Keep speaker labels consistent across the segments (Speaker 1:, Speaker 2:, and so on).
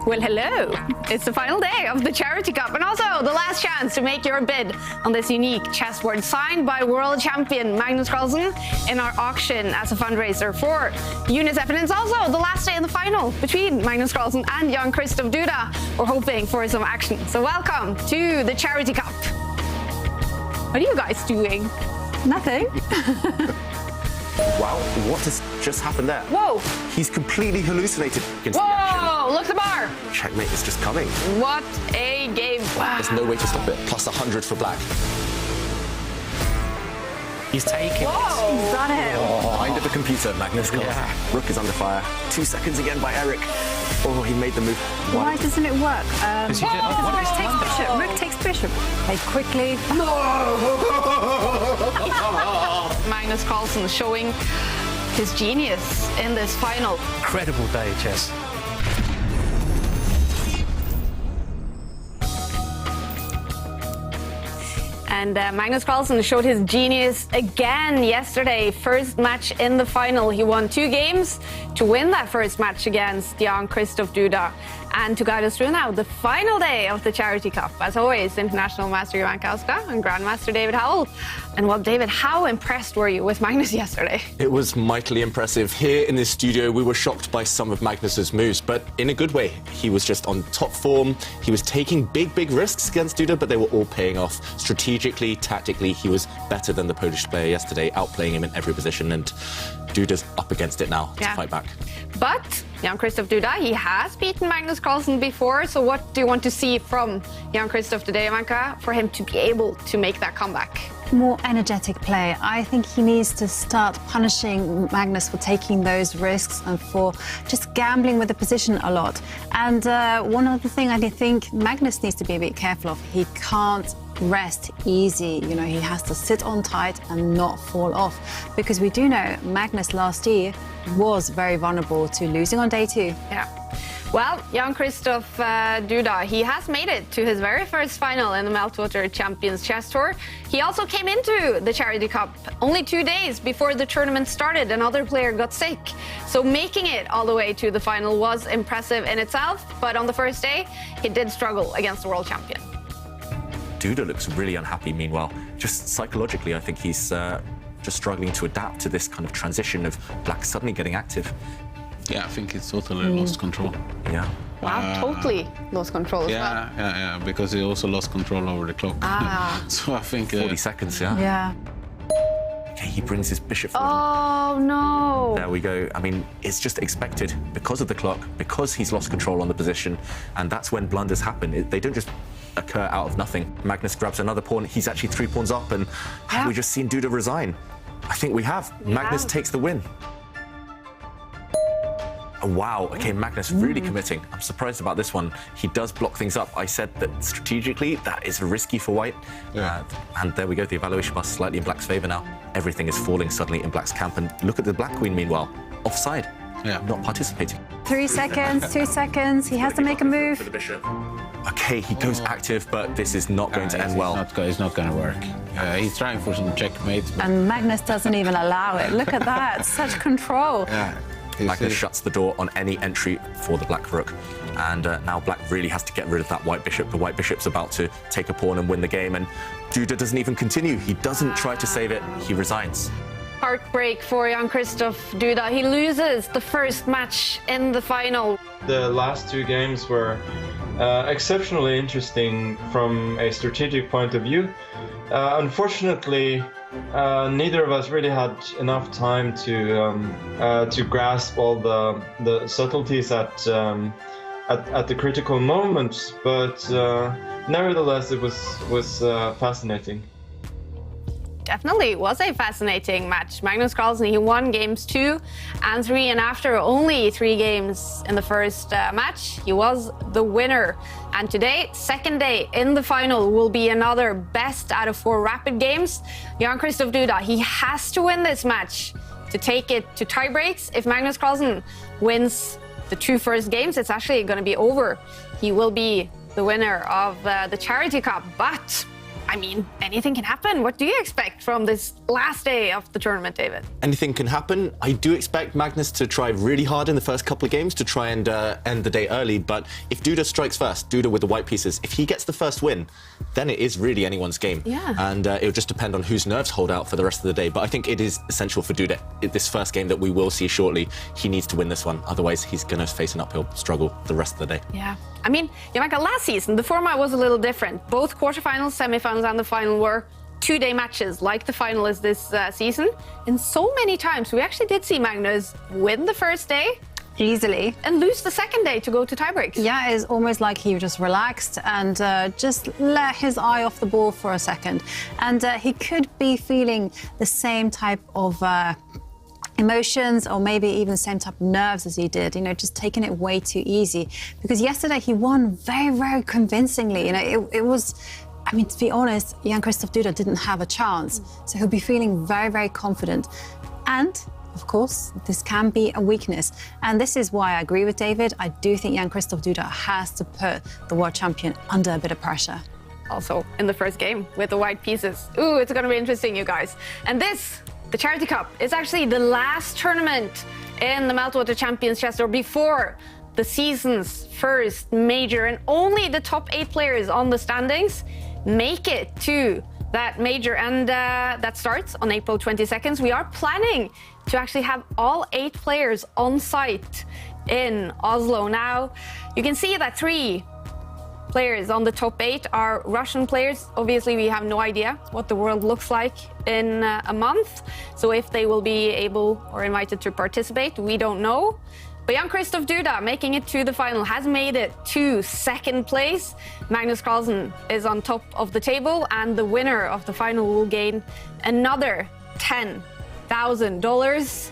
Speaker 1: Well, hello. It's the final day of the Charity Cup and also the last chance to make your bid on this unique chessboard signed by world champion Magnus Carlsen in our auction as a fundraiser for UNICEF. And it's also the last day in the final between Magnus Carlsen and Jan-Krzysztof. We're hoping for some action. So welcome to the Charity Cup. What are you guys doing?
Speaker 2: Nothing.
Speaker 3: Wow, what has just happened there?
Speaker 1: Whoa!
Speaker 3: He's completely hallucinated against the
Speaker 1: Whoa! Look at the bar!
Speaker 3: action. Checkmate is just coming.
Speaker 1: What a game! Wow.
Speaker 3: There's no way to stop it. Plus 100 for black.
Speaker 4: He's taking
Speaker 1: Whoa!
Speaker 2: He's done it.
Speaker 3: Behind the computer, Magnus Carlsen.
Speaker 4: Yeah.
Speaker 3: Rook is under fire. 2 seconds again by Eric. Oh, he made the move.
Speaker 2: Why doesn't it work?
Speaker 4: Because you didn't-
Speaker 2: Because
Speaker 4: what
Speaker 2: Rook
Speaker 4: is-
Speaker 2: takes bishop. Rook takes bishop. Play quickly.
Speaker 1: Magnus Carlsen showing his genius in this final.
Speaker 4: Incredible day of chess.
Speaker 1: And Magnus Carlsen showed his genius again yesterday. First match in the final. He won 2 games to win that first match against Jan-Krzysztof. And to guide us through now the final day of the Charity Cup, as always, International Master Jan-Krzysztof and Grandmaster David Howell. And well, David, how impressed were you with Magnus yesterday?
Speaker 3: It was mightily impressive. Here in this studio, we were shocked by some of Magnus's moves, but in a good way. He was just on top form. He was taking big risks against Duda, but they were all paying off. Strategically, tactically, he was better than the Polish player yesterday, outplaying him in every position, and Duda's up against it now to fight back.
Speaker 1: But Jan-Krzysztof Duda, he has beaten Magnus Carlsen before, so what do you want to see from Jan-Krzysztof today, Ivanka, for him to be able to make that comeback?
Speaker 2: More energetic play. I think he needs to start punishing Magnus for taking those risks and for just gambling with the position a lot. And one other thing I think Magnus needs to be a bit careful of, he can't rest easy. You know, he has to sit on tight and not fall off, because we do know Magnus last year was very vulnerable to losing on day 2.
Speaker 1: Yeah. Well, Jan-Krzysztof Duda, he has made it to his very first final in the Meltwater Champions Chess Tour. He also came into the Charity Cup only 2 days before the tournament started. Another player got sick. So making it all the way to the final was impressive in itself. But on the first day, he did struggle against the world champion.
Speaker 3: Duda looks really unhappy, meanwhile. Just psychologically, I think he's just struggling to adapt to this kind of transition of black suddenly getting active.
Speaker 5: Yeah, I think he's totally lost control.
Speaker 3: Yeah.
Speaker 1: Wow, totally lost control as well.
Speaker 5: Yeah, because he also lost control over the clock. So I think...
Speaker 3: 40 seconds, yeah?
Speaker 2: Yeah.
Speaker 3: Okay, he brings his bishop forward.
Speaker 1: Oh, no.
Speaker 3: There we go. I mean, it's just expected because of the clock, because he's lost control on the position, and that's when blunders happen. They don't just occur out of nothing. Magnus grabs another pawn. He's actually 3 pawns up, and have we just seen Duda resign? I think we have. Magnus takes the win. Oh, wow, okay, Magnus really committing. I'm surprised about this one. He does block things up. I said that strategically, that is risky for white. And there we go, the evaluation bar slightly in black's favor now. Everything is falling suddenly in black's camp. And look at the black queen, meanwhile, offside, not participating.
Speaker 2: 3 seconds, 2 seconds, he has to make a move.
Speaker 3: For the bishop. Okay, he goes active, but this is not going to end well.
Speaker 5: It's not going to work. He's trying for some checkmate.
Speaker 2: And Magnus doesn't even allow it. Look at that, such control.
Speaker 3: Magnus shuts the door on any entry for the black rook. And now black really has to get rid of that white bishop. The white bishop's about to take a pawn and win the game, and Duda doesn't even continue. He doesn't try to save it, he resigns.
Speaker 1: Heartbreak for Jan-Krzysztof Duda. He loses the first match in the final.
Speaker 6: The last 2 games were exceptionally interesting from a strategic point of view. Unfortunately, neither of us really had enough time to grasp all the subtleties at the critical moment. But nevertheless, it was fascinating.
Speaker 1: Definitely was a fascinating match. Magnus Carlsen, he won games 2 and 3, and after only 3 games in the first match, he was the winner. And today, second day in the final, will be another best out of 4 rapid games. Jan-Krzysztof Duda, he has to win this match to take it to tie breaks. If Magnus Carlsen wins the 2 first games, it's actually going to be over. He will be the winner of the Charity Cup, but I mean, anything can happen. What do you expect from this last day of the tournament, David?
Speaker 3: Anything can happen. I do expect Magnus to try really hard in the first couple of games to try and end the day early. But if Duda strikes first, Duda with the white pieces, if he gets the first win, then it is really anyone's game.
Speaker 1: Yeah.
Speaker 3: And it'll just depend on whose nerves hold out for the rest of the day. But I think it is essential for Duda. This first game that we will see shortly, he needs to win this one. Otherwise, he's going to face an uphill struggle the rest of the day.
Speaker 1: Yeah. I mean, Ivanka, last season, the format was a little different. Both quarterfinals, semifinals, and the final were 2-day matches, like the final is this season. And so many times, we actually did see Magnus win the first day
Speaker 2: Easily.
Speaker 1: and lose the second day to go to tiebreaks.
Speaker 2: Yeah, it's almost like he just relaxed and just let his eye off the ball for a second. And he could be feeling the same type of emotions, or maybe even the same type of nerves as he did, you know, just taking it way too easy. Because yesterday he won very, very convincingly. You know, it was, I mean, to be honest, Jan-Krzysztof Duda didn't have a chance. So he'll be feeling very, very confident. And of course, this can be a weakness. And this is why I agree with David. I do think Jan-Krzysztof Duda has to put the world champion under a bit of pressure.
Speaker 1: Also in the first game with the white pieces. Ooh, it's going to be interesting, you guys. And this, the Charity Cup, is actually the last tournament in the Meltwater Champions Chess Tour before the season's first major, and only the top 8 players on the standings make it to that major, and that starts on April 22nd. We are planning to actually have all 8 players on site in Oslo. Now, you can see that 3 players on the top 8 are Russian players. Obviously, we have no idea what the world looks like in a month. So if they will be able or invited to participate, we don't know. But Jan-Krzysztof Duda, making it to the final, has made it to second place. Magnus Carlsen is on top of the table, and the winner of the final will gain another $10,000.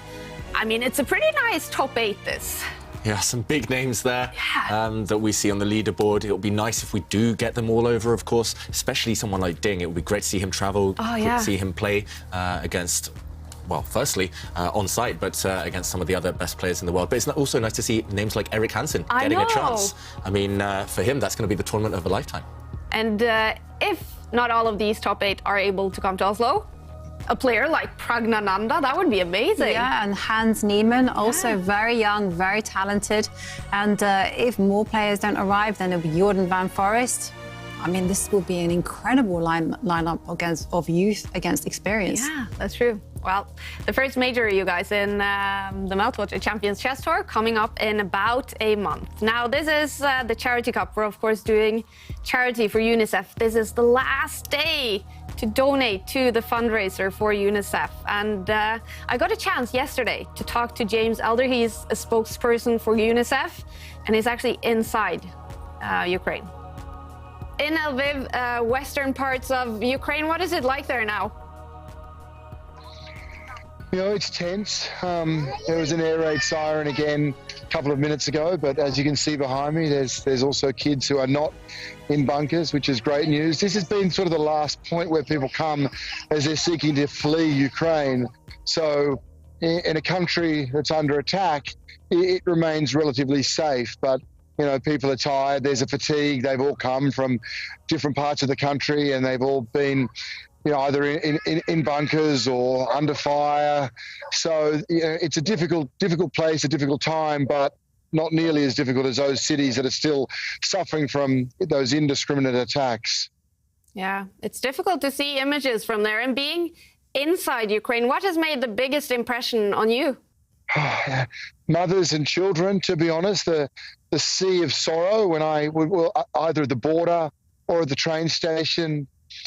Speaker 1: I mean, it's a pretty nice top 8, this.
Speaker 3: Yeah, some big names there that we see on the leaderboard. It'll be nice if we do get them all over, of course, especially someone like Ding. It would be great to see him travel, see him play against... Well, firstly, on site, but against some of the other best players in the world. But it's also nice to see names like Erik Hansen getting a chance. I mean, for him, that's going to be the tournament of a lifetime.
Speaker 1: And if not all of these top 8 are able to come to Oslo, a player like Pragnananda, that would be amazing.
Speaker 2: Yeah, and Hans Niemann, also very young, very talented. And if more players don't arrive, then it'll be Jordan van Forest. I mean, this will be an incredible lineup of youth against experience.
Speaker 1: Yeah, that's true. Well, the first major, you guys, in the Meltwater Champions Chess Tour coming up in about a month. Now, this is the Charity Cup. We're, of course, doing charity for UNICEF. This is the last day to donate to the fundraiser for UNICEF. And I got a chance yesterday to talk to James Elder. He's a spokesperson for UNICEF, and he's actually inside Ukraine. In Lviv, western parts of Ukraine, what is it like there now?
Speaker 7: You know, it's tense. There was an air raid siren again a couple of minutes ago, but as you can see behind me, there's also kids who are not in bunkers, which is great news. This has been sort of the last point where people come as they're seeking to flee Ukraine. So in a country that's under attack, it remains relatively safe, but you know, people are tired, there's a fatigue, they've all come from different parts of the country and they've all been, you know, either in bunkers or under fire. So, you know, it's a difficult place, a difficult time, but not nearly as difficult as those cities that are still suffering from those indiscriminate attacks.
Speaker 1: Yeah, it's difficult to see images from there. And being inside Ukraine, what has made the biggest impression on you?
Speaker 7: Mothers and children, to be honest, the sea of sorrow when I would either at the border or at the train station,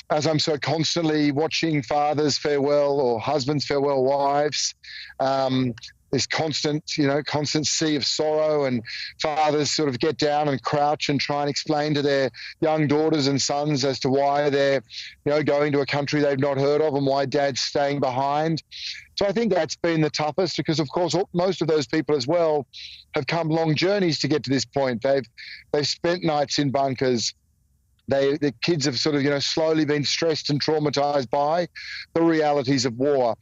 Speaker 7: as I'm so constantly watching fathers farewell or husbands farewell wives, this constant sea of sorrow, and fathers sort of get down and crouch and try and explain to their young daughters and sons as to why they're, you know, going to a country they've not heard of and why dad's staying behind. So I think that's been the toughest because, of course, most of those people as well have come long journeys to get to this point. They've spent nights in bunkers. The kids have sort of, you know, slowly been stressed and traumatized by the realities of war.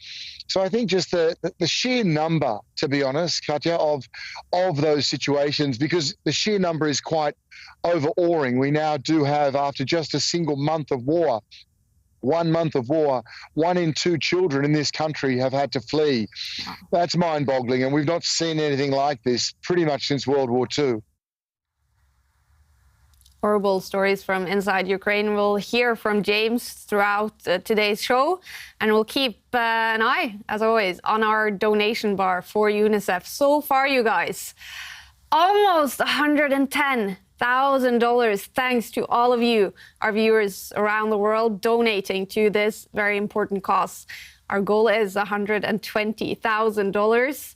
Speaker 7: So I think just the sheer number, to be honest, Katja, of those situations, because the sheer number is quite overawing. We now do have, after just a single month of war, 1 month of war, 1 in 2 children in this country have had to flee. That's mind-boggling, and we've not seen anything like this pretty much since World War II.
Speaker 1: Horrible stories from inside Ukraine. We'll hear from James throughout today's show, and we'll keep an eye, as always, on our donation bar for UNICEF. So far, you guys, almost $110,000 thanks to all of you, our viewers around the world, donating to this very important cause. Our goal is $120,000,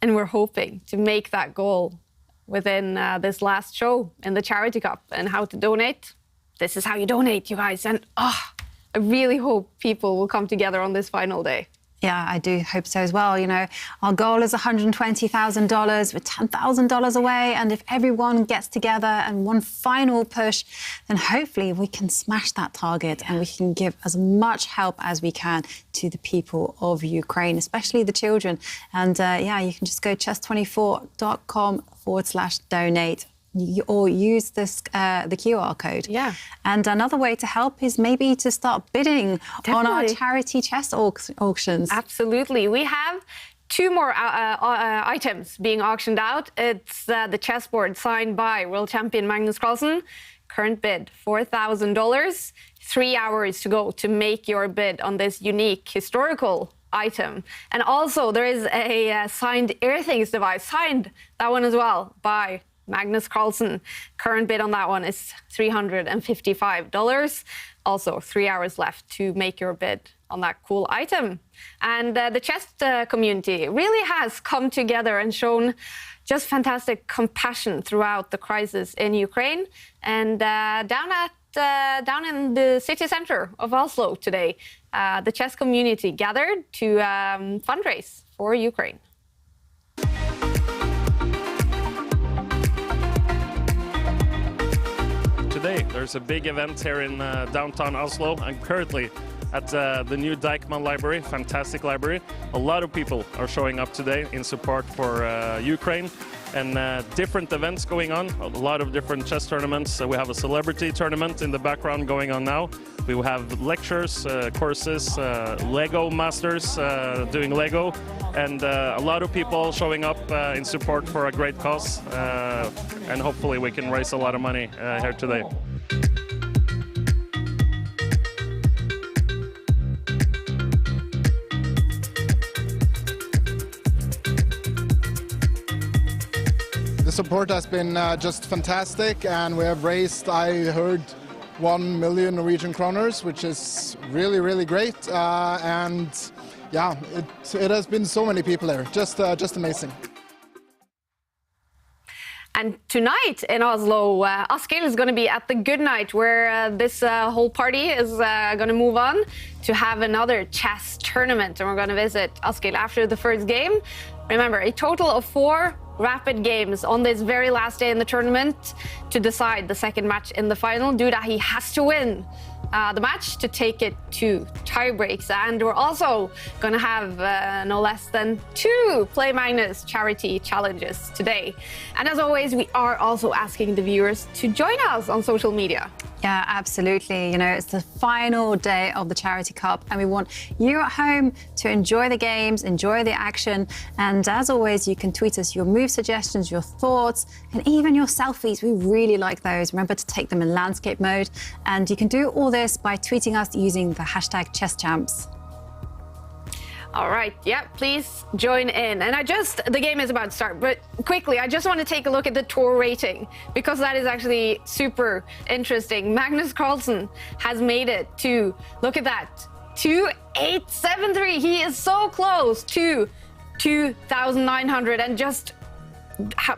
Speaker 1: and we're hoping to make that goal within this last show in the Charity Cup. And how to donate? This is how you donate, you guys. And I really hope people will come together on this final day.
Speaker 2: Yeah, I do hope so as well. You know, our goal is $120,000 with $10,000 away. And if everyone gets together and one final push, then hopefully we can smash that target and we can give as much help as we can to the people of Ukraine, especially the children. And yeah, you can just go chess24.com/donate. Or use this the QR code.
Speaker 1: Yeah.
Speaker 2: And another way to help is maybe to start bidding on our charity chess auctions.
Speaker 1: Absolutely. We have 2 more items being auctioned out. It's the chessboard signed by world champion Magnus Carlsen. Current bid, $4,000. 3 hours to go to make your bid on this unique historical item. And also there is a signed Earthings device, signed that one as well by Magnus Carlsen. Current bid on that one is $355. Also, 3 hours left to make your bid on that cool item. And the chess community really has come together and shown just fantastic compassion throughout the crisis in Ukraine. And down in the city center of Oslo today, the chess community gathered to fundraise for Ukraine.
Speaker 8: Today, there's a big event here in downtown Oslo. I'm currently at the new Deichman Library, fantastic library. A lot of people are showing up today in support for Ukraine, and different events going on, a lot of different chess tournaments. So we have a celebrity tournament in the background going on now. We will have lectures, courses, Lego masters doing Lego, and a lot of people showing up in support for a great cause. And hopefully we can raise a lot of money here today.
Speaker 9: The support has been just fantastic, and we have raised, I heard, 1 million Norwegian kroners, which is really, really great. And yeah, it has been so many people there, just amazing.
Speaker 1: And tonight in Oslo, Askild is going to be at the Good Night, where this whole party is going to move on to have another chess tournament. And we're going to visit Askild after the first game. Remember, a total of 4 rapid games on this very last day in the tournament to decide the second match in the final. Duda, he has to win the match to take it to tie breaks. And we're also going to have no less than 2 Play Magnus charity challenges today. And as always, we are also asking the viewers to join us on social media.
Speaker 2: Yeah, absolutely. You know, it's the final day of the Charity Cup, and we want you at home to enjoy the games, enjoy the action. And as always, you can tweet us your move suggestions, your thoughts, and even your selfies. We really like those. Remember to take them in landscape mode. And you can do all this by tweeting us using the hashtag #ChessChamps.
Speaker 1: All right, yeah, please join in. And the game is about to start, but quickly, I just want to take a look at the tour rating, because that is actually super interesting. Magnus Carlsen has made it to, look at that, 2873. He is so close to 2,900. And just,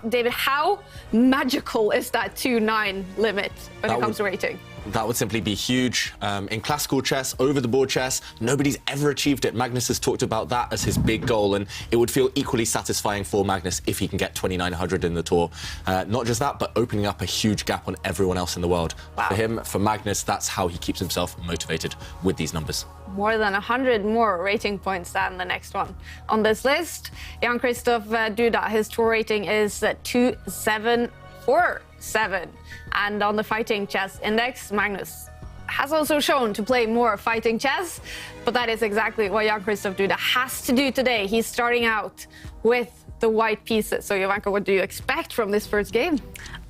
Speaker 1: David, how magical is that 2-9 limit when it comes to rating?
Speaker 3: That would simply be huge. In classical chess, over-the-board chess, nobody's ever achieved it. Magnus has talked about that as his big goal, and it would feel equally satisfying for Magnus if he can get 2,900 in the tour. Not just that, but opening up a huge gap on everyone else in the world. Wow. For him, for Magnus, that's how he keeps himself motivated with these numbers.
Speaker 1: More than 100 more rating points than the next one on this list. Jan-Krzysztof Duda, his tour rating is 2747. And on the Fighting Chess Index, Magnus has also shown to play more fighting chess, but that is exactly what Jan-Krzysztof Duda has to do today. He's starting out with the white pieces. So, Jovanka, what do you expect from this first game?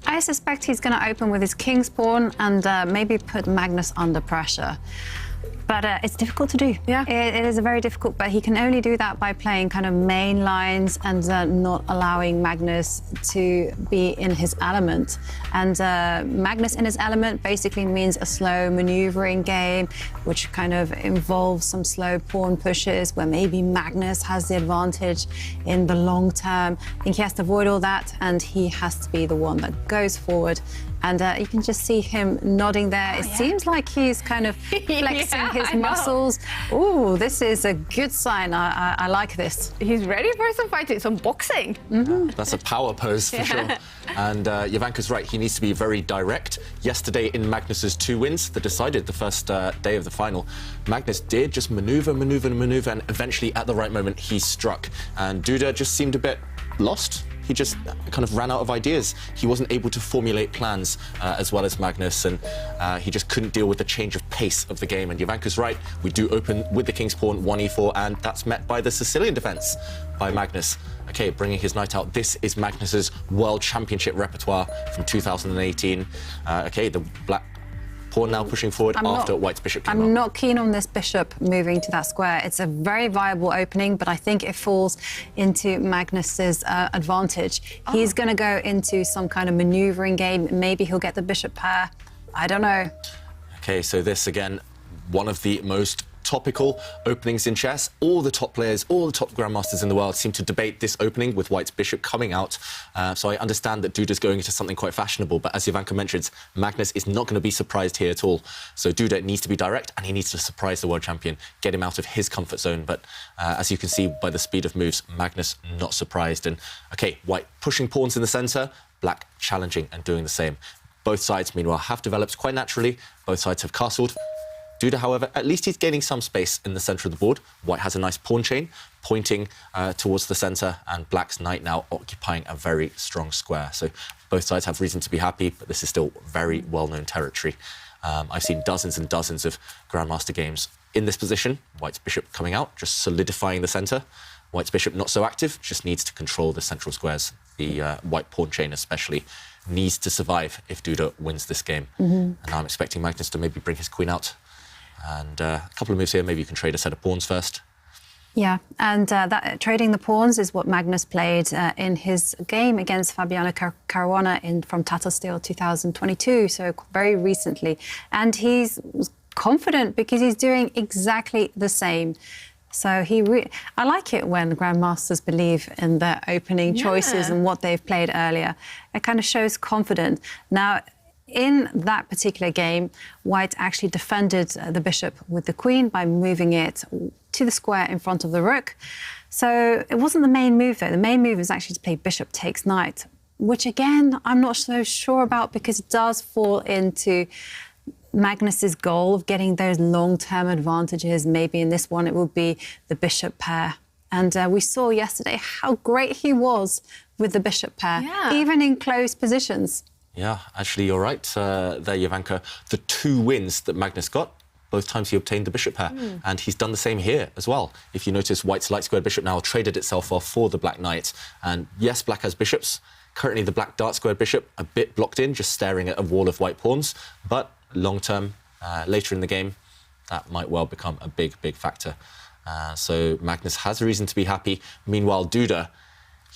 Speaker 2: I suspect he's going to open with his king's pawn and maybe put Magnus under pressure. But it's difficult to do. Yeah. It is very difficult, but he can only do that by playing kind of main lines and not allowing Magnus to be in his element. And Magnus in his element basically means a slow maneuvering game, which kind of involves some slow pawn pushes where maybe Magnus has the advantage in the long term. I think he has to avoid all that, and he has to be the one that goes forward. And you can just see him nodding there. It seems like he's kind of flexing his muscles. Ooh, this is a good sign. I like this.
Speaker 1: He's ready for some fighting, some boxing.
Speaker 2: Mm-hmm.
Speaker 3: That's a power pose for sure. And Jovanka's right. He needs to be very direct. Yesterday in Magnus's 2 wins that decided the first day of the final, Magnus did just maneuver, and eventually at the right moment he struck. And Duda just seemed a bit lost. He just kind of ran out of ideas. He wasn't able to formulate plans as well as Magnus, and he just couldn't deal with the change of pace of the game. And Jovanka's right, we do open with the king's pawn, 1e4, and that's met by the Sicilian defense by Magnus. Okay, bringing his knight out. This is Magnus's World Championship repertoire from 2018. Okay, the black pawn now pushing forward after white's bishop came
Speaker 2: I'm not keen on this bishop moving to that square. It's a very viable opening, but I think it falls into Magnus's advantage. He's going to go into some kind of maneuvering game. Maybe he'll get the bishop pair. I don't know.
Speaker 3: Okay, so this again, one of the most topical openings in chess. All the top players, all the top grandmasters in the world seem to debate this opening with White's bishop coming out. So I understand that Duda's going into something quite fashionable, but as Jovanka mentions, Magnus is not going to be surprised here at all. So Duda needs to be direct and he needs to surprise the world champion, get him out of his comfort zone. But as you can see by the speed of moves, Magnus not surprised. And okay, White pushing pawns in the center, Black challenging and doing the same. Both sides, meanwhile, have developed quite naturally. Both sides have castled. Duda, however, at least he's gaining some space in the centre of the board. White has a nice pawn chain pointing towards the centre, and Black's knight now occupying a very strong square. So both sides have reason to be happy, but this is still very well-known territory. I've seen dozens and dozens of Grandmaster games in this position. White's bishop coming out, just solidifying the centre. White's bishop not so active, just needs to control the central squares. The White pawn chain especially needs to survive if Duda wins this game. And now I'm expecting Magnus to maybe bring his queen out. And a couple of moves here, maybe you can trade a set of pawns first.
Speaker 2: Yeah, and that trading the pawns is what Magnus played in his game against Fabiano Caruana from Tata Steel 2022, so very recently. And he's confident because he's doing exactly the same. So I like it when grandmasters believe in their opening choices and what they've played earlier. It kind of shows confidence. Now, in that particular game, White actually defended the bishop with the queen by moving it to the square in front of the rook. So it wasn't the main move, though. The main move is actually to play bishop takes knight, which, again, I'm not so sure about because it does fall into Magnus's goal of getting those long-term advantages. Maybe in this one it would be the bishop pair. And we saw yesterday how great he was with the bishop pair, even in close positions.
Speaker 3: Yeah, actually, you're right there, Jovanka. The 2 wins that Magnus got, both times he obtained the bishop pair. And he's done the same here as well. If you notice, White's light squared bishop now traded itself off for the black knight. And yes, Black has bishops. Currently, the black dark squared bishop a bit blocked in, just staring at a wall of white pawns. But long term, later in the game, that might well become a big, big factor. So Magnus has a reason to be happy. Meanwhile, Duda,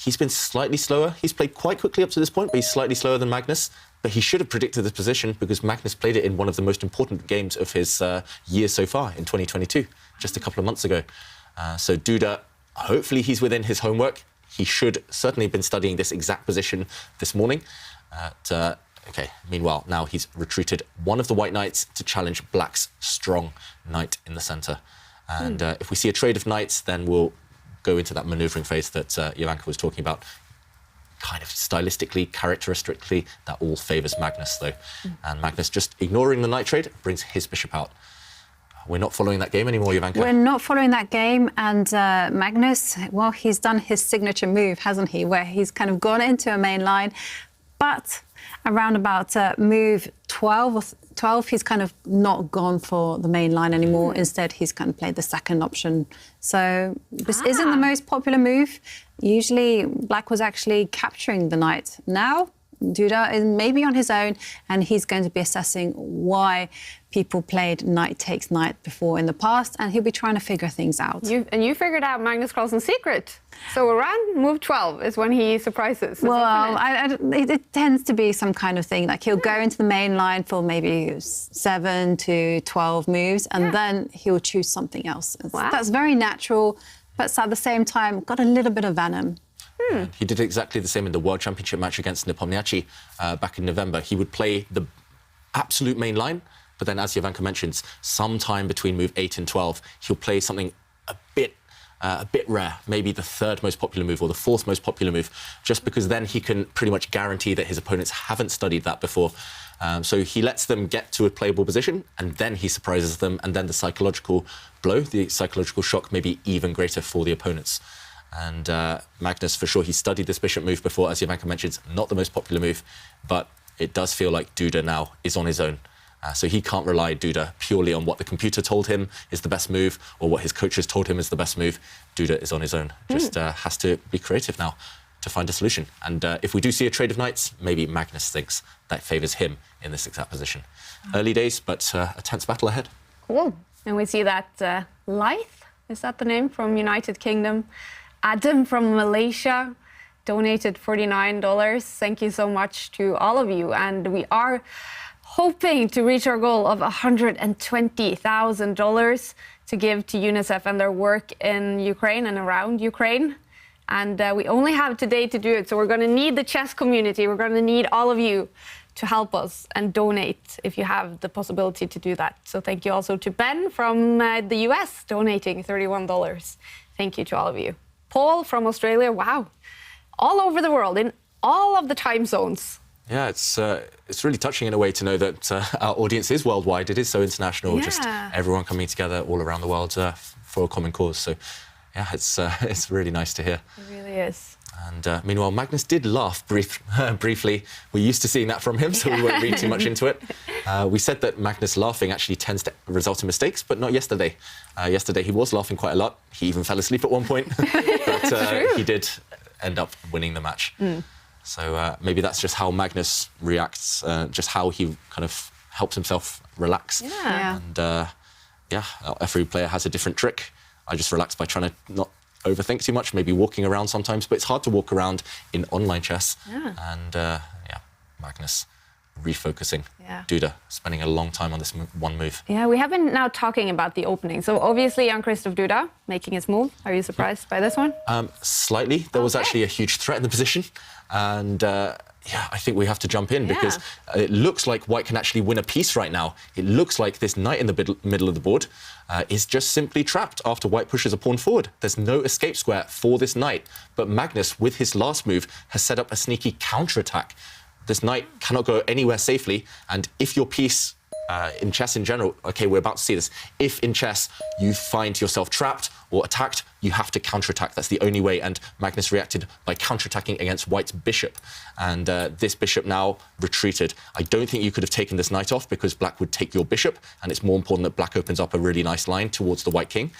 Speaker 3: he's been slightly slower. He's played quite quickly up to this point, but he's slightly slower than Magnus. But he should have predicted this position because Magnus played it in one of the most important games of his year so far in 2022, just a couple of months ago. So Duda, hopefully he's within his homework. He should certainly have been studying this exact position this morning. Okay, meanwhile, now he's retreated one of the white knights to challenge Black's strong knight in the centre. And if we see a trade of knights, then we'll go into that manoeuvring phase that Jovanka was talking about. Kind of stylistically, characteristically, that all favours Magnus, though. And Magnus, just ignoring the knight trade, brings his bishop out. We're not following that game anymore, Jovanka.
Speaker 2: We're not following that game, and Magnus, well, he's done his signature move, hasn't he, where he's kind of gone into a main line, but around about move 12, he's kind of not gone for the main line anymore. Instead, he's kind of played the second option. So this isn't the most popular move. Usually, Black was actually capturing the knight. Now, Duda is maybe on his own, and he's going to be assessing why people played knight takes knight before in the past, and he'll be trying to figure things out.
Speaker 1: And you figured out Magnus Carlsen's secret. So around move 12 is when he surprises.
Speaker 2: Well, it tends to be some kind of thing. Like he'll go into the main line for maybe 7 to 12 moves, and then he'll choose something else. That's very natural, but at the same time, got a little bit of venom.
Speaker 3: He did exactly the same in the World Championship match against Nepomniachtchi back in November. He would play the absolute main line, but then, as Jovanka mentions, sometime between move 8 and 12, he'll play something a bit rare, maybe the 3rd most popular move or the 4th most popular move, just because then he can pretty much guarantee that his opponents haven't studied that before. So he lets them get to a playable position, and then he surprises them, and then the psychological blow, the psychological shock, may be even greater for the opponents. And Magnus, for sure, he studied this bishop move before, as Jovanka mentions, not the most popular move, but it does feel like Duda now is on his own. So he can't rely, Duda, purely on what the computer told him is the best move or what his coaches told him is the best move. Duda is on his own. Just has to be creative now to find a solution. And if we do see a trade of knights, maybe Magnus thinks that favours him in this exact position. Early days, but a tense battle ahead.
Speaker 1: Cool. And we see that Lyth, is that the name, from United Kingdom? Adam from Malaysia donated $49. Thank you so much to all of you. And we are hoping to reach our goal of $120,000 to give to UNICEF and their work in Ukraine and around Ukraine. And we only have today to do it. So we're going to need the chess community. We're going to need all of you to help us and donate if you have the possibility to do that. So thank you also to Ben from the US donating $31. Thank you to all of you. Paul from Australia, wow. All over the world, in all of the time zones.
Speaker 3: Yeah, it's really touching in a way to know that our audience is worldwide. It is so international, just everyone coming together all around the world for a common cause. So, yeah, it's really nice to hear.
Speaker 1: It really is.
Speaker 3: And meanwhile, Magnus did laugh briefly. We're used to seeing that from him, so we won't read too much into it. We said that Magnus laughing actually tends to result in mistakes, but not yesterday. Yesterday, he was laughing quite a lot. He even fell asleep at one point, but he did end up winning the match. So maybe that's just how Magnus reacts, just how he kind of helps himself relax. And every player has a different trick. I just relax by trying to not overthink too much, maybe walking around sometimes, but it's hard to walk around in online chess. And Magnus refocusing. Duda spending a long time on this one move.
Speaker 1: Yeah, we have been now talking about the opening. So obviously Jan-Krzysztof Duda making his move. Are you surprised by this one?
Speaker 3: Slightly. There was actually a huge threat in the position. And I think we have to jump in because it looks like White can actually win a piece right now. It looks like this knight in the middle of the board is just simply trapped after White pushes a pawn forward. There's no escape square for this knight. But Magnus, with his last move, has set up a sneaky counterattack. This knight cannot go anywhere safely, and if your piece in chess in general, okay, we're about to see this, if in chess you find yourself trapped or attacked, you have to counterattack. That's the only way, and Magnus reacted by counterattacking against White's bishop, and this bishop now retreated. I don't think you could have taken this knight off because Black would take your bishop, and it's more important that Black opens up a really nice line towards the White king.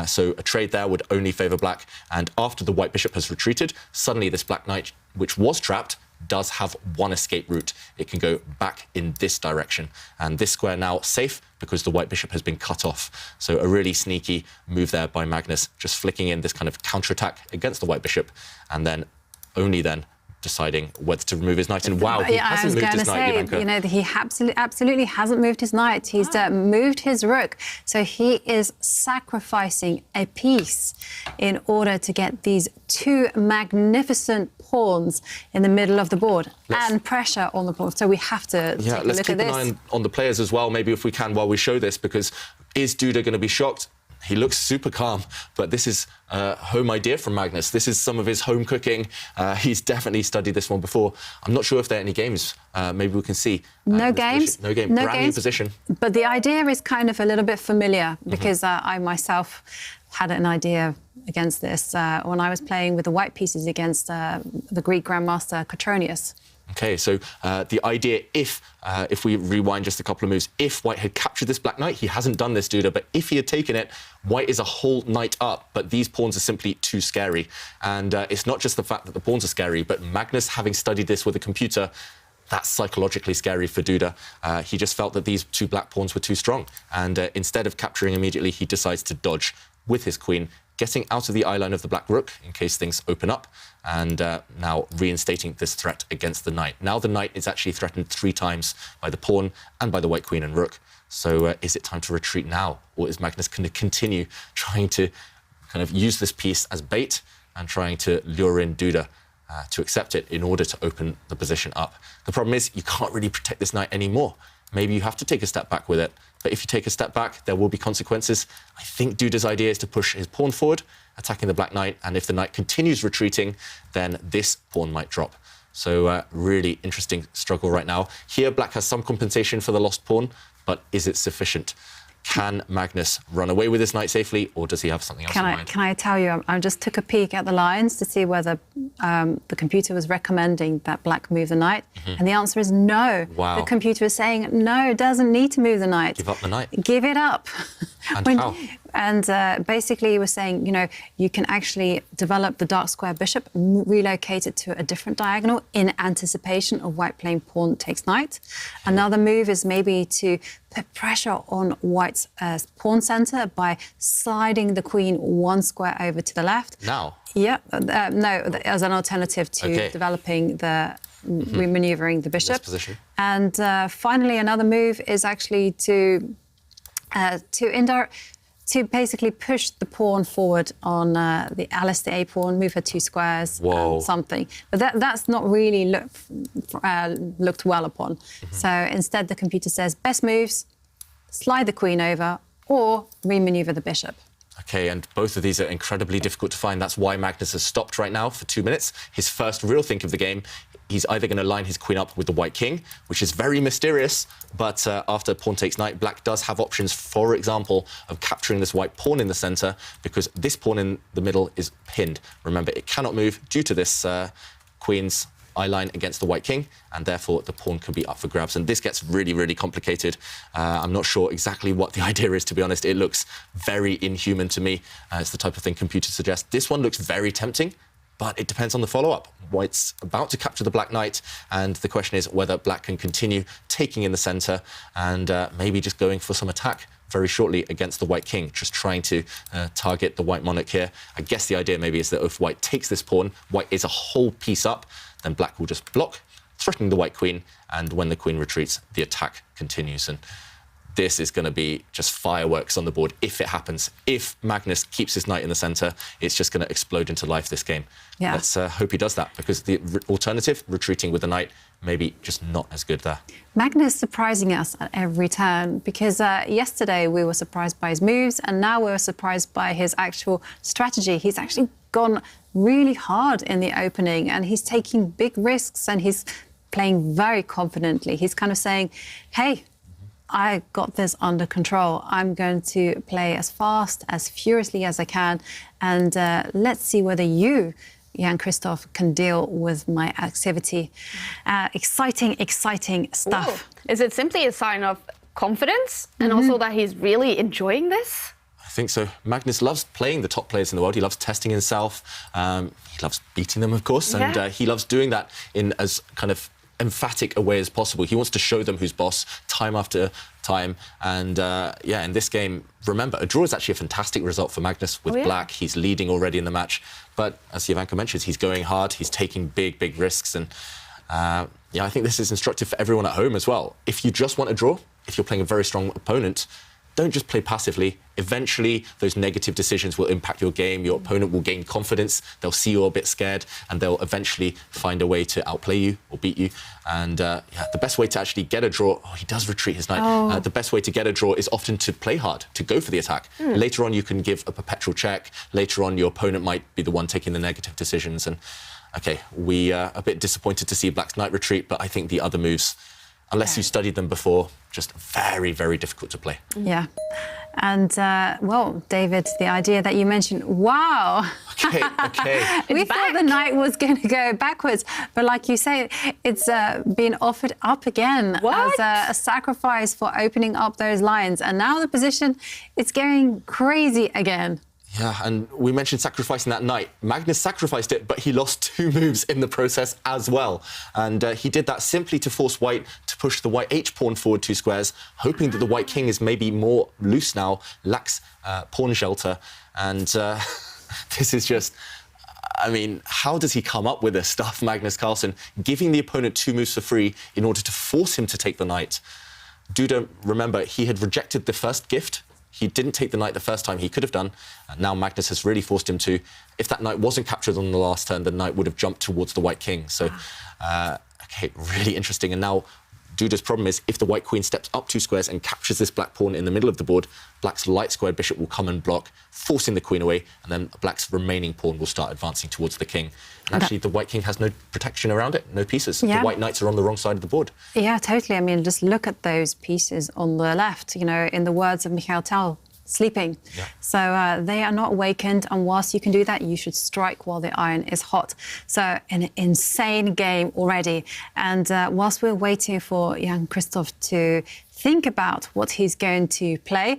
Speaker 3: So a trade there would only favour Black, and after the White bishop has retreated, suddenly this Black knight, which was trapped, does have one escape route. It can go back in this direction. And this square now safe because the White bishop has been cut off. So a really sneaky move there by Magnus, just flicking in this kind of counterattack against the White bishop, and then only then deciding whether to remove his knight. And wow, he hasn't moved his knight, Ivanka.
Speaker 2: You know, he absolutely hasn't moved his knight. He's moved his rook. So he is sacrificing a piece in order to get these two magnificent pawns in the middle of the board and pressure on the pawn. So we have to take a
Speaker 3: let's
Speaker 2: look
Speaker 3: keep
Speaker 2: at
Speaker 3: an
Speaker 2: this.
Speaker 3: eye on the players as well, maybe if we can, while we show this, because is Duda going to be shocked? He looks super calm, but this is a home idea from Magnus. This is some of his home cooking. He's definitely studied this one before. I'm not sure if there are any games. Maybe we can see.
Speaker 2: No games.
Speaker 3: No game. Brand new position.
Speaker 2: But the idea is kind of a little bit familiar because I myself had an idea against this when I was playing with the white pieces against the Greek grandmaster Cotronius.
Speaker 3: Okay, so the idea, if we rewind just a couple of moves, if White had captured this Black knight, he hasn't done this, Duda, but if he had taken it, White is a whole knight up, but these pawns are simply too scary. And it's not just the fact that the pawns are scary, but Magnus, having studied this with a computer, that's psychologically scary for Duda. He just felt that these two black pawns were too strong. And instead of capturing immediately, he decides to dodge with his queen, getting out of the eye line of the black rook in case things open up, and now reinstating this threat against the knight. Now the knight is actually threatened 3 times by the pawn and by the white queen and rook. So is it time to retreat now? Or is Magnus going to continue trying to kind of use this piece as bait and trying to lure in Duda to accept it in order to open the position up? The problem is you can't really protect this knight anymore. Maybe you have to take a step back with it. But if you take a step back, there will be consequences. I think Duda's idea is to push his pawn forward, attacking the black knight, and if the knight continues retreating, then this pawn might drop. So really interesting struggle right now. Here, black has some compensation for the lost pawn, but is it sufficient? Can Magnus run away with his knight safely, or does he have something else in mind?
Speaker 2: Can I tell you, I just took a peek at the lines to see whether the computer was recommending that black move the knight, and the answer is no.
Speaker 3: Wow.
Speaker 2: The computer is saying, no, it doesn't need to move the knight.
Speaker 3: Give up the knight.
Speaker 2: Give it up.
Speaker 3: And how?
Speaker 2: And basically he was saying, you know, you can actually develop the dark square bishop, relocate it to a different diagonal in anticipation of white playing pawn takes knight. Another move is maybe to put pressure on white's pawn center by sliding the queen 1 square over to the left.
Speaker 3: Now?
Speaker 2: Yeah, no, as an alternative to developing the, manoeuvring the bishop.
Speaker 3: This position.
Speaker 2: And finally, another move is actually to basically push the pawn forward on the Alistair A pawn, move her 2 squares, something. But that's not really looked well upon. So instead, the computer says best moves, slide the queen over, or remaneuver the bishop.
Speaker 3: Okay, and both of these are incredibly difficult to find. That's why Magnus has stopped right now for 2 minutes. His first real think of the game. He's either going to line his queen up with the white king, which is very mysterious, but after pawn takes knight, black does have options, for example, of capturing this white pawn in the centre, because this pawn in the middle is pinned. Remember, it cannot move due to this queen's eye line against the white king, and therefore the pawn can be up for grabs. And this gets really, really complicated. I'm not sure exactly what the idea is, to be honest. It looks very inhuman to me. It's the type of thing computers suggest. This one looks very tempting, but it depends on the follow-up. White's about to capture the black knight, and the question is whether black can continue taking in the centre and maybe just going for some attack very shortly against the white king, just trying to target the white monarch here. I guess the idea maybe is that if white takes this pawn, white is a whole piece up, then black will just block, threatening the white queen, and when the queen retreats, the attack continues. And this is going to be just fireworks on the board if it happens. If Magnus keeps his knight in the centre, it's just going to explode into life, this game.
Speaker 2: Yeah.
Speaker 3: Let's hope he does that, because the alternative, retreating with the knight, maybe just not as good there.
Speaker 2: Magnus surprising us at every turn, because yesterday we were surprised by his moves, and now we're surprised by his actual strategy. He's actually gone really hard in the opening, and he's taking big risks, and he's playing very confidently. He's kind of saying, hey, I got this under control. I'm going to play as fast, as furiously as I can, and let's see whether you, Jan-Krzysztof, can deal with my activity. Exciting, exciting stuff.
Speaker 1: Ooh. Is it simply a sign of confidence and also that he's really enjoying this?
Speaker 3: I think so. Magnus loves playing the top players in the world. He loves testing himself. He loves beating them, of course, and he loves doing that in as kind of emphatic a way as possible. He wants to show them who's boss time after time. And in this game, remember, a draw is actually a fantastic result for Magnus with black. He's leading already in the match. But as Jovanka mentions, he's going hard. He's taking big, big risks. And I think this is instructive for everyone at home as well. If you just want a draw, if you're playing a very strong opponent, don't just play passively. Eventually, those negative decisions will impact your game. Your opponent will gain confidence. They'll see you're a bit scared, and they'll eventually find a way to outplay you or beat you. And the best way to actually get a draw, he does retreat his knight. The best way to get a draw is often to play hard, to go for the attack. Later on, you can give a perpetual check. Later on, your opponent might be the one taking the negative decisions. And okay, we are a bit disappointed to see black's knight retreat, but I think the other moves, unless you studied them before, just very, very difficult to play.
Speaker 2: Yeah. And, well, David, the idea that you mentioned, wow.
Speaker 3: Okay.
Speaker 2: We thought the knight was going to go backwards. But like you say, it's been offered up again as a sacrifice for opening up those lines. And now the position, it's going crazy again.
Speaker 3: Yeah, and we mentioned sacrificing that knight. Magnus sacrificed it, but he lost 2 moves in the process as well. And he did that simply to force white to push the white h-pawn forward 2 squares, hoping that the white king is maybe more loose now, lacks pawn shelter. And this is just... I mean, how does he come up with this stuff, Magnus Carlsen, giving the opponent 2 moves for free in order to force him to take the knight? Duda, remember, he had rejected the first gift. He didn't take the knight the first time. He could have done. And now Magnus has really forced him to. If that knight wasn't captured on the last turn, the knight would have jumped towards the white king. So, okay, really interesting. And now Duda's problem is if the white queen steps up 2 squares and captures this black pawn in the middle of the board, black's light squared bishop will come and block, forcing the queen away, and then black's remaining pawn will start advancing towards the king. And actually, the white king has no protection around it, no pieces. The white knights are on the wrong side of the board.
Speaker 2: Yeah, totally. I mean, just look at those pieces on the left, you know, in the words of Mikhail Tal, sleeping. Yeah. So they are not awakened, and whilst you can do that, you should strike while the iron is hot. So an insane game already. And whilst we're waiting for Jan-Krzysztof to think about what he's going to play,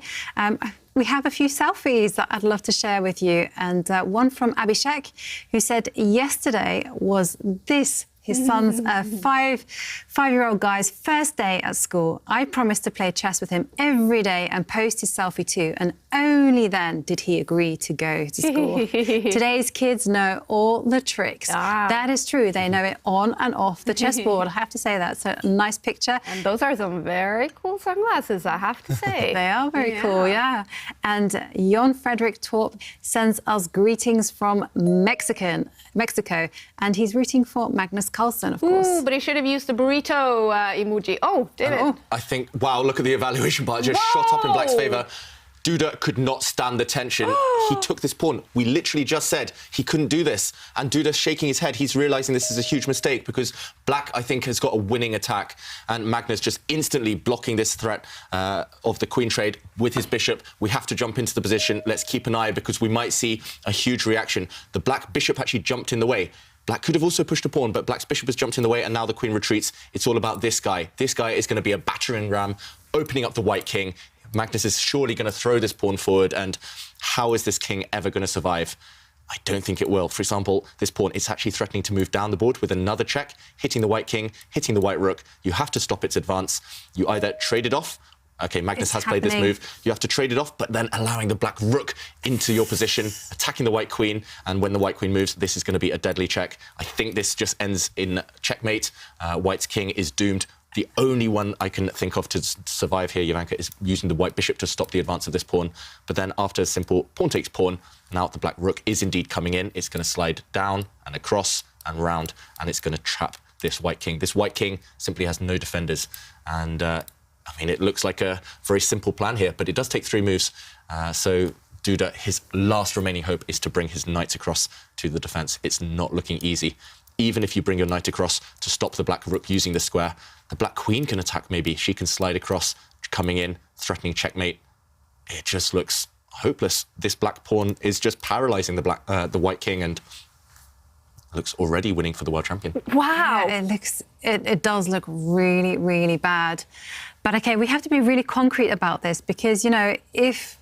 Speaker 2: we have a few selfies that I'd love to share with you. And one from Abhishek, who said yesterday was this His son's a five-year-old guy's first day at school. I promised to play chess with him every day and post his selfie too, and only then did he agree to go to school. Today's kids know all the tricks. That is true. They know it on and off the chessboard. I have to say that. So a nice picture.
Speaker 1: And those are some very cool sunglasses, I have to say.
Speaker 2: They are very cool, yeah. And Jon Frederick Torp sends us greetings from Mexico, and he's rooting for Magnus Carlsen, of course.
Speaker 1: Ooh, but he should have used the burrito emoji. Oh, did it?
Speaker 3: I think, wow, look at the evaluation bar, just shot up in Black's favour. Duda could not stand the tension. He took this pawn. We literally just said he couldn't do this. And Duda's shaking his head. He's realising this is a huge mistake because Black, I think, has got a winning attack. And Magnus just instantly blocking this threat of the queen trade with his bishop. We have to jump into the position. Let's keep an eye because we might see a huge reaction. The Black bishop actually jumped in the way. Black could have also pushed a pawn, but Black's bishop has jumped in the way, and now the queen retreats. It's all about this guy. This guy is going to be a battering ram, opening up the white king. Magnus is surely going to throw this pawn forward, and how is this king ever going to survive? I don't think it will. For example, this pawn is actually threatening to move down the board with another check, hitting the white king, hitting the white rook. You have to stop its advance. You either trade it off. OK, Magnus has played this move. You have to trade it off, but then allowing the black rook into your position, attacking the white queen, and when the white queen moves, this is going to be a deadly check. I think this just ends in checkmate. White's king is doomed. The only one I can think of to survive here, Jovanka, is using the white bishop to stop the advance of this pawn. But then after a simple pawn takes pawn, now the black rook is indeed coming in. It's going to slide down and across and round, and it's going to trap this white king. This white king simply has no defenders. And, I mean, it looks like a very simple plan here, but it does take 3 moves. So Duda, his last remaining hope is to bring his knights across to the defence. It's not looking easy. Even if you bring your knight across to stop the black rook using the square, the black queen can attack maybe. She can slide across, coming in, threatening checkmate. It just looks hopeless. This black pawn is just paralysing the white king and looks already winning for the world champion.
Speaker 1: Wow.
Speaker 2: Yeah, it does look really, really bad. But OK, we have to be really concrete about this because, you know, if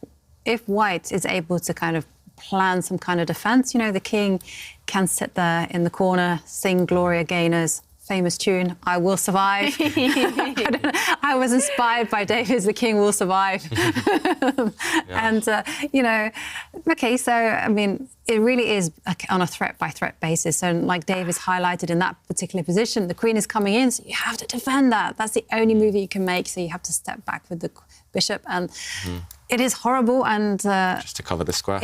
Speaker 2: White is able to kind of plan some kind of defence, you know, the king can sit there in the corner, sing Gloria Gaynor's famous tune, I Will Survive. I was inspired by David's The King Will Survive. And, you know, OK, so, I mean, it really is on a threat-by-threat basis. So, like David's highlighted in that particular position, the queen is coming in, so you have to defend that. That's the only move that you can make, so you have to step back with the bishop. And it is horrible and...
Speaker 3: just to cover the square.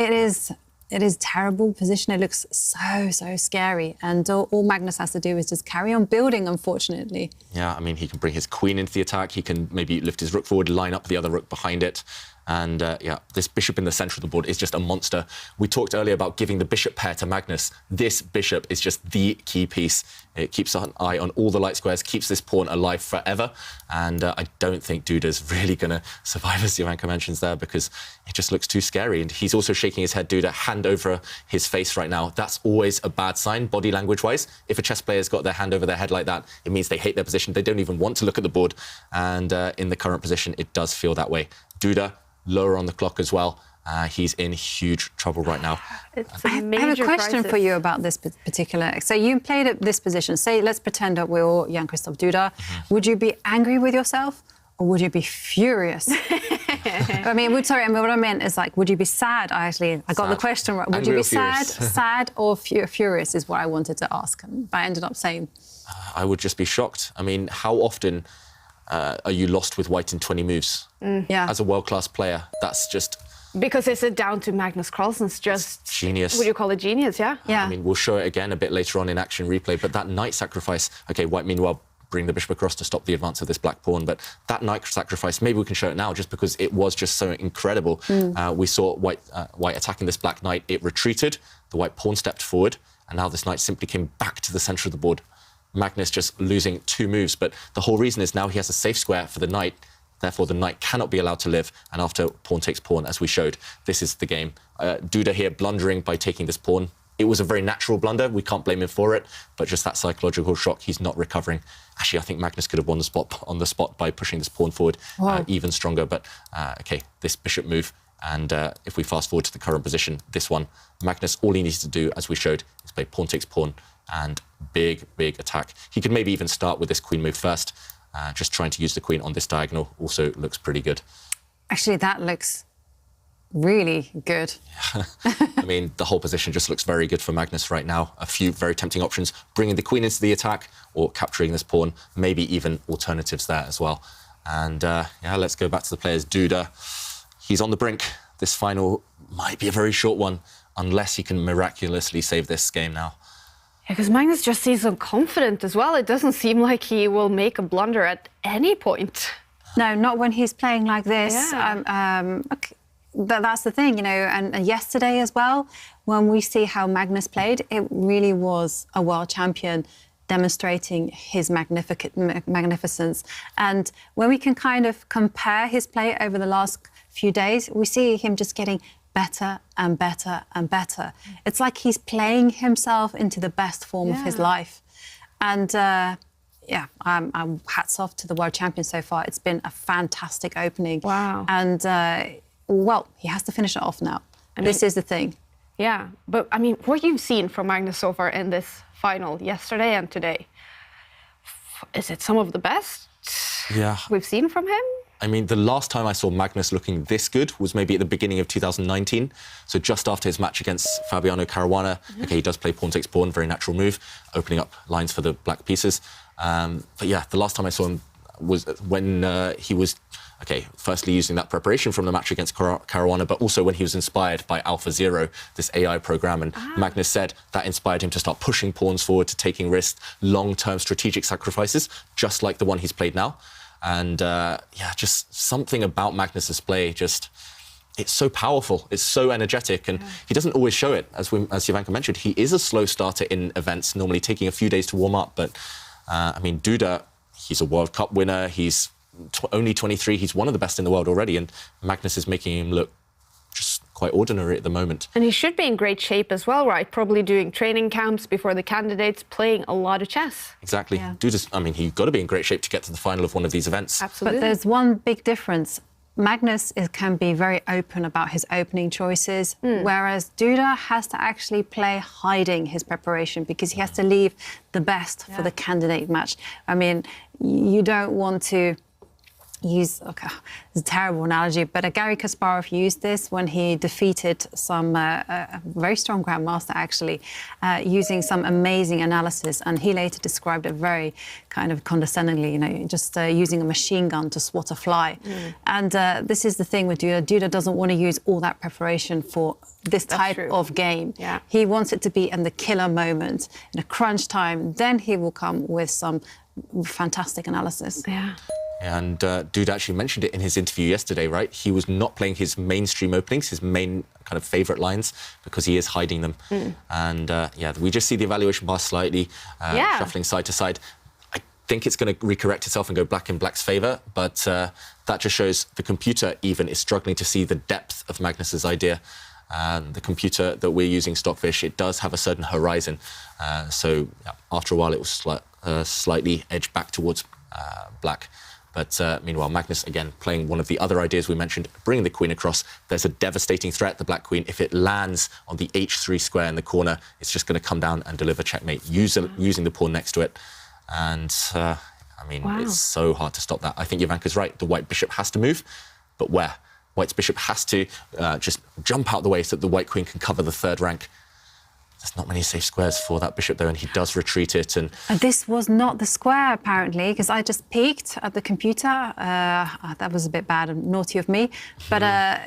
Speaker 2: It is terrible position. It looks so scary. And all Magnus has to do is just carry on building, unfortunately.
Speaker 3: Yeah, I mean, he can bring his queen into the attack. He can maybe lift his rook forward, line up the other rook behind it. And, yeah, this bishop in the centre of the board is just a monster. We talked earlier about giving the bishop pair to Magnus. This bishop is just the key piece. It keeps an eye on all the light squares, keeps this pawn alive forever. And I don't think Duda's really going to survive, as Jovanka mentions there, because it just looks too scary. And he's also shaking his head, Duda, hand over his face right now. That's always a bad sign, body language-wise. If a chess player's got their hand over their head like that, it means they hate their position. They don't even want to look at the board. And in the current position, it does feel that way. Duda, lower on the clock as well. He's in huge trouble right now.
Speaker 1: It's a
Speaker 2: I
Speaker 1: major
Speaker 2: have a question
Speaker 1: crisis
Speaker 2: for you about this particular... So you played at this position. Say, let's pretend that we're all Jan-Krzysztof Duda. Would you be angry with yourself or would you be furious? I mean, what I meant is, like, would you be sad? I got the question right. Would you be sad? Sad or furious is what I wanted to ask. But I ended up saying...
Speaker 3: I would just be shocked. I mean, how often... are you lost with White in 20 moves?
Speaker 2: Yeah.
Speaker 3: As a world-class player, that's just...
Speaker 1: Because it's down to Magnus Carlsen's just...
Speaker 3: Genius.
Speaker 1: Would you call it genius, yeah?
Speaker 2: Yeah.
Speaker 3: I mean, we'll show it again a bit later on in action replay, but that knight sacrifice... OK, White, meanwhile, bring the bishop across to stop the advance of this black pawn, but that knight sacrifice, maybe we can show it now just because it was just so incredible. We saw White attacking this black knight. It retreated, the white pawn stepped forward, and now this knight simply came back to the centre of the board. Magnus just losing 2 moves, but the whole reason is now he has a safe square for the knight, therefore the knight cannot be allowed to live, and after pawn takes pawn, as we showed, this is the game. Duda here blundering by taking this pawn. It was a very natural blunder, we can't blame him for it, but just that psychological shock, he's not recovering. Actually, I think Magnus could have won on the spot by pushing this pawn forward even stronger, but OK, this bishop move, and if we fast forward to the current position, this one, Magnus, all he needs to do, as we showed, is play pawn takes pawn, and big attack. He could maybe even start with this queen move first. Just trying to use the queen on this diagonal also looks pretty good.
Speaker 2: Actually, that looks really good.
Speaker 3: I mean, the whole position just looks very good for Magnus right now. A few very tempting options, bringing the queen into the attack or capturing this pawn, maybe even alternatives there as well. And yeah, let's go back to the players. Duda, he's on the brink. This final might be a very short one, unless he can miraculously save this game now.
Speaker 1: Yeah, because Magnus just seems unconfident as well. It doesn't seem like he will make a blunder at any point.
Speaker 2: No, not when he's playing like this.
Speaker 1: Yeah.
Speaker 2: Okay. That's the thing, you know, and yesterday as well, when we see how Magnus played, it really was a world champion demonstrating his magnificence. And when we can kind of compare his play over the last few days, we see him just getting better and better and better. It's like he's playing himself into the best form of his life. And yeah, I'm hats off to the world champion so far. It's been a fantastic opening.
Speaker 1: Wow.
Speaker 2: And well, he has to finish it off now. This is the thing.
Speaker 1: Yeah, but I mean, what you've seen from Magnus so far in this final, yesterday and today, is it some of the best we've seen from him?
Speaker 3: I mean, the last time I saw Magnus looking this good was maybe at the beginning of 2019. So just after his match against Fabiano Caruana. Okay, he does play pawn takes pawn, very natural move, opening up lines for the black pieces. But yeah, the last time I saw him was when he was, okay, firstly using that preparation from the match against Caruana, but also when he was inspired by Alpha Zero, this AI program. And Magnus said that inspired him to start pushing pawns forward, to taking risks, long-term strategic sacrifices, just like the one he's played now. And yeah, just something about Magnus's play, just, it's so powerful, it's so energetic, and he doesn't always show it. As Jovanka mentioned, he is a slow starter in events, normally taking a few days to warm up. But I mean, Duda, he's a World Cup winner, he's only 23, he's one of the best in the world already, and Magnus is making him look just quite ordinary at the moment.
Speaker 1: And he should be in great shape as well, right? Probably doing training camps before the candidates, playing a lot of chess.
Speaker 3: Exactly.
Speaker 2: Yeah.
Speaker 3: Duda's, I mean, he's got to be in great shape to get to the final of one of these events.
Speaker 1: Absolutely.
Speaker 2: But there's one big difference. Magnus can be very open about his opening choices, whereas Duda has to actually play hiding his preparation because he has to leave the best for the candidate match. I mean, you don't want to use, okay, it's a terrible analogy, but Garry Kasparov used this when he defeated some a very strong grandmaster, actually, using some amazing analysis, and he later described it very kind of condescendingly, you know, just using a machine gun to swat a fly. And this is the thing with Duda. Duda doesn't want to use all that preparation for this type of game.
Speaker 1: Yeah.
Speaker 2: He wants it to be in the killer moment, in a crunch time, then he will come with some fantastic analysis.
Speaker 1: Yeah.
Speaker 3: And Duda actually mentioned it in his interview yesterday, right? He was not playing his mainstream openings, his main kind of favourite lines, because he is hiding them. And yeah, we just see the evaluation bar slightly shuffling side to side. I think it's going to recorrect itself and go black in black's favour, but that just shows the computer even is struggling to see the depth of Magnus's idea. And the computer that we're using, Stockfish, it does have a certain horizon. So yeah, after a while, it was slightly edged back towards black. But meanwhile, Magnus, again, playing one of the other ideas we mentioned, bringing the queen across. There's a devastating threat, the black queen. If it lands on the h3 square in the corner, it's just going to come down and deliver checkmate, using the pawn next to it. And, I mean, it's so hard to stop that. I think Jovanka's right. The white bishop has to move, but where? White's bishop has to just jump out the way so that the white queen can cover the third rank. There's not many safe squares for that bishop, though, and he does retreat it. And
Speaker 2: this was not the square, apparently, because I just peeked at the computer. That was a bit bad and naughty of me. But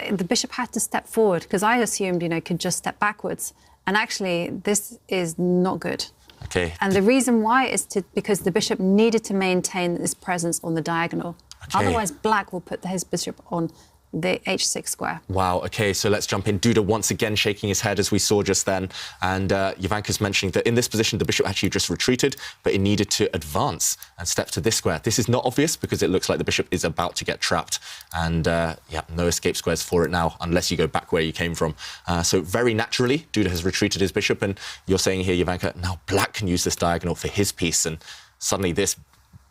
Speaker 2: the bishop had to step forward, because I assumed, you know, could just step backwards. And actually, this is not good.
Speaker 3: Okay.
Speaker 2: And the reason why is because the bishop needed to maintain his presence on the diagonal.
Speaker 3: Okay.
Speaker 2: Otherwise, black will put his bishop on the h6 square.
Speaker 3: Wow, OK, so let's jump in. Duda once again shaking his head, as we saw just then. And Jovanka's mentioning that in this position, the bishop actually just retreated, but it needed to advance and step to this square. This is not obvious because it looks like the bishop is about to get trapped. And yeah, no escape squares for it now, unless you go back where you came from. So very naturally, Duda has retreated his bishop. And you're saying here, Jovanka, now black can use this diagonal for his piece. And suddenly this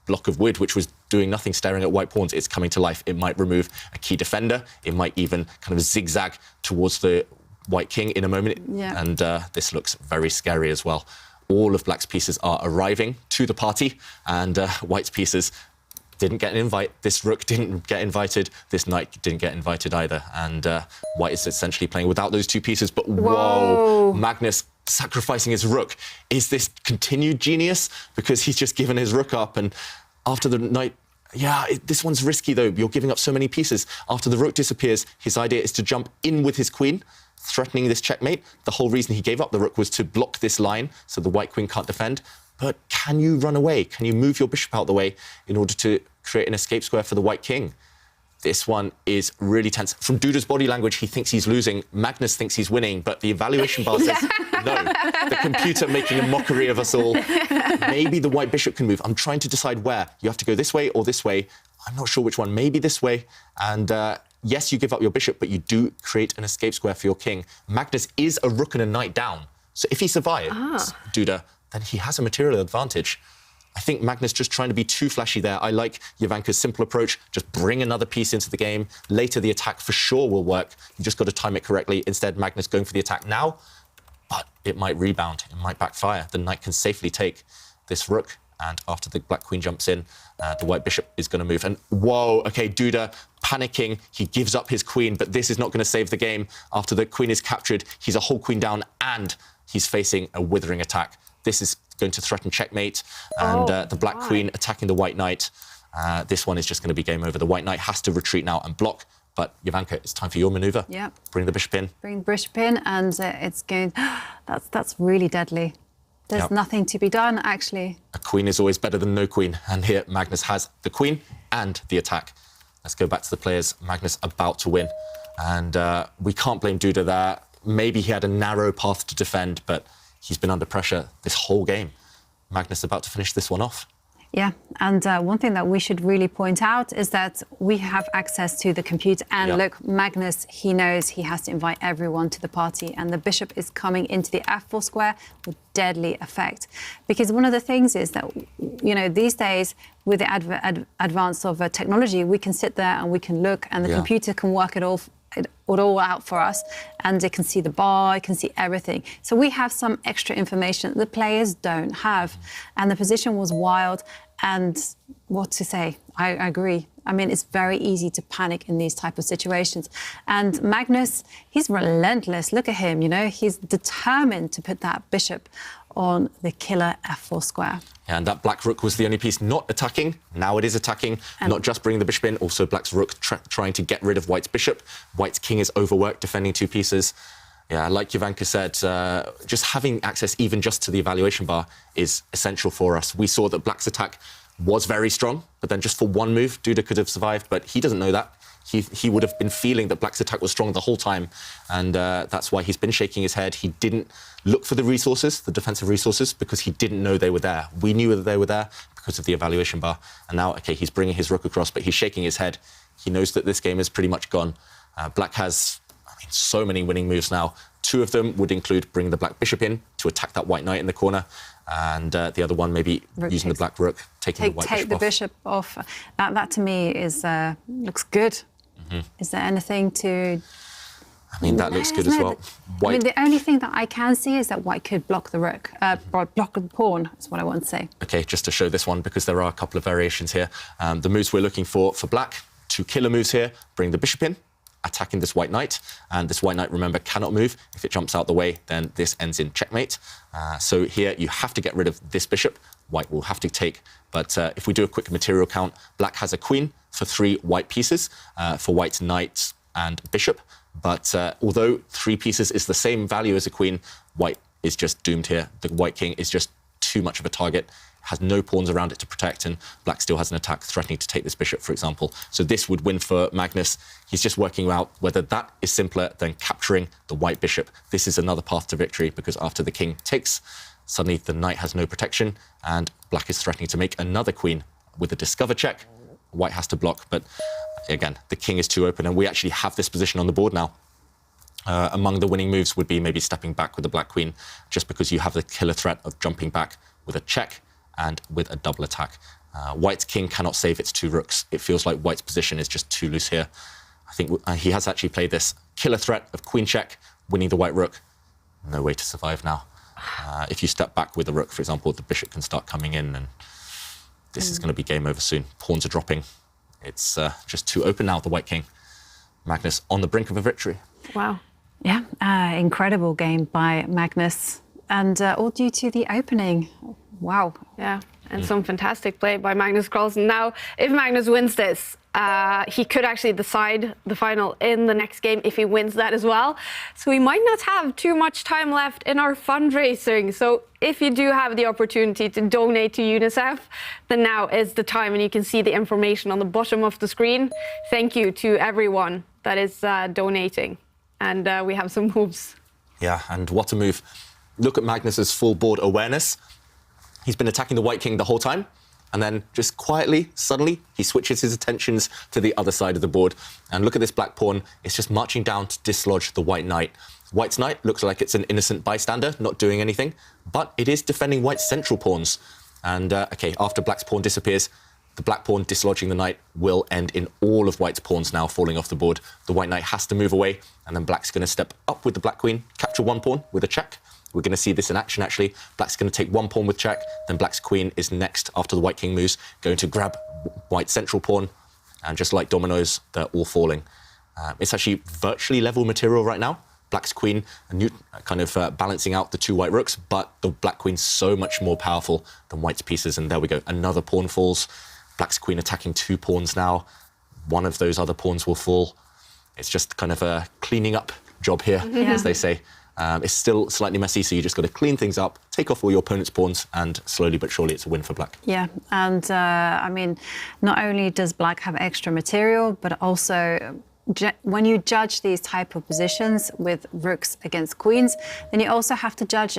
Speaker 3: block of wood, which was doing nothing, staring at white pawns, it's coming to life. It might remove a key defender. It might even kind of zigzag towards the white king in a moment.
Speaker 2: Yeah.
Speaker 3: And this looks very scary as well. all of black's pieces are arriving to the party, and white's pieces didn't get an invite. This rook didn't get invited. This knight didn't get invited either. And white is essentially playing without those two pieces. But whoa, Magnus sacrificing his rook. Is this continued genius? Because he's just given his rook up, and after the knight, this one's risky though. You're giving up so many pieces. After the rook disappears, his idea is to jump in with his queen, threatening this checkmate. The whole reason he gave up the rook was to block this line so the white queen can't defend. But can you run away? Can you move your bishop out the way in order to create an escape square for the white king? This one is really tense. From Duda's body language, he thinks he's losing. Magnus thinks he's winning, but the evaluation bar says no. The computer making a mockery of us all. Maybe the white bishop can move. I'm trying to decide where. You have to go this way or this way. I'm not sure which one. Maybe this way. And yes, you give up your bishop, but you do create an escape square for your king. Magnus is a rook and a knight down. So if he survives, Duda, then he has a material advantage. I think Magnus just trying to be too flashy there. I like Jovanka's simple approach. Just bring another piece into the game. Later, the attack for sure will work. You just got to time it correctly. Instead, Magnus going for the attack now, but it might rebound. It might backfire. The knight can safely take this rook. And after the black queen jumps in, the white bishop is going to move. And whoa, okay, Duda panicking. He gives up his queen, but this is not going to save the game. After the queen is captured, he's a whole queen down, and he's facing a withering attack. This is going to threaten checkmate, and the black queen attacking the white knight. This one is just going to be game over. The white knight has to retreat now and block. But Jovanka, it's time for your maneuver.
Speaker 2: Yeah.
Speaker 3: Bring the bishop in.
Speaker 2: Bring the bishop in, and it's going. That's really deadly. There's nothing to be done, actually.
Speaker 3: A queen is always better than no queen. And here, Magnus has the queen and the attack. Let's go back to the players. Magnus about to win. And we can't blame Duda there. Maybe he had a narrow path to defend, but he's been under pressure this whole game. Magnus about to finish this one off.
Speaker 2: Yeah, and one thing that we should really point out is that we have access to the computer. And look, Magnus, he knows he has to invite everyone to the party, and the bishop is coming into the f4 square with deadly effect. Because one of the things is that, you know, these days, with the advance of technology, we can sit there and we can look, and the computer can work it all out for us, and it can see the bar, it can see everything. So we have some extra information that the players don't have. And the position was wild, and what to say, I agree. I mean, it's very easy to panic in these type of situations. And Magnus, he's relentless. Look at him, you know, he's determined to put that bishop on the killer f4 square.
Speaker 3: And that black rook was the only piece not attacking. Now it is attacking, not just bringing the bishop in, also black's rook trying to get rid of white's bishop. White's king is overworked, defending two pieces. Yeah, like Jovanka said, just having access even just to the evaluation bar is essential for us. We saw that black's attack was very strong, but then just for one move, Duda could have survived, but he doesn't know that. He would have been feeling that black's attack was strong the whole time, and that's why he's been shaking his head. He didn't look for the resources, the defensive resources, because he didn't know they were there. We knew that they were there because of the evaluation bar, and now, okay, he's bringing his rook across, but he's shaking his head. He knows that this game is pretty much gone. Black has, so many winning moves now. Two of them would include bringing the black bishop in to attack that white knight in the corner, and the other one maybe using the black rook, taking the white bishop off. Take the
Speaker 2: bishop off. That to me is looks good. Is there anything to...
Speaker 3: I mean, that looks good as well.
Speaker 2: I mean, the only thing that I can see is that white could block the rook, block the pawn, is what I want to say. OK, just to show this one, because there are a couple of variations here. The moves we're looking for black, two killer moves here, bring the bishop in, attacking this white knight. And this white knight, remember, cannot move. If it jumps out the way, then this ends in checkmate. So here, you have to get rid of this bishop. White will have to take. But if we do a quick material count, black has a queen for 3 white pieces, for white's knight and bishop. But although 3 pieces is the same value as a queen, white is just doomed here. The white king is just too much of a target, has no pawns around it to protect, and black still has an attack threatening to take this bishop, for example. So this would win for Magnus. He's just working out whether that is simpler than capturing the white bishop. This is another path to victory, because after the king takes, suddenly the knight has no protection, and black is threatening to make another queen with a discover check. White has to block, but again, the king is too open, and we actually have this position on the board now. Among the winning moves would be maybe stepping back with the black queen, just because you have the killer threat of jumping back with a check and with a double attack. White's king cannot save its 2 rooks. It feels like white's position is just too loose here. I think he has actually played this killer threat of queen check, winning the white rook. No way to survive now.
Speaker 3: If you step back with the rook, for example, the bishop can start coming in, and this is going to be game over soon. Pawns are dropping. It's just too open now, the white king. Magnus on the brink of a victory.
Speaker 1: Wow.
Speaker 2: Yeah, incredible game by Magnus, and all due to the opening. Wow.
Speaker 1: Yeah, and some fantastic play by Magnus Carlsen. Now, if Magnus wins this, he could actually decide the final in the next game if he wins that as well. So we might not have too much time left in our fundraising. So if you do have the opportunity to donate to UNICEF, then now is the time, and you can see the information on the bottom of the screen. Thank you to everyone that is donating. And we have some moves.
Speaker 3: Yeah, and what a move. Look at Magnus's full board awareness. He's been attacking the white king the whole time, and then just quietly, suddenly, he switches his attentions to the other side of the board. And look at this black pawn. It's just marching down to dislodge the white knight. White's knight looks like it's an innocent bystander, not doing anything, but it is defending white's central pawns. And, OK, after black's pawn disappears, the black pawn dislodging the knight will end in all of white's pawns now falling off the board. The white knight has to move away, and then black's going to step up with the black queen, capture one pawn with a check. We're going to see this in action, actually. Black's going to take one pawn with check, then black's queen is next after the white king moves, going to grab white's central pawn, and just like dominoes, they're all falling. It's actually virtually level material right now. Black's queen kind of balancing out the two white rooks, but the black queen's so much more powerful than white's pieces, and there we go. Another pawn falls. Black's queen attacking two pawns now. One of those other pawns will fall. It's just kind of a cleaning up job here, as they say. It's still slightly messy, so you just got to clean things up, take off all your opponent's pawns, and slowly but surely it's a win for black.
Speaker 2: Yeah, and I mean, not only does black have extra material, but also when you judge these type of positions with rooks against queens, then you also have to judge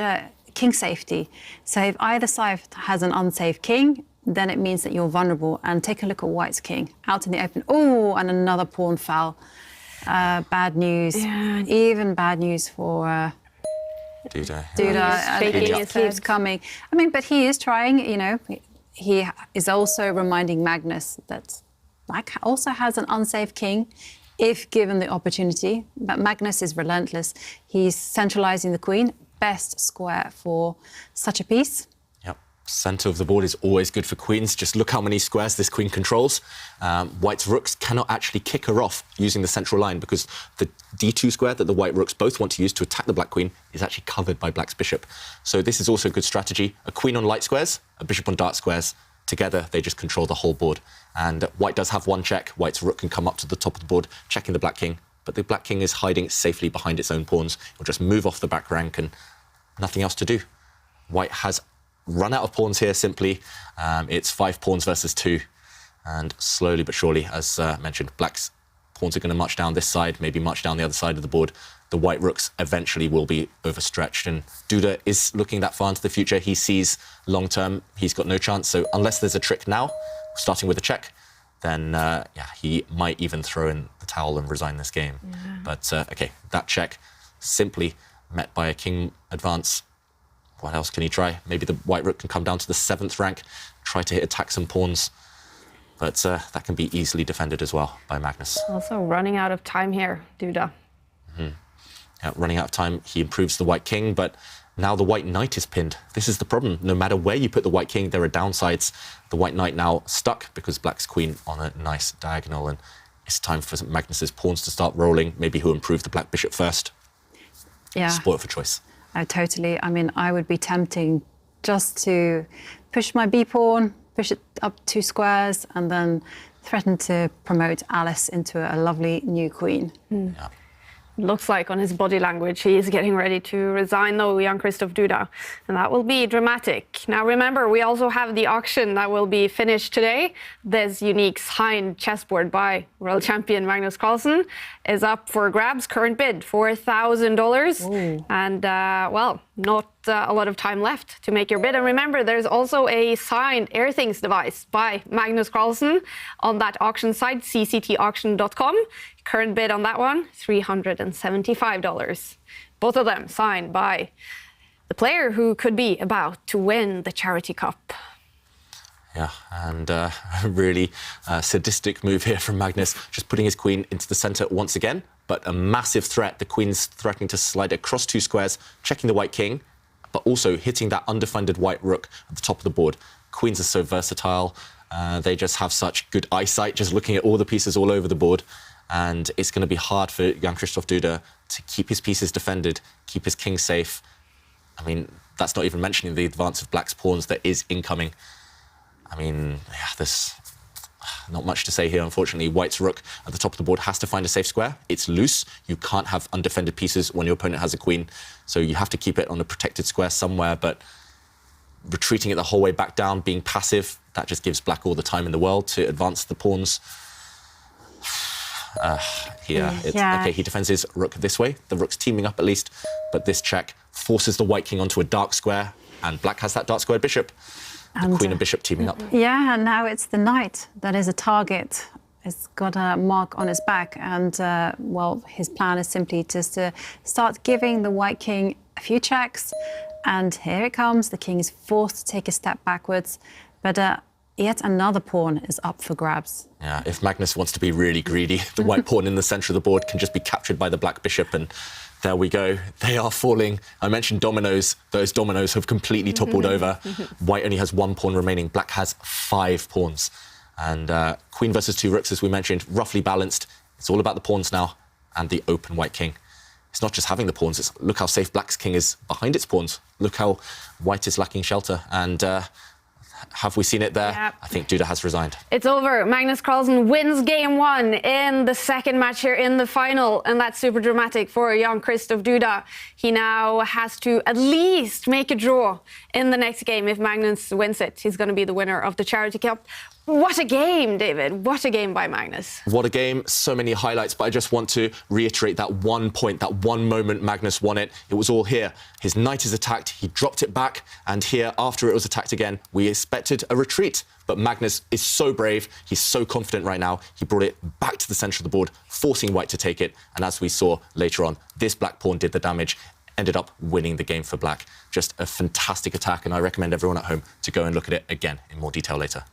Speaker 2: king safety. So if either side has an unsafe king, then it means that you're vulnerable. And take a look at white's king out in the open. Oh, and another pawn fell. Bad news. Yeah. Even bad news for
Speaker 3: Duda.
Speaker 2: It keeps coming. I mean, but he is trying, you know. He is also reminding Magnus that black also has an unsafe king if given the opportunity. But Magnus is relentless. He's centralizing the queen. Best square for such a piece.
Speaker 3: Centre of the board is always good for queens. Just look how many squares this queen controls. White's rooks cannot actually kick her off using the central line because the d2 square that the white rooks both want to use to attack the black queen is actually covered by black's bishop. So this is also a good strategy. A queen on light squares, a bishop on dark squares. Together, they just control the whole board. And white does have one check. White's rook can come up to the top of the board, checking the black king. But the black king is hiding safely behind its own pawns. It'll just move off the back rank and nothing else to do. White has run out of pawns here, simply. It's 5 pawns versus 2. And slowly but surely, as mentioned, black's pawns are going to march down this side, maybe march down the other side of the board. The white rooks eventually will be overstretched. And Duda is looking that far into the future. He sees long-term, he's got no chance. So unless there's a trick now, starting with a check, then he might even throw in the towel and resign this game. Yeah. But OK, that check simply met by a king advance. What else can he try? Maybe the white rook can come down to the 7th rank, try to attack some pawns. But that can be easily defended as well by Magnus.
Speaker 1: Also running out of time here, Duda.
Speaker 3: Yeah, running out of time, he improves the white king, but now the white knight is pinned. This is the problem. No matter where you put the white king, there are downsides. The white knight now stuck because black's queen on a nice diagonal, and it's time for Magnus's pawns to start rolling. Maybe he'll improve the black bishop first.
Speaker 2: Yeah.
Speaker 3: Spoil for choice.
Speaker 2: Totally. I mean, I would be tempting just to push my b-pawn, push it up 2 squares, and then threaten to promote Alice into a lovely new queen.
Speaker 3: Yeah.
Speaker 1: Looks like on his body language he is getting ready to resign, though, Jan-Krzysztof Duda, and that will be dramatic. Now remember, we also have the auction that will be finished today. This unique signed chessboard by world champion Magnus Carlsen is up for grabs. Current bid $4,000, and well, not a lot of time left to make your bid. And remember, there's also a signed Airthings device by Magnus Carlsen on that auction site, cctauction.com. Current bid on that one, $375. Both of them signed by the player who could be about to win the Charity Cup.
Speaker 3: Yeah, and a really sadistic move here from Magnus, just putting his queen into the centre once again, but a massive threat. The queen's threatening to slide across 2 squares, checking the white king. but also hitting that undefended white rook at the top of the board. Queens are so versatile. They just have such good eyesight, just looking at all the pieces all over the board. And it's going to be hard for Jan-Krzysztof Duda to keep his pieces defended, keep his king safe. I mean, that's not even mentioning the advance of black's pawns that is incoming. I mean, yeah, there's not much to say here, unfortunately. White's rook at the top of the board has to find a safe square. It's loose. You can't have undefended pieces when your opponent has a queen. So you have to keep it on a protected square somewhere, but retreating it the whole way back down, being passive, that just gives black all the time in the world to advance the pawns. Okay, he defends his rook this way. The rook's teaming up at least, but this check forces the white king onto a dark square, and black has that dark square bishop. The queen and bishop teaming up.
Speaker 2: Yeah, and now it's the knight that is a target. It's got a mark on his back, and well, his plan is simply just to start giving the white king a few checks, and here it comes. The king is forced to take a step backwards, but yet another pawn is up for grabs.
Speaker 3: Yeah, if Magnus wants to be really greedy, the white pawn in the centre of the board can just be captured by the black bishop, and there we go. They are falling. I mentioned dominoes. Those dominoes have completely toppled over. White only has one pawn remaining. Black has 5 pawns. And queen versus 2 rooks, as we mentioned, roughly balanced. It's all about the pawns now and the open white king. It's not just having the pawns. It's look how safe black's king is behind its pawns. Look how white is lacking shelter. And have we seen it there? Yep. I think Duda has resigned.
Speaker 1: It's over. Magnus Carlsen wins game 1 in the second match here in the final, and that's super dramatic for Jan-Krzysztof Duda. He now has to at least make a draw in the next game. If Magnus wins it, he's going to be the winner of the Charity Cup. What a game, David. What a game by Magnus.
Speaker 3: What a game. So many highlights, but I just want to reiterate that one point, that one moment Magnus won it. It was all here. His knight is attacked. He dropped it back. And here, after it was attacked again, we expected a retreat. But Magnus is so brave. He's so confident right now. He brought it back to the centre of the board, forcing white to take it. And as we saw later on, this black pawn did the damage, ended up winning the game for black. Just a fantastic attack. And I recommend everyone at home to go and look at it again in more detail later.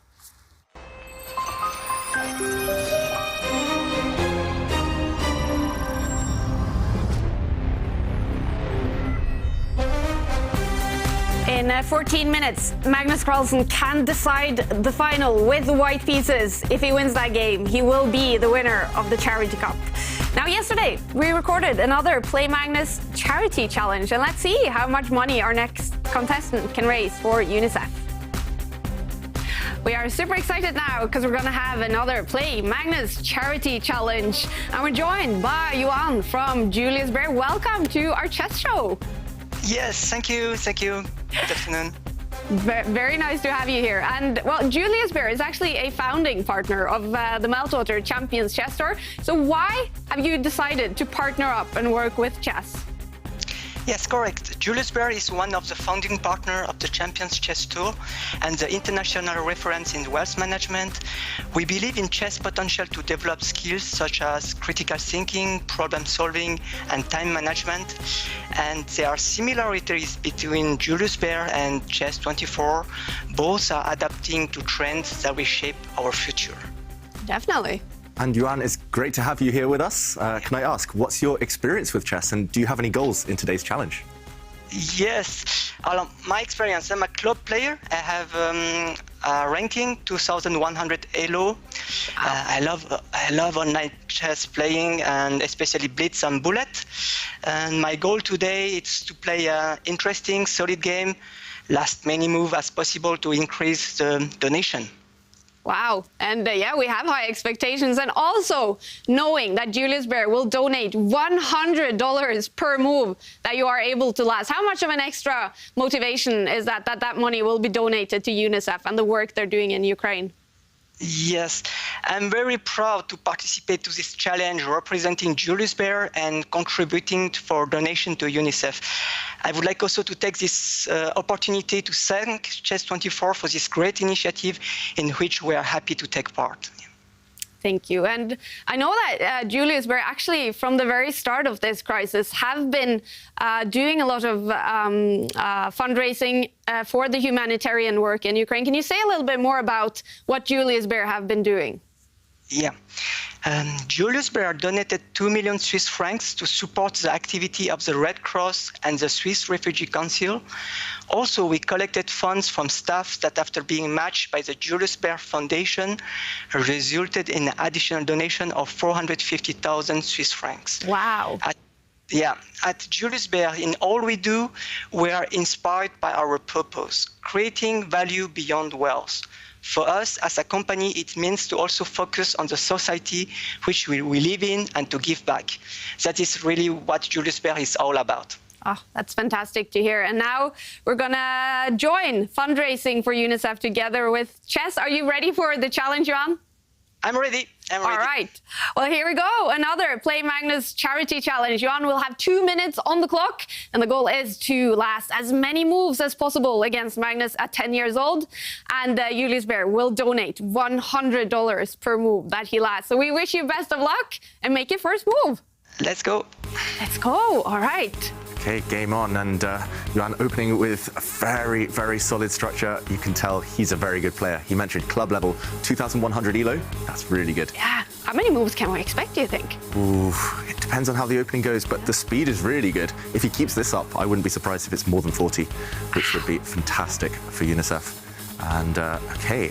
Speaker 1: In 14 minutes, Magnus Carlsen can decide the final with the white pieces. If he wins that game, he will be the winner of the Charity Cup. Now, yesterday, we recorded another Play Magnus charity challenge, and let's see how much money our next contestant can raise for UNICEF. We are super excited now because we're going to have another Play Magnus charity challenge. And we're joined by Johan from Julius Baer. Welcome to our chess show.
Speaker 10: Yes, thank you. Thank you. Good afternoon.
Speaker 1: Very nice to have you here. And, well, Julius Baer is actually a founding partner of the Meltwater Champions Chess Tour. So why have you decided to partner up and work with chess?
Speaker 10: Yes, correct. Julius Baer is one of the founding partners of the Champions Chess Tour and the international reference in wealth management. We believe in chess potential to develop skills such as critical thinking, problem solving, and time management. And there are similarities between Julius Baer and Chess24. Both are adapting to trends that will shape our future.
Speaker 1: Definitely.
Speaker 3: And Johan, it's great to have you here with us. Can I ask, what's your experience with chess, and do you have any goals in today's challenge?
Speaker 10: Yes, my experience, I'm a club player. I have a ranking 2100 Elo. I love online chess playing, and especially Blitz and Bullet. And my goal today is to play an interesting, solid game, last many moves as possible to increase the donation.
Speaker 1: Wow. And yeah, we have high expectations. And also knowing that Julius Baer will donate $100 per move that you are able to last. How much of an extra motivation is that money will be donated to UNICEF and the work they're doing in Ukraine?
Speaker 10: Yes, I'm very proud to participate to this challenge representing Julius Baer and contributing for donation to UNICEF. I would like also to take this opportunity to thank Chess24 for this great initiative in which we are happy to take part.
Speaker 1: Thank you. And I know that Julius Baer actually, from the very start of this crisis, have been doing a lot of fundraising for the humanitarian work in Ukraine. Can you say a little bit more about what Julius Baer have been doing?
Speaker 10: Yeah. Julius Baer donated 2 million Swiss francs to support the activity of the Red Cross and the Swiss Refugee Council. Also, we collected funds from staff that, after being matched by the Julius Baer Foundation, resulted in an additional donation of 450,000 Swiss francs.
Speaker 1: Wow.
Speaker 10: At Julius Baer, in all we do, we are inspired by our purpose, creating value beyond wealth. For us as a company, it means to also focus on the society which we live in and to give back. That is really what Julius Baer is all about.
Speaker 1: Oh, that's fantastic to hear. And now we're going to join fundraising for UNICEF together with chess. Are you ready for the challenge, Jan?
Speaker 10: I'm ready.
Speaker 1: All right. Well, here we go. Another Play Magnus charity challenge. Jan will have 2 minutes on the clock, and the goal is to last as many moves as possible against Magnus at 10 years old. And Julius Baer will donate $100 per move that he lasts. So we wish you best of luck and make your first move.
Speaker 10: Let's go.
Speaker 1: Let's go. All right.
Speaker 3: Okay, game on, and Jan opening with a very, very solid structure. You can tell he's a very good player. He mentioned club level, 2,100 elo. That's really good.
Speaker 1: Yeah. How many moves can we expect, do you think?
Speaker 3: Ooh, it depends on how the opening goes, but the speed is really good. If he keeps this up, I wouldn't be surprised if it's more than 40, which would be fantastic for UNICEF. And okay,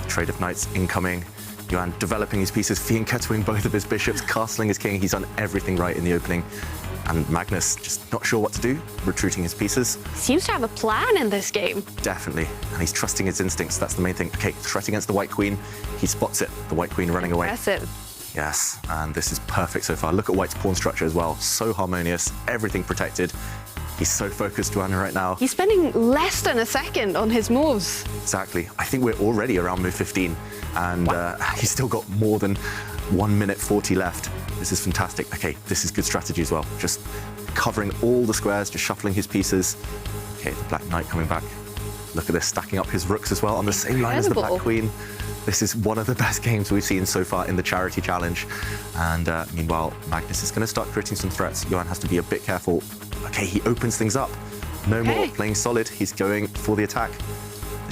Speaker 3: trade of knights incoming. Jan developing his pieces, fianchettoing both of his bishops, castling his king. He's done everything right in the opening. And Magnus just not sure what to do, retreating his pieces.
Speaker 1: Seems to have a plan in this game.
Speaker 3: Definitely, and he's trusting his instincts. That's the main thing. Okay, threat against the white queen. He spots it, the white queen running away.
Speaker 1: Impressive.
Speaker 3: Yes, and this is perfect so far. Look at white's pawn structure as well. So harmonious, everything protected. He's so focused, Joanna, right now.
Speaker 1: He's spending less than a second on his moves.
Speaker 3: Exactly. I think we're already around move 15, and he's still got more than 1 minute 40 left. This is fantastic. Okay, this is good strategy as well. Just covering all the squares, just shuffling his pieces. Okay, the black knight coming back. Look at this, stacking up his rooks as well on the same line as the black queen. This is one of the best games we've seen so far in the charity challenge. And meanwhile, Magnus is going to start creating some threats. Johan has to be a bit careful. Okay, he opens things up. No more playing solid. He's going for the attack.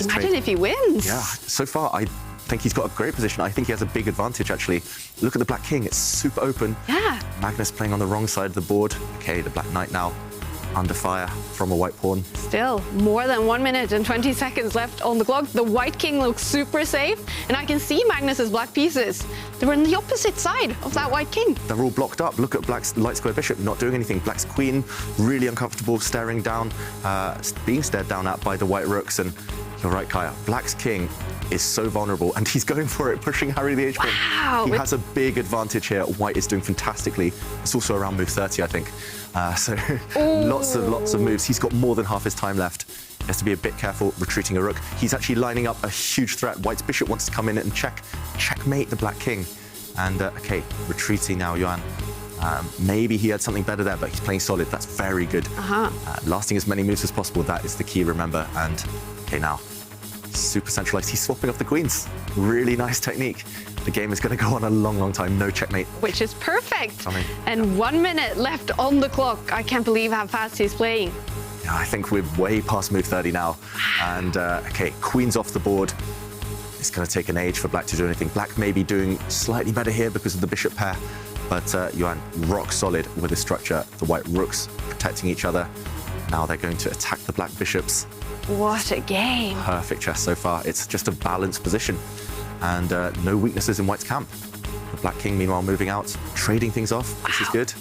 Speaker 1: Imagine if he wins.
Speaker 3: Yeah, so far I think he's got a great position. I think he has a big advantage, actually. Look at the black king. It's super open.
Speaker 1: Yeah.
Speaker 3: Magnus playing on the wrong side of the board. Okay, the black knight now under fire from a white pawn.
Speaker 1: Still, more than 1 minute and 20 seconds left on the clock. The white king looks super safe, and I can see Magnus's black pieces. They're on the opposite side of that white king.
Speaker 3: They're all blocked up. Look at black's light square bishop not doing anything. Black's queen really uncomfortable, staring down, being stared down at by the white rooks. And you're right, Kaja. Black's king is so vulnerable, and he's going for it, pushing Harry the H-pawn.
Speaker 1: Wow.
Speaker 3: He has a big advantage here. White is doing fantastically. It's also around move 30, I think. So lots of moves. He's got more than half his time left. He has to be a bit careful retreating a rook. He's actually lining up a huge threat. White's bishop wants to come in and checkmate the black king. And okay, retreating now, Johan. Maybe he had something better there, but he's playing solid. That's very good. Lasting as many moves as possible. That is the key, remember. And okay, now super centralized. He's swapping off the queens. Really nice technique. The game is going to go on a long, long time. No checkmate.
Speaker 1: Which is perfect. And 1 minute left on the clock. I can't believe how fast he's playing.
Speaker 3: Yeah, I think we're way past move 30 now. And okay, queen's off the board. It's going to take an age for black to do anything. Black may be doing slightly better here because of the bishop pair. But Johan, rock solid with his structure. The white rooks protecting each other. Now they're going to attack the black bishops.
Speaker 1: What a game.
Speaker 3: Perfect chess so far. It's just a balanced position. And no weaknesses in white's camp. The black king, meanwhile, moving out, trading things off. This is good.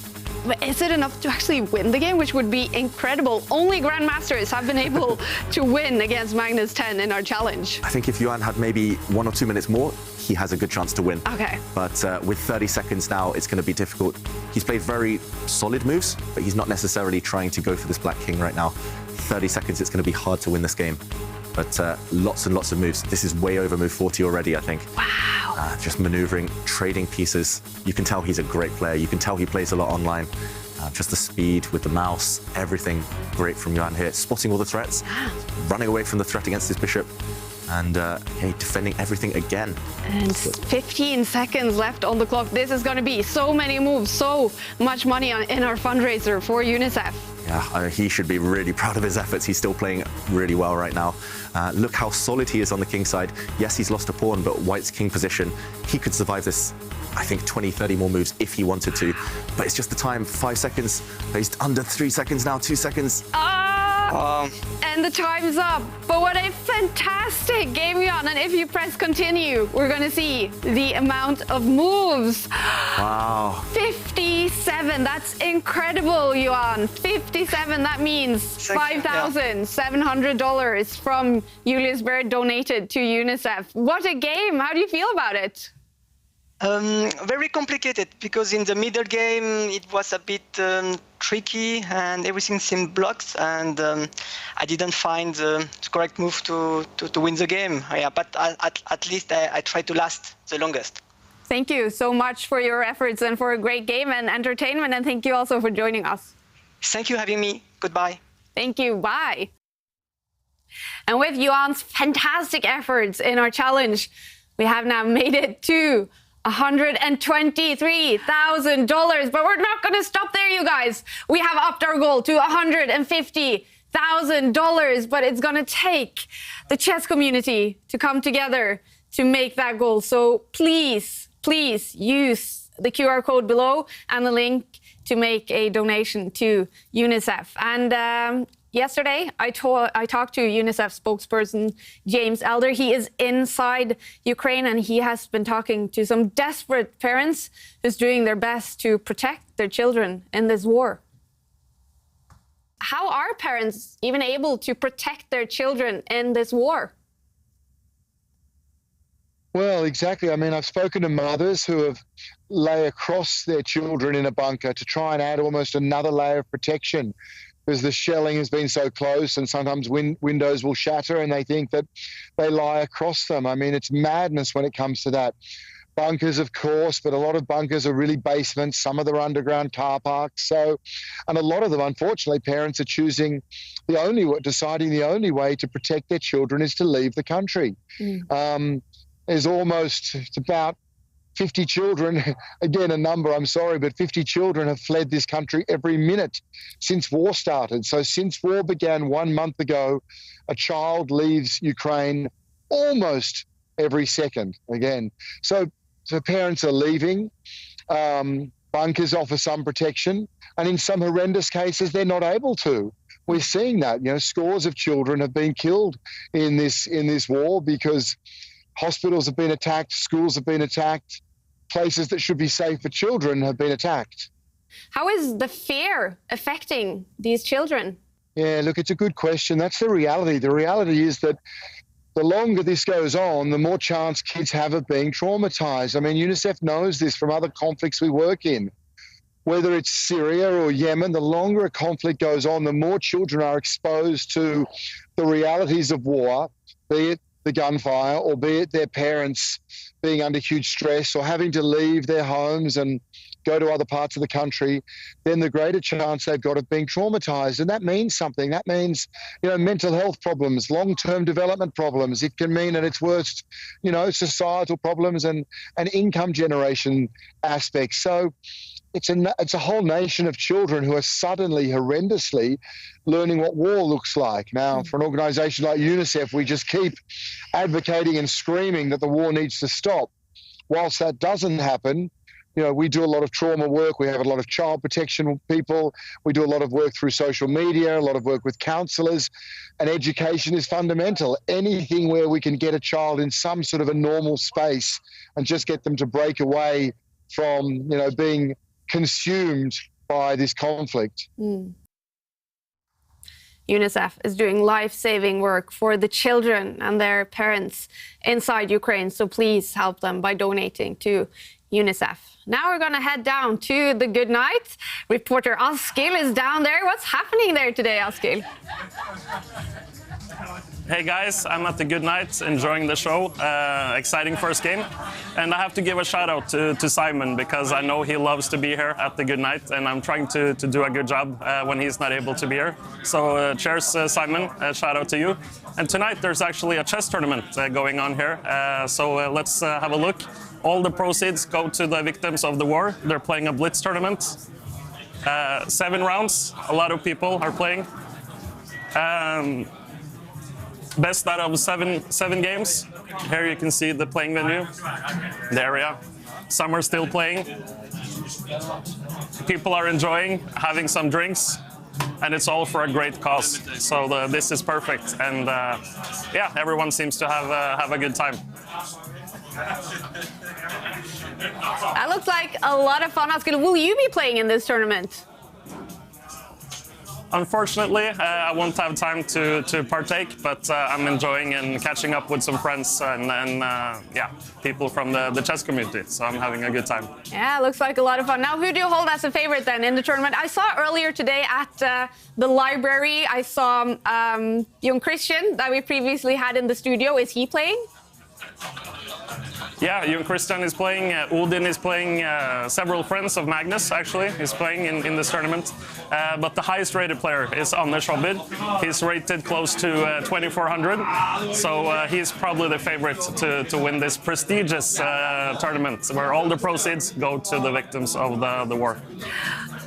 Speaker 1: But is it enough to actually win the game, which would be incredible? Only grandmasters have been able to win against Magnus 10 in our challenge.
Speaker 3: I think if Johan had maybe 1 or 2 minutes more, he has a good chance to win.
Speaker 1: Okay.
Speaker 3: But with 30 seconds now, it's going to be difficult. He's played very solid moves, but he's not necessarily trying to go for this black king right now. 30 seconds, it's going to be hard to win this game. But lots and lots of moves. This is way over move 40 already, I think.
Speaker 1: Wow.
Speaker 3: Just maneuvering, trading pieces. You can tell he's a great player. You can tell he plays a lot online. Just the speed with the mouse, everything great from Johan here. Spotting all the threats, running away from the threat against his bishop. And defending everything again.
Speaker 1: And 15 seconds left on the clock. This is going to be so many moves, so much money in our fundraiser for UNICEF.
Speaker 3: Yeah, he should be really proud of his efforts. He's still playing really well right now. Look how solid he is on the king side. Yes, he's lost a pawn, but white's king position, he could survive this, I think, 20, 30 more moves if he wanted to. But it's just the time, 5 seconds. He's under 3 seconds now, 2 seconds.
Speaker 1: And the time's up. But what a fantastic game, Jan. And if you press continue, we're going to see the amount of moves.
Speaker 3: Wow.
Speaker 1: 57. That's incredible, Jan. 57. That means $5,700 from Julius Baer donated to UNICEF. What a game. How do you feel about it?
Speaker 10: Very complicated, because in the middle game it was a bit tricky and everything seemed blocked, and I didn't find the correct move to win the game. Yeah, but at least I tried to last the longest.
Speaker 1: Thank you so much for your efforts and for a great game and entertainment, and thank you also for joining us.
Speaker 10: Thank you for having me. Goodbye.
Speaker 1: Thank you. Bye. And with Jan's fantastic efforts in our challenge, we have now made it to $123,000, but we're not going to stop there, you guys. We have upped our goal to $150,000, but it's going to take the chess community to come together to make that goal. So please use the QR code below and the link to make a donation to UNICEF. And yesterday, I talked to UNICEF spokesperson James Elder. He is inside Ukraine, and he has been talking to some desperate parents who's doing their best to protect their children in this war. How are parents even able to protect their children in this war?
Speaker 7: Well, exactly. I mean, I've spoken to mothers who have lay across their children in a bunker to try and add almost another layer of protection, because the shelling has been so close, and sometimes windows will shatter and they think that they lie across them. I mean, it's madness when it comes to that. Bunkers, of course, but a lot of bunkers are really basements. Some of them are underground car parks. So, and a lot of them, unfortunately, parents are deciding the only way to protect their children is to leave the country. There's it's about 50 children, again, a number, I'm sorry, but 50 children have fled this country every minute since war started. So since war began 1 month ago, a child leaves Ukraine almost every second again. So parents are leaving. Bunkers offer some protection, and in some horrendous cases, they're not able to. We're seeing that. Scores of children have been killed in this war because hospitals have been attacked, schools have been attacked, places that should be safe for children have been attacked.
Speaker 1: How is the fear affecting these children?
Speaker 7: Yeah, look, it's a good question. That's the reality. The reality is that the longer this goes on, the more chance kids have of being traumatized. I mean, UNICEF knows this from other conflicts we work in. Whether it's Syria or Yemen, the longer a conflict goes on, the more children are exposed to the realities of war, be it the gunfire, or be it their parents being under huge stress or having to leave their homes and go to other parts of the country, then the greater chance they've got of being traumatized. And that means something. That means, mental health problems, long-term development problems. It can mean, at its worst, societal problems and income generation aspects. So it's a whole nation of children who are suddenly, horrendously learning what war looks like. Now, for an organization like UNICEF, we just keep advocating and screaming that the war needs to stop. Whilst that doesn't happen, we do a lot of trauma work. We have a lot of child protection people. We do a lot of work through social media, a lot of work with counselors, and education is fundamental. Anything where we can get a child in some sort of a normal space and just get them to break away from, being consumed by this conflict.
Speaker 1: UNICEF is doing life-saving work for the children and their parents inside Ukraine, so please help them by donating to UNICEF. Now we're going to head down to the Good Night. Reporter Askild is down there. What's happening there today, Askild?
Speaker 8: Hey guys, I'm at the Good Night, enjoying the show. Exciting first game. And I have to give a shout out to Simon, because I know he loves to be here at the Good Night, and I'm trying to do a good job when he's not able to be here. So cheers, Simon. Shout out to you. And tonight there's actually a chess tournament going on here. So let's have a look. All the proceeds go to the victims of the war. They're playing a blitz tournament. 7 rounds. A lot of people are playing. Best out of seven games. Here you can see the playing venue, the area. Some are still playing. People are enjoying, having some drinks, and it's all for a great cause. So this is perfect, and yeah, everyone seems to have a good time.
Speaker 1: That looks like a lot of fun. Will you be playing in this tournament?
Speaker 8: Unfortunately, I won't have time to partake, but I'm enjoying and catching up with some friends and yeah, people from the chess community. So I'm having a good time.
Speaker 1: Yeah, looks like a lot of fun. Now, who do you hold as a favorite then in the tournament? I saw earlier today at the library, I saw Jan-Krzysztof that we previously had in the studio. Is he playing?
Speaker 8: Yeah, Jan-Krzysztof is playing, Odin is playing, several friends of Magnus actually is playing in this tournament. But the highest rated player is Anders Hobbid. He's rated close to 2400, so he's probably the favorite to win this prestigious tournament where all the proceeds go to the victims of the war.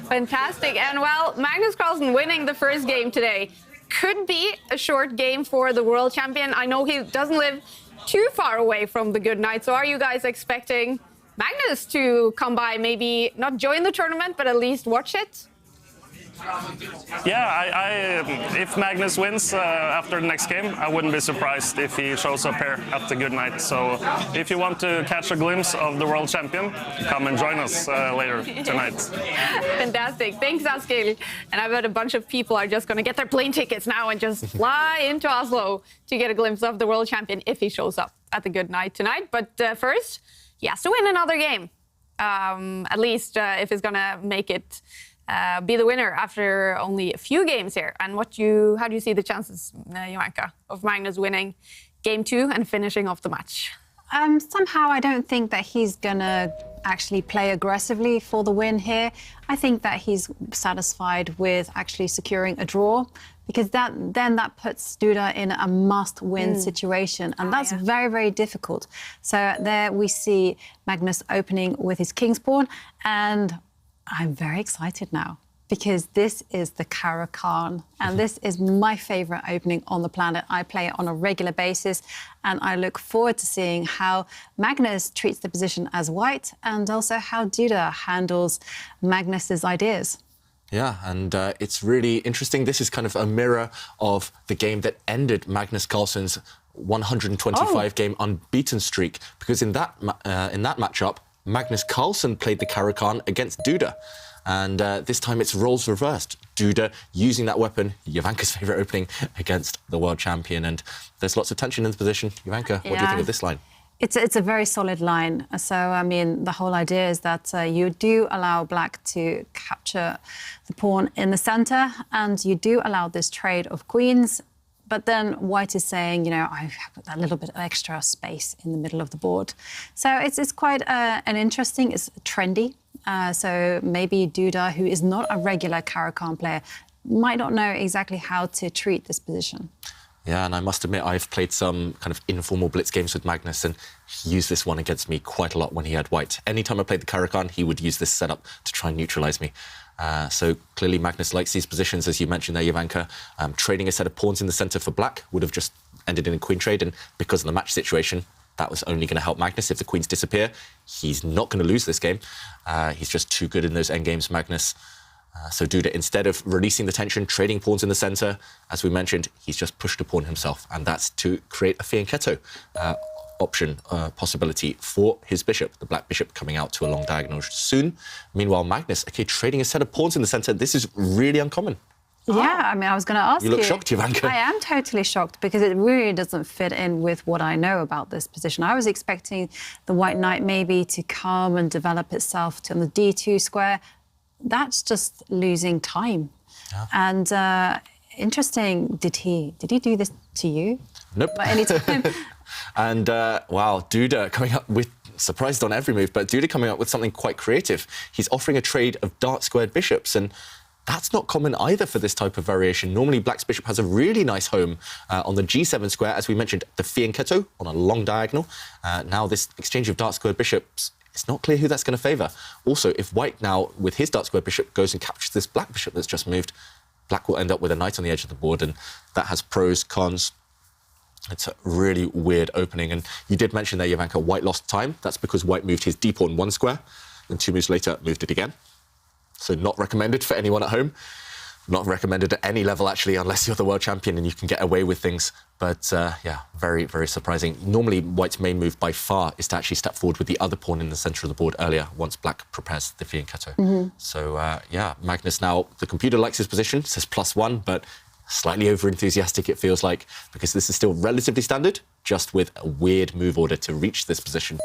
Speaker 1: Fantastic. And well, Magnus Carlsen winning the first game today could be a short game for the world champion. I know he doesn't live too far away from the Good Night. So are you guys expecting Magnus to come by, maybe not join the tournament, but at least watch it?
Speaker 8: Yeah, if Magnus wins after the next game, I wouldn't be surprised if he shows up here at the Good Night. So if you want to catch a glimpse of the world champion, come and join us later tonight.
Speaker 1: Fantastic. Thanks, Askild. And I bet a bunch of people are just going to get their plane tickets now and just fly into Oslo to get a glimpse of the world champion if he shows up at the Good Night tonight. But first, he has to win another game, at least if he's going to make it be the winner after only a few games here. And how do you see the chances, Joanka, of Magnus winning game 2 and finishing off the match?
Speaker 2: Somehow I don't think that he's going to actually play aggressively for the win here. I think that he's satisfied with actually securing a draw, because that puts Duda in a must-win situation, and that's very, very difficult. So there we see Magnus opening with his king's pawn, and I'm very excited now, because this is the Kaja Khan, and this is my favorite opening on the planet. I play it on a regular basis, and I look forward to seeing how Magnus treats the position as white, and also how Duda handles Magnus's ideas.
Speaker 3: Yeah, and it's really interesting. This is kind of a mirror of the game that ended Magnus Carlsen's 125-game unbeaten streak, because in that matchup, Magnus Carlsen played the Kaja Khan against Duda. And this time it's roles reversed. Duda using that weapon, Jovanka's favourite opening, against the world champion. And there's lots of tension in the position. Jovanka, what do you think of this line?
Speaker 2: It's a very solid line. So, I mean, the whole idea is that you do allow black to capture the pawn in the centre, and you do allow this trade of queens. But then white is saying, you know, I've got a little bit of extra space in the middle of the board. So it's quite an interesting, it's trendy. So maybe Duda, who is not a regular Kaja Khan player, might not know exactly how to treat this position.
Speaker 3: Yeah, and I must admit, I've played some kind of informal blitz games with Magnus, and he used this one against me quite a lot when he had white. Anytime I played the Kaja Khan, he would use this setup to try and neutralise me. So clearly Magnus likes these positions, as you mentioned there, Jovanka. Trading a set of pawns in the centre for black would have just ended in a queen trade, and because of the match situation, that was only going to help Magnus. If the queens disappear, he's not going to lose this game. He's just too good in those endgames, Magnus. So Duda, instead of releasing the tension, trading pawns in the centre, as we mentioned, he's just pushed a pawn himself, and that's to create a fianchetto option possibility for his bishop, the black bishop coming out to a long diagonal soon. Meanwhile, Magnus, okay, trading a set of pawns in the centre, this is really uncommon.
Speaker 2: Yeah, I mean, I was going to ask you.
Speaker 3: You look shocked, Jovanka.
Speaker 2: I am totally shocked, because it really doesn't fit in with what I know about this position. I was expecting the white knight maybe to come and develop itself on the d2 square. That's just losing time. Yeah. And interesting. Did he do this to you?
Speaker 3: Nope.
Speaker 2: At any time?
Speaker 3: And wow, Duda coming up with, surprised on every move, but Duda coming up with something quite creative. He's offering a trade of dark squared bishops, and that's not common either for this type of variation. Normally, Black's bishop has a really nice home on the G7 square, as we mentioned, the fianchetto on a long diagonal. Now, this exchange of dark squared bishops, it's not clear who that's going to favour. Also, if White now, with his dark squared bishop, goes and captures this Black bishop that's just moved, Black will end up with a knight on the edge of the board, and that has pros, cons. It's a really weird opening. And you did mention there, Jovanka, White lost time. That's because White moved his d pawn 1 square, and 2 moves later moved it again. So not recommended for anyone at home. Not recommended at any level, actually, unless you're the world champion and you can get away with things. But yeah, very, very surprising. Normally, White's main move by far is to actually step forward with the other pawn in the centre of the board earlier, once Black prepares the fianchetto. So yeah, Magnus now, the computer likes his position, says +1, but slightly over-enthusiastic, it feels like, because this is still relatively standard, just with a weird move order to reach this position.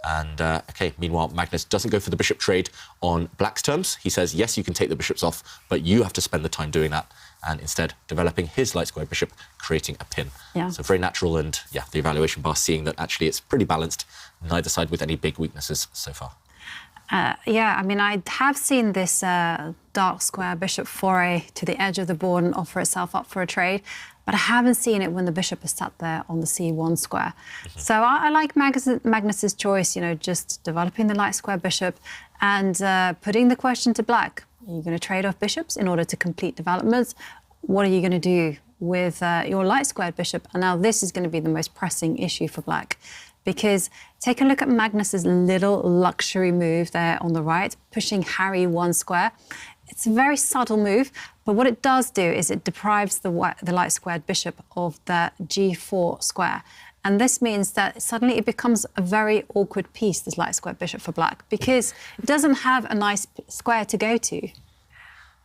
Speaker 3: And, OK, meanwhile, Magnus doesn't go for the bishop trade on Black's terms. He says, yes, you can take the bishops off, but you have to spend the time doing that. And instead, developing his light square bishop, creating a pin.
Speaker 2: Yeah.
Speaker 3: So very natural, and, yeah, the evaluation bar seeing that actually it's pretty balanced, neither side with any big weaknesses so far.
Speaker 2: Yeah, I mean, I have seen this dark square bishop foray to the edge of the board and offer itself up for a trade, but I haven't seen it when the bishop is sat there on the c1 square. So I like Magnus's choice, you know, just developing the light square bishop and putting the question to Black. Are you going to trade off bishops in order to complete developments? What are you going to do with your light squared bishop? And now this is going to be the most pressing issue for Black. Because take a look at Magnus's little luxury move there on the right, pushing Harry 1 square. It's a very subtle move, but what it does do is it deprives the light squared bishop of the g4 square. And this means that suddenly it becomes a very awkward piece, this light squared bishop for Black, because it doesn't have a nice square to go to.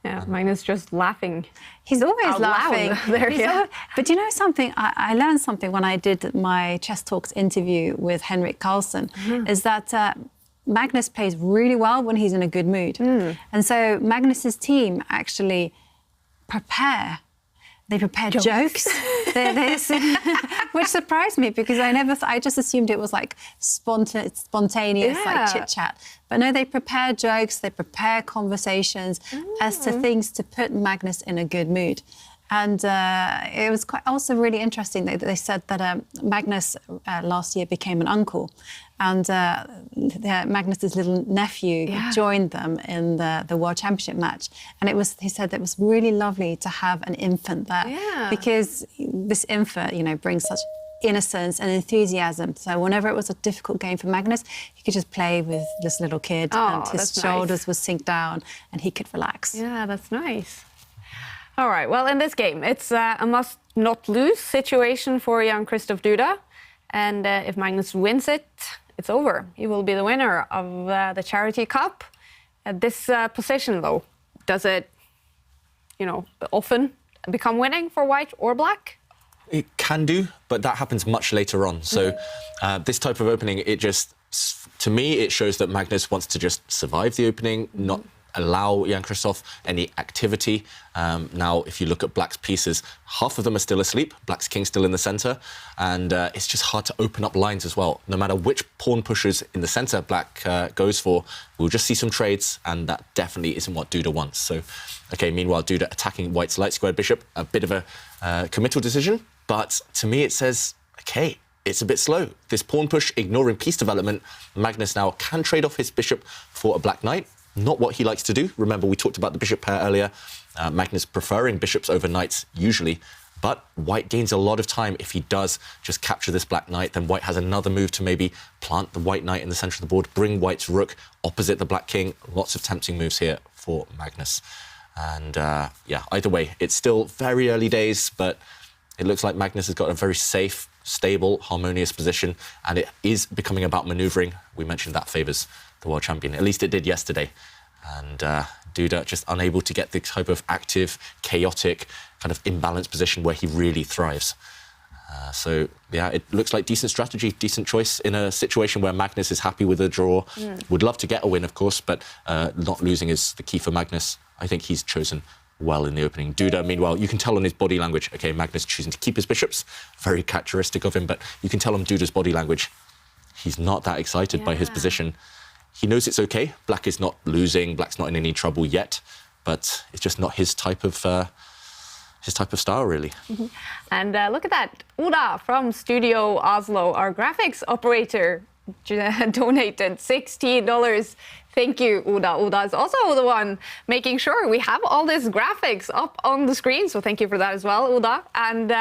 Speaker 1: Yeah, Magnus just laughing.
Speaker 2: He's always laughing.
Speaker 1: There,
Speaker 2: But you know something? I learned something when I did my Chess Talks interview with Henrik Carlsen, is that Magnus plays really well when he's in a good mood. And so Magnus's team actually prepare. They prepare jokes. Which surprised me because I just assumed it was like spontaneous, like chit chat. But no, they prepare jokes, they prepare conversations as to things to put Magnus in a good mood. And it was also really interesting that they said that Magnus last year became an uncle, and Magnus's little nephew joined them in the World Championship match. And he said that it was really lovely to have an infant there because this infant, you know, brings such innocence and enthusiasm. So whenever it was a difficult game for Magnus, he could just play with this little kid, and his shoulders would sink down, and he could relax.
Speaker 1: Yeah, that's nice. All right, well, in this game, it's a must-not-lose situation for Jan-Krzysztof Duda. And if Magnus wins it, it's over. He will be the winner of the Charity Cup. At this position, though, does it, you know, often become winning for White or Black?
Speaker 3: It can do, but that happens much later on. So this type of opening, it just, to me, it shows that Magnus wants to just survive the opening, not allow Jan-Krzysztof any activity. Now, if you look at Black's pieces, half of them are still asleep. Black's king's still in the centre, and it's just hard to open up lines as well. No matter which pawn pushes in the centre Black goes for, we'll just see some trades, and that definitely isn't what Duda wants. So, OK, meanwhile, Duda attacking White's light squared bishop, a bit of a committal decision, but to me it says, OK, it's a bit slow. This pawn push, ignoring piece development, Magnus now can trade off his bishop for a black knight. Not what he likes to do. Remember, we talked about the bishop pair earlier. Magnus preferring bishops over knights, usually. But White gains a lot of time if he does just capture this black knight. Then White has another move to maybe plant the white knight in the centre of the board, bring White's rook opposite the black king. Lots of tempting moves here for Magnus. And, yeah, either way, it's still very early days, but it looks like Magnus has got a very safe, stable, harmonious position, and it is becoming about manoeuvring. We mentioned that favours the world champion. At least it did yesterday. And Duda just unable to get the type of active, chaotic, kind of imbalanced position where he really thrives. So, yeah, it looks like decent strategy, decent choice in a situation where Magnus is happy with a draw. Would love to get a win, of course, but not losing is the key for Magnus. I think he's chosen well in the opening. Duda, meanwhile, you can tell on his body language, okay, Magnus choosing to keep his bishops, very characteristic of him, but you can tell on Duda's body language, he's not that excited by his position. He knows it's okay. Black is not losing, Black's not in any trouble yet, but it's just not his type of style, really.
Speaker 1: And look at that, Uda from Studio Oslo, our graphics operator, donated $16. Thank you, Uda. Uda is also the one making sure we have all this graphics up on the screen. So thank you for that as well, Uda. And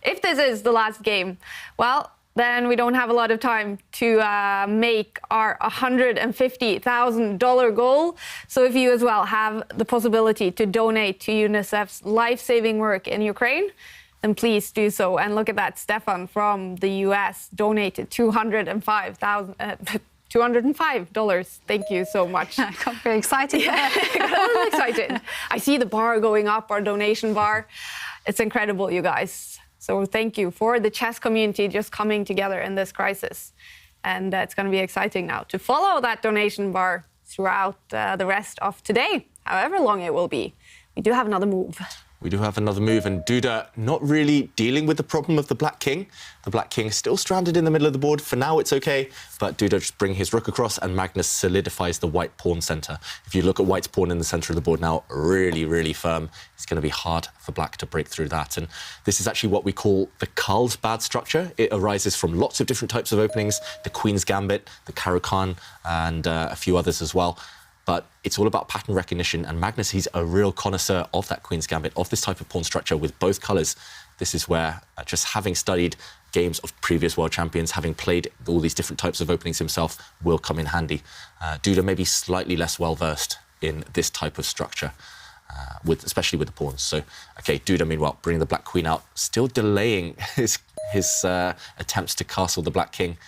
Speaker 1: if this is the last game, well, then we don't have a lot of time to make our $150,000 goal. So if you as well have the possibility to donate to UNICEF's life-saving work in Ukraine, then please do so. And look at that, Stefan from the US donated $205. Thank you so much.
Speaker 2: I got very excited.
Speaker 1: Yeah, I got a little excited. I see the bar going up, our donation bar. It's incredible, you guys. So thank you for the chess community just coming together in this crisis. And it's going to be exciting now to follow that donation bar throughout the rest of today, however long it will be. We do have another move.
Speaker 3: We do have another move, and Duda not really dealing with the problem of the Black King. The Black King is still stranded in the middle of the board. For now, it's okay, but Duda just bring his rook across, and Magnus solidifies the white pawn centre. If you look at white's pawn in the centre of the board now, really, really firm. It's going to be hard for Black to break through that. And this is actually what we call the Carlsbad structure. It arises from lots of different types of openings, the Queen's Gambit, the Caro-Kann, and a few others as well. But it's all about pattern recognition, and Magnus, he's a real connoisseur of that Queen's Gambit, of this type of pawn structure with both colours. This is where, just having studied games of previous world champions, having played all these different types of openings himself, will come in handy. Duda may be slightly less well-versed in this type of structure, especially with the pawns. So, OK, Duda, meanwhile, bringing the Black Queen out, still delaying his attempts to castle the Black King.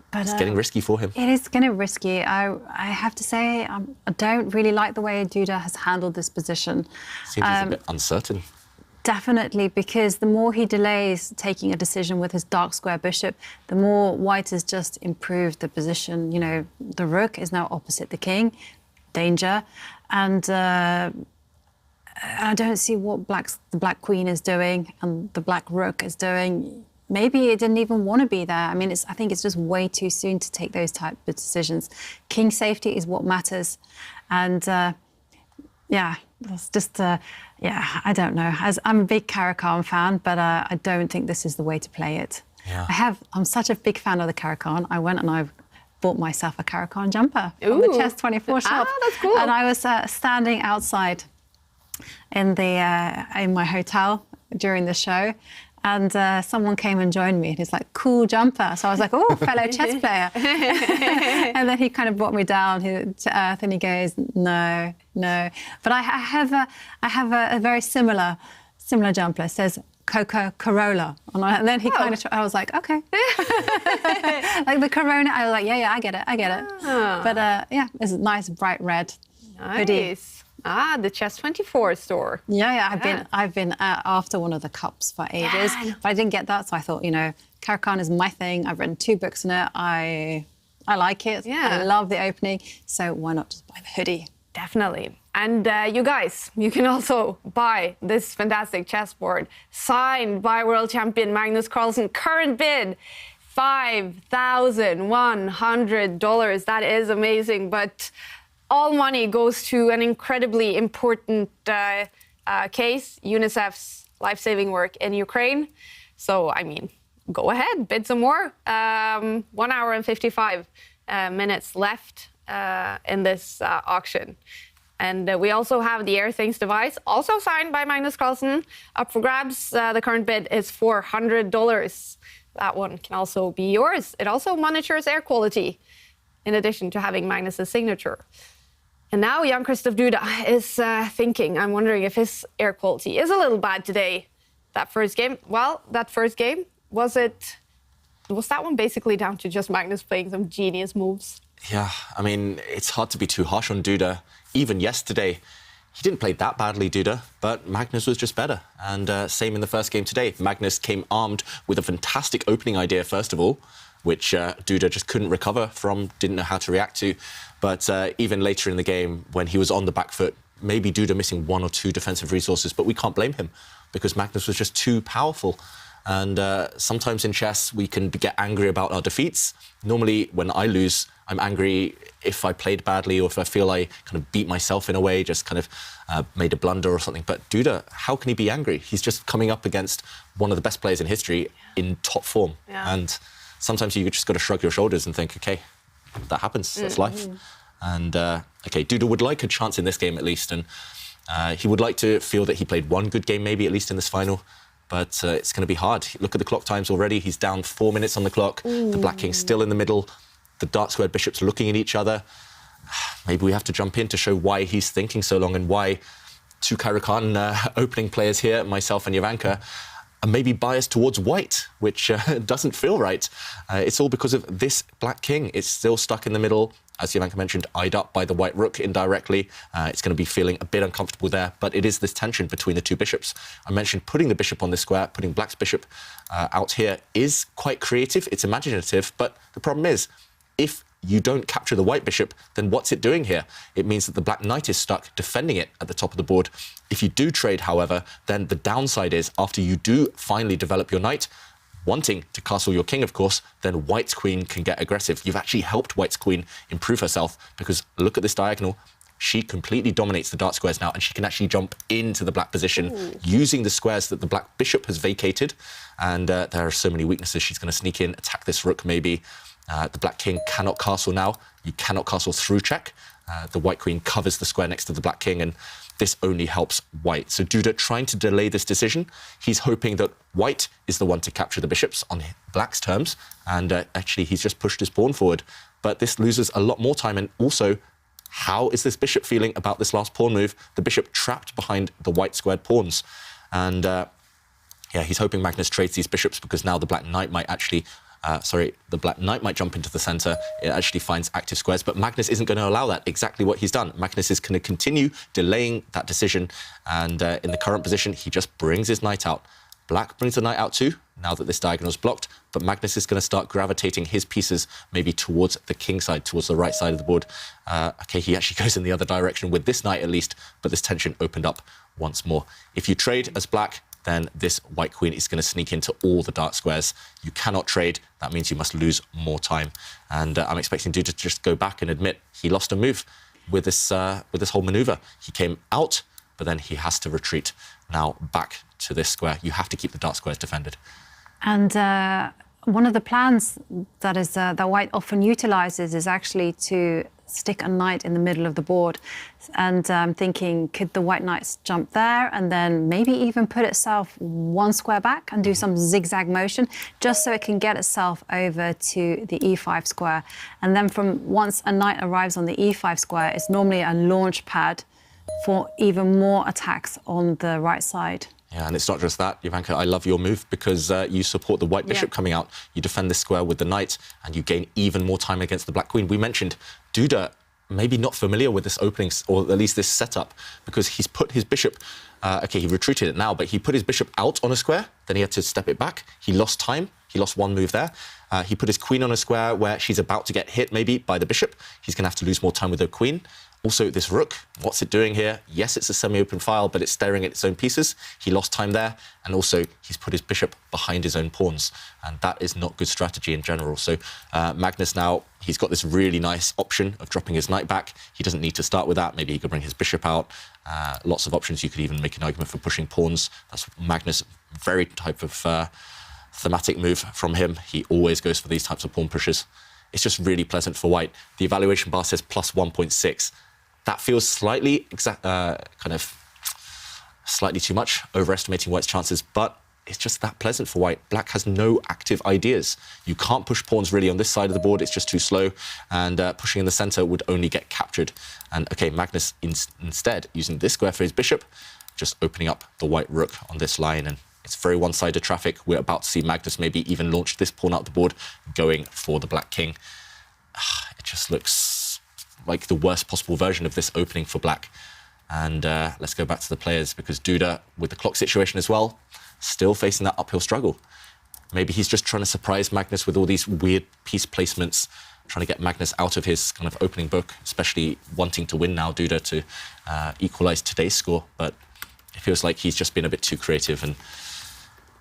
Speaker 3: But, it's getting risky for him.
Speaker 2: It is getting risky. I have to say, I don't really like the way Duda has handled this position.
Speaker 3: Seems a bit uncertain.
Speaker 2: Definitely, because the more he delays taking a decision with his dark square bishop, the more white has just improved the position. You know, the rook is now opposite the king, danger, and I don't see what the Black Queen is doing and the Black Rook is doing. Maybe it didn't even want to be there. I mean, I think it's just way too soon to take those type of decisions. King safety is what matters. And yeah, it's just, I don't know. I'm a big Caro-Kann fan, but I don't think this is the way to play it. Yeah. I'm such a big fan of the Caro-Kann. I went and I bought myself a Caro-Kann jumper from the Chess24 shop.
Speaker 1: Ah, that's cool.
Speaker 2: And I was standing outside in my hotel during the show. And someone came and joined me, and he's like, cool jumper. So I was like, oh, fellow chess player. And then he kind of brought me down to earth, and he goes, no. But I have a very similar jumper. It says Coca-Cola. And then he kind of, I was like, okay. Like the Corona, I was like, yeah, I get it. Oh. But yeah, it's a nice bright red hoodie.
Speaker 1: Ah, the Chess24 store.
Speaker 2: Yeah, I've been after one of the cups for ages, but I didn't get that, so I thought, Caro-Kann is my thing. I've written 2 books on it. I like it. Yeah. I love the opening, so why not just buy the hoodie?
Speaker 1: Definitely. And you guys, you can also buy this fantastic chessboard signed by world champion Magnus Carlsen. Current bid, $5,100. That is amazing, but all money goes to an incredibly important case, UNICEF's life-saving work in Ukraine. So, I mean, go ahead, bid some more. 1 hour and 55 minutes left in this auction. And we also have the Air Things device, also signed by Magnus Carlsen, up for grabs. The current bid is $400. That one can also be yours. It also monitors air quality, in addition to having Magnus's signature. And now Jan-Krzysztof Duda is thinking, I'm wondering if his air quality is a little bad today. That first game, was that one basically down to just Magnus playing some genius moves?
Speaker 3: Yeah, I mean, it's hard to be too harsh on Duda. Even yesterday, he didn't play that badly, Duda, but Magnus was just better. And same in the first game today. Magnus came armed with a fantastic opening idea, first of all, which Duda just couldn't recover from, didn't know how to react to. But even later in the game, when he was on the back foot, maybe Duda missing 1 or 2 defensive resources, but we can't blame him because Magnus was just too powerful. And sometimes in chess, we can get angry about our defeats. Normally, when I lose, I'm angry if I played badly or if I feel I kind of beat myself in a way, just kind of made a blunder or something. But Duda, how can he be angry? He's just coming up against one of the best players in history in top form. Yeah. And sometimes you just got to shrug your shoulders and think, OK, that happens, that's life. And OK, Duda would like a chance in this game at least. And he would like to feel that he played one good game maybe, at least in this final. But it's going to be hard. Look at the clock times already. He's down 4 minutes on the clock. The Black King's still in the middle. The dark squared bishops looking at each other. Maybe we have to jump in to show why he's thinking so long and why 2 Kairakhan opening players here, myself and Jovanka, are maybe biased towards white, which doesn't feel right. It's all because of this Black King. It's still stuck in the middle. As Jovanka mentioned, eyed up by the white rook indirectly. It's going to be feeling a bit uncomfortable there, but it is this tension between the 2 bishops. I mentioned putting the bishop on this square, putting Black's bishop out here is quite creative. It's imaginative, but the problem is, if you don't capture the white bishop, then what's it doing here? It means that the Black knight is stuck defending it at the top of the board. If you do trade, however, then the downside is after you do finally develop your knight, wanting to castle your king, of course, then White's queen can get aggressive. You've actually helped White's queen improve herself because look at this diagonal. She completely dominates the dark squares now and she can actually jump into the black position using the squares that the black bishop has vacated. And there are so many weaknesses. She's going to sneak in, attack this rook maybe. The Black King cannot castle now. You cannot castle through check. The White Queen covers the square next to the Black King, and this only helps White. So Duda trying to delay this decision. He's hoping that White is the one to capture the bishops on Black's terms, and actually he's just pushed his pawn forward. But this loses a lot more time, and also, how is this bishop feeling about this last pawn move? The bishop trapped behind the white squared pawns. And yeah, he's hoping Magnus trades these bishops because now the Black Knight might actually... the Black Knight might jump into the centre. It actually finds active squares, but Magnus isn't going to allow that. Exactly what he's done. Magnus is going to continue delaying that decision, and in the current position, he just brings his knight out. Black brings the knight out too, now that this diagonal is blocked, but Magnus is going to start gravitating his pieces maybe towards the king side, towards the right side of the board. OK, he actually goes in the other direction with this knight at least, but this tension opened up once more. If you trade as Black, then this White Queen is going to sneak into all the dark squares. You cannot trade. That means you must lose more time. And I'm expecting Duda to just go back and admit he lost a move with this whole maneuver. He came out, but then he has to retreat now back to this square. You have to keep the dark squares defended.
Speaker 2: And one of the plans that White often utilizes is actually to stick a knight in the middle of the board. And I'm thinking, could the white knights jump there and then maybe even put itself one square back and do some zigzag motion just so it can get itself over to the e5 square. And then once a knight arrives on the e5 square, it's normally a launch pad for even more attacks on the right side.
Speaker 3: Yeah, and it's not just that, Jovanka, I love your move because you support the white bishop coming out. You defend this square with the knight and you gain even more time against the Black Queen. We mentioned Duda maybe not familiar with this opening, or at least this setup, because he's put his bishop, OK, he retreated it now, but he put his bishop out on a square, then he had to step it back. He lost time. He lost one move there. He put his queen on a square where she's about to get hit maybe by the bishop. He's going to have to lose more time with the queen. Also, this rook, what's it doing here? Yes, it's a semi-open file, but it's staring at its own pieces. He lost time there, and also he's put his bishop behind his own pawns, and that is not good strategy in general. So Magnus now, he's got this really nice option of dropping his knight back. He doesn't need to start with that. Maybe he could bring his bishop out. Lots of options. You could even make an argument for pushing pawns. That's Magnus, very type of thematic move from him. He always goes for these types of pawn pushes. It's just really pleasant for white. The evaluation bar says plus 1.6. That feels slightly, slightly too much, overestimating white's chances, but it's just that pleasant for white. Black has no active ideas. You can't push pawns really on this side of the board. It's just too slow, and pushing in the center would only get captured. And OK, Magnus instead using this square for his bishop, just opening up the white rook on this line, and it's very one-sided traffic. We're about to see Magnus maybe even launch this pawn out the board, going for the Black King. It just looks like the worst possible version of this opening for Black. And let's go back to the players, because Duda, with the clock situation as well, still facing that uphill struggle. Maybe he's just trying to surprise Magnus with all these weird piece placements. trying to get Magnus out of his kind of opening book, especially wanting to win now, Duda, to equalise today's score. But it feels like he's just been a bit too creative. And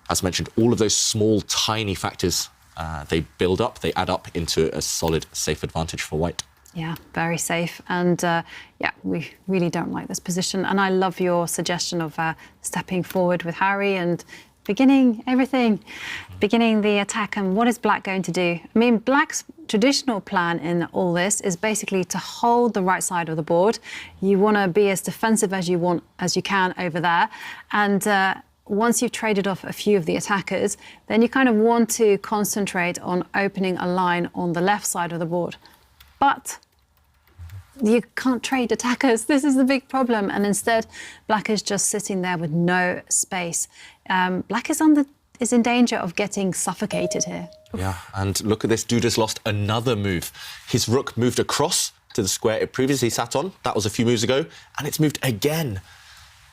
Speaker 3: as mentioned, all of those small, tiny factors, they build up, they add up into a solid, safe advantage for White.
Speaker 2: Yeah, very safe. And yeah, we really don't like this position. And I love your suggestion of stepping forward with Harry and beginning everything, beginning the attack. And what is Black going to do? I mean, Black's traditional plan in all this is basically to hold the right side of the board. You want to be as defensive as you can over there. And once you've traded off a few of the attackers, then you kind of want to concentrate on opening a line on the left side of the board. But you can't trade attackers. This is the big problem. And instead, Black is just sitting there with no space. Black is in danger of getting suffocated here.
Speaker 3: Yeah, and look at this. Duda's lost another move. His rook moved across to the square it previously sat on. That was a few moves ago. And it's moved again.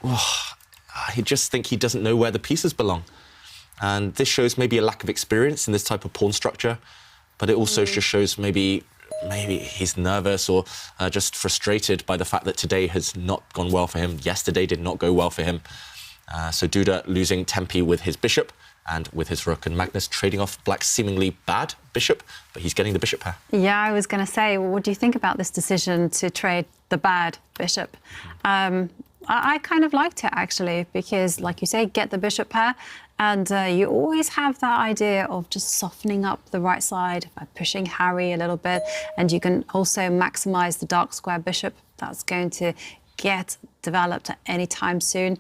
Speaker 3: Oh, I just think he doesn't know where the pieces belong. And this shows maybe a lack of experience in this type of pawn structure. But it also just shows maybe he's nervous or just frustrated by the fact that today has not gone well for him. Yesterday did not go well for him. So Duda losing tempi with his bishop and with his rook, and Magnus trading off Black's seemingly bad bishop, but he's getting the bishop pair.
Speaker 2: Yeah, I was going to say, what do you think about this decision to trade the bad bishop? I kind of liked it, actually, because, like you say, get the bishop pair, and you always have that idea of just softening up the right side by pushing Harry a little bit, and you can also maximise the dark square bishop. That's going to get developed at any time soon.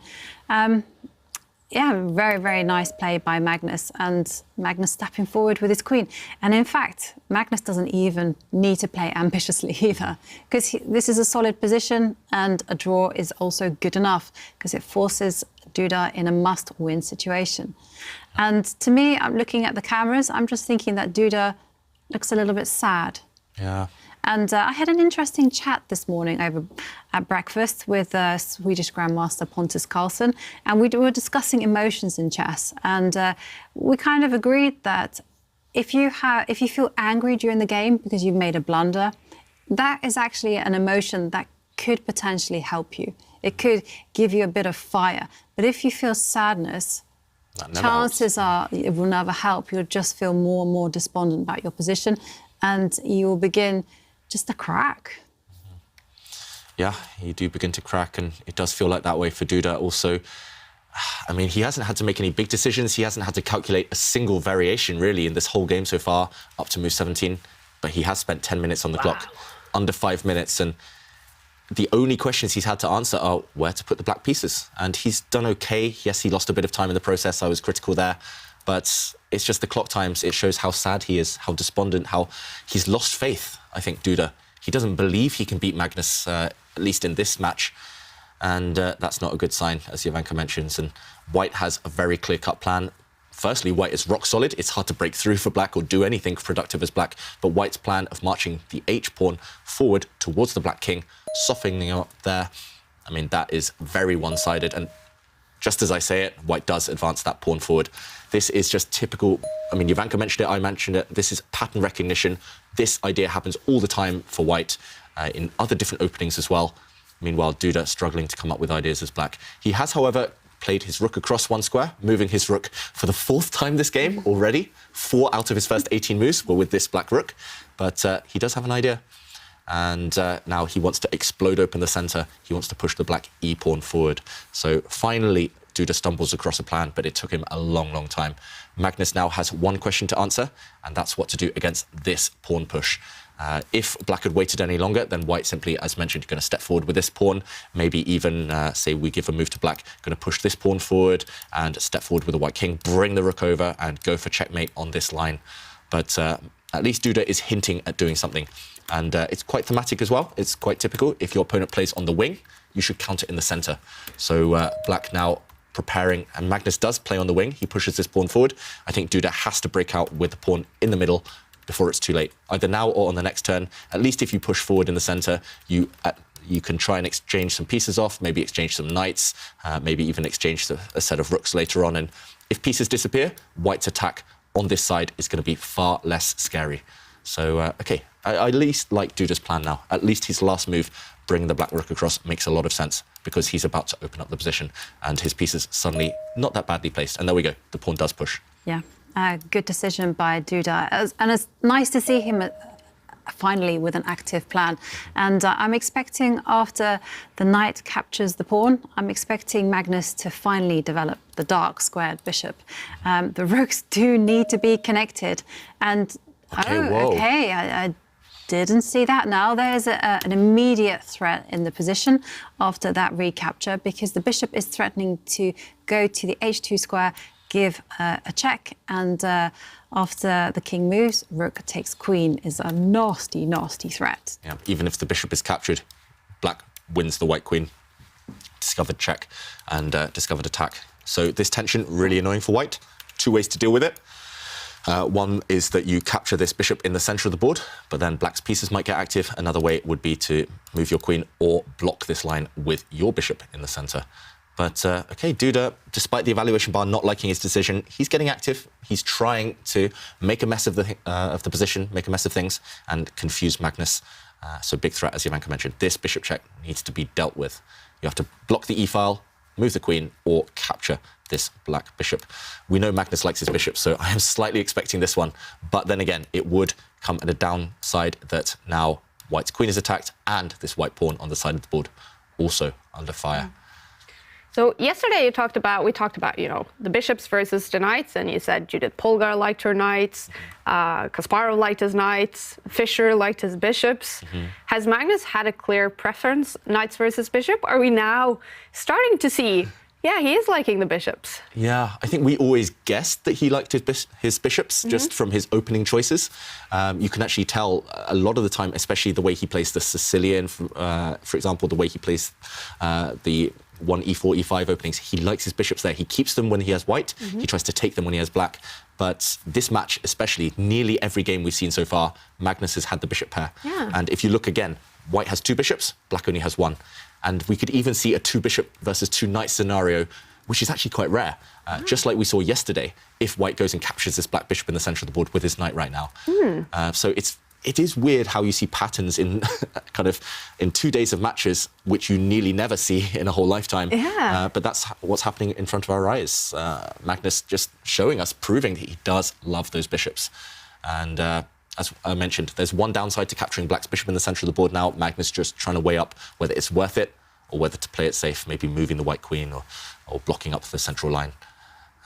Speaker 2: Yeah, very, very nice play by Magnus, and Magnus stepping forward with his queen. And in fact, Magnus doesn't even need to play ambitiously either, because this is a solid position, and a draw is also good enough, because it forces Duda in a must-win situation. And to me, I'm looking at the cameras, I'm just thinking that Duda looks a little bit sad.
Speaker 3: Yeah.
Speaker 2: And I had an interesting chat this morning over at breakfast with Swedish Grandmaster Pontus Carlsen, and we were discussing emotions in chess. And we kind of agreed that if you feel angry during the game because you've made a blunder, that is actually an emotion that could potentially help you. It could give you a bit of fire. But if you feel sadness, chances are it will never help. You'll just feel more and more despondent about your position, and you will begin just to crack.
Speaker 3: Yeah, you do begin to crack, and it does feel like that way for Duda. Also, I mean, he hasn't had to make any big decisions. He hasn't had to calculate a single variation, really, in this whole game so far, up to move 17. But he has spent 10 minutes on the clock, under 5 minutes. And the only questions he's had to answer are where to put the black pieces. And he's done OK. Yes, he lost a bit of time in the process. I was critical there. But it's just the clock times. It shows how sad he is, how despondent, how he's lost faith, I think, Duda. He doesn't believe he can beat Magnus, at least in this match. And that's not a good sign, as Jovanka mentions. And White has a very clear-cut plan. Firstly, White is rock solid. It's hard to break through for Black or do anything productive as Black. But White's plan of marching the H-pawn forward towards the Black king, softening up there, I mean, that is very one-sided. And just as I say it, White does advance that pawn forward. This is just typical. I mean, Jovanka mentioned it, I mentioned it. This is pattern recognition. This idea happens all the time for White in other different openings as well. Meanwhile, Duda struggling to come up with ideas as Black. He has, however, played his rook across one square, moving his rook for the 4th time this game already. 4 out of his first 18 moves were with this Black rook. But he does have an idea. And now he wants to explode open the centre. He wants to push the Black e-pawn forward. So finally, Duda stumbles across a plan, but it took him a long, long time. Magnus now has one question to answer, and that's what to do against this pawn push. If Black had waited any longer, then White simply, as mentioned, going to step forward with this pawn, maybe even, say, we give a move to Black, going to push this pawn forward and step forward with the White king, bring the rook over and go for checkmate on this line. But at least Duda is hinting at doing something. And it's quite thematic as well. It's quite typical. If your opponent plays on the wing, you should counter in the centre. So Black now preparing, and Magnus does play on the wing. He pushes this pawn forward. I think Duda has to break out with the pawn in the middle before it's too late, either now or on the next turn. At least if you push forward in the centre, you can try and exchange some pieces off, maybe exchange some knights, maybe even exchange a set of rooks later on. And if pieces disappear, White's attack on this side is going to be far less scary. So, OK, I at least like Duda's plan now. At least his last move, bringing the black rook across, makes a lot of sense because he's about to open up the position and his piece is suddenly not that badly placed. And there we go, the pawn does push.
Speaker 2: Yeah, good decision by Duda. And it's nice to see him finally with an active plan. And I'm expecting after the knight captures the pawn, I'm expecting Magnus to finally develop the dark squared bishop. The rooks do need to be connected. And, I didn't see that. Now there's an immediate threat in the position after that recapture because the bishop is threatening to go to the h2 square, give a check, and after the king moves, rook takes queen is a nasty, nasty threat.
Speaker 3: Yeah, even if the bishop is captured, black wins the white queen. Discovered check and discovered attack. So this tension, really annoying for white. Two ways to deal with it. One is that you capture this bishop in the center of the board, but then black's pieces might get active. Another way would be to move your queen or block this line with your bishop in the center. But, OK, Duda, despite the evaluation bar not liking his decision, he's getting active. He's trying to make a mess of the position, make a mess of things, and confuse Magnus. So big threat, as Jovanka mentioned. This bishop check needs to be dealt with. You have to block the e-file, move the queen, or capture this black bishop. We know Magnus likes his bishop, so I am slightly expecting this one. But then again, it would come at a downside that now white's queen is attacked and this white pawn on the side of the board also under fire.
Speaker 1: So yesterday we talked about, you know, the bishops versus the knights, and you said Judith Polgar liked her knights, Kasparov liked his knights, Fischer liked his bishops. Has Magnus had a clear preference, knights versus bishop? Are we now starting to see, yeah, he is liking the bishops?
Speaker 3: Yeah, I think we always guessed that he liked his bishops just from his opening choices. You can actually tell a lot of the time, especially the way he plays the Sicilian, for example, the way he plays the 1e4, e5 openings. He likes his bishops there. He keeps them when he has white. He tries to take them when he has black. But this match, especially, nearly every game we've seen so far, Magnus has had the bishop pair.
Speaker 1: Yeah.
Speaker 3: And if you look again, white has two bishops, black only has one. And we could even see a two bishop versus two knight scenario, which is actually quite rare. Just like we saw yesterday, if white goes and captures this black bishop in the center of the board with his knight right now. So it is weird how you see patterns in kind of in 2 days of matches, which you nearly never see in a whole lifetime.
Speaker 1: Yeah.
Speaker 3: But that's what's happening in front of our eyes. Magnus just showing us, proving that he does love those bishops. And as I mentioned, there's one downside to capturing black's bishop in the center of the board now. Magnus just trying to weigh up whether it's worth it or whether to play it safe, maybe moving the white queen or blocking up the central line.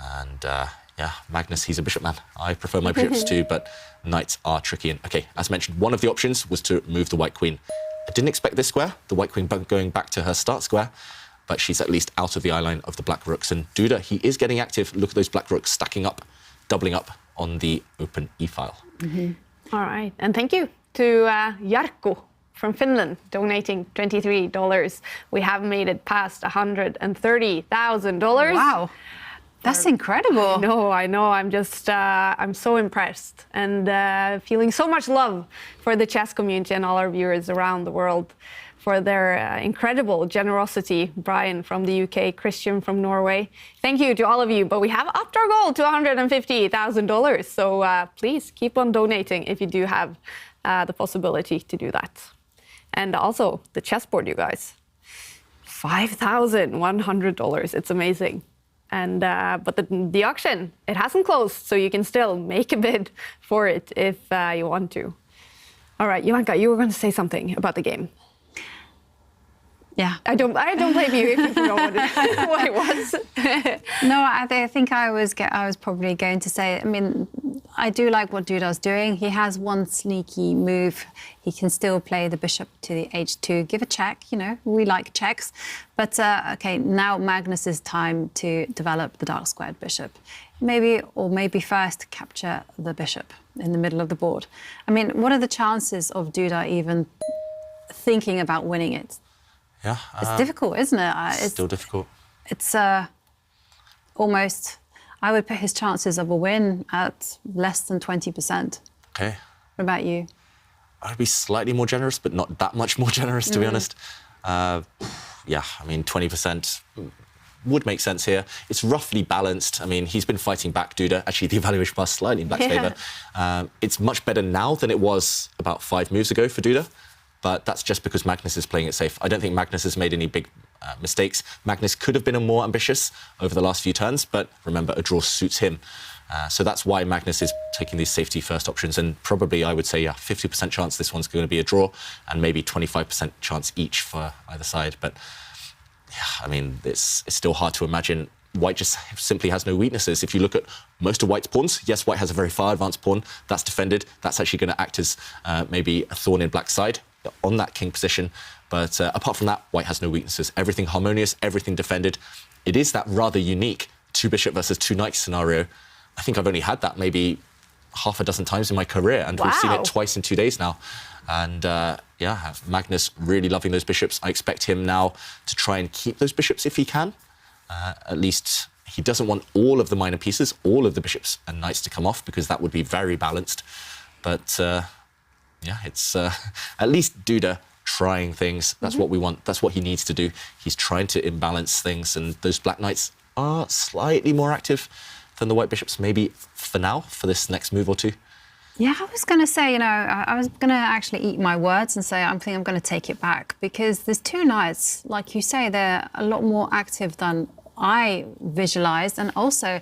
Speaker 3: And yeah, Magnus, he's a bishop man. I prefer my bishops too, but knights are tricky. And OK, as mentioned, one of the options was to move the white queen. I didn't expect this square, the white queen going back to her start square, but she's at least out of the eye line of the black rooks. And Duda, he is getting active. Look at those black rooks stacking up, doubling up on the open e-file.
Speaker 1: All right, and thank you to Jarkko from Finland, donating $23. We have made it past $130,000.
Speaker 2: Wow. That's incredible.
Speaker 1: No, I know. I'm just, I'm so impressed and feeling so much love for the chess community and all our viewers around the world for their incredible generosity. Brian from the UK, Christian from Norway. Thank you to all of you. But we have upped our goal to $150,000. So please keep on donating if you do have the possibility to do that. And also the chessboard, you guys. $5,100. It's amazing. And but the auction, it hasn't closed, so you can still make a bid for it if you want to. All right, Jovanka, you were going to say something about the game.
Speaker 2: Yeah.
Speaker 1: I don't blame you if you know what it was.
Speaker 2: No, I think I was probably going to say, I mean, I do like what Duda's doing. He has one sneaky move. He can still play the bishop to the h2, give a check, you know, we like checks. But, OK, now Magnus's time to develop the dark squared bishop. Maybe first capture the bishop in the middle of the board. I mean, what are the chances of Duda even thinking about winning it?
Speaker 3: Yeah.
Speaker 2: It's difficult, isn't it?
Speaker 3: It's still difficult.
Speaker 2: It's almost, I would put his chances of a win at less than 20%.
Speaker 3: OK.
Speaker 2: What about you?
Speaker 3: I'd be slightly more generous, but not that much more generous, to be honest. Yeah, I mean, 20%, would make sense here. It's roughly balanced. I mean, he's been fighting back Duda. Actually, the evaluation passed slightly in Black's favour. It's much better now than it was about 5 moves ago for Duda, but that's just because Magnus is playing it safe. I don't think Magnus has made any big mistakes. Magnus could have been more ambitious over the last few turns, but remember, a draw suits him. So that's why Magnus is taking these safety first options, and probably I would say 50% chance this one's going to be a draw, and maybe 25% chance each for either side. But yeah, I mean, it's still hard to imagine. White just simply has no weaknesses. If you look at most of White's pawns, yes, White has a very far advanced pawn that's defended. That's actually going to act as maybe a thorn in Black's side on that king position. But apart from that, White has no weaknesses. Everything harmonious, everything defended. It is that rather unique 2 bishop versus 2 knight scenario. I think I've only had that maybe half a dozen times in my career, and we've seen it twice in 2 days now. And yeah, Magnus really loving those bishops. I expect him now to try and keep those bishops if he can. At least he doesn't want all of the minor pieces, all of the bishops and knights to come off, because that would be very balanced. But yeah, it's at least Duda trying things. That's what we want. That's what he needs to do. He's trying to imbalance things, and those black knights are slightly more active than the white bishops, maybe for now, for this next move or two.
Speaker 2: Yeah, I was going to say, you know, I was going to actually eat my words and say I think I'm going to take it back, because there's 2 knights, like you say, they're a lot more active than I visualised, and also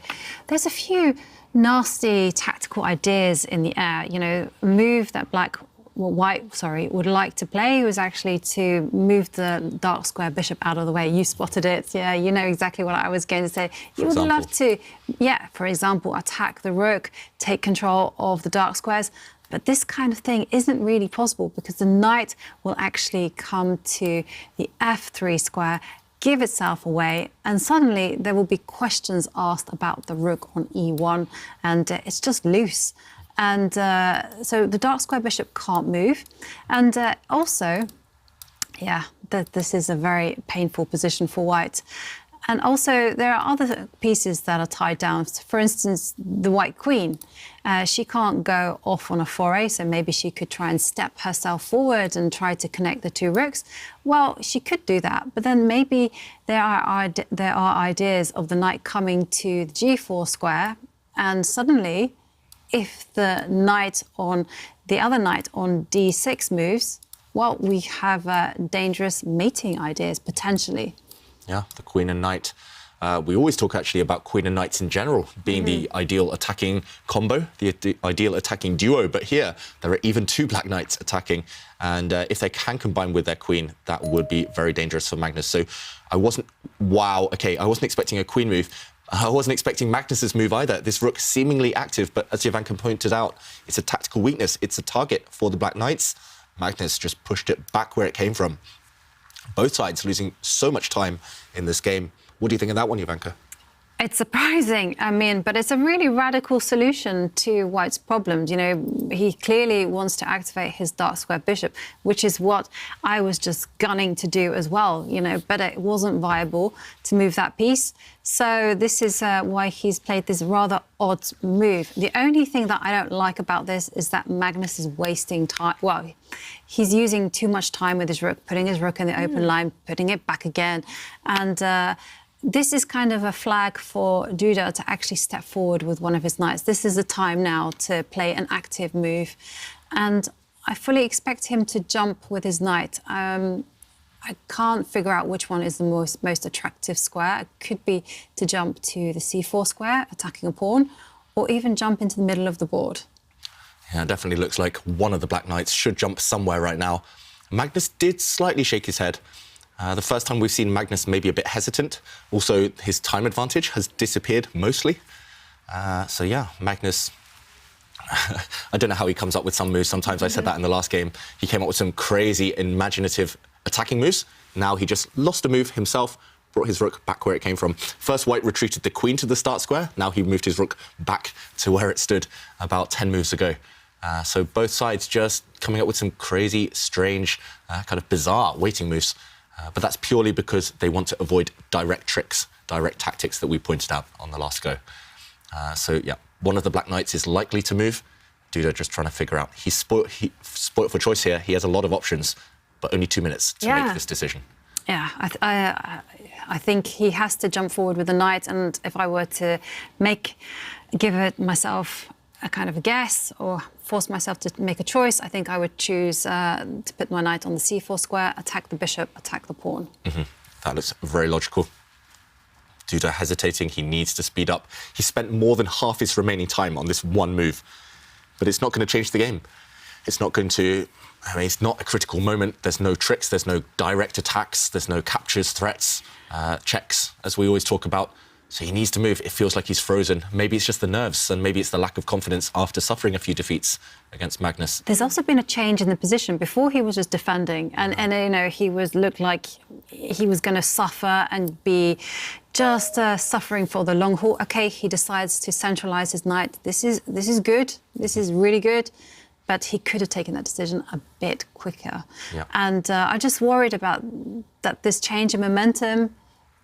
Speaker 2: there's a few nasty tactical ideas in the air. You know, a move that White would like to play was actually to move the dark square bishop out of the way. You spotted it. Yeah, you know exactly what I was going to say. You would love to, yeah, for example, attack the rook, take control of the dark squares. But this kind of thing isn't really possible, because the knight will actually come to the f3 square, give itself away, and suddenly there will be questions asked about the rook on e1, and it's just loose. And so the dark square bishop can't move. And also, yeah, this is a very painful position for White. And also, there are other pieces that are tied down. For instance, the white queen. She can't go off on a foray, so maybe she could try and step herself forward and try to connect the 2 rooks. Well, she could do that, but then maybe there are ideas of the knight coming to the g4 square, and suddenly, if the other knight on d6 moves, well, we have dangerous mating ideas, potentially.
Speaker 3: Yeah, the queen and knight. We always talk actually about queen and knights in general being the ideal attacking combo, the ideal attacking duo. But here, there are even 2 black knights attacking. And if they can combine with their queen, that would be very dangerous for Magnus. So I wasn't expecting a queen move. I wasn't expecting Magnus's move either. This rook seemingly active, but as Jovanka pointed out, it's a tactical weakness. It's a target for the black knights. Magnus just pushed it back where it came from. Both sides losing so much time in this game. What do you think of that one, Jovanka?
Speaker 2: It's surprising, I mean, but it's a really radical solution to White's problems. You know, he clearly wants to activate his dark square bishop, which is what I was just gunning to do as well, you know, but it wasn't viable to move that piece. So this is why he's played this rather odd move. The only thing that I don't like about this is that Magnus is wasting time. Well, he's using too much time with his rook, putting his rook in the open line, putting it back again. And this is kind of a flag for Duda to actually step forward with one of his knights. This is the time now to play an active move. And I fully expect him to jump with his knight. I can't figure out which one is the most attractive square. It could be to jump to the c4 square, attacking a pawn, or even jump into the middle of the board.
Speaker 3: Yeah, it definitely looks like one of the black knights should jump somewhere right now. Magnus did slightly shake his head. The first time we've seen Magnus maybe a bit hesitant. Also, his time advantage has disappeared mostly. So yeah, Magnus, I don't know how he comes up with some moves. Sometimes I said that in the last game. He came up with some crazy, imaginative attacking moves. Now he just lost a move himself, brought his rook back where it came from. First, White retreated the queen to the start square. Now he moved his rook back to where it stood about 10 moves ago. So both sides just coming up with some crazy, strange, kind of bizarre waiting moves. But that's purely because they want to avoid direct tricks, direct tactics that we pointed out on the last go. So, yeah, one of the black knights is likely to move. Duda just trying to figure out. He's spoiled for choice here. He has a lot of options, but only 2 minutes to make this decision.
Speaker 2: Yeah, I think he has to jump forward with the knight, and if I were to give it myself a kind of a guess or force myself to make a choice, I think I would choose to put my knight on the c4 square, attack the bishop, attack the pawn.
Speaker 3: That looks very logical. Duda hesitating, he needs to speed up. He spent more than half his remaining time on this one move, but it's not going to change the game. It's not going to, it's not a critical moment. There's no tricks, there's no direct attacks, there's no captures, threats, checks, as we always talk about. So he needs to move. It feels like he's frozen. Maybe it's just the nerves, and maybe it's the lack of confidence after suffering a few defeats against Magnus.
Speaker 2: There's also been a change in the position. Before he was just defending, and he looked like he was going to suffer and be just suffering for the long haul. Okay, he decides to centralize his knight. This is good. This is really good. But he could have taken that decision a bit quicker.
Speaker 3: Yeah.
Speaker 2: And I'm just worried about that. This change in momentum.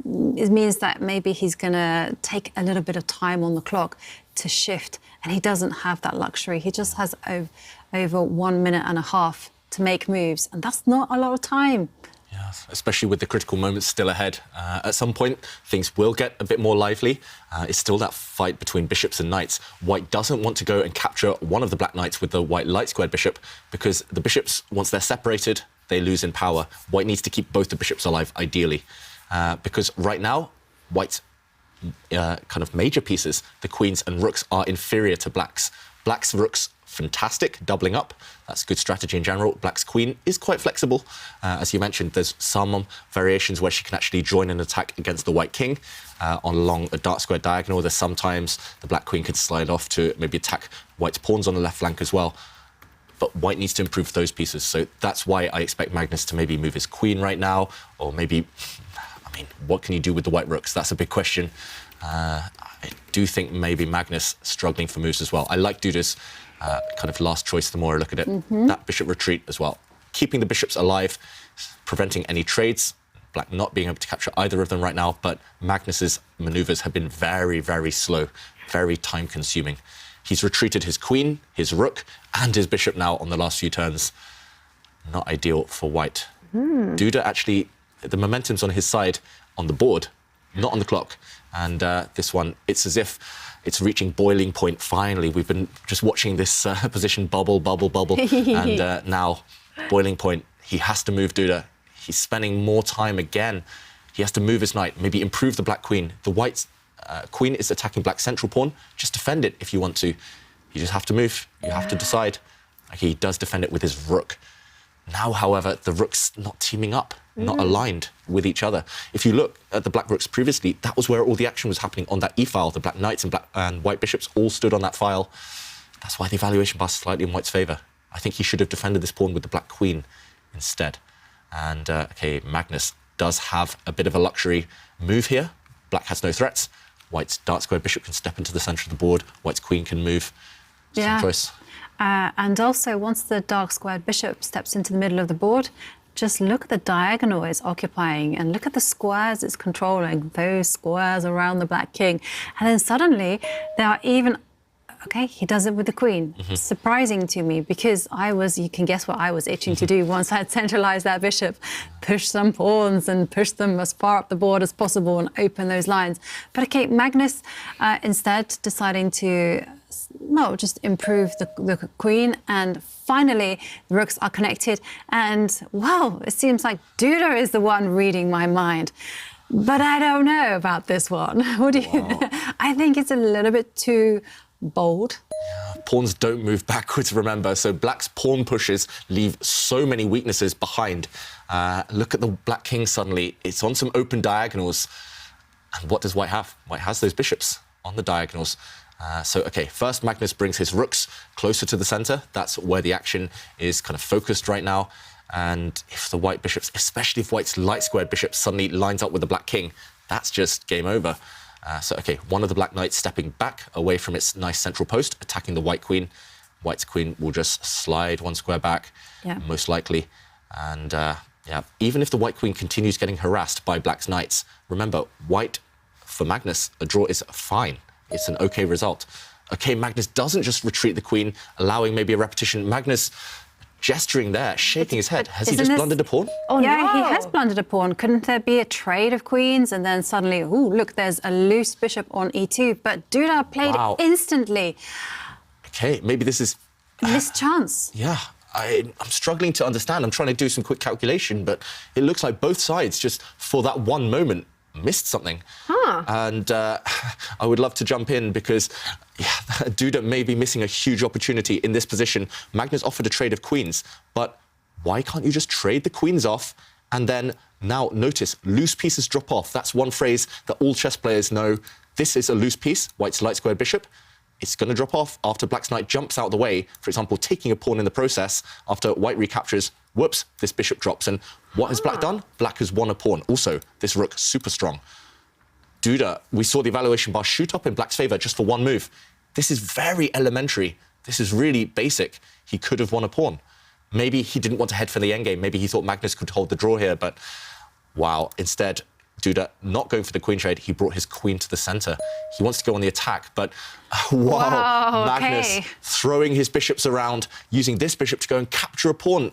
Speaker 2: It means that maybe he's going to take a little bit of time on the clock to shift, and he doesn't have that luxury. He just has over 1 minute and a half to make moves, and that's not a lot of time.
Speaker 3: Yes, especially with the critical moments still ahead. At some point, things will get a bit more lively. It's still that fight between bishops and knights. White doesn't want to go and capture one of the black knights with the white light-squared bishop, because the bishops, once they're separated, they lose in power. White needs to keep both the bishops alive, ideally. Because right now, White's kind of major pieces, the queens and rooks, are inferior to Black's. Black's rooks, fantastic, doubling up. That's good strategy in general. Black's queen is quite flexible. As you mentioned, there's some variations where she can actually join an attack against the White king along a dark square diagonal. There's sometimes the Black queen could slide off to maybe attack White's pawns on the left flank as well. But White needs to improve those pieces. So that's why I expect Magnus to maybe move his queen right now, or maybe... what can you do with the white rooks? That's a big question. I do think maybe Magnus struggling for moves as well. I like Duda's kind of last choice the more I look at it. That bishop retreat as well. Keeping the bishops alive, preventing any trades. Black not being able to capture either of them right now, but Magnus's maneuvers have been very, very slow, very time-consuming. He's retreated his queen, his rook, and his bishop now on the last few turns. Not ideal for White. Duda actually... the momentum's on his side on the board, not on the clock. And this one, it's as if it's reaching boiling point finally. We've been just watching this position bubble. And now, boiling point. He has to move Duda. He's spending more time again. He has to move his knight, maybe improve the black queen. The white queen is attacking black's central pawn. Just defend it if you want to. You just have to move. You have to decide. Okay, he does defend it with his rook. Now, however, the rooks not teaming up, not aligned with each other. If you look at the black rooks previously, that was where all the action was happening on that e-file. The black knights and white bishops all stood on that file. That's why the evaluation passed slightly in White's favour. I think he should have defended this pawn with the black queen instead. And, OK, Magnus does have a bit of a luxury move here. Black has no threats. White's dark square bishop can step into the centre of the board. White's queen can move. Some choice.
Speaker 2: And also, once the dark squared bishop steps into the middle of the board, just look at the diagonal it's occupying and look at the squares it's controlling, those squares around the black king. And then suddenly there are even... OK, he does it with the queen. Surprising to me, because you can guess what I was itching to do once I had centralised that bishop. Push some pawns and push them as far up the board as possible and open those lines. But OK, Magnus instead deciding to... just improve the queen, and finally the rooks are connected, and wow, it seems like Duda is the one reading my mind. But I don't know about this one. What do you? I think it's a little bit too bold.
Speaker 3: Pawns don't move backwards, remember, so black's pawn pushes leave so many weaknesses behind. Look at the black king suddenly. It's on some open diagonals. And what does White have? White has those bishops on the diagonals. OK, first Magnus brings his rooks closer to the centre. That's where the action is kind of focused right now. And if the white bishops, especially if White's light-squared bishop suddenly lines up with the black king, that's just game over. OK, one of the black knights stepping back away from its nice central post, attacking the white queen. White's queen will just slide one square back, most likely. And even if the white queen continues getting harassed by black's knights, remember, White, for Magnus, a draw is fine. It's an OK result. OK, Magnus doesn't just retreat the queen, allowing maybe a repetition. Magnus gesturing there, shaking his head. Has he
Speaker 2: isn't
Speaker 3: just
Speaker 2: this-
Speaker 3: blundered a pawn?
Speaker 1: Oh,
Speaker 2: Yeah,
Speaker 1: no.
Speaker 2: he has blundered a pawn. Couldn't there be a trade of queens? And then suddenly, ooh, look, there's a loose bishop on e2. But Duda played
Speaker 3: Wow.
Speaker 2: instantly.
Speaker 3: Okay, maybe this is...
Speaker 2: Missed chance.
Speaker 3: Yeah, I'm struggling to understand. I'm trying to do some quick calculation, but it looks like both sides just, for that one moment, missed something. And I would love to jump in because Duda may be missing a huge opportunity in this position. Magnus offered a trade of queens, but why can't you just trade the queens off and then now notice loose pieces drop off? That's one phrase that all chess players know. This is a loose piece, white's light squared bishop. It's going to drop off after black's knight jumps out the way, for example, taking a pawn in the process. After white recaptures, whoops, this bishop drops. And what has black done? Black has won a pawn. Also, this rook, super strong. Duda, we saw the evaluation bar shoot up in black's favour just for one move. This is very elementary. This is really basic. He could have won a pawn. Maybe he didn't want to head for the endgame. Maybe he thought Magnus could hold the draw here, but wow. Instead, Duda not going for the queen trade. He brought his queen to the centre. He wants to go on the attack, but wow, Magnus throwing his bishops around, using this bishop to go and capture a pawn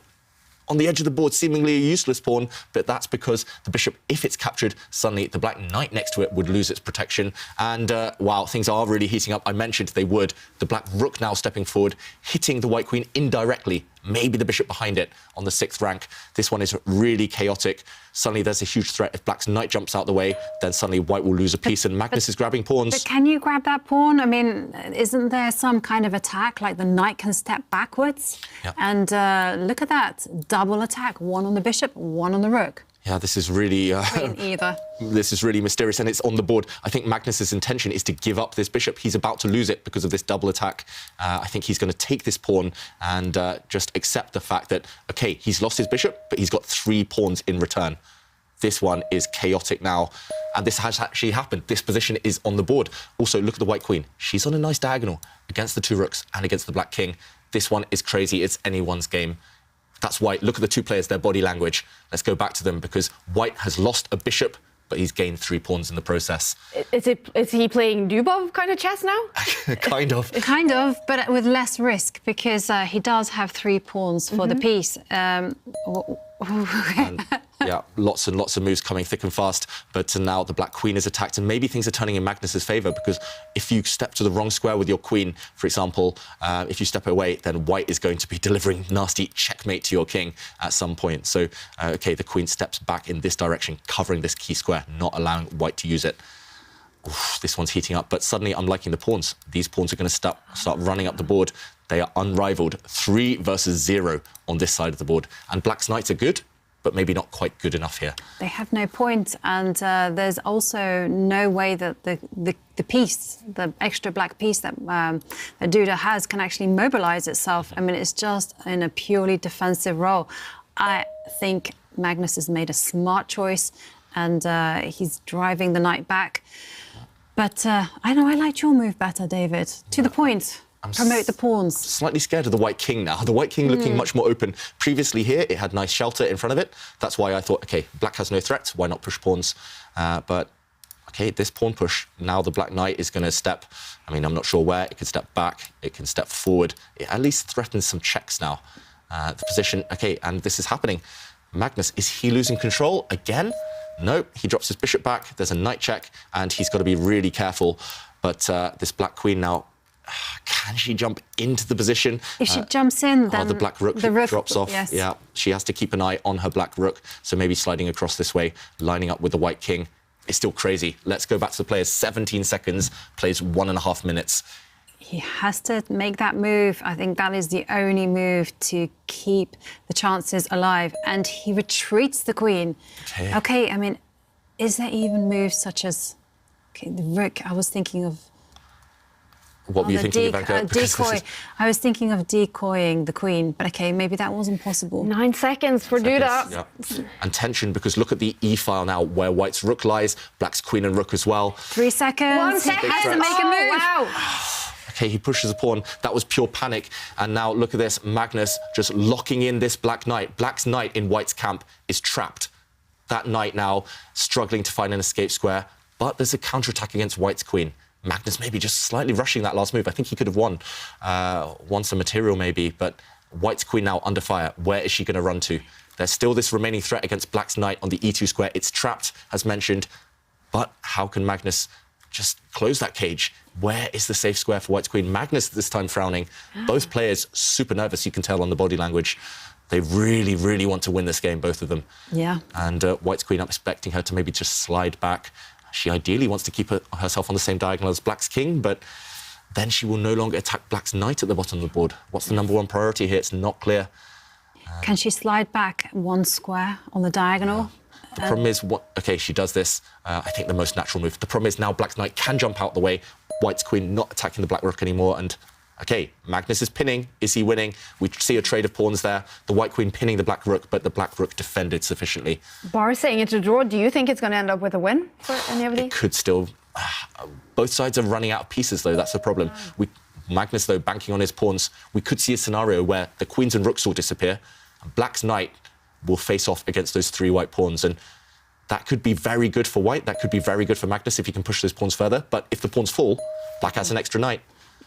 Speaker 3: on the edge of the board, seemingly a useless pawn, but that's because the bishop, if it's captured, suddenly the black knight next to it would lose its protection. And wow, things are really heating up. I mentioned they would. The black rook now stepping forward, hitting the white queen indirectly, maybe the bishop behind it on the 6th rank. This one is really chaotic. Suddenly there's a huge threat. If black's knight jumps out the way, then suddenly white will lose a piece, and Magnus is grabbing pawns.
Speaker 2: But can you grab that pawn? I mean, isn't there some kind of attack, like the knight can step backwards?
Speaker 3: Yeah.
Speaker 2: And look at that, double attack, one on the bishop, one on the rook.
Speaker 3: Yeah, this is really...
Speaker 2: Either.
Speaker 3: This is really mysterious, and it's on the board. I think Magnus's intention is to give up this bishop. He's about to lose it because of this double attack. I think he's going to take this pawn and just accept the fact that, OK, he's lost his bishop, but he's got 3 pawns in return. This one is chaotic now, and this has actually happened. This position is on the board. Also, look at the white queen. She's on a nice diagonal against the 2 rooks and against the black king. This one is crazy. It's anyone's game. That's white. Look at the 2 players, their body language. Let's go back to them, because white has lost a bishop, but he's gained 3 pawns in the process.
Speaker 1: Is he playing Dubov kind of chess now?
Speaker 3: Kind of.
Speaker 2: Kind of, but with less risk, because he does have 3 pawns for the piece.
Speaker 3: And, yeah, lots and lots of moves coming thick and fast. But now the black queen is attacked, and maybe things are turning in Magnus's favour, because if you step to the wrong square with your queen, for example, if you step away, then white is going to be delivering nasty checkmate to your king at some point. So, OK, the queen steps back in this direction, covering this key square, not allowing white to use it. Oof, this one's heating up, but suddenly I'm liking the pawns. These pawns are going to start running up the board. They are unrivaled, 3 versus 0 on this side of the board. And black's knights are good, but maybe not quite good enough here.
Speaker 2: They have no point, and there's also no way that the piece, the extra black piece that Duda has, can actually mobilize itself. I mean, it's just in a purely defensive role. I think Magnus has made a smart choice, and he's driving the knight back. But I know I liked your move better, David. To the point. Promote the pawns.
Speaker 3: Slightly scared of the white king now. The white king looking much more open. Previously here, it had nice shelter in front of it. That's why I thought, OK, black has no threat. Why not push pawns? But, OK, this pawn push, now the black knight is going to step. I mean, I'm not sure where. It can step back. It can step forward. It at least threatens some checks now. The position, OK, and this is happening. Magnus, is he losing control again? No, he drops his bishop back. There's a knight check, and he's got to be really careful. But this black queen now, can she jump into the position?
Speaker 2: If she jumps in, then
Speaker 3: the black rook drops off.
Speaker 2: Yes.
Speaker 3: Yeah, she has to keep an eye on her black rook. So maybe sliding across this way, lining up with the white king. It's still crazy. Let's go back to the players. 17 seconds, plays 1.5 minutes.
Speaker 2: He has to make that move. I think that is the only move to keep the chances alive. And he retreats the queen. OK, I mean, is there even moves such as... OK, the rook, I was thinking of...
Speaker 3: What were you thinking, Ivanka?
Speaker 2: Decoy. I was thinking of decoying the queen, but OK, maybe that wasn't possible.
Speaker 1: 9 seconds for Duda.
Speaker 3: Yeah. And tension, because look at the e-file now, where white's rook lies, black's queen and rook as well.
Speaker 2: 3 seconds.
Speaker 1: 1 second.
Speaker 2: He has to make a move.
Speaker 1: Wow.
Speaker 3: OK, he pushes a pawn. That was pure panic. And now look at this, Magnus just locking in this black knight. Black's knight in white's camp is trapped. That knight now struggling to find an escape square, but there's a counterattack against white's queen. Magnus maybe just slightly rushing that last move. I think he could have won some material maybe, but White's queen now under fire. Where is she going to run to? There's still this remaining threat against black's knight on the e2 square. It's trapped, as mentioned. But how can Magnus just close that cage? Where is the safe square for white's queen? Magnus this time frowning. Both players super nervous, you can tell on the body language. They really, really want to win this game, both of them.
Speaker 2: Yeah.
Speaker 3: And white's queen, I'm expecting her to maybe just slide back. She ideally wants to keep herself on the same diagonal as black's king, but then she will no longer attack black's knight at the bottom of the board. What's the number one priority here? It's not clear.
Speaker 2: Can she slide back one square on the diagonal?
Speaker 3: The problem is, OK, she does this. I think the most natural move. The problem is now black's knight can jump out the way. White's queen not attacking the black rook anymore. And, OK, Magnus is pinning. Is he winning? We see a trade of pawns there. The white queen pinning the black rook, but the black rook defended sufficiently.
Speaker 1: Bar saying it's a draw. Do you think it's going to end up with a win for any of these?
Speaker 3: It could still... both sides are running out of pieces, though. That's the problem. Magnus, though, banking on his pawns. We could see a scenario where the queens and rooks will disappear. And black's knight will face off against those 3 white pawns. And that could be very good for white. That could be very good for Magnus if he can push those pawns further. But if the pawns fall, black has an extra knight.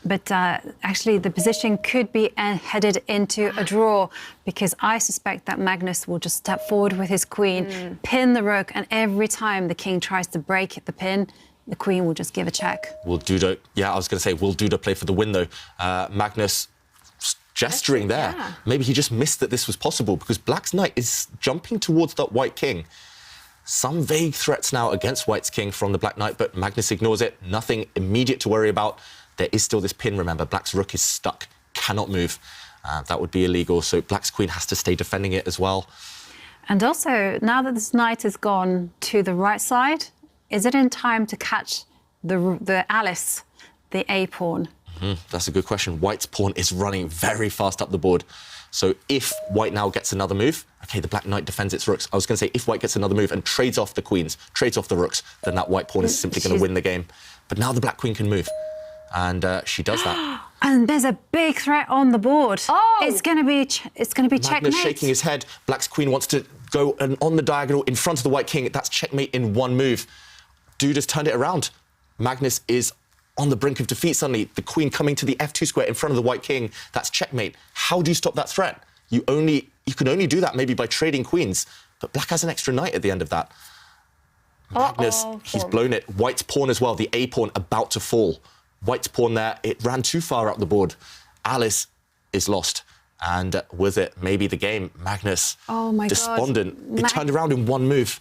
Speaker 2: But actually, the position could be headed into a draw, because I suspect that Magnus will just step forward with his queen, pin the rook, and every time the king tries to break the pin, the queen will just give a check.
Speaker 3: Will Duda... Yeah, I was going to say, will Duda play for the win, though? Magnus... gesturing there. Yeah. Maybe he just missed that this was possible, because black's knight is jumping towards that white king. Some vague threats now against white's king from the black knight, but Magnus ignores it. Nothing immediate to worry about. There is still this pin, remember. Black's rook is stuck, cannot move. That would be illegal, so black's queen has to stay defending it as well. And also, now that this knight has gone to the right side, is it in time to catch the Alice, the A pawn? That's a good question. White's pawn is running very fast up the board. So if white now gets another move, OK, the black knight defends its rooks. I was going to say, if white gets another move and trades off the queens, trades off the rooks, then that white pawn is simply going to win the game. But now the black queen can move. And she does that. And there's a big threat on the board. Oh! It's going to be checkmate. Magnus shaking his head. Black's queen wants to go on the diagonal in front of the white king. That's checkmate in one move. Dude has turned it around. Magnus is on the brink of defeat suddenly. The queen coming to the f2 square in front of the white king. That's checkmate. How do you stop that threat? You can only do that maybe by trading queens. But black has an extra knight at the end of that. Magnus, he's blown it. White's pawn as well, the A pawn about to fall. White's pawn there, it ran too far up the board. Alice is lost. And was it maybe the game? Magnus, despondent. It turned around in one move.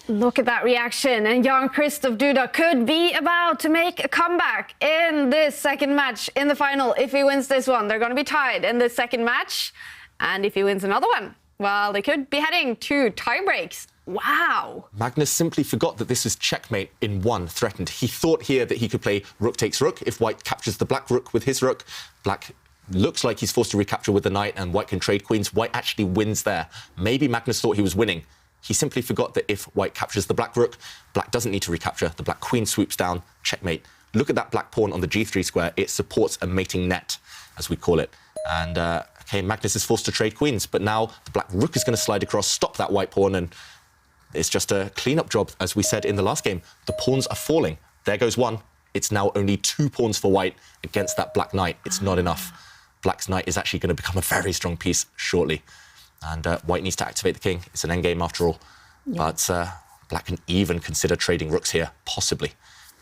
Speaker 1: Look at that reaction, and Jan-Krzysztof Duda could be about to make a comeback in this second match in the final. If he wins this one, they're going to be tied in this second match. And if he wins another one, well, they could be heading to tie breaks. Wow.
Speaker 3: Magnus simply forgot that this is checkmate in one, threatened. He thought here that he could play rook takes rook. If white captures the black rook with his rook, black looks like he's forced to recapture with the knight and white can trade queens. White actually wins there. Maybe Magnus thought he was winning. He simply forgot that if white captures the black rook, black doesn't need to recapture. The black queen swoops down, checkmate. Look at that black pawn on the g3 square. It supports a mating net, as we call it. And, OK, Magnus is forced to trade queens, but now the black rook is going to slide across, stop that white pawn, and it's just a clean-up job, as we said in the last game. The pawns are falling. There goes one. It's now only 2 pawns for white against that black knight. It's not enough. Black's knight is actually going to become a very strong piece shortly. And white needs to activate the king. It's an endgame after all. Yeah. But black can even consider trading rooks here, possibly.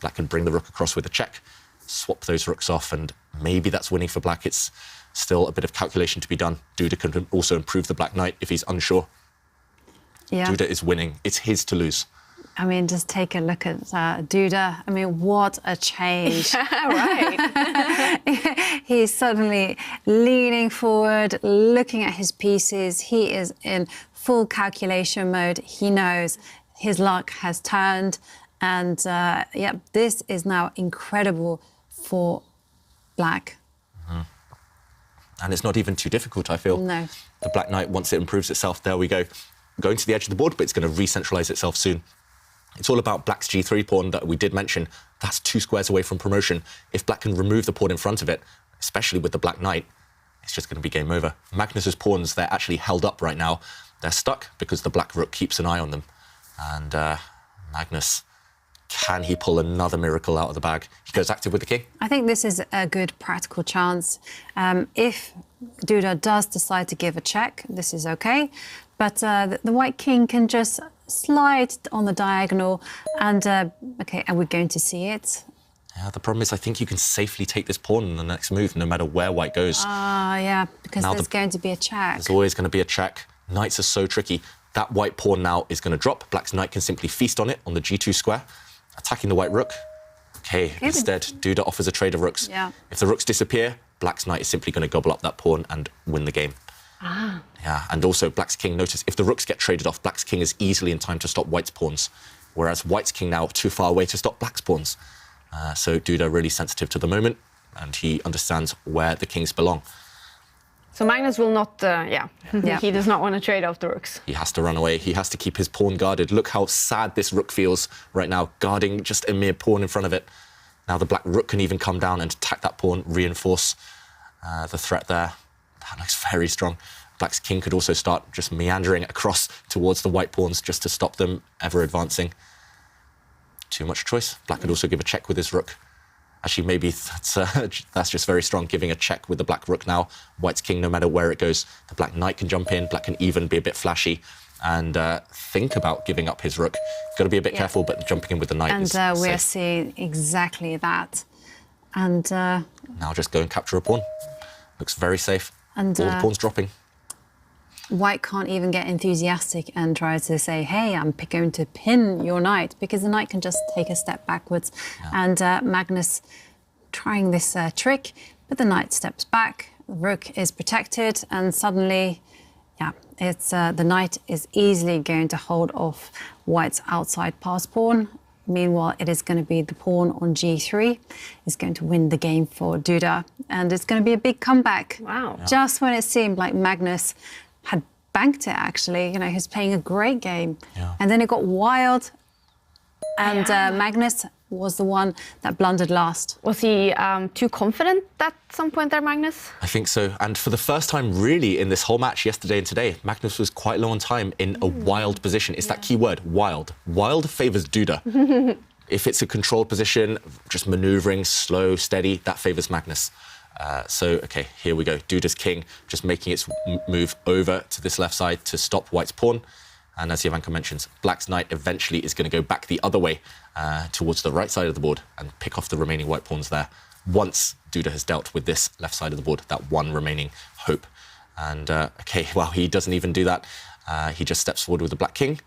Speaker 3: Black can bring the rook across with a check, swap those rooks off, and maybe that's winning for black. It's still a bit of calculation to be done. Duda can also improve the black knight if he's unsure. Yeah. Duda is winning. It's his to lose.
Speaker 2: I mean, just take a look at Duda. I mean, what a change.
Speaker 1: Right.
Speaker 2: He's suddenly leaning forward, looking at his pieces. He is in full calculation mode. He knows his luck has turned. And, yeah, this is now incredible for black.
Speaker 3: Mm-hmm. And it's not even too difficult, I feel.
Speaker 2: No.
Speaker 3: The black knight, once it improves itself, there we go. Going to the edge of the board, but it's going to re-centralise itself soon. It's all about black's g3 pawn that we did mention. That's 2 squares away from promotion. If black can remove the pawn in front of it, especially with the black knight, it's just going to be game over. Magnus's pawns, they're actually held up right now. They're stuck because the black rook keeps an eye on them. And Magnus, can he pull another miracle out of the bag? He goes active with the king.
Speaker 2: I think this is a good practical chance. If Duda does decide to give a check. This is okay. But the white king can just slide on the diagonal and, okay, are we going to see it?
Speaker 3: Yeah, the problem is I think you can safely take this pawn in the next move, no matter where white goes.
Speaker 2: Yeah, because
Speaker 3: Now
Speaker 2: there's going to be a check.
Speaker 3: There's always going to be a check. Knights are so tricky. That white pawn now is going to drop. Black's knight can simply feast on it on the g2 square, attacking the white rook. Okay, instead, Duda offers a trade of rooks.
Speaker 2: Yeah.
Speaker 3: If the rooks disappear, Black's knight is simply going to gobble up that pawn and win the game. Yeah, and also Black's king, notice, if the rooks get traded off, Black's king is easily in time to stop White's pawns, whereas White's king now too far away to stop Black's pawns. So Duda really sensitive to the moment, and he understands where the kings belong.
Speaker 1: So Magnus will not, he does not want to trade off the rooks.
Speaker 3: He has to run away. He has to keep his pawn guarded. Look how sad this rook feels right now, guarding just a mere pawn in front of it. Now the black rook can even come down and attack that pawn, reinforce the threat there. That looks very strong. Black's king could also start just meandering across towards the white pawns just to stop them ever advancing. Too much choice. Black could also give a check with his rook. Actually, maybe that's just very strong, giving a check with the black rook now. White's king, no matter where it goes, the black knight can jump in. Black can even be a bit flashy and think about giving up his rook. Got to be a bit careful, but jumping in with the knight is
Speaker 2: And we're
Speaker 3: safe.
Speaker 2: seeing exactly that. And
Speaker 3: Now just go and capture a pawn. Looks very safe.
Speaker 2: And,
Speaker 3: all the pawns dropping.
Speaker 2: White can't even get enthusiastic and try to say, hey, I'm going to pin your knight, because the knight can just take a step backwards. And Magnus trying this trick, but the knight steps back, the rook is protected, and suddenly, it's the knight is easily going to hold off White's outside pass pawn. Meanwhile, it is going to be the pawn on g3 is going to win the game for Duda, and it's going to be a big comeback.
Speaker 1: Wow.
Speaker 2: Just when it seemed like Magnus had banked it, actually. You know, he's playing a great game. And then it got wild, and Magnus was the one that blundered last.
Speaker 1: Was he too confident at some point there, Magnus?
Speaker 3: I think so. And for the first time, really, in this whole match yesterday and today, Magnus was quite low on time in a wild position. It's that key word, wild. Wild favours Duda. If it's a controlled position, just manoeuvring, slow, steady, that favours Magnus. So, OK, here we go. Duda's king just making its move over to this left side to stop White's pawn. And as Jovanka mentions, Black's knight eventually is going to go back the other way towards the right side of the board and pick off the remaining white pawns there. Once Duda has dealt with this left side of the board, that one remaining hope. And, OK, well, he doesn't even do that. He just steps forward with the black king.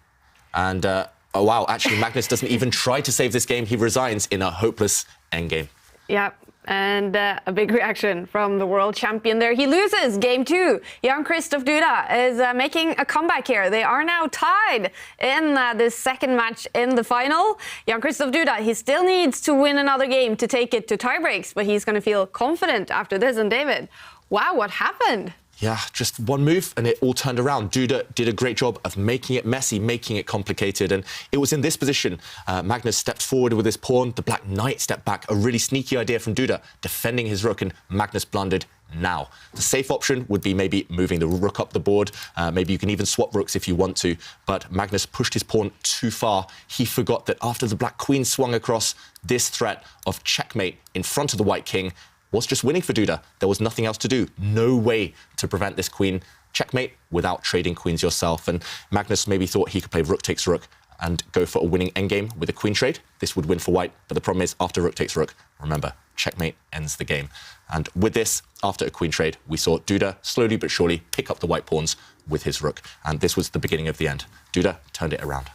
Speaker 3: And, oh, wow, actually, Magnus doesn't even try to save this game. He resigns in a hopeless endgame.
Speaker 1: Yeah. And a big reaction from the world champion there. He loses game 2. Jan-Krzysztof Duda is making a comeback here. They are now tied in this second match in the final. Jan-Krzysztof Duda, he still needs to win another game to take it to tiebreaks, but he's going to feel confident after this. And David, wow, what happened?
Speaker 3: Yeah, just one move and it all turned around. Duda did a great job of making it messy, making it complicated. And it was in this position. Magnus stepped forward with his pawn. The black knight stepped back. A really sneaky idea from Duda, defending his rook, and Magnus blundered now. The safe option would be maybe moving the rook up the board. Maybe you can even swap rooks if you want to. But Magnus pushed his pawn too far. He forgot that after the black queen swung across, this threat of checkmate in front of the white king was just winning for Duda. There was nothing else to do. No way to prevent this queen checkmate without trading queens yourself. And Magnus maybe thought he could play rook takes rook and go for a winning endgame with a queen trade. This would win for white. But the problem is, after rook takes rook, remember, checkmate ends the game. And with this, after a queen trade, we saw Duda slowly but surely pick up the white pawns with his rook. And this was the beginning of the end. Duda turned it around.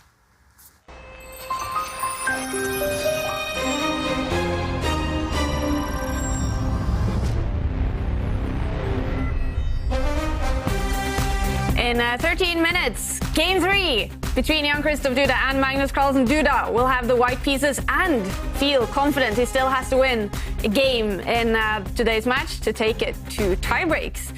Speaker 1: In 13 minutes, game 3 between Jan-Krzysztof Duda and Magnus Carlsen. Duda will have the white pieces and feel confident. He still has to win a game in today's match to take it to tiebreaks.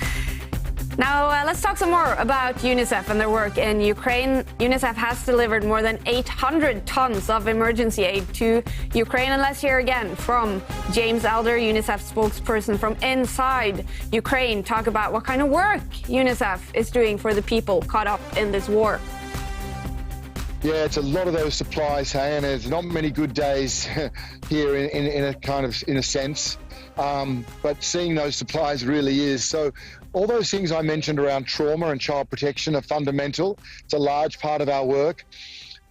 Speaker 1: Now, let's talk some more about UNICEF and their work in Ukraine. UNICEF has delivered more than 800 tons of emergency aid to Ukraine. And let's hear again from James Elder, UNICEF spokesperson from inside Ukraine, talk about what kind of work UNICEF is doing for the people caught up in this war.
Speaker 7: Yeah, it's a lot of those supplies, hey, and there's not many good days here in a sense. but seeing those supplies really is. So all those things I mentioned around trauma and child protection are fundamental. It's a large part of our work.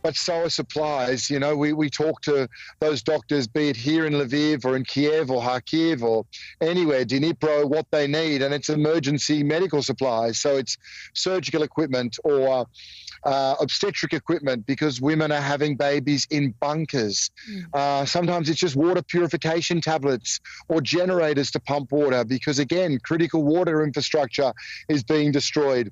Speaker 7: But so are supplies. You know, we talk to those doctors, be it here in Lviv or in Kiev or Kharkiv or anywhere, Dnipro, what they need. And it's emergency medical supplies. So it's surgical equipment or obstetric equipment because women are having babies in bunkers. Sometimes it's just water purification tablets or generators to pump water because, again, critical water infrastructure is being destroyed.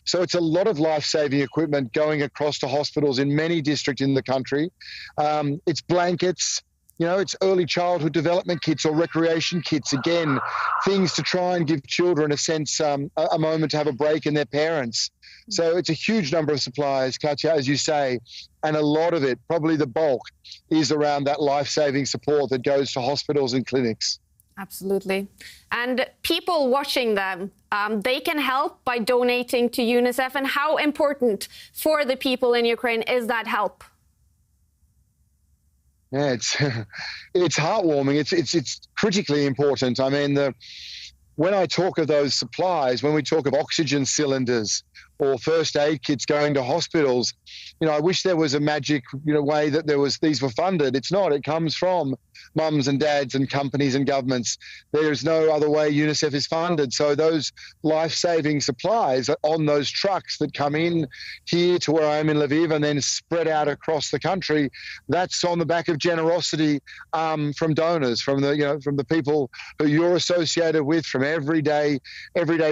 Speaker 7: So it's a lot of life-saving equipment going across to hospitals in many districts in the country. It's blankets, you know, it's early childhood development kits or recreation kits. Again, things to try and give children a sense, a moment to have a break in their parents. So it's a huge number of supplies, Katja, as you say, and a lot of it, probably the bulk, is around that life-saving support that goes to hospitals and clinics.
Speaker 1: Absolutely. And people watching them, they can help by donating to UNICEF. And how important for the people in Ukraine is that help?
Speaker 7: Yeah, it's heartwarming. It's critically important. I mean, when I talk of those supplies, when we talk of oxygen cylinders or first aid kits going to hospitals, you know, I wish there was a magic, you know, way that these were funded. It's not. It comes from mums and dads and companies and governments. There's no other way UNICEF is funded. So those life-saving supplies are on those trucks that come in here to where I am in Lviv and then spread out across the country. That's on the back of generosity from donors, from the people who you're associated with, from everyday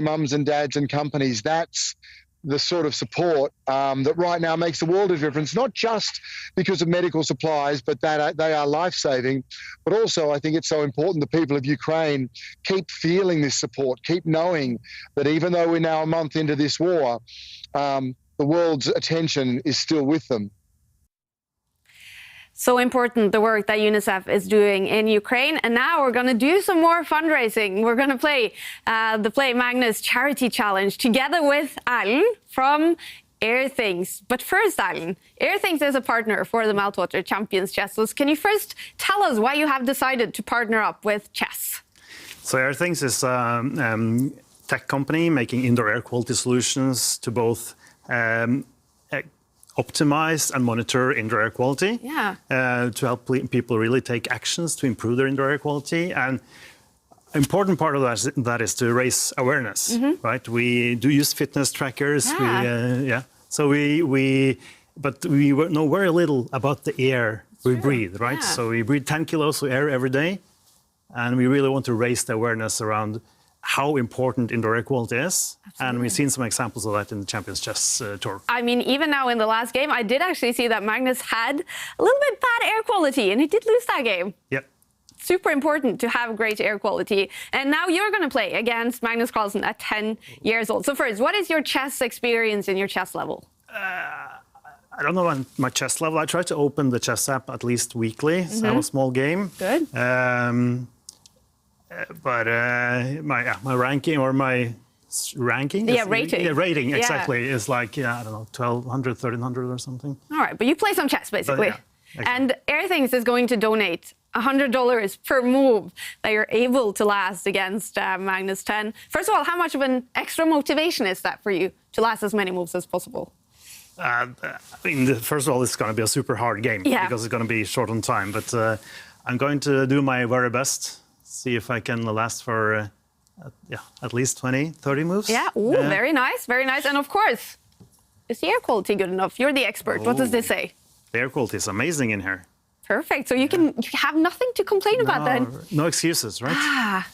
Speaker 7: mums and dads and companies. That's the sort of support that right now makes the world of difference, not just because of medical supplies, but that they are life-saving. But also, I think it's so important the people of Ukraine keep feeling this support, keep knowing that even though we're now a month into this war, the world's attention is still with them.
Speaker 1: So important, the work that UNICEF is doing in Ukraine. And now we're going to do some more fundraising. We're going to play the Play Magnus Charity Challenge together with Alan from Airthings. But first, Alan, Airthings is a partner for the Meltwater Champions Chess. So can you first tell us why you have decided to partner up with chess?
Speaker 4: So Airthings is a tech company making indoor air quality solutions to both optimize and monitor indoor air quality, to help people really take actions to improve their indoor air quality. And an important part of that is to raise awareness, right? We do use fitness trackers, So but we know very little about the air we breathe, right? So we breathe 10 kilos of air every day, and we really want to raise the awareness around how important indoor air quality is. Absolutely. And we've seen some examples of that in the Champions Chess Tour.
Speaker 1: I mean, even now in the last game, I did actually see that Magnus had a little bit bad air quality, and he did lose that game.
Speaker 4: Yep.
Speaker 1: Super important to have great air quality. And now you're going to play against Magnus Carlsen at 10 years old. So first, what is your chess experience in your chess level?
Speaker 4: I don't know my chess level. I try to open the chess app at least weekly. So I have a small game.
Speaker 1: Good.
Speaker 4: But my ranking or my ranking?
Speaker 1: Rating.
Speaker 4: Yeah, rating, exactly, is like, I don't know, 1,200, 1,300 or something.
Speaker 1: All right, but you play some chess, basically.
Speaker 4: Exactly.
Speaker 1: And Airthings is going to donate $100 per move that you're able to last against Magnus 10. First of all, how much of an extra motivation is that for you to last as many moves as possible?
Speaker 4: I mean, first of all, it's going to be a super hard game because it's going to be short on time. But I'm going to do my very best. See if I can last for at least 20, 30 moves.
Speaker 1: Yeah, very nice, very nice. And of course, is the air quality good enough? You're the expert. What does this say?
Speaker 4: The air quality is amazing in here.
Speaker 1: Perfect. So you have nothing to complain about then.
Speaker 4: No excuses, right?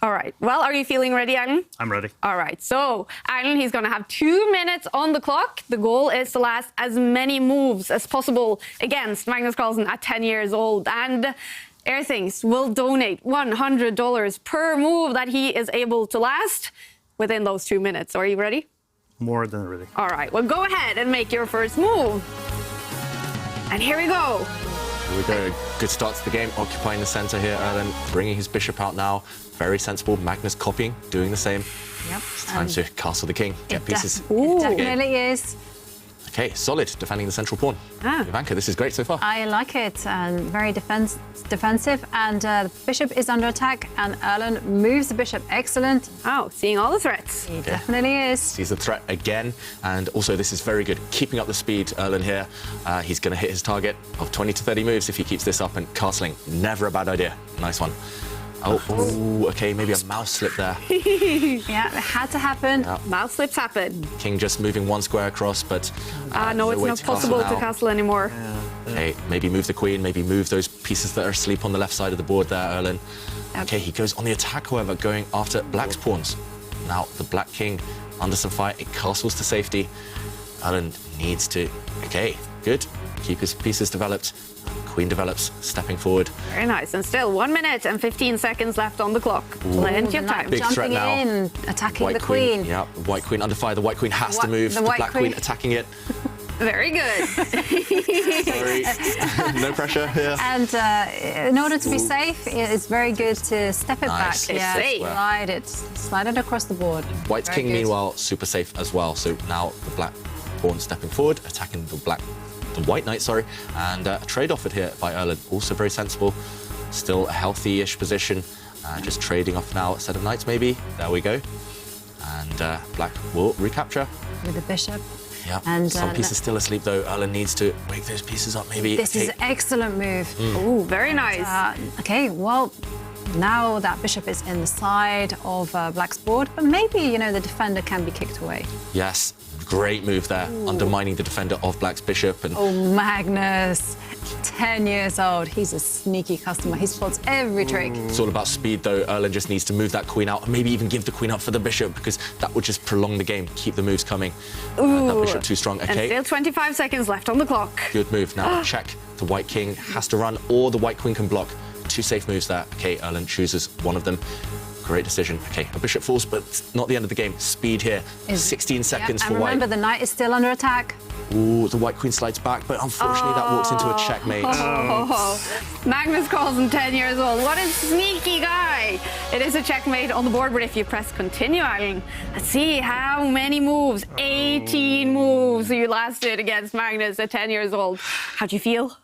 Speaker 1: All right. Well, are you feeling ready, Alan?
Speaker 4: I'm ready.
Speaker 1: All right. So, Alan, he's going to have 2 minutes on the clock. The goal is to last as many moves as possible against Magnus Carlsen at 10 years old. And Airthings will donate $100 per move that he is able to last within those 2 minutes. Are you ready?
Speaker 4: More than ready.
Speaker 1: All right. Well, go ahead and make your first move. And here we go.
Speaker 3: Here we go. Good start to the game, occupying the center here, Erlen, bringing his bishop out now. Very sensible. Magnus copying, doing the same.
Speaker 2: Yep.
Speaker 3: It's time to castle the king, get pieces.
Speaker 2: It definitely is.
Speaker 3: Okay, solid, defending the central pawn. Ivanka, this is great so far.
Speaker 2: I like it, and very defensive, and the bishop is under attack, and Erlen moves the bishop. Excellent.
Speaker 1: Oh, seeing all the threats.
Speaker 2: He definitely is.
Speaker 3: Sees the threat again, and also this is very good. Keeping up the speed, Erlen here. He's going to hit his target of 20 to 30 moves if he keeps this up, and castling, never a bad idea. Nice one. Oh, okay, maybe a mouse slip there.
Speaker 2: Yeah, it had to happen.
Speaker 3: Yeah.
Speaker 1: Mouse slips happen.
Speaker 3: King just moving one square across, but
Speaker 1: no, it's not possible to castle anymore.
Speaker 3: Okay, maybe move the queen, maybe move those pieces that are asleep on the left side of the board there, Erlen. Okay, he goes on the attack, however, going after black's pawns. Now, the black king under some fire, it castles to safety. Erlen needs to, okay, good. Keep his pieces developed. Queen develops, stepping forward.
Speaker 1: Very nice. And still 1 minute and 15 seconds left on the clock. Plenty of time.
Speaker 3: Big threat now.
Speaker 2: In, attacking
Speaker 3: white
Speaker 2: the queen.
Speaker 3: Yeah, white queen under fire. The white queen has to move. The black queen attacking it.
Speaker 1: Very good.
Speaker 3: Sorry. No pressure here.
Speaker 2: And in order to be safe, it's very good to step it back. Yeah, slide it across the board.
Speaker 3: White's king, meanwhile, super safe as well. So now the black pawn stepping forward, attacking the white knight, sorry, and a trade offered here by Erlen. Also very sensible. Still a healthy-ish position. Just trading off now a set of knights, maybe. There we go. And black will recapture.
Speaker 2: With the bishop.
Speaker 3: Yeah. And some pieces still asleep, though. Erlen needs to wake those pieces up, maybe.
Speaker 2: This is an excellent move.
Speaker 1: Ooh, very nice.
Speaker 2: Okay, well, now that bishop is in the side of black's board, but maybe, you know, the defender can be kicked away.
Speaker 3: Yes. Great move there, undermining the defender of black's bishop. And
Speaker 2: oh, Magnus, 10 years old. He's a sneaky customer. He spots every trick.
Speaker 3: It's all about speed, though. Erlen just needs to move that queen out, and maybe even give the queen up for the bishop, because that would just prolong the game, keep the moves coming. That bishop too strong. Okay.
Speaker 1: And still 25 seconds left on the clock.
Speaker 3: Good move. Now check. The white king has to run, or the white queen can block. Two safe moves there. Okay, Erlen chooses one of them. Great decision. Okay, a bishop falls, but it's not the end of the game. Speed here. 16 seconds for white.
Speaker 2: And remember, the knight is still under attack.
Speaker 3: Ooh, the white queen slides back, but unfortunately that walks into a checkmate.
Speaker 1: Magnus Carlsen, 10 years old. What a sneaky guy. It is a checkmate on the board, but if you press continue, Erlen, let's see how many moves. 18 moves you lasted against Magnus at 10 years old. How'd you feel?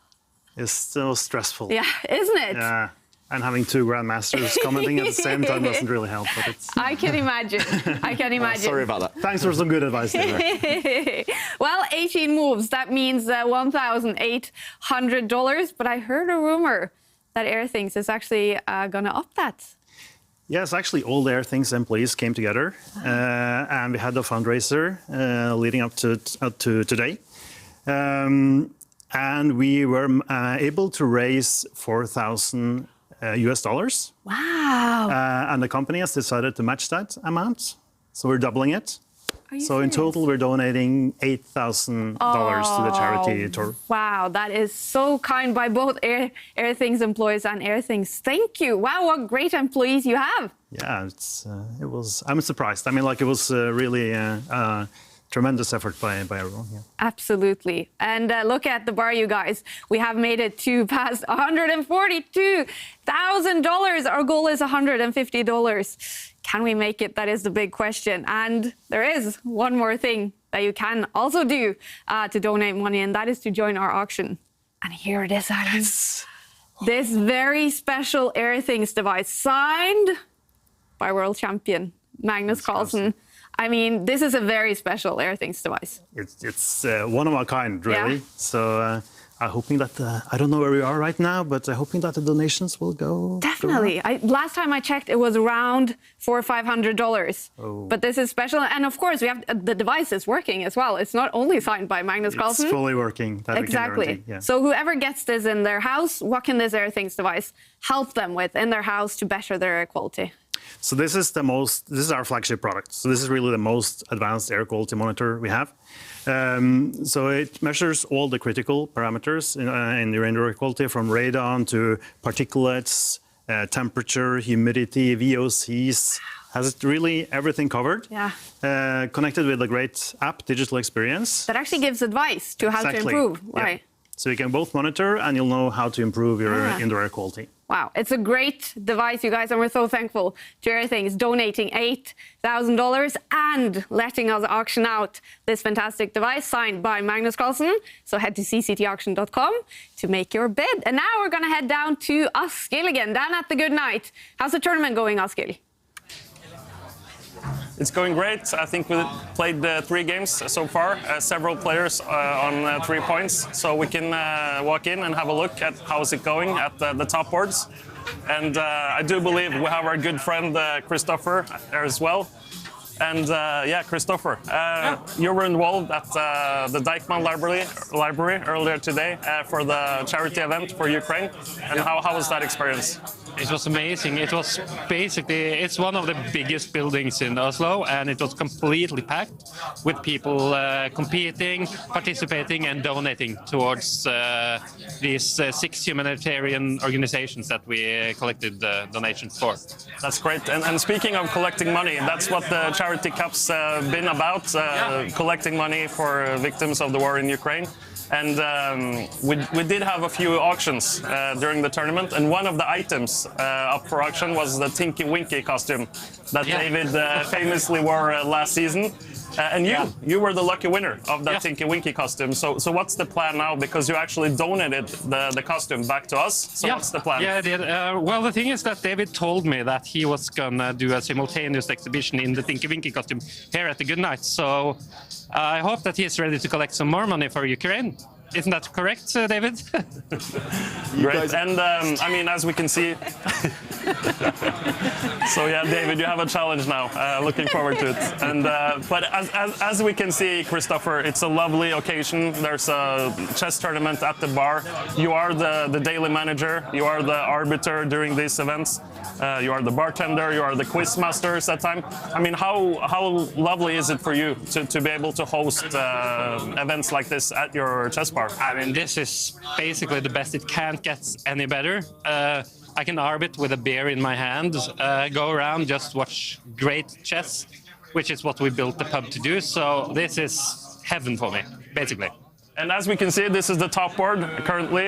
Speaker 4: It's still stressful.
Speaker 1: Yeah, isn't it?
Speaker 4: Yeah. And having two grandmasters commenting at the same time doesn't really help. But it's...
Speaker 1: I can imagine. I can imagine.
Speaker 3: Sorry about that.
Speaker 4: Thanks for some good advice there.
Speaker 1: Well, 18 moves. That means $1,800. But I heard a rumor that Airthings is actually going to up that.
Speaker 4: Yes, actually, all the Airthings employees came together, and we had a fundraiser leading up to today. And we were able to raise $4,000 US.
Speaker 1: Wow.
Speaker 4: And the company has decided to match that amount. So we're doubling it. So in total, we're donating $8,000 to the charity tour. Wow,
Speaker 1: that is so kind by both Airthings employees and Airthings. Thank you. Wow, what great employees you have.
Speaker 4: Yeah, it was. I'm surprised. I mean, like, it was really tremendous effort by everyone. Yeah.
Speaker 1: Absolutely. And look at the bar, you guys. We have made it to past $142,000. Our goal is $150. Can we make it? That is the big question. And there is one more thing that you can also do to donate money, and that is to join our auction. And here it is, Adam. Yes. This very special Airthings device, signed by world champion Magnus Carlsen. I mean, this is a very special Airthings device.
Speaker 4: It's one of a kind, really. Yeah. So I'm hoping that, I don't know where we are right now, but I'm hoping that the donations will go.
Speaker 1: Definitely. Last time I checked, it was around $400 or $500.
Speaker 4: Oh.
Speaker 1: But this is special. And of course, we have the device is working as well. It's not only signed by Magnus Carlsen.
Speaker 4: It's fully working. That
Speaker 1: exactly.
Speaker 4: We can guarantee. Yeah.
Speaker 1: So whoever gets this in their house, what can this Airthings device help them with in their house to better their air quality?
Speaker 4: So this is our flagship product. So this is really the most advanced air quality monitor we have. So it measures all the critical parameters in your indoor air quality, from radon to particulates, temperature, humidity, VOCs. Has really everything covered.
Speaker 1: Yeah.
Speaker 4: Connected with a great app, digital experience.
Speaker 1: That actually gives advice to how to improve.
Speaker 4: Yeah.
Speaker 1: Right.
Speaker 4: So you can both monitor and you'll know how to improve your indoor air quality.
Speaker 1: Wow, it's a great device, you guys, and we're so thankful to Everything's donating $8,000 and letting us auction out this fantastic device signed by Magnus Carlsen. So head to cctauction.com to make your bid. And now we're going to head down to Askild again, down at the Good Night. How's the tournament going, Askild?
Speaker 8: It's going great. I think we played 3 games so far, several players on 3 points. So we can walk in and have a look at how is it going at the top boards. And I do believe we have our good friend Christopher there as well. And yeah, Christopher, you were involved at the Deichmann Library earlier today for the charity event for Ukraine. And how was that experience?
Speaker 11: It was amazing. It was basically, it's one of the biggest buildings in Oslo, and it was completely packed with people competing, participating and donating towards these 6 humanitarian organizations that we collected donations for.
Speaker 8: That's great. And speaking of collecting money, that's what the Charity Cup's been about, collecting money for victims of the war in Ukraine. And we did have a few auctions during the tournament, and one of the items up for auction was the Tinky Winky costume that David famously wore last season. And you were the lucky winner of that Tinky Winky costume. So what's the plan now? Because you actually donated the costume back to us. So what's the plan?
Speaker 11: Yeah, I did. Well, the thing is that David told me that he was gonna do a simultaneous exhibition in the Tinky Winky costume here at the Good Night. So I hope that he's ready to collect some more money for Ukraine. Isn't that correct, David?
Speaker 8: Great. And I mean, as we can see. So yeah, David, you have a challenge now. Looking forward to it. And but as we can see, Christopher, it's a lovely occasion. There's a chess tournament at the bar. You are the daily manager. You are the arbiter during these events. You are the bartender. You are the quiz masters at time. I mean, how lovely is it for you to be able to host events like this at your chess bar?
Speaker 11: I mean, this is basically the best. It can't get any better. I can arbit with a beer in my hand, go around, just watch great chess, which is what we built the pub to do. So this is heaven for me, basically.
Speaker 8: And as we can see, this is the top board currently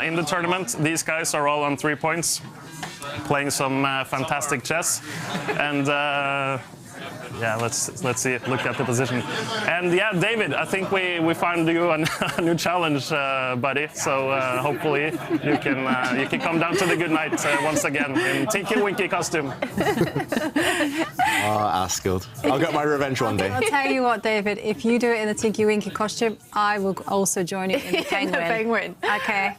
Speaker 8: in the tournament. These guys are all on 3 points, playing some fantastic chess. And yeah, let's see. Look at the position. And yeah, David, I think we found you a new challenge, buddy. So hopefully you can come down to the Good Night once again in Tinky Winky costume.
Speaker 3: Askild. I'll get my revenge one day.
Speaker 2: I'll tell you what, David, if you do it in the Tinky Winky costume, I will also join you in the penguin.
Speaker 1: The penguin.
Speaker 2: Okay.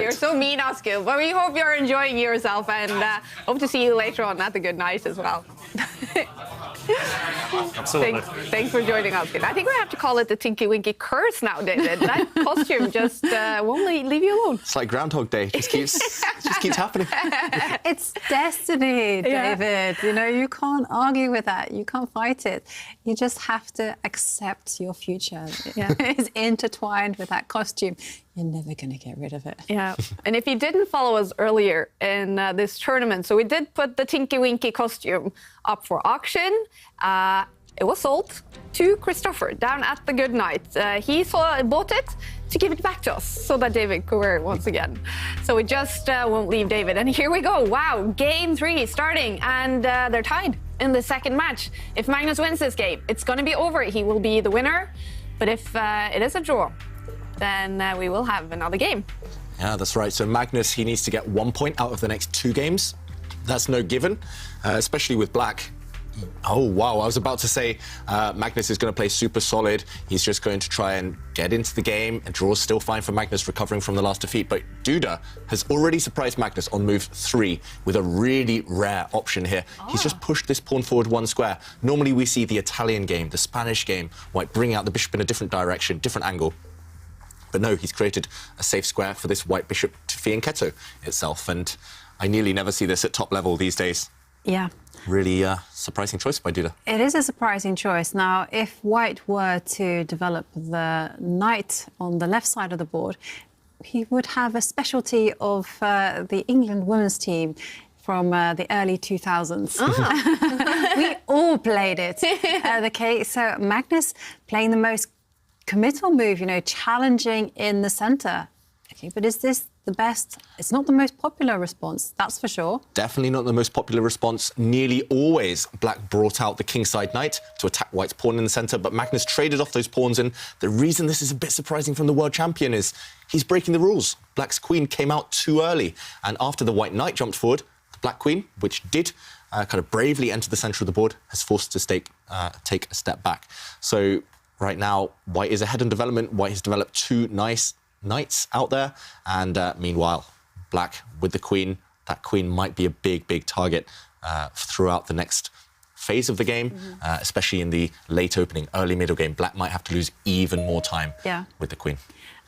Speaker 1: You're so mean, Askild. But we hope you're enjoying yourself, and hope to see you later on at the Good Night as well.
Speaker 8: Absolutely.
Speaker 1: Thanks for joining us. I think we have to call it the Tinky Winky curse now, David. That costume just won't leave you alone.
Speaker 3: It's like Groundhog Day. It just keeps happening.
Speaker 2: It's destiny, David. You know, you can't argue with that. You can't fight it. You just have to accept your future. It's intertwined with that costume. You're never going to get rid of it.
Speaker 1: Yeah. And if you didn't follow us earlier in this tournament, so we did put the Tinky Winky costume up for auction. It was sold to Christopher down at the Good Night. He bought it to give it back to us so that David could wear it once again. So we just won't leave David. And here we go. Wow, game 3 starting, and they're tied in the second match. If Magnus wins this game, it's going to be over. He will be the winner. But if it is a draw, then we will have another game.
Speaker 3: Yeah, that's right. So Magnus, he needs to get 1 point out of the next 2 games. That's no given, especially with black. Oh, wow. I was about to say Magnus is going to play super solid. He's just going to try and get into the game, and draw's still fine for Magnus, recovering from the last defeat. But Duda has already surprised Magnus on move 3 with a really rare option here. He's just pushed this pawn forward 1 square. Normally we see the Italian game, the Spanish game, white bringing out the bishop in a different direction, different angle. But no, he's created a safe square for this white bishop to fianchetto itself. And I nearly never see this at top level these days.
Speaker 2: Yeah.
Speaker 3: Really surprising choice by Duda.
Speaker 2: It is a surprising choice. Now, if white were to develop the knight on the left side of the board, he would have a specialty of the England women's team from the early 2000s. We all played it. So Magnus playing the most committal move, you know, challenging in the center. Okay, but is this the best, it's not the most popular response, that's for sure.
Speaker 3: Definitely not the most popular response. Nearly always, black brought out the kingside knight to attack white's pawn in the centre, but Magnus traded off those pawns, and the reason this is a bit surprising from the world champion is he's breaking the rules. Black's queen came out too early, and after the white knight jumped forward, the black queen, which did kind of bravely enter the centre of the board, has forced to take a step back. So right now, white is ahead in development. White has developed two nice knights out there, and meanwhile, black with the queen, that queen might be a big target throughout the next phase of the game, especially in the late opening, early middle game. Black might have to lose even more time with the queen.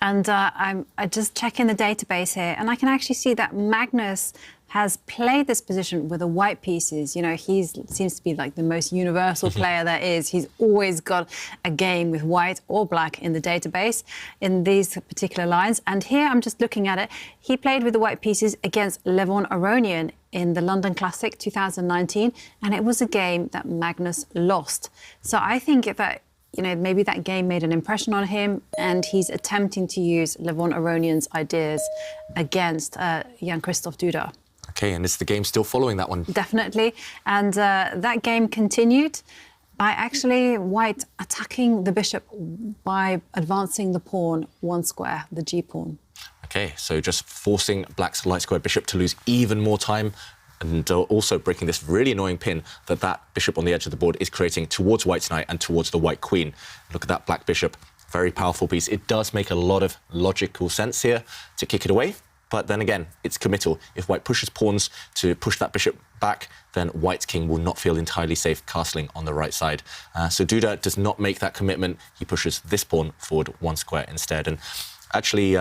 Speaker 2: And I'm just checking the database here, and I can actually see that Magnus has played this position with the white pieces. You know, he seems to be like the most universal player there is. He's always got a game with white or black in the database in these particular lines. And here I'm just looking at it. He played with the white pieces against Levon Aronian in the London Classic 2019, and it was a game that Magnus lost. So I think that, you know, maybe that game made an impression on him, and he's attempting to use Levon Aronian's ideas against Jan-Krzysztof Duda.
Speaker 3: Okay, and is the game still following that one?
Speaker 2: Definitely. And that game continued by actually white attacking the bishop by advancing the pawn one square, the g-pawn.
Speaker 3: Okay, so just forcing black's light square bishop to lose even more time, and also breaking this really annoying pin that bishop on the edge of the board is creating towards white's knight and towards the white queen. Look at that black bishop, very powerful piece. It does make a lot of logical sense here to kick it away, but then again, it's committal. If white pushes pawns to push that bishop back, then white's king will not feel entirely safe castling on the right side. So Duda does not make that commitment. He pushes this pawn forward one square instead. And actually,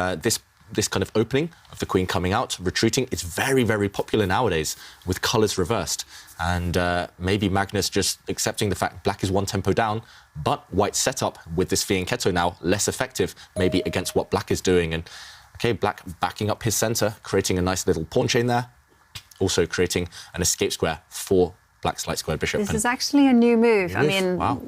Speaker 3: this kind of opening of the queen coming out, retreating, it's very popular nowadays with colours reversed. And maybe Magnus just accepting the fact black is one tempo down, but white's setup with this fianchetto now less effective, maybe against what black is doing. And okay, black backing up his centre, creating a nice little pawn chain there, also creating an escape square for black's light square bishop.
Speaker 2: This is actually a new move. I mean,
Speaker 3: wow.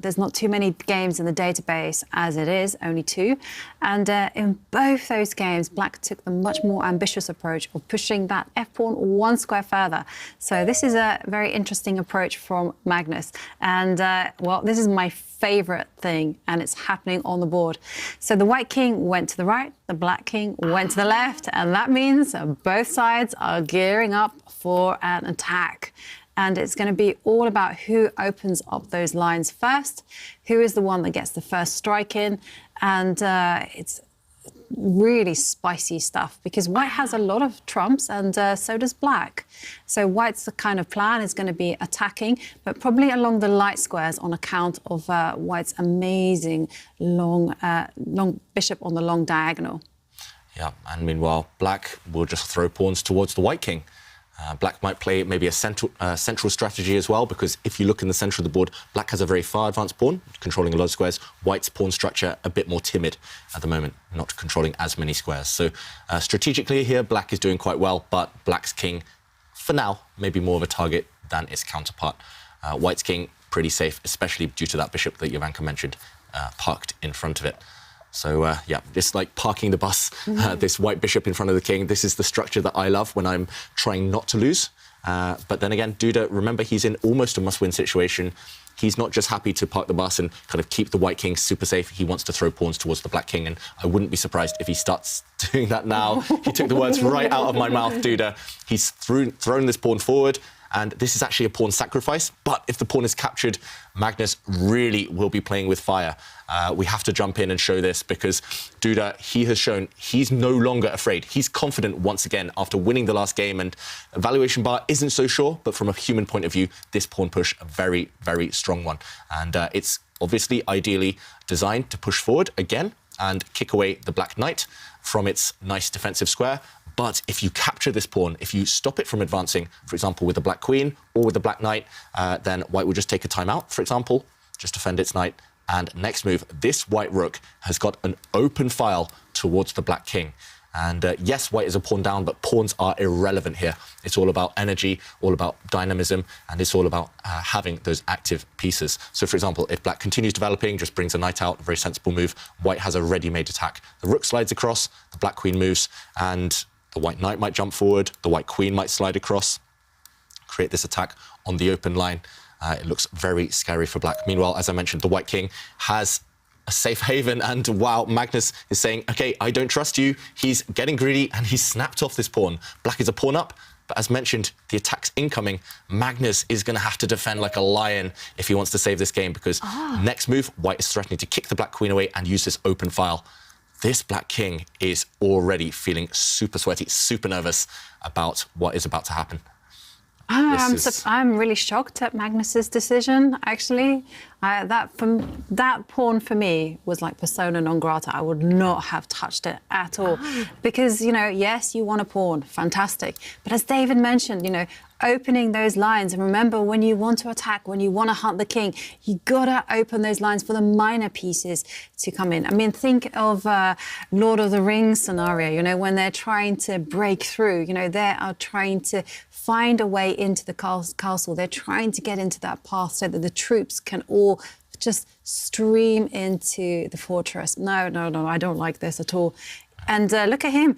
Speaker 2: There's not too many games in the database as it is, only two. And in both those games, black took the much more ambitious approach of pushing that f-pawn one square further. So this is a very interesting approach from Magnus. And, well, this is my favourite thing, and it's happening on the board. So the white king went to the right, the black king went to the left, and that means both sides are gearing up for an attack. And it's going to be all about who opens up those lines first, who is the one that gets the first strike in, and it's really spicy stuff because white has a lot of trumps and so does black. So white's kind of plan is going to be attacking, but probably along the light squares on account of white's amazing long bishop on the long diagonal.
Speaker 3: Yeah, and meanwhile, black will just throw pawns towards the white king. Black might play maybe a central strategy as well, because if you look in the centre of the board, black has a very far advanced pawn, controlling a lot of squares. White's pawn structure a bit more timid at the moment, not controlling as many squares. So strategically here, black is doing quite well, but black's king, for now, maybe more of a target than its counterpart. White's king, pretty safe, especially due to that bishop that Jovanka mentioned, parked in front of it. So, yeah, it's like parking the bus, this white bishop in front of the king. This is the structure that I love when I'm trying not to lose. But then again, Duda, remember, he's in almost a must-win situation. He's not just happy to park the bus and kind of keep the white king super safe. He wants to throw pawns towards the black king, and I wouldn't be surprised if he starts doing that now. He took the words right out of my mouth, Duda. He's thrown this pawn forward, and this is actually a pawn sacrifice. But if the pawn is captured, Magnus really will be playing with fire. We have to jump in and show this because Duda, he has shown he's no longer afraid. He's confident once again after winning the last game, and evaluation bar isn't so sure, but from a human point of view, this pawn push, a very strong one. And it's obviously ideally designed to push forward again and kick away the black knight from its nice defensive square. But if you capture this pawn, if you stop it from advancing, for example, with the black queen or with the black knight, then white will just take a timeout, for example, just defend its knight. And next move, this white rook has got an open file towards the black king. And yes, white is a pawn down, but pawns are irrelevant here. It's all about energy, all about dynamism, and it's all about having those active pieces. So, for example, if black continues developing, just brings a knight out, a very sensible move, white has a ready-made attack. The rook slides across, the black queen moves, and the white knight might jump forward, the white queen might slide across, create this attack on the open line. It looks very scary for black. Meanwhile, as I mentioned, the white king has a safe haven, and wow, Magnus is saying, okay, I don't trust you. He's getting greedy, and he's snapped off this pawn. Black is a pawn up, but as mentioned, the attack's incoming. Magnus is going to have to defend like a lion if he wants to save this game, because next move, white is threatening to kick the black queen away and use this open file. This black king is already feeling super sweaty, super nervous about what is about to happen.
Speaker 2: I'm really shocked at Magnus's decision, actually. That pawn for me was like persona non grata. I would not have touched it at all. Because, you know, yes, you want a pawn, fantastic. But as David mentioned, you know, opening those lines, and remember, when you want to attack, when you want to hunt the king, you gotta open those lines for the minor pieces to come in. I mean, think of Lord of the Rings scenario, you know, when they're trying to break through, you know, they are trying to find a way into the castle. They're trying to get into that path so that the troops can all just stream into the fortress. No, I don't like this at all. And look at him.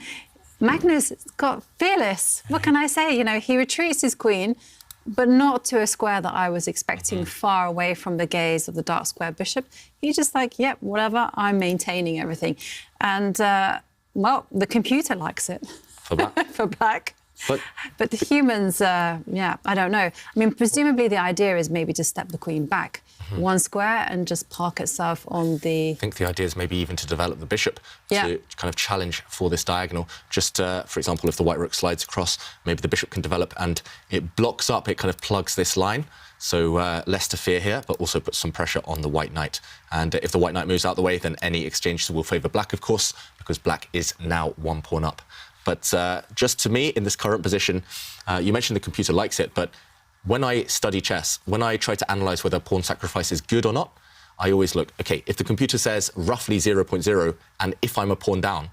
Speaker 2: Magnus got fearless. What can I say? You know, he retreats his queen, but not to a square that I was expecting, far away from the gaze of the dark square bishop. He's just like, yep, whatever, I'm maintaining everything. And, well, the computer likes it.
Speaker 3: For black.
Speaker 2: For black. But the humans, yeah, I don't know. I mean, presumably the idea is maybe to step the queen back one square and just park itself on the...
Speaker 3: I think the idea is maybe even to develop the bishop to kind of challenge for this diagonal. Just, for example, if the white rook slides across, maybe the bishop can develop and it blocks up, it kind of plugs this line. So less to fear here, but also puts some pressure on the white knight. And if the white knight moves out the way, then any exchange will favour black, of course, because black is now one pawn up. But just to me, in this current position, you mentioned the computer likes it, but when I study chess, when I try to analyse whether pawn sacrifice is good or not, I always look, OK, if the computer says roughly 0.0, and if I'm a pawn down,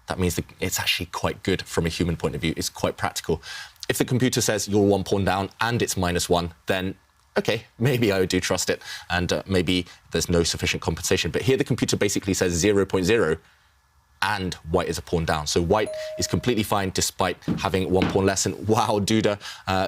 Speaker 3: that means that it's actually quite good from a human point of view. It's quite practical. If the computer says you're one pawn down and it's -1, then OK, maybe I do trust it, and maybe there's no sufficient compensation. But here the computer basically says 0.0, and white is a pawn down. So white is completely fine despite having one pawn less. And wow, Duda,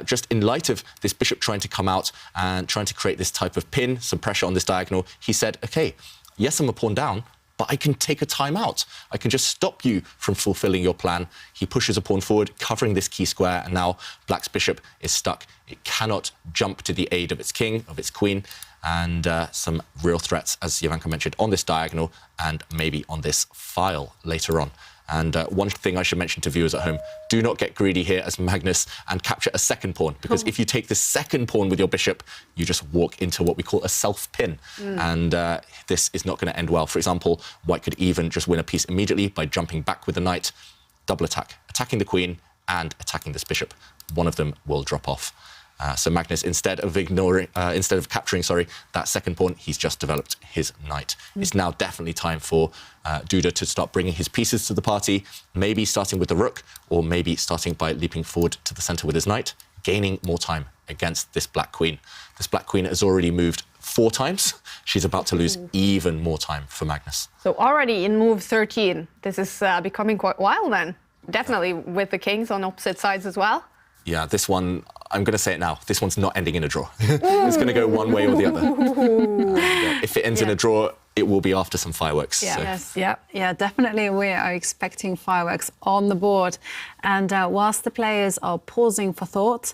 Speaker 3: just in light of this bishop trying to come out and trying to create this type of pin, some pressure on this diagonal, he said, OK, yes, I'm a pawn down, but I can take a time out. I can just stop you from fulfilling your plan. He pushes a pawn forward, covering this key square, and now black's bishop is stuck. It cannot jump to the aid of its king, of its queen, and some real threats, as Jovanka mentioned, on this diagonal and maybe on this file later on. And one thing I should mention to viewers at home, do not get greedy here as Magnus and capture a second pawn, because if you take the second pawn with your bishop, you just walk into what we call a self-pin. And this is not going to end well. For example, white could even just win a piece immediately by jumping back with the knight, double attack, attacking the queen and attacking this bishop. One of them will drop off. So Magnus, instead of capturing that second pawn, he's just developed his knight. It's now definitely time for Duda to start bringing his pieces to the party, maybe starting with the rook, or maybe starting by leaping forward to the centre with his knight, gaining more time against this black queen. This black queen has already moved 4 times. She's about to lose even more time for Magnus.
Speaker 1: So already in move 13, this is becoming quite wild then. Definitely with the kings on opposite sides as well.
Speaker 3: Yeah, this one, I'm going to say it now, this one's not ending in a draw. It's going to go one way or the other. And, if it ends in a draw, it will be after some fireworks.
Speaker 2: Yeah,
Speaker 3: so.
Speaker 2: Yes, yeah, definitely we are expecting fireworks on the board. And whilst the players are pausing for thought,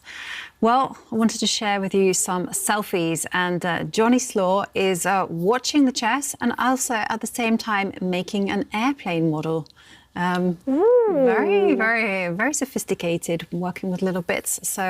Speaker 2: well, I wanted to share with you some selfies. And Johnny Slaw is watching the chess and also at the same time making an airplane model. Very, very, very sophisticated, working with little bits. So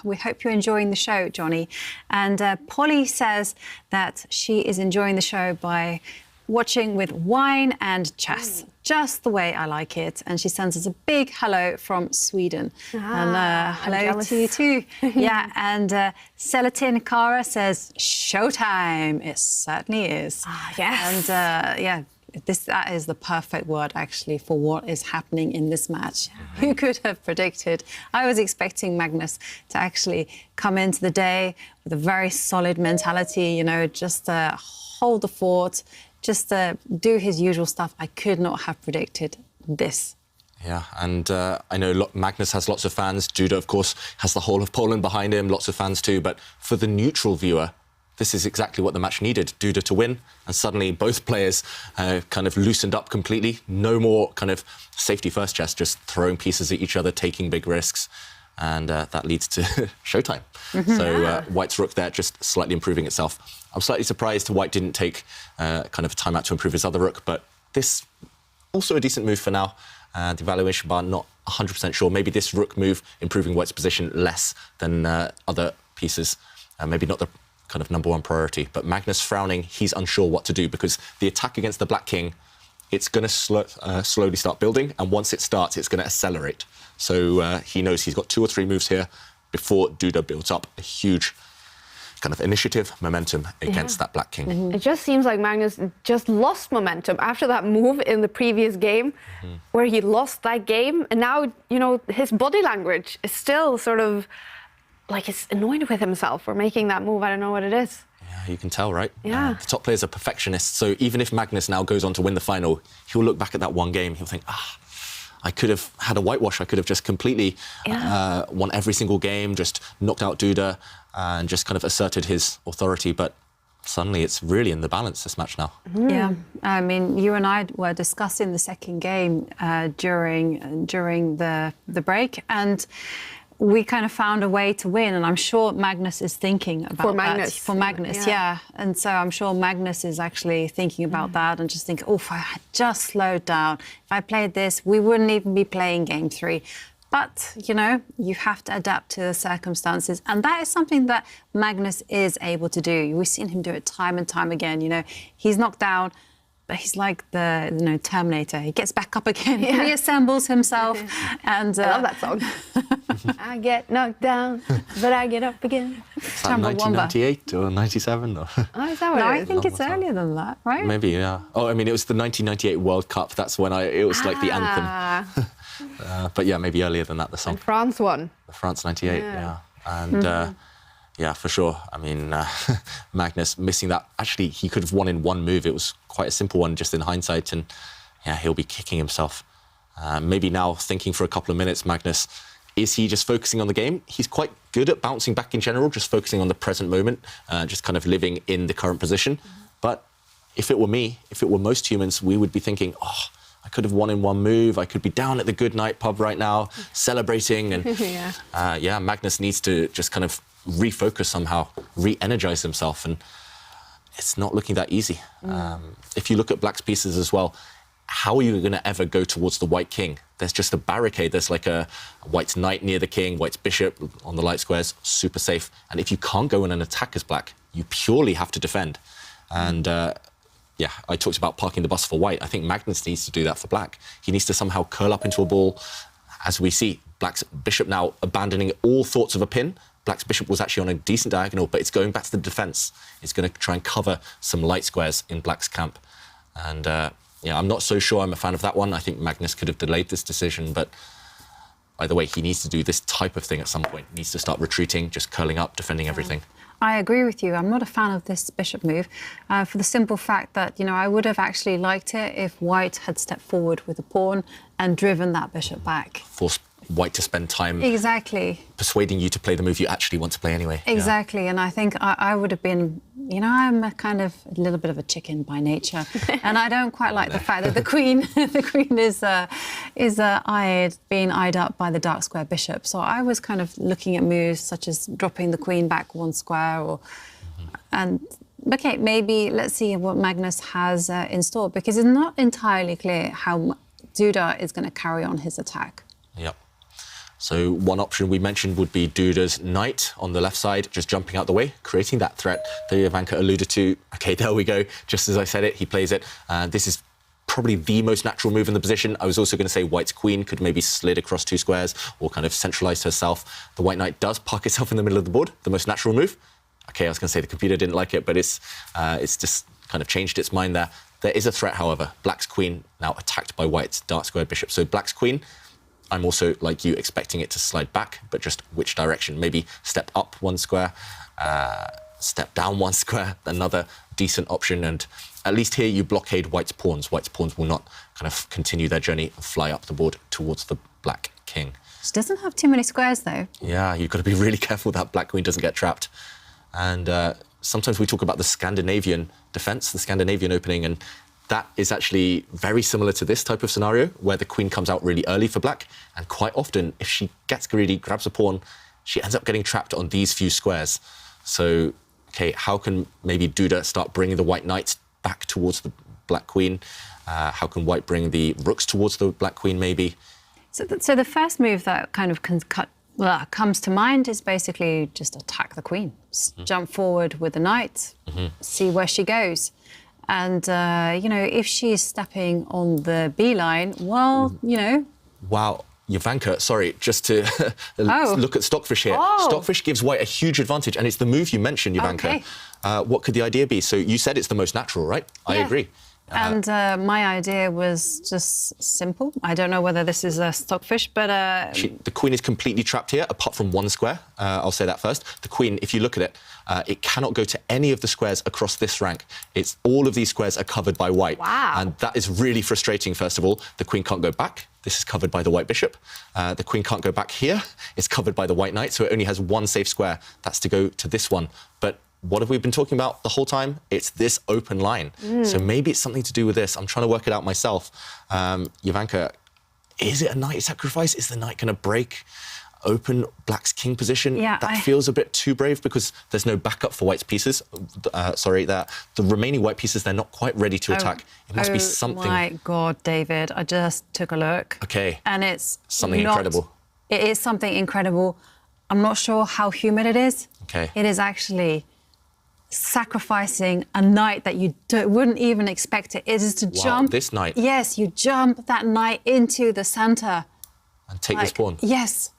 Speaker 2: we hope you're enjoying the show, Johnny. And Polly says that she is enjoying the show by watching with wine and chess, just the way I like it. And she sends us a big hello from Sweden. And hello to you too. Yeah, and Celatin Cara says, showtime. It certainly is.
Speaker 1: Yes.
Speaker 2: And yeah, that is the perfect word, actually, for what is happening in this match. Who could have predicted? I was expecting Magnus to actually come into the day with a very solid mentality, you know, just hold the fort, just do his usual stuff. I could not have predicted this.
Speaker 3: Yeah, and I know Magnus has lots of fans. Duda, of course, has the whole of Poland behind him, lots of fans too. But for the neutral viewer, this is exactly what the match needed. Duda to win, and suddenly both players kind of loosened up completely. No more kind of safety first chess, just throwing pieces at each other, taking big risks. And that leads to showtime. So White's rook there just slightly improving itself. I'm slightly surprised White didn't take kind of a timeout to improve his other rook, but this also a decent move for now. The evaluation bar, not 100% sure. Maybe this rook move improving White's position less than other pieces. Maybe not the kind of #1 priority. But Magnus frowning, he's unsure what to do because the attack against the Black King, it's going to slowly start building. And once it starts, it's going to accelerate. So he knows he's got 2 or 3 moves here before Duda builds up a huge kind of initiative, momentum against that Black King.
Speaker 1: It just seems like Magnus just lost momentum after that move in the previous game, where he lost that game. And now, you know, his body language is still sort of like he's annoyed with himself for making that move. I don't know what it is.
Speaker 3: Yeah, you can tell, right?
Speaker 1: Yeah.
Speaker 3: The top players are perfectionists. So even if Magnus now goes on to win the final, he'll look back at that one game. He'll think, I could have had a whitewash. I could have just completely won every single game, just knocked out Duda and just kind of asserted his authority. But suddenly it's really in the balance, this match now.
Speaker 2: Yeah, I mean, you and I were discussing the second game during the break, and we kind of found a way to win, and I'm sure Magnus is thinking about that. For Magnus, yeah. And so I'm sure Magnus is actually thinking about that and just think, oh, if I had just slowed down, if I played this, we wouldn't even be playing game 3. But, you know, you have to adapt to the circumstances. And that is something that Magnus is able to do. We've seen him do it time and time again. You know, he's knocked down, but he's like the Terminator. He gets back up again, reassembles himself. And
Speaker 1: I love that song. I get knocked down, but I get up again.
Speaker 3: Is that 1998 or 97? Or?
Speaker 1: Oh, is that what
Speaker 2: I think it's earlier than that, right?
Speaker 3: Maybe, yeah. Oh, I mean, it was the 1998 World Cup. That's when it was like the anthem. But yeah, maybe earlier than that, the song.
Speaker 1: And France won.
Speaker 3: France 98, yeah. And yeah, for sure. I mean, Magnus missing that. Actually, he could have won in one move. It was quite a simple one, just in hindsight. And yeah, he'll be kicking himself. Maybe now thinking for a couple of minutes, Magnus, is he just focusing on the game? He's quite good at bouncing back in general, just focusing on the present moment, just kind of living in the current position. But if it were me, if it were most humans, we would be thinking, oh, I could have won in one move. I could be down at the Good Night pub right now, celebrating. And yeah, Magnus needs to just kind of refocus somehow, re-energize himself. And it's not looking that easy. If you look at Black's pieces as well, how are you going to ever go towards the White King? There's just a barricade. There's like a White's Knight near the King, White's Bishop on the light squares, super safe. And if you can't go in and attack as Black, you purely have to defend. And yeah, I talked about parking the bus for White. I think Magnus needs to do that for Black. He needs to somehow curl up into a ball. As we see, Black's Bishop now abandoning all thoughts of a pin. Black's Bishop was actually on a decent diagonal, but it's going back to the defence. It's going to try and cover some light squares in Black's camp. And yeah, I'm not so sure I'm a fan of that one. I think Magnus could have delayed this decision, but either way, he needs to do this type of thing at some point. He needs to start retreating, just curling up, defending everything.
Speaker 2: I agree with you. I'm not a fan of this bishop move for the simple fact that, you know, I would have actually liked it if White had stepped forward with a pawn and driven that bishop back.
Speaker 3: Force White to spend time persuading you to play the move you actually want to play anyway.
Speaker 2: Exactly, yeah. And I think I would have been, you know, I'm a kind of a little bit of a chicken by nature, and I don't quite like the fact that the queen is being eyed up by the dark square bishop. So I was kind of looking at moves such as dropping the queen back one square, or and okay, maybe let's see what Magnus has in store, because it's not entirely clear how Duda is going to carry on his attack.
Speaker 3: Yep. So one option we mentioned would be Duda's knight on the left side, just jumping out the way, creating that threat that Ivanka alluded to. OK, there we go. Just as I said it, he plays it. This is probably the most natural move in the position. I was also going to say White's queen could maybe slid across 2 squares or kind of centralised herself. The White knight does park itself in the middle of the board, the most natural move. OK, I was going to say the computer didn't like it, but it's just kind of changed its mind there. There is a threat, however. Black's queen now attacked by white's dark squared bishop. So black's queen, I'm also, like you, expecting it to slide back, but just which direction? Maybe step up one square, step down one square, another decent option. And at least here you blockade white's pawns. White's pawns will not kind of continue their journey and fly up the board towards the black king.
Speaker 2: She doesn't have too many squares, though.
Speaker 3: Yeah, you've got to be really careful that black queen doesn't get trapped. And sometimes we talk about the Scandinavian defense, the Scandinavian opening, and that is actually very similar to this type of scenario where the queen comes out really early for black. And quite often, if she gets greedy, grabs a pawn, she ends up getting trapped on these few squares. So, OK, how can maybe Duda start bringing the white knights back towards the black queen? How can white bring the rooks towards the black queen, maybe?
Speaker 2: So the first move that kind of comes to mind is basically just attack the queen. Jump forward with the knight, see where she goes. And, you know, if she's stepping on the B line, well, you know.
Speaker 3: Wow. Jovanka, sorry, just to look at Stockfish here. Stockfish gives white a huge advantage, and it's the move you mentioned, Jovanka. Okay. What could the idea be? So you said it's the most natural, right? Yeah. I agree.
Speaker 2: And my idea was just simple. I don't know whether this is a Stockfish, but...
Speaker 3: the queen is completely trapped here, apart from one square. I'll say that first. The queen, if you look at it, it cannot go to any of the squares across this rank. It's all of these squares are covered by white.
Speaker 1: Wow.
Speaker 3: And that is really frustrating, first of all. The queen can't go back. This is covered by the white bishop. The queen can't go back here. It's covered by the white knight, so it only has one safe square. That's to go to this one. But what have we been talking about the whole time? It's this open line. So maybe it's something to do with this. I'm trying to work it out myself. Jovanka, is it a knight sacrifice? Is the knight going to break open black's king position?
Speaker 2: Yeah,
Speaker 3: that feels a bit too brave because there's no backup for white's pieces. The remaining white pieces, they're not quite ready to attack. It must be something...
Speaker 2: Oh, my God, David, I just took a look.
Speaker 3: OK.
Speaker 2: And it's
Speaker 3: something incredible.
Speaker 2: It is something incredible. I'm not sure how human it is.
Speaker 3: OK.
Speaker 2: It is actually sacrificing a knight that you wouldn't even expect it. It is to jump...
Speaker 3: this knight?
Speaker 2: Yes, you jump that knight into the centre.
Speaker 3: And take this pawn?
Speaker 2: Yes.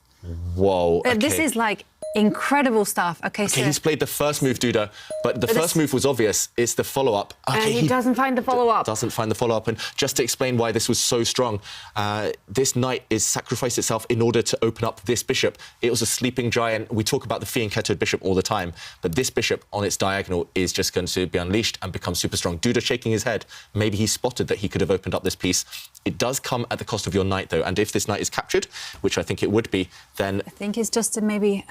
Speaker 3: Whoa, OK.
Speaker 2: This is, like, incredible stuff. OK, so...
Speaker 3: he's played the first move, Duda, but the first move was obvious. It's the follow-up.
Speaker 1: And he doesn't find the follow-up.
Speaker 3: Doesn't find the follow-up. And just to explain why this was so strong, this knight is sacrificed itself in order to open up this bishop. It was a sleeping giant. We talk about the fianchettoed bishop all the time, but this bishop on its diagonal is just going to be unleashed and become super strong. Duda shaking his head. Maybe he spotted that he could have opened up this piece. It does come at the cost of your knight, though, and if this knight is captured, which I think it would be, then...
Speaker 2: I think it's just to maybe...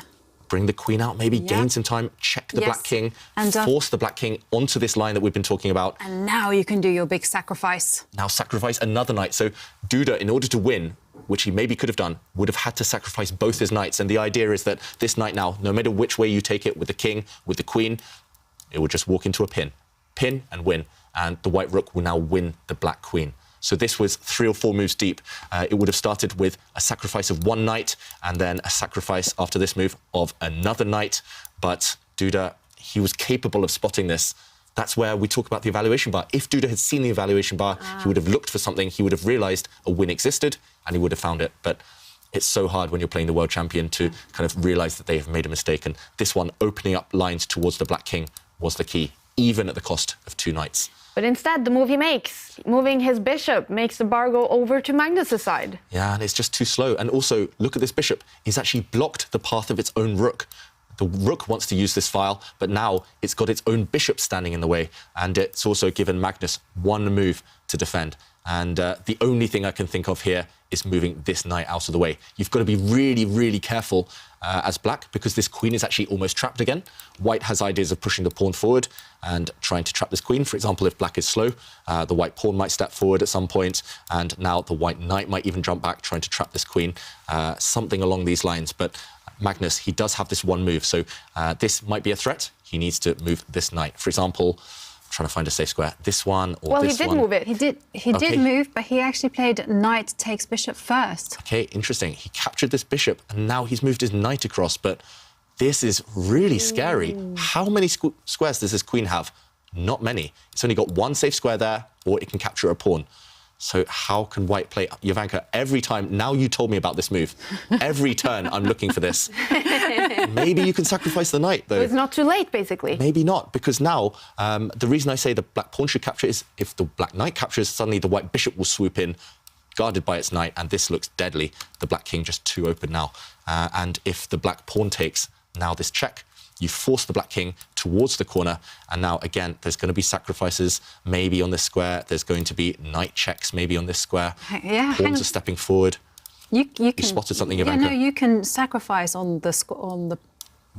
Speaker 3: bring the queen out, maybe gain some time, check the black king, and force the black king onto this line that we've been talking about.
Speaker 2: And now you can do your big sacrifice.
Speaker 3: Now sacrifice another knight. So Duda, in order to win, which he maybe could have done, would have had to sacrifice both his knights. And the idea is that this knight now, no matter which way you take it, with the king, with the queen, it will just walk into a pin and win. And the white rook will now win the black queen. So this was 3 or 4 moves deep. It would have started with a sacrifice of one knight and then a sacrifice after this move of another knight. But Duda, he was capable of spotting this. That's where we talk about the evaluation bar. If Duda had seen the evaluation bar, he would have looked for something. He would have realised a win existed and he would have found it. But it's so hard when you're playing the world champion to kind of realise that they have made a mistake. And this one, opening up lines towards the black king, was the key, even at the cost of 2 knights.
Speaker 1: But instead, the move he makes, moving his bishop, makes the bar go over to Magnus's side.
Speaker 3: Yeah, and it's just too slow. And also, look at this bishop. He's actually blocked the path of its own rook. The rook wants to use this file, but now it's got its own bishop standing in the way. And it's also given Magnus one move to defend. And the only thing I can think of here is moving this knight out of the way. You've got to be really, really careful as black, because this queen is actually almost trapped again. White has ideas of pushing the pawn forward and trying to trap this queen. For example, if black is slow, the white pawn might step forward at some point, and now the white knight might even jump back, trying to trap this queen. Something along these lines. But Magnus, he does have this one move, so this might be a threat. He needs to move this knight. For example, I'm trying to find a safe square. This one or this one.
Speaker 1: Well, he did move it.
Speaker 2: He did move, but he actually played knight takes bishop first.
Speaker 3: OK, interesting. He captured this bishop, and now he's moved his knight across. But this is really scary. How many squares does this queen have? Not many. It's only got one safe square there, or it can capture a pawn. So how can white play? Jovanka, every time, now you told me about this move. Every turn, I'm looking for this. Maybe you can sacrifice the knight, though.
Speaker 1: It's not too late, basically.
Speaker 3: Maybe not, because now the reason I say the black pawn should capture is if the black knight captures, suddenly the white bishop will swoop in, guarded by its knight, and this looks deadly. The black king just too open now. And if the black pawn takes, now this check, you force the black king towards the corner, and now, again, there's going to be sacrifices maybe on this square. There's going to be knight checks maybe on this square.
Speaker 2: Yeah,
Speaker 3: Pawns are stepping forward.
Speaker 2: You can,
Speaker 3: spotted something, Ivanka.
Speaker 2: Yeah, no, you can sacrifice on the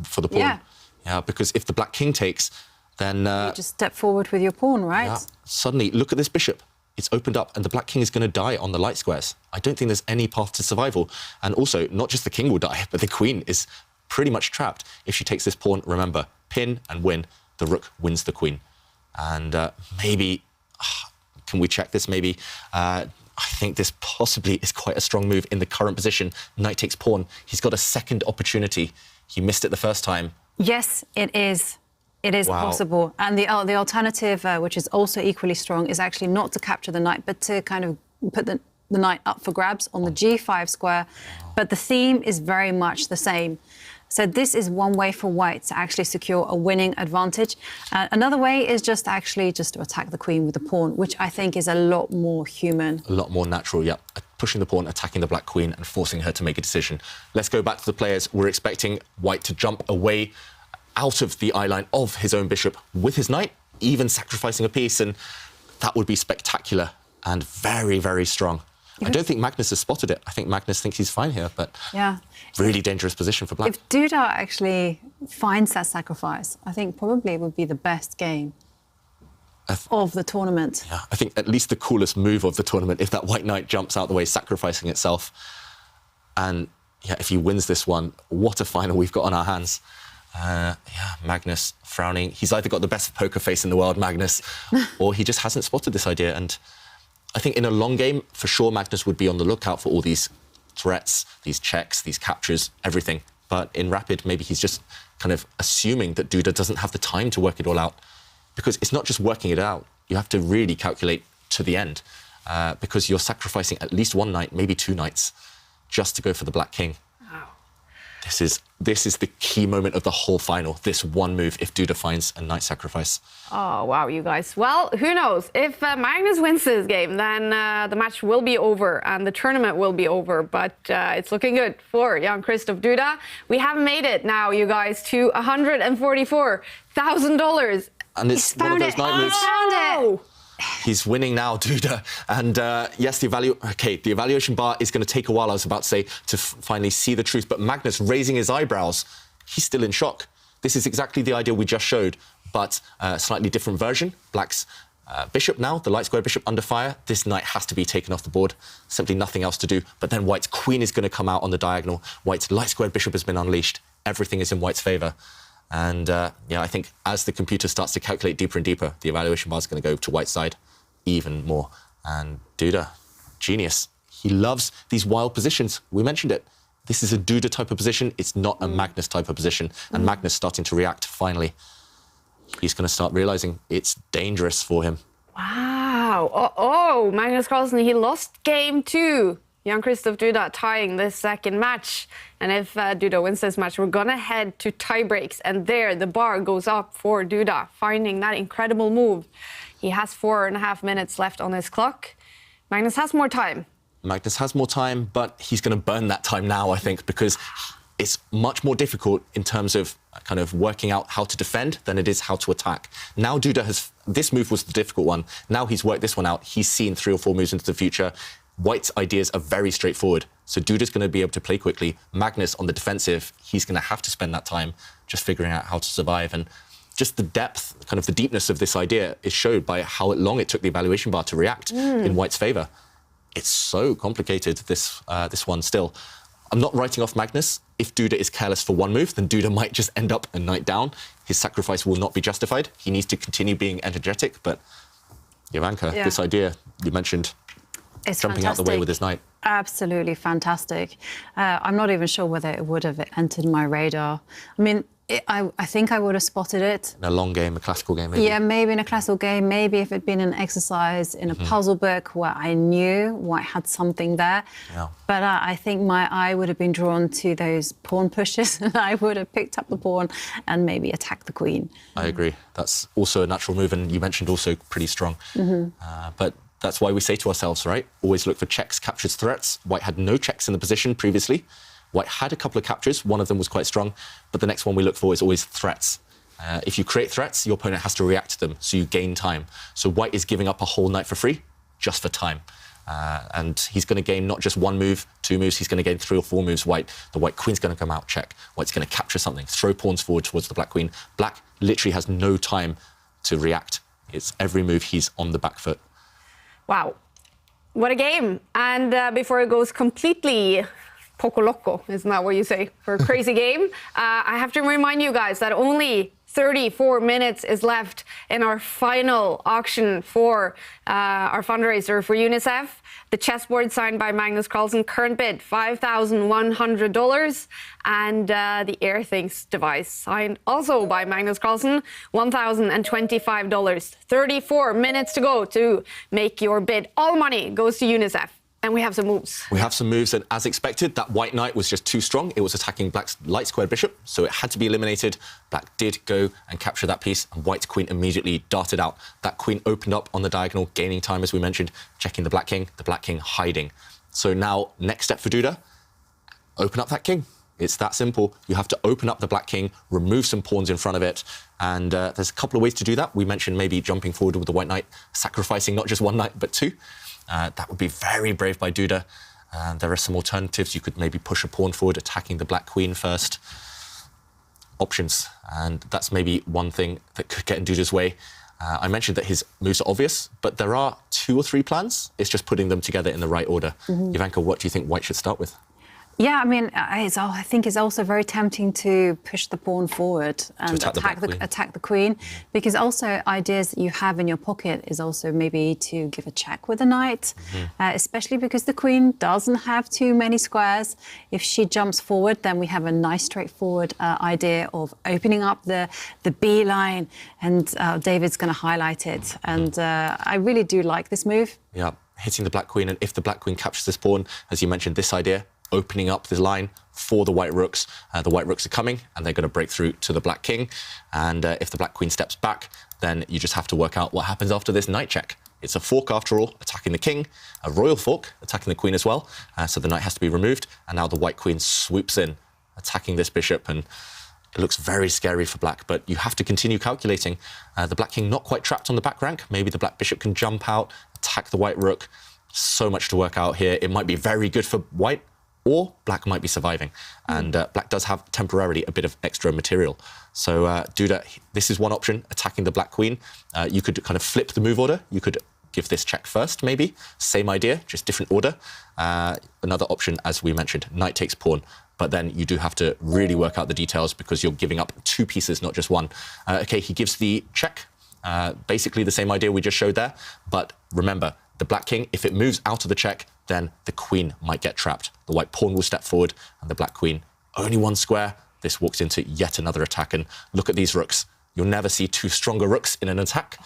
Speaker 3: for the pawn.
Speaker 2: Yeah.
Speaker 3: Yeah, because if the black king takes, then
Speaker 2: you just step forward with your pawn, right?
Speaker 3: yeah, suddenly look at this bishop. It's opened up, and the black king is going to die on the light squares. I don't think there's any path to survival. And also, not just the king will die, but the queen is pretty much trapped. If she takes this pawn, remember, pin and win. The rook wins the queen. And maybe, can we check this? Maybe, I think this possibly is quite a strong move in the current position. Knight takes pawn. He's got a second opportunity. He missed it the first time.
Speaker 2: Yes, it is. It is possible. And the alternative, which is also equally strong, is actually not to capture the knight, but to kind of put the knight up for grabs on the g5 square. But the theme is very much the same. So this is one way for white to actually secure a winning advantage. Another way is just to attack the queen with the pawn, which I think is a lot more human.
Speaker 3: A lot more natural, yeah. Pushing the pawn, attacking the black queen and forcing her to make a decision. Let's go back to the players. We're expecting white to jump away out of the eye line of his own bishop with his knight, even sacrificing a piece, and that would be spectacular and very, very strong. I don't think Magnus has spotted it. I think Magnus thinks he's fine here, but
Speaker 2: yeah,
Speaker 3: really dangerous position for black.
Speaker 2: If Duda actually finds that sacrifice, I think probably it would be the best game of the tournament.
Speaker 3: Yeah, I think at least the coolest move of the tournament, if that white knight jumps out the way, sacrificing itself. And yeah, if he wins this one, what a final we've got on our hands. Yeah, Magnus frowning. He's either got the best poker face in the world, Magnus, or he just hasn't spotted this idea. And I think in a long game, for sure, Magnus would be on the lookout for all these threats, these checks, these captures, everything. But in rapid, maybe he's just kind of assuming that Duda doesn't have the time to work it all out. Because it's not just working it out. You have to really calculate to the end. Because you're sacrificing at least one knight, maybe two knights, just to go for the black king.
Speaker 1: Wow.
Speaker 3: This is the key moment of the whole final, this one move, if Duda finds a knight sacrifice.
Speaker 1: Oh, wow, you guys. Well, who knows? If Magnus wins this game, then the match will be over and the tournament will be over. But it's looking good for Jan-Krzysztof Duda. We have made it now, you guys, to $144,000.
Speaker 3: And it's one of those night moves.
Speaker 1: Found it.
Speaker 3: He's winning now, Duda. And yes, the evaluation bar is going to take a while, I was about to say, to finally see the truth. But Magnus raising his eyebrows, he's still in shock. This is exactly the idea we just showed, but a slightly different version. Black's bishop now, the light square bishop under fire. This knight has to be taken off the board. Simply nothing else to do. But then white's queen is going to come out on the diagonal. White's light square bishop has been unleashed. Everything is in white's favour. And yeah, I think as the computer starts to calculate deeper and deeper, the evaluation bar is going to go to white's side even more. And Duda, genius. He loves these wild positions. We mentioned it. This is a Duda type of position. It's not a Magnus type of position. And Magnus starting to react finally. He's going to start realising it's dangerous for him.
Speaker 1: Wow. Magnus Carlsen, he lost game 2. Jan-Krzysztof Duda tying this second match. And if Duda wins this match, we're going to head to tie breaks. And there, the bar goes up for Duda, finding that incredible move. He has 4.5 minutes left on his clock. Magnus has more time.
Speaker 3: Magnus has more time, but he's going to burn that time now, I think, because it's much more difficult in terms of kind of working out how to defend than it is how to attack. Now Duda has... This move was the difficult one. Now he's worked this one out. He's seen 3 or 4 moves into the future. White's ideas are very straightforward. So Duda's going to be able to play quickly. Magnus, on the defensive, he's going to have to spend that time just figuring out how to survive. And just the depth, kind of the deepness of this idea is showed by how long it took the evaluation bar to react in White's favour. It's so complicated, this one still. I'm not writing off Magnus. If Duda is careless for one move, then Duda might just end up a knight down. His sacrifice will not be justified. He needs to continue being energetic. But Ivanka, this idea you mentioned...
Speaker 2: It's
Speaker 3: jumping
Speaker 2: fantastic.
Speaker 3: out the way with his knight.
Speaker 2: Absolutely fantastic. I'm not even sure whether it would have entered my radar. I mean, I think I would have spotted it.
Speaker 3: In a long game, a classical game, maybe?
Speaker 2: Yeah, maybe in a classical game, maybe if it'd been an exercise in a puzzle book where I knew White had something there.
Speaker 3: Yeah.
Speaker 2: But I think my eye would have been drawn to those pawn pushes and I would have picked up the pawn and maybe attacked the queen.
Speaker 3: I agree. That's also a natural move, and you mentioned also pretty strong. But that's why we say to ourselves, right, always look for checks, captures, threats. White had no checks in the position previously. White had a couple of captures, one of them was quite strong, but the next one we look for is always threats. If you create threats, your opponent has to react to them, so you gain time. So White is giving up a whole knight for free, just for time. And he's going to gain not just one move, two moves, he's going to gain 3 or 4 moves. The White queen's going to come out, check. White's going to capture something, throw pawns forward towards the Black queen. Black literally has no time to react. It's every move he's on the back foot.
Speaker 1: Wow, what a game. And before it goes completely poco loco, isn't that what you say, for a crazy game? I have to remind you guys that only 34 minutes is left in our final auction for our fundraiser for UNICEF. The chessboard signed by Magnus Carlsen, current bid $5,100. And the AirThings device signed also by Magnus Carlsen, $1,025. 34 minutes to go to make your bid. All money goes to UNICEF. And we have some moves.
Speaker 3: We have some moves, and as expected, that White knight was just too strong. It was attacking Black's light squared bishop, so it had to be eliminated. Black did go and capture that piece, and White's queen immediately darted out. That queen opened up on the diagonal, gaining time, as we mentioned, checking the Black king hiding. So now, next step for Duda, open up that king. It's that simple. You have to open up the Black king, remove some pawns in front of it, and there's a couple of ways to do that. We mentioned maybe jumping forward with the White knight, sacrificing not just one knight, but 2. That would be very brave by Duda. There are some alternatives. You could maybe push a pawn forward, attacking the Black queen first. Options, and that's maybe one thing that could get in Duda's way. I mentioned that his moves are obvious, but there are 2 or 3 plans. It's just putting them together in the right order. Ivanka, what do you think White should start with?
Speaker 2: Yeah, I mean, I think it's also very tempting to push the pawn forward and attack the queen, because also ideas that you have in your pocket is also maybe to give a check with the knight, especially because the queen doesn't have too many squares. If she jumps forward, then we have a nice straightforward idea of opening up the B line, and David's going to highlight it. And I really do like this move.
Speaker 3: Yeah, hitting the Black queen, and if the Black queen captures this pawn, as you mentioned, this idea, opening up the line for the White rooks. The White rooks are coming, and they're going to break through to the Black king. And if the Black queen steps back, then you just have to work out what happens after this knight check. It's a fork after all, attacking the king, a royal fork, attacking the queen as well. So the knight has to be removed, and now the White queen swoops in, attacking this bishop, and it looks very scary for Black, but you have to continue calculating. The Black king not quite trapped on the back rank. Maybe the Black bishop can jump out, attack the White rook. So much to work out here. It might be very good for White, or Black might be surviving. And Black does have temporarily a bit of extra material. So Duda, this is one option, attacking the Black queen. You could kind of flip the move order. You could give this check first, maybe. Same idea, just different order. Another option, as we mentioned, knight takes pawn. But then you do have to really work out the details, because you're giving up 2 pieces, not just one. OK, he gives the check. Basically the same idea we just showed there. But remember, the Black king, if it moves out of the check, then the queen might get trapped. The White pawn will step forward, and the Black queen, only 1 square. This walks into yet another attack. And look at these rooks. You'll never see 2 stronger rooks in an attack,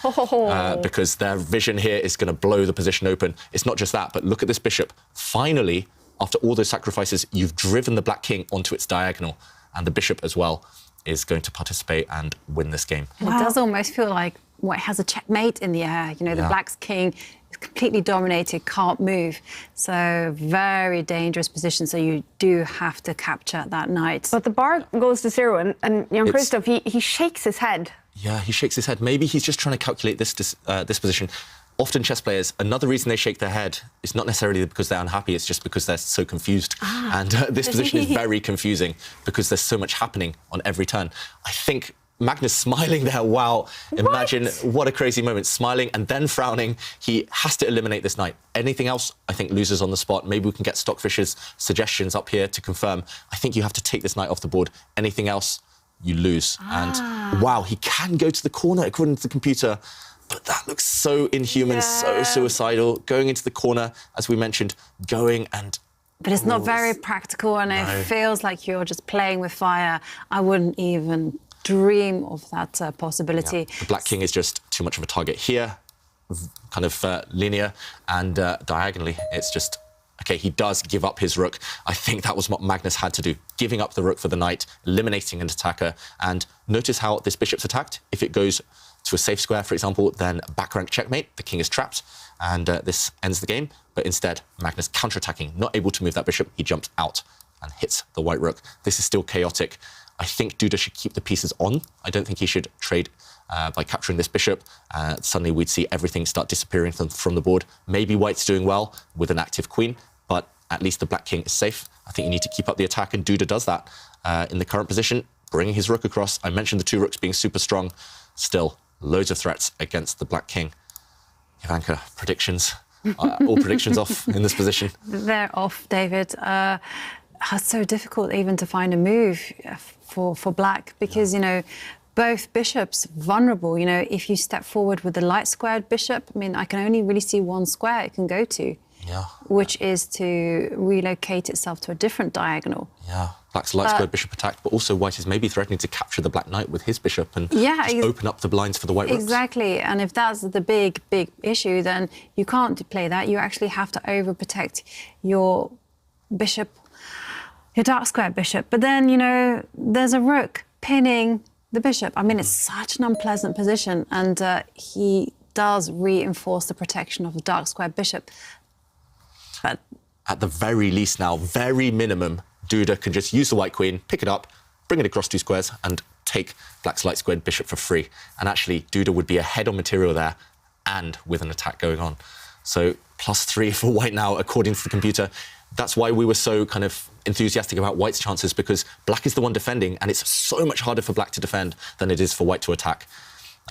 Speaker 3: because their vision here is going to blow the position open. It's not just that, but look at this bishop. Finally, after all those sacrifices, you've driven the Black king onto its diagonal, and the bishop as well is going to participate and win this game.
Speaker 2: Wow. It does almost feel like White has a checkmate in the air. You know, the Black's king is completely dominated, can't move. So very dangerous position. So you do have to capture that knight.
Speaker 1: But the bar goes to 0, and Jan-Krzysztof, he shakes his head.
Speaker 3: Yeah, he shakes his head. Maybe he's just trying to calculate this position. Often chess players, another reason they shake their head is not necessarily because they're unhappy, it's just because they're so confused. And this position is very confusing because there's so much happening on every turn. I think Magnus smiling there, wow. Imagine what a crazy moment, smiling and then frowning. He has to eliminate this knight. Anything else, I think, loses on the spot. Maybe we can get Stockfish's suggestions up here to confirm. I think you have to take this knight off the board. Anything else, you lose. And wow, he can go to the corner according to the computer. But that looks so inhuman, so suicidal. Going into the corner, as we mentioned, going and
Speaker 2: But it's not very practical, and it feels like you're just playing with fire. I wouldn't even dream of that possibility.
Speaker 3: Yeah. The black king is just too much of a target here, kind of linear, and diagonally it's just, okay, he does give up his rook. I think that was what Magnus had to do, giving up the rook for the knight, eliminating an attacker. And notice how this bishop's attacked. If it goes to a safe square, for example, then back rank checkmate, the king is trapped, and this ends the game. But instead, Magnus counterattacking, not able to move that bishop, he jumps out and hits the white rook. This is still chaotic. I think Duda should keep the pieces on. I don't think he should trade by capturing this bishop. Suddenly we'd see everything start disappearing from the board. Maybe white's doing well with an active queen, but at least the black king is safe. I think you need to keep up the attack, and Duda does that in the current position, bringing his rook across. I mentioned the two rooks being super strong. Still, loads of threats against the black king. Ivanka, predictions? All predictions off in this position?
Speaker 2: They're off, David. It's so difficult even to find a move for black because, you know, both bishops vulnerable. You know, if you step forward with the light squared bishop, I mean, I can only really see one square it can go to.
Speaker 3: Yeah.
Speaker 2: Which is to relocate itself to a different diagonal.
Speaker 3: Yeah, black's light squared bishop attacked, but also white is maybe threatening to capture the black knight with his bishop and just open up the blinds for the white rooks.
Speaker 2: Exactly, and if that's the big issue, then you can't play that. You actually have to overprotect your bishop, your dark squared bishop. But then, you know, there's a rook pinning the bishop. I mean, it's such an unpleasant position, and he does reinforce the protection of the dark squared bishop. But
Speaker 3: at the very least now, very minimum, Duda can just use the white queen, pick it up, bring it across two squares, and take black's light squared bishop for free. And actually, Duda would be ahead on material there, and with an attack going on. So +3 for white now, according to the computer. That's why we were so kind of enthusiastic about white's chances, because black is the one defending, and it's so much harder for black to defend than it is for white to attack.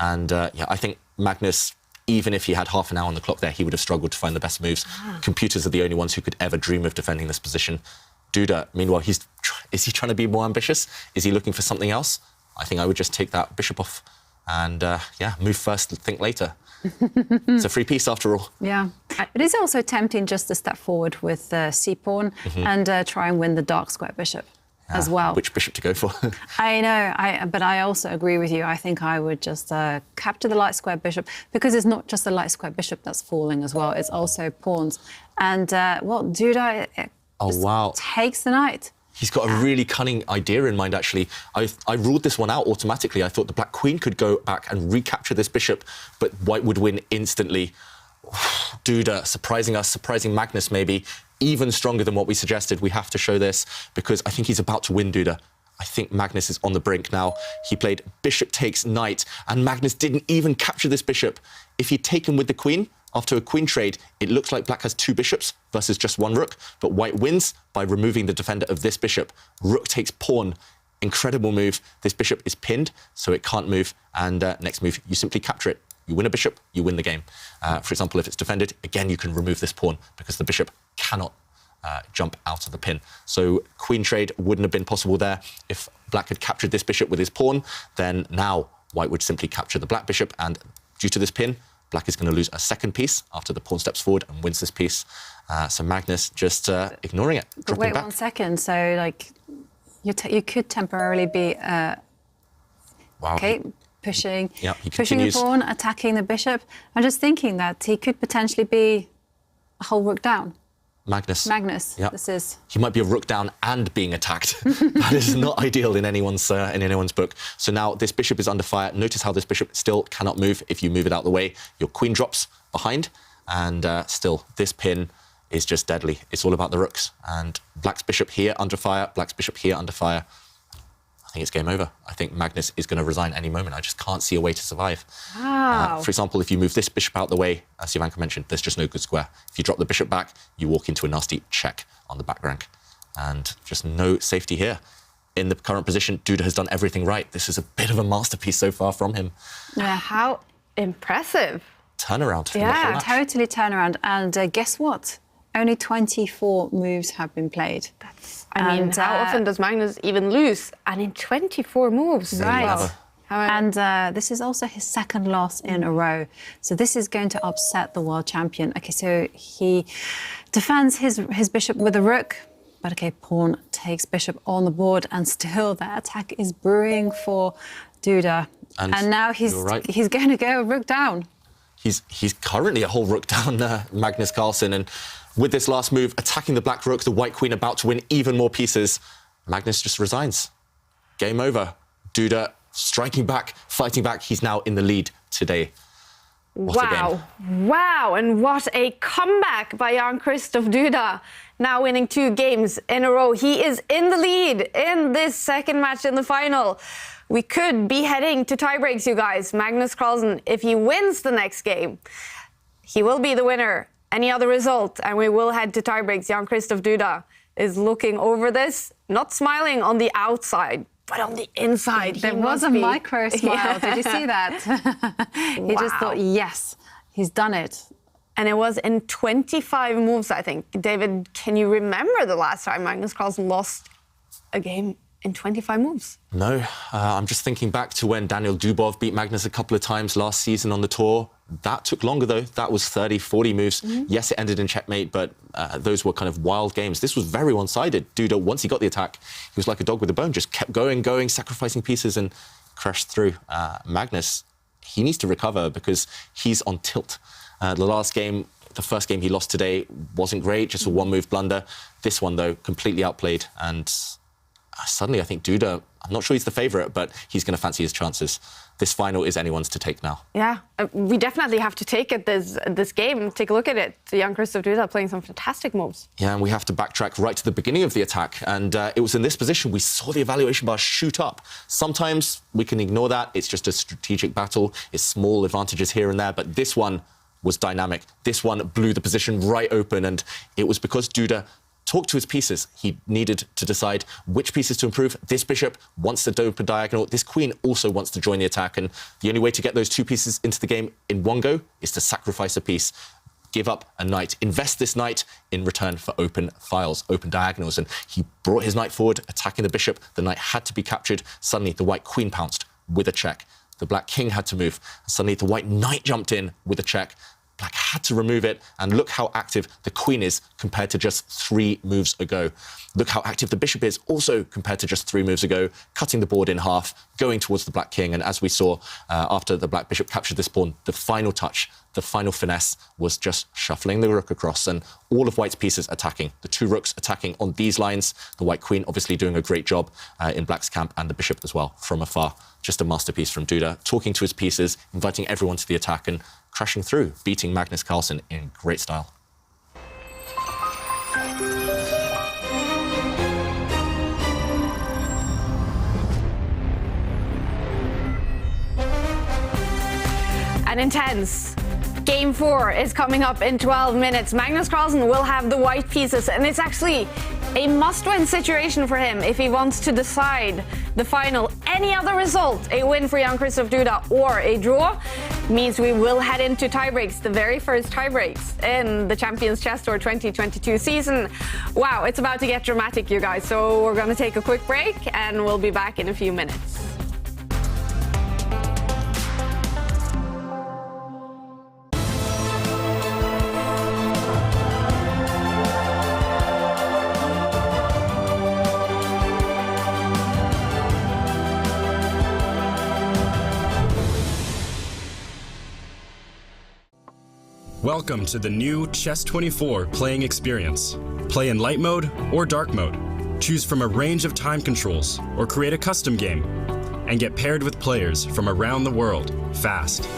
Speaker 3: And yeah, I think Magnus, even if he had half an hour on the clock there, he would have struggled to find the best moves. Computers are the only ones who could ever dream of defending this position. Duda, meanwhile, is he trying to be more ambitious? Is he looking for something else? I think I would just take that bishop off and, yeah, move first, think later. It's a free piece after all.
Speaker 2: Yeah. It is also tempting just to step forward with c-pawn and try and win the dark square bishop. As well.
Speaker 3: Which bishop to go for?
Speaker 2: I know, but I also agree with you. I think I would just capture the light square bishop, because it's not just the light square bishop that's falling as well. It's also pawns. And, well, Duda takes the knight.
Speaker 3: He's got a really cunning idea in mind, actually. I ruled this one out automatically. I thought the black queen could go back and recapture this bishop, but white would win instantly. Duda surprising us, surprising Magnus maybe, even stronger than what we suggested. We have to show this because I think he's about to win Duda. I think Magnus is on the brink now. He played bishop takes knight, and Magnus didn't even capture this bishop. If he'd taken with the queen, after a queen trade, it looks like black has two bishops versus just one rook, but white wins by removing the defender of this bishop. Rook takes pawn. Incredible move. This bishop is pinned, so it can't move, and next move, you simply capture it. You win a bishop, you win the game. For example, if it's defended, again, you can remove this pawn because the bishop cannot jump out of the pin. So queen trade wouldn't have been possible there. If black had captured this bishop with his pawn, then now white would simply capture the black bishop, and due to this pin, black is going to lose a second piece after the pawn steps forward and wins this piece. So Magnus just ignoring it, dropping
Speaker 2: Wait
Speaker 3: back.
Speaker 2: 1 second. So, like, you could temporarily be...
Speaker 3: Wow.
Speaker 2: Okay. Pushing
Speaker 3: continues.
Speaker 2: the pawn, attacking the bishop. I'm just thinking that he could potentially be a whole rook down.
Speaker 3: Magnus.
Speaker 2: Yep. This is.
Speaker 3: He might be a rook down and being attacked. That is not ideal in anyone's book. So now this bishop is under fire. Notice how this bishop still cannot move. If you move it out of the way, your queen drops behind, and still this pin is just deadly. It's all about the rooks, and black's bishop here under fire. Black's bishop here under fire. I think it's game over. I think Magnus is going to resign any moment. I just can't see a way to survive.
Speaker 2: Wow.
Speaker 3: For example, if you move this bishop out the way, as Ivanka mentioned, there's just no good square. If you drop the bishop back, you walk into a nasty check on the back rank. And just no safety here. In the current position, Duda has done everything right. This is a bit of a masterpiece so far from him.
Speaker 1: Yeah, how impressive.
Speaker 3: Turnaround.
Speaker 2: Yeah, totally turnaround. And guess what? Only 24 moves have been played.
Speaker 1: I mean, how often does Magnus even lose? And in 24 moves.
Speaker 2: Right. And this is also his second loss in a row. So this is going to upset the world champion. Okay, so he defends his bishop with a rook. But okay, pawn takes bishop on the board, and still the attack is brewing for Duda. And now he's going to go rook down.
Speaker 3: He's currently a whole rook down, Magnus Carlsen, and with this last move, attacking the black rook, the white queen about to win even more pieces, Magnus just resigns. Game over. Duda striking back, fighting back. He's now in the lead today.
Speaker 1: Wow, and what a comeback by Jan-Krzysztof Duda. Now winning 2 games in a row. He is in the lead in this second match in the final. We could be heading to tiebreaks, you guys. Magnus Carlsen, if he wins the next game, he will be the winner. Any other result, and we will head to tiebreaks. Jan-Krzysztof Duda is looking over this, not smiling on the outside, but on the inside.
Speaker 2: There was a micro smile. Did you see that? He just thought, yes, he's done it.
Speaker 1: And it was in 25 moves, I think. David, can you remember the last time Magnus Carlsen lost a game in 25 moves?
Speaker 3: No, I'm just thinking back to when Daniel Dubov beat Magnus a couple of times last season on the tour. That took longer, though. That was 30, 40 moves. Yes, it ended in checkmate, but those were kind of wild games. This was very one-sided. Duda, once he got the attack, he was like a dog with a bone, just kept going, sacrificing pieces and crashed through. Magnus, he needs to recover because he's on tilt. The last game, the first game he lost today, wasn't great, just a one-move blunder. This one, though, completely outplayed. And suddenly, I think Duda, I'm not sure he's the favourite, but he's going to fancy his chances. This final is anyone's to take now.
Speaker 1: Yeah, we definitely have to take it this game. Take a look at it. Jan-Krzysztof Duda playing some fantastic moves.
Speaker 3: Yeah, and we have to backtrack right to the beginning of the attack. And it was in this position we saw the evaluation bar shoot up. Sometimes we can ignore that. It's just a strategic battle. It's small advantages here and there. But this one was dynamic. This one blew the position right open. And it was because Duda talked to his pieces. He needed to decide which pieces to improve. This bishop wants to open diagonal. This queen also wants to join the attack. And the only way to get those 2 pieces into the game in one go is to sacrifice a piece, give up a knight, invest this knight in return for open files, open diagonals. And he brought his knight forward, attacking the bishop. The knight had to be captured. Suddenly, the white queen pounced with a check. The black king had to move. Suddenly, the white knight jumped in with a check. Black had to remove it, and look how active the queen is compared to just 3 moves ago. Look how active the bishop is also compared to just 3 moves ago, cutting the board in half, going towards the black king. And as we saw after the black bishop captured this pawn, the final touch, the final finesse was just shuffling the rook across and all of white's pieces attacking. The 2 rooks attacking on these lines, the white queen obviously doing a great job in black's camp, and the bishop as well from afar. Just a masterpiece from Duda, talking to his pieces, inviting everyone to the attack and crashing through, beating Magnus Carlsen in great style.
Speaker 1: An intense Game 4 is coming up in 12 minutes. Magnus Carlsen will have the white pieces, and it's actually a must-win situation for him if he wants to decide the final. Any other result, a win for Jan-Krzysztof Duda or a draw, means we will head into tiebreaks, the very first tiebreaks in the Champions Chess Tour 2022 season. Wow, it's about to get dramatic, you guys. So we're going to take a quick break, and we'll be back in a few minutes.
Speaker 12: Welcome to the new Chess24 playing experience. Play in light mode or dark mode. Choose from a range of time controls or create a custom game and get paired with players from around the world fast.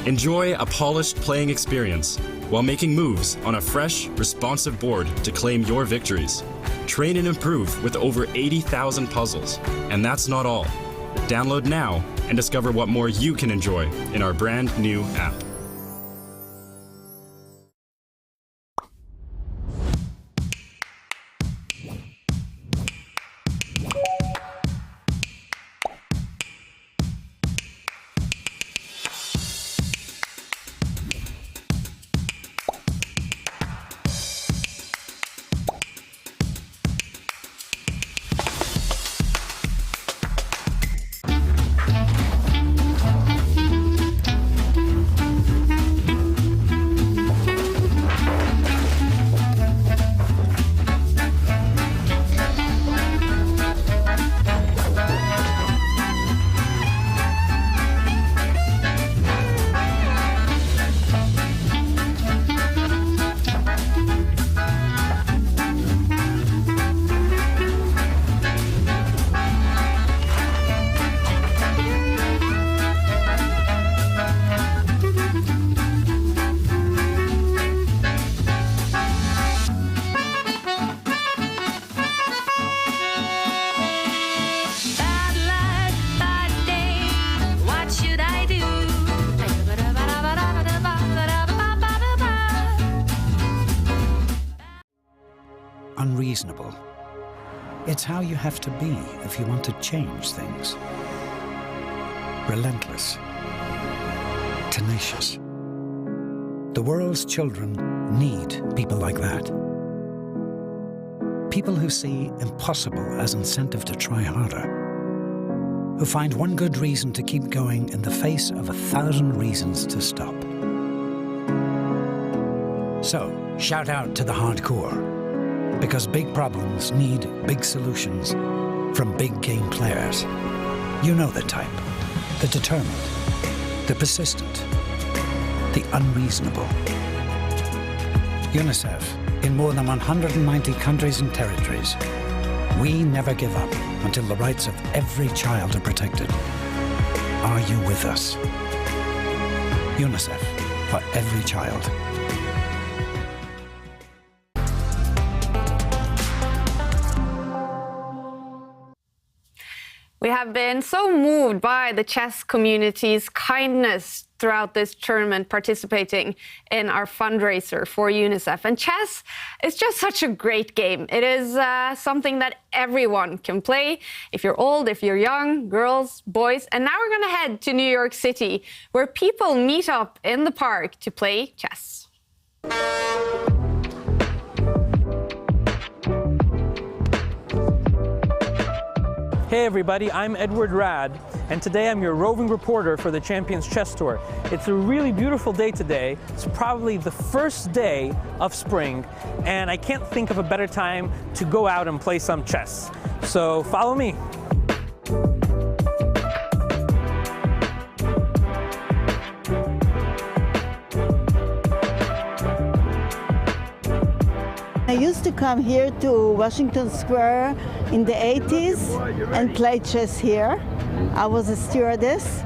Speaker 12: Enjoy a polished playing experience while making moves on a fresh, responsive board to claim your victories. Train and improve with over 80,000 puzzles. And that's not all. Download now and discover what more you can enjoy in our brand new app.
Speaker 13: unreasonable. It's how you have to be if you want to change things. Relentless. Tenacious. The world's children need people like that. People who see impossible as incentive to try harder. Who find one good reason to keep going in the face of 1,000 reasons to stop. So, shout out to the hardcore, because big problems need big solutions from big game players. You know the type, the determined, the persistent, the unreasonable. UNICEF, in more than 190 countries and territories, we never give up until the rights of every child are protected. Are you with us? UNICEF, for every child.
Speaker 1: We have been so moved by the chess community's kindness throughout this tournament, participating in our fundraiser for UNICEF. And chess is just such a great game. It is something that everyone can play, if you're old, if you're young, girls, boys. And now we're going to head to New York City, where people meet up in the park to play chess.
Speaker 14: Hey everybody, I'm Edward Rad, and today I'm your roving reporter for the Champions Chess Tour. It's a really beautiful day today. It's probably the first day of spring, and I can't think of a better time to go out and play some chess. So follow me.
Speaker 15: I used to come here to Washington Square in the 80s and play chess here. I was a stewardess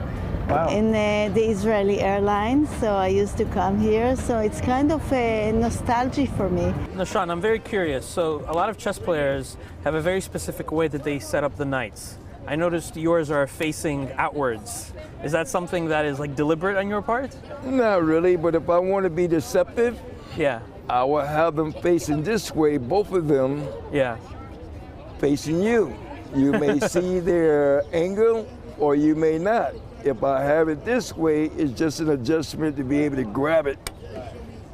Speaker 15: in the Israeli Airlines, so I used to come here. So it's kind of a nostalgia for me.
Speaker 14: Nashan, I'm very curious. So a lot of chess players have a very specific way that they set up the knights. I noticed yours are facing outwards. Is that something that is like deliberate on your part?
Speaker 16: Not really, but if I want to be deceptive,
Speaker 14: yeah,
Speaker 16: I will have them facing this way, both of them facing you. You may see their angle or you may not. If I have it this way, it's just an adjustment to be able to grab it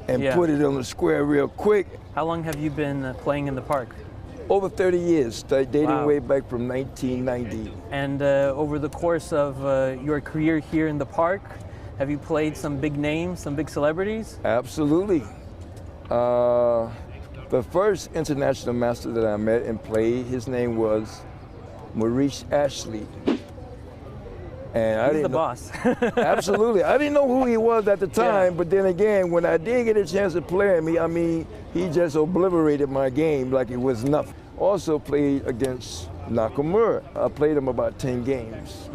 Speaker 16: and put it on the square real quick.
Speaker 14: How long have you been playing in the park?
Speaker 16: Over 30 years, dating way back from 1990.
Speaker 14: And over the course of your career here in the park, have you played some big names, some big celebrities?
Speaker 16: Absolutely. The first international master that I met and played, his name was Maurice Ashley. And
Speaker 14: He's the boss.
Speaker 16: Absolutely. I didn't know who he was at the time, but then again, when I did get a chance to play him, I mean, he just obliterated my game like it was nothing. Also played against Nakamura. I played him about 10 games.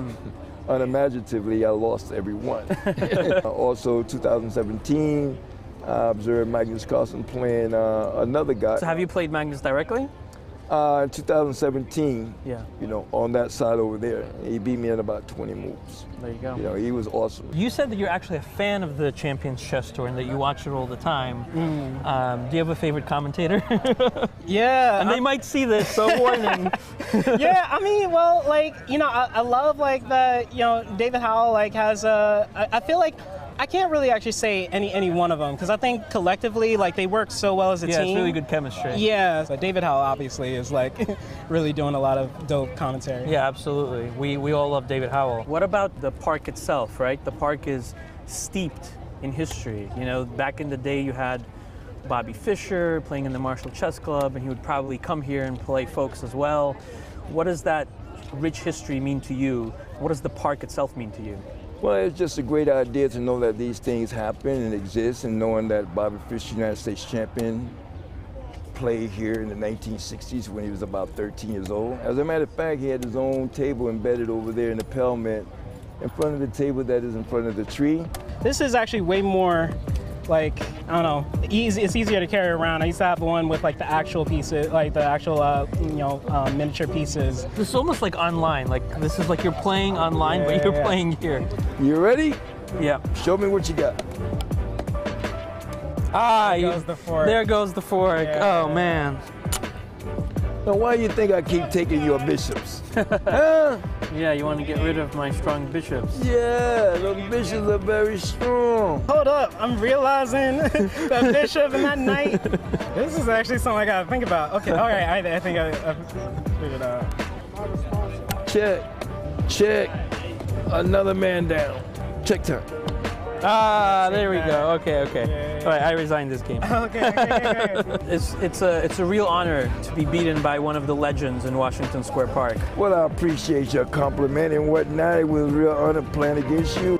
Speaker 16: Unimaginatively, I lost every one. Also, 2017, I observed Magnus Carlsen playing another guy.
Speaker 14: So have you played Magnus directly?
Speaker 16: In 2017,
Speaker 14: you
Speaker 16: know, on that side over there. He beat me in about 20 moves.
Speaker 14: There you go.
Speaker 16: You know, he was awesome.
Speaker 14: You said that you're actually a fan of the Champions Chess Tour and that you watch it all the time. Do you have a favorite commentator?
Speaker 17: Yeah.
Speaker 14: And they might see this, so warning.
Speaker 17: Yeah, I mean, well, like, you know, I love, like, the, you know, David Howell, like, has a, I feel like, I can't really actually say any one of them because I think collectively, like, they work so well as a team.
Speaker 14: Yeah, it's really good chemistry.
Speaker 17: Yeah, so David Howell obviously is like really doing a lot of dope commentary.
Speaker 14: Yeah, absolutely. We all love David Howell. What about the park itself, right? The park is steeped in history. You know, back in the day you had Bobby Fischer playing in the Marshall Chess Club, and he would probably come here and play folks as well. What does that rich history mean to you? What does the park itself mean to you?
Speaker 16: Well, it's just a great idea to know that these things happen and exist, and knowing that Bobby Fischer, United States champion, played here in the 1960s when he was about 13 years old. As a matter of fact, he had his own table embedded over there in the pelmet in front of the table that is in front of the tree.
Speaker 17: This is actually way more, like, I don't know, easy. It's easier to carry around. I used to have one with like the actual pieces, like the actual, miniature pieces.
Speaker 14: This is almost like online. Like, this is like you're playing online, but you're playing here.
Speaker 16: You ready?
Speaker 14: Yeah.
Speaker 16: Show me what you got.
Speaker 14: Ah,
Speaker 17: there goes the fork.
Speaker 14: There goes the fork.
Speaker 17: Yeah.
Speaker 14: Oh, man.
Speaker 16: Now, why do you think I keep taking your bishops? Huh?
Speaker 14: Yeah, you want to get rid of my strong bishops.
Speaker 16: Yeah, the bishops are very strong.
Speaker 17: Hold up, I'm realizing that bishop and that knight. This is actually something I gotta think about. Okay, all right, I think I figured it out.
Speaker 16: Check. Another man down. Check time.
Speaker 14: Ah, there we go. Okay. All right, I resign this game.
Speaker 17: Okay.
Speaker 14: It's a real honor to be beaten by one of the legends in Washington Square Park.
Speaker 16: Well, I appreciate your compliment and whatnot. It was a real honor playing against you.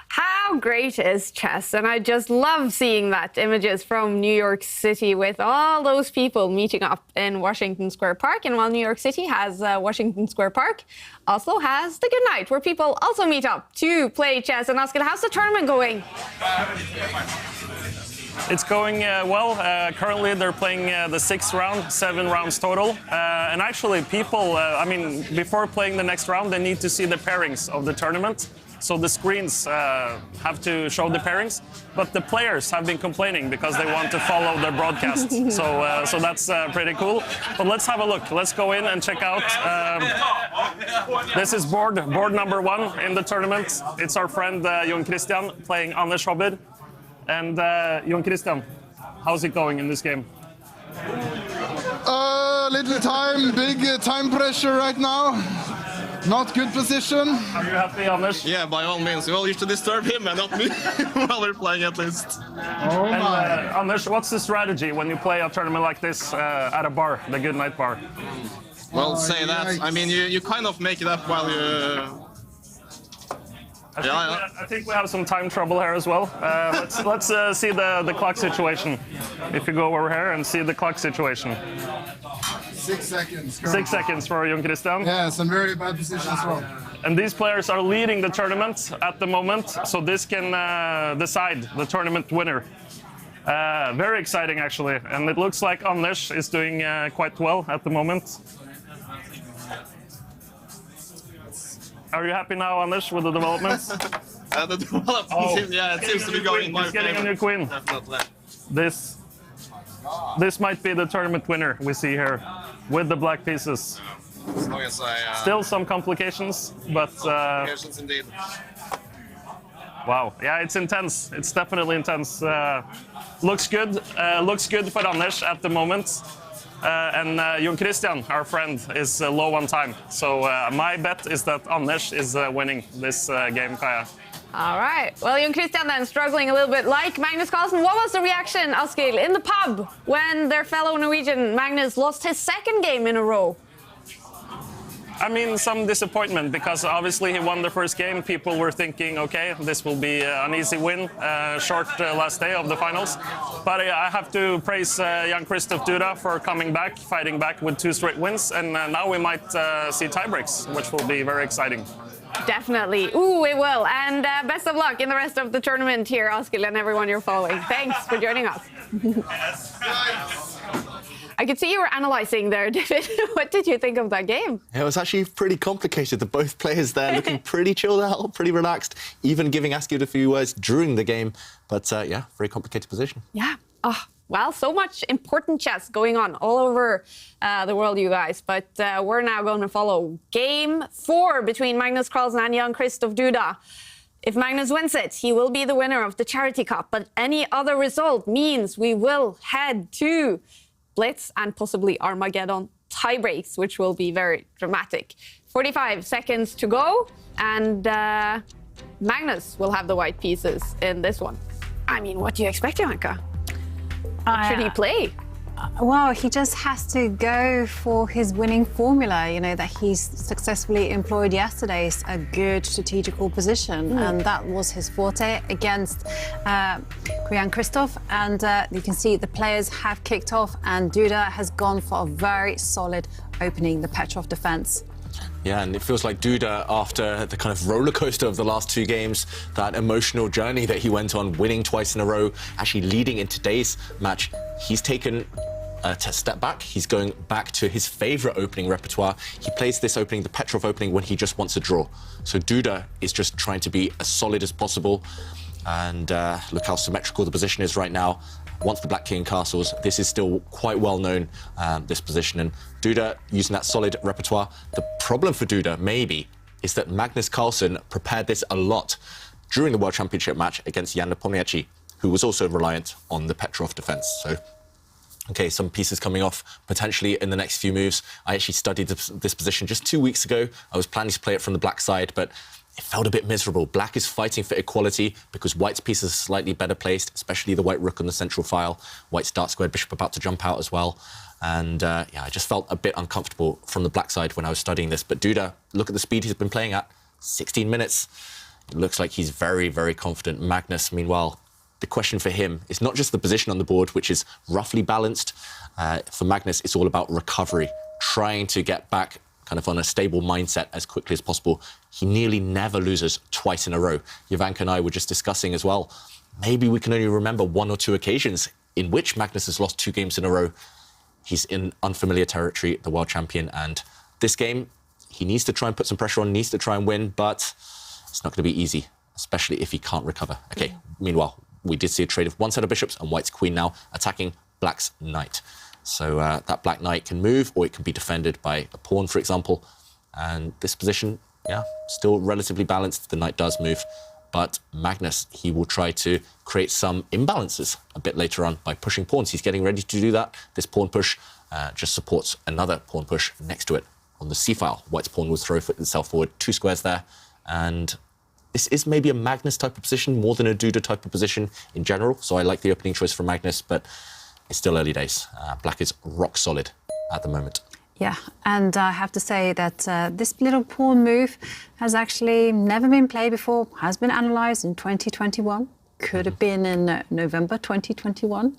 Speaker 1: How great is chess? And I just love seeing that images from New York City with all those people meeting up in Washington Square Park. And while New York City has Washington Square Park, Oslo has the Good Night, where people also meet up to play chess. And Askild, how's the tournament going?
Speaker 8: It's going well. Currently, they're playing the 6th round, 7 rounds total. And actually, people, before playing the next round, they need to see the pairings of the tournament. So the screens have to show the pairings, but the players have been complaining because they want to follow the broadcast. So that's pretty cool. But let's have a look. Let's go in and check out. This is board number 1 in the tournament. It's our friend Jan-Krzysztof playing Anders Hobbid. And Jan-Krzysztof, how's it going in this game?
Speaker 9: Little time, big time pressure right now. Not good position.
Speaker 8: Are you happy, Anders?
Speaker 18: Yeah, by all means. Well, you should disturb him and not me while we're playing at least.
Speaker 8: Anders, what's the strategy when you play a tournament like this at a bar, the Good Night bar?
Speaker 18: Well, say that. I mean, you kind of make it up while you...
Speaker 8: I think we have some time trouble here as well. Let's see the clock situation. If you go over here and see the clock situation.
Speaker 9: 6 seconds.
Speaker 8: 6 seconds for Jan-Krzysztof.
Speaker 9: Yeah, some very bad positions as well.
Speaker 8: And these players are leading the tournament at the moment, so this can decide the tournament winner. Very exciting, actually. And it looks like Anders is doing quite well at the moment. Are you happy now, Anders, with the developments?
Speaker 18: The development, it seems to be going in my favor.
Speaker 8: He's getting a new queen.
Speaker 18: Definitely.
Speaker 8: This might be the tournament winner we see here, with the black pieces.
Speaker 18: As long as
Speaker 8: Still some complications, but...
Speaker 18: complications indeed.
Speaker 8: Wow, yeah, it's intense. It's definitely intense. Looks good. Looks good for Anders at the moment. And Jan-Krzysztof, our friend, is low on time. So my bet is that Anders is winning this game, Kaja.
Speaker 1: All right. Well, Jan-Krzysztof then struggling a little bit like Magnus Carlsen. What was the reaction, Askild, in the pub when their fellow Norwegian Magnus lost his 2nd game in a row?
Speaker 8: I mean, some disappointment because obviously he won the first game. People were thinking, okay, this will be an easy win, short last day of the finals. But I have to praise Jan-Krzysztof Duda for coming back, fighting back with 2 straight wins. And now we might see tiebreaks, which will be very exciting.
Speaker 1: Definitely. Ooh, it will. And best of luck in the rest of the tournament here, Askild, and everyone you're following. Thanks for joining us. I could see you were analysing there, David. What did you think of that game?
Speaker 3: It was actually pretty complicated. The both players there looking pretty chilled out, pretty relaxed, even giving Askild a few words during the game. But yeah, very complicated position.
Speaker 1: Yeah. Oh, well, so much important chess going on all over the world, you guys. But we're now going to follow game 4 between Magnus Carlsen and Jan-Krzysztof Duda. If Magnus wins it, he will be the winner of the Charity Cup. But any other result means we will head to Blitz and possibly Armageddon tiebreaks, which will be very dramatic. 45 seconds to go, and Magnus will have the white pieces in this one. I mean, what do you expect, Janka? Should he play?
Speaker 2: Well, he just has to go for his winning formula, you know, that he's successfully employed yesterday, a good strategical position. And that was his forte against Jan-Krzysztof. And you can see the players have kicked off and Duda has gone for a very solid opening, the Petrov defense.
Speaker 3: Yeah, and it feels like Duda, after the kind of roller coaster of the last 2 games, that emotional journey that he went on, winning twice in a row, actually leading in today's match, he's taken a step back. He's going back to his favourite opening repertoire. He plays this opening, the Petrov opening, when he just wants a draw. So Duda is just trying to be as solid as possible. And look how symmetrical the position is right now. Once the black king castles, this is still quite well known, this position. And Duda using that solid repertoire. The problem for Duda, maybe, is that Magnus Carlsen prepared this a lot during the World Championship match against Jan Nepomniachtchi, who was also reliant on the Petrov defense. So, okay, some pieces coming off potentially in the next few moves. I actually studied this position just 2 weeks ago. I was planning to play it from the black side, but it felt a bit miserable. Black is fighting for equality because white's pieces are slightly better placed, especially the white rook on the central file. White's dark squared bishop about to jump out as well. And yeah, I just felt a bit uncomfortable from the black side when I was studying this. But Duda, look at the speed he's been playing at, 16 minutes. It looks like he's very, very confident. Magnus, meanwhile, the question for him is not just the position on the board, which is roughly balanced. For Magnus, it's all about recovery, trying to get back kind of on a stable mindset as quickly as possible. He nearly never loses twice in a row. Jovanka and I were just discussing as well, maybe we can only remember 1 or 2 occasions in which Magnus has lost 2 games in a row. He's in unfamiliar territory, the world champion, and this game, he needs to try and put some pressure on, needs to try and win, but it's not going to be easy, especially if he can't recover. Okay, meanwhile, we did see a trade of 1 set of bishops and white's queen now attacking black's knight. So that black knight can move, or it can be defended by a pawn, for example. And this position, yeah, still relatively balanced. The knight does move. But Magnus, he will try to create some imbalances a bit later on by pushing pawns. He's getting ready to do that. This pawn push just supports another pawn push next to it on the c-file. White's pawn will throw itself forward 2 squares there. And this is maybe a Magnus type of position more than a Duda type of position in general. So I like the opening choice from Magnus, but it's still early days. Black is rock solid at the moment.
Speaker 2: Yeah, and I have to say that this little pawn move has actually never been played before, has been analysed in 2021. Could have been in November 2021.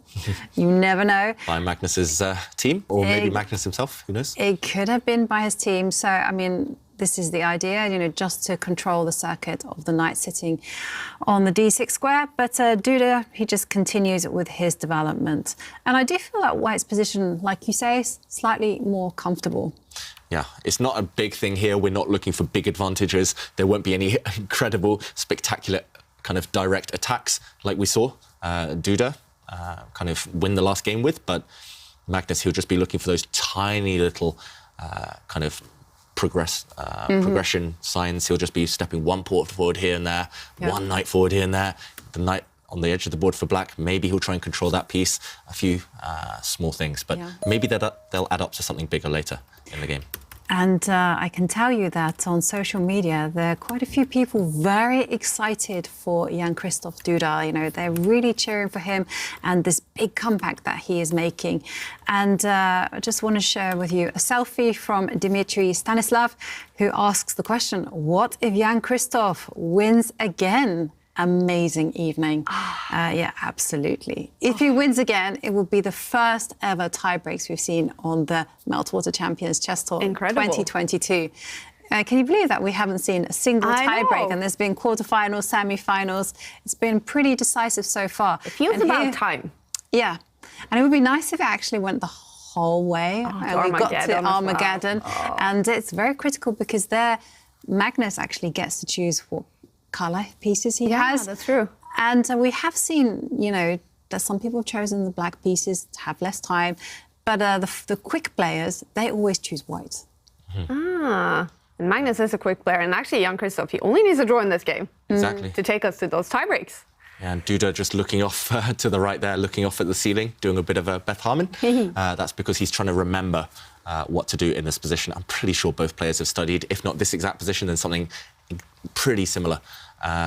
Speaker 2: You never know.
Speaker 3: By Magnus's team, or maybe Magnus himself, who knows?
Speaker 2: It could have been by his team. So, I mean, this is the idea, you know, just to control the circuit of the knight sitting on the d6 square. But Duda, he just continues with his development. And I do feel that white's position, like you say, is slightly more comfortable.
Speaker 3: Yeah, it's not a big thing here. We're not looking for big advantages. There won't be any incredible, spectacular kind of direct attacks like we saw Duda kind of win the last game with. But Magnus, he'll just be looking for those tiny little kind of progression signs. He'll just be stepping 1 pawn forward here and there, 1 knight forward here and there. The knight on the edge of the board for black, maybe he'll try and control that piece. A few small things, but maybe they'll add up to something bigger later in the game.
Speaker 2: And I can tell you that on social media, there are quite a few people very excited for Jan-Krzysztof Duda. You know, they're really cheering for him and this big comeback that he is making. And I just want to share with you a selfie from Dmitry Stanislav, who asks the question, what if Jan-Krzysztof wins again? Amazing evening. Yeah, absolutely. If he wins again, it will be the first ever tie breaks we've seen on the Meltwater Champions Chess Tour 2022. Can you believe that we haven't seen a single tie break? And there's been quarterfinals, semi-finals. It's been pretty decisive so far.
Speaker 1: It feels about time.
Speaker 2: Yeah. And it would be nice if it actually went the whole way. And we got to Armageddon. And it's very critical because there, Magnus actually gets to choose what colour pieces he has.
Speaker 1: Yeah, that's true.
Speaker 2: And we have seen, you know, that some people have chosen the black pieces to have less time, but the quick players, they always choose white.
Speaker 1: And Magnus is a quick player, and actually Jan-Krzysztof, he only needs a draw in this game.
Speaker 3: Exactly.
Speaker 1: To take us to those tie breaks.
Speaker 3: Yeah, and Duda just looking off to the right there, looking off at the ceiling, doing a bit of a Beth Harmon. That's because he's trying to remember what to do in this position. I'm pretty sure both players have studied, if not this exact position, then something pretty similar.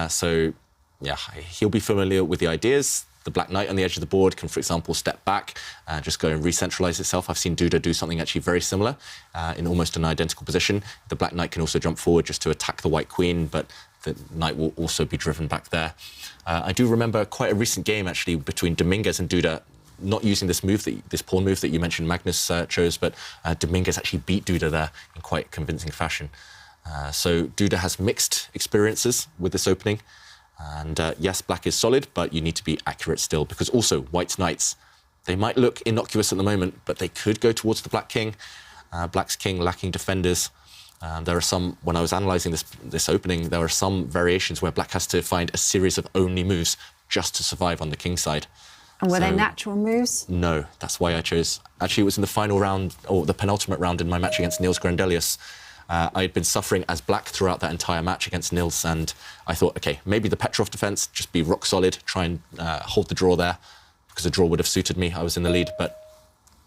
Speaker 3: So, yeah, he'll be familiar with the ideas. The black knight on the edge of the board can, for example, step back and just go and re-centralise itself. I've seen Duda do something actually very similar in almost an identical position. The black knight can also jump forward just to attack the white queen, but the knight will also be driven back there. I do remember quite a recent game, actually, between Dominguez and Duda, not using this move, this pawn move that you mentioned Magnus chose, but Dominguez actually beat Duda there in quite convincing fashion. So Duda has mixed experiences with this opening. And yes, black is solid, but you need to be accurate still, because also white's knights, they might look innocuous at the moment, but they could go towards the black king. Black's king lacking defenders. There are some, when I was analysing this opening, there are some variations where black has to find a series of only moves just to survive on the king side.
Speaker 2: And were they natural moves?
Speaker 3: No, that's why I chose. Actually, it was in the final round, or the penultimate round in my match against Niels Grandelius. I had been suffering as black throughout that entire match against Niels, and I thought, okay, maybe the Petrov defense, just be rock solid, try and hold the draw there, because a draw would have suited me. I was in the lead, but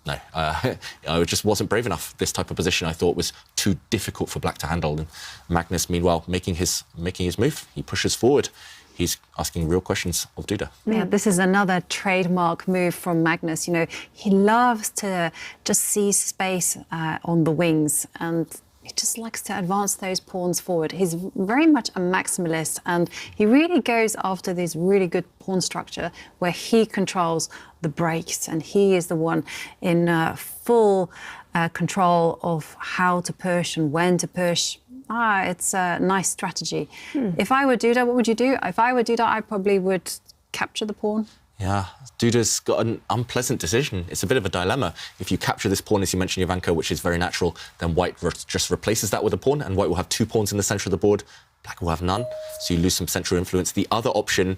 Speaker 3: no, I just wasn't brave enough. This type of position I thought was too difficult for black to handle. And Magnus, meanwhile, making his move, he pushes forward. He's asking real questions of Duda.
Speaker 2: Yeah, this is another trademark move from Magnus. You know, he loves to just see space on the wings, and he just likes to advance those pawns forward. He's very much a maximalist, and he really goes after this really good pawn structure where he controls the breaks, and he is the one in full control of how to push and when to push. It's a nice strategy. If I were Duda, what would you do? If I were Duda, I probably would capture the pawn.
Speaker 3: Yeah, Duda's got an unpleasant decision. It's a bit of a dilemma. If you capture this pawn, as you mentioned, Jovanka, which is very natural, then white just replaces that with a pawn, and white will have 2 pawns in the centre of the board. Black will have none, so you lose some central influence. The other option,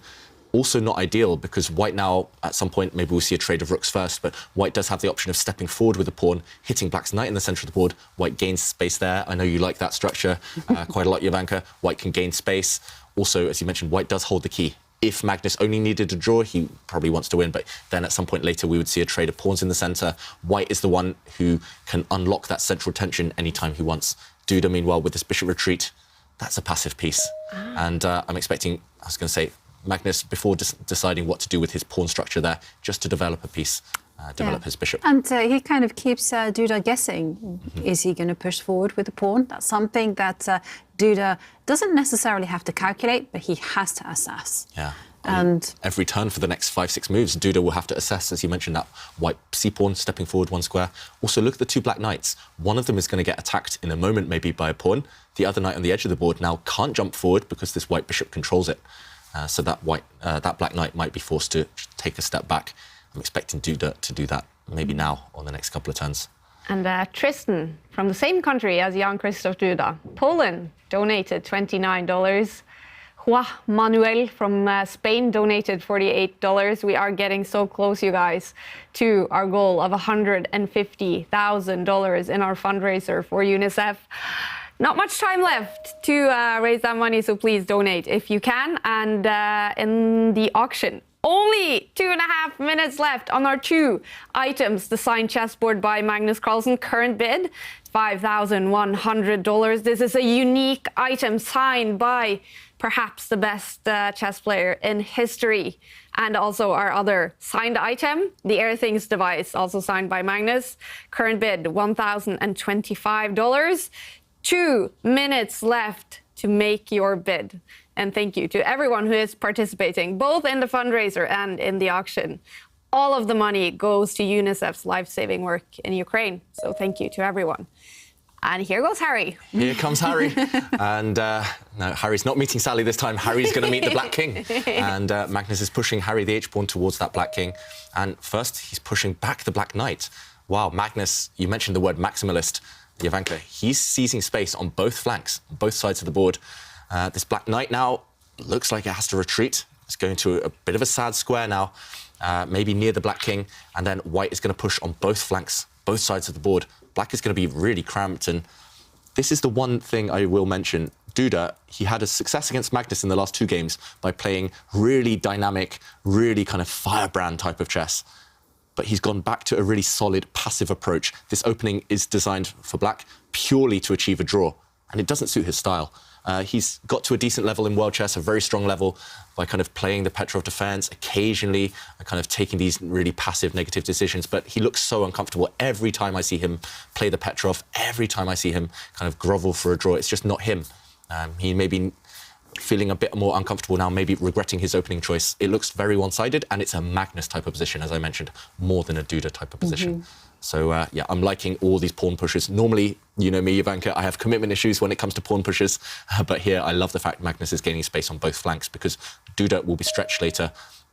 Speaker 3: also not ideal, because white now, at some point, maybe we'll see a trade of rooks first, but white does have the option of stepping forward with a pawn, hitting black's knight in the centre of the board. White gains space there. I know you like that structure quite a lot, Jovanka. White can gain space. Also, as you mentioned, white does hold the key. If Magnus only needed a draw, he probably wants to win, but then at some point later we would see a trade of pawns in the centre. White is the one who can unlock that central tension anytime he wants. Duda, meanwhile, with this bishop retreat, that's a passive piece. And I'm expecting, I was going to say, Magnus, before deciding what to do with his pawn structure there, just to develop a piece, develop his bishop.
Speaker 2: And he kind of keeps Duda guessing. Is he going to push forward with the pawn? That's something that Duda doesn't necessarily have to calculate, but he has to assess.
Speaker 3: Yeah.
Speaker 2: And
Speaker 3: every turn for the next 5-6 moves, Duda will have to assess, as you mentioned, that white c-pawn stepping forward 1 square. Also, look at the 2 black knights. One of them is going to get attacked in a moment, maybe by a pawn. The other knight on the edge of the board now can't jump forward because this white bishop controls it. So that black knight might be forced to take a step back. I'm expecting Duda to do that maybe now on the next couple of turns.
Speaker 1: And Tristan, from the same country as Jan-Krzysztof Duda, Poland, donated $29. Juan Manuel from Spain donated $48. We are getting so close, you guys, to our goal of $150,000 in our fundraiser for UNICEF. Not much time left to raise that money, so please donate if you can. And in the auction, only 2.5 minutes left on our 2 items. The signed chessboard by Magnus Carlsen, current bid, $5,100. This is a unique item signed by perhaps the best chess player in history. And also our other signed item, the Airthings device, also signed by Magnus. Current bid, $1,025. 2 minutes left to make your bid. And thank you to everyone who is participating, both in the fundraiser and in the auction. All of the money goes to UNICEF's life-saving work in Ukraine. So thank you to everyone. And here goes Harry.
Speaker 3: Here comes Harry. And no, Harry's not meeting Sally this time. Harry's going to meet the Black King. And Magnus is pushing Harry the H-pawn towards that Black King. And first, he's pushing back the Black Knight. Wow, Magnus, you mentioned the word maximalist. Jovanka, he's seizing space on both flanks, both sides of the board. This Black Knight now looks like it has to retreat. It's going to a bit of a sad square now, maybe near the Black King, and then white is going to push on both flanks, both sides of the board. Black is going to be really cramped, and this is the one thing I will mention. Duda, he had a success against Magnus in the last 2 games by playing really dynamic, really kind of firebrand type of chess. But he's gone back to a really solid, passive approach. This opening is designed for black purely to achieve a draw, and it doesn't suit his style. He's got to a decent level in world chess, a very strong level, by kind of playing the Petrov defense, occasionally kind of taking these really passive, negative decisions. But he looks so uncomfortable every time I see him play the Petrov, every time I see him kind of grovel for a draw. It's just not him. He may be feeling a bit more uncomfortable now, maybe regretting his opening choice. It looks very one-sided, and it's a Magnus type of position, as I mentioned, more than a Duda type of position. So, yeah, I'm liking all these pawn pushes. Normally, you know me, Jovanka, I have commitment issues when it comes to pawn pushes. But here, I love the fact Magnus is gaining space on both flanks because Duda will be stretched later.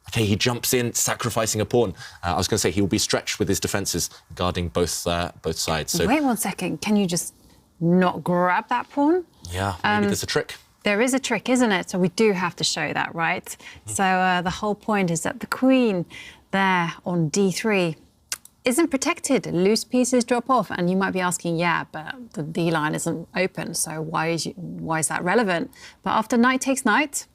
Speaker 3: OK, he jumps in, sacrificing a pawn. I was going to say he will be stretched with his defences, guarding both sides. So,
Speaker 2: wait 1 second. Can you just not grab that pawn?
Speaker 3: Yeah, maybe there's a trick.
Speaker 2: There is a trick, isn't it? So we do have to show that, right? So the whole point is that the queen there on d3 isn't protected. Loose pieces drop off, and you might be asking, yeah, but the d-line isn't open, so why is that relevant? But after knight takes knight,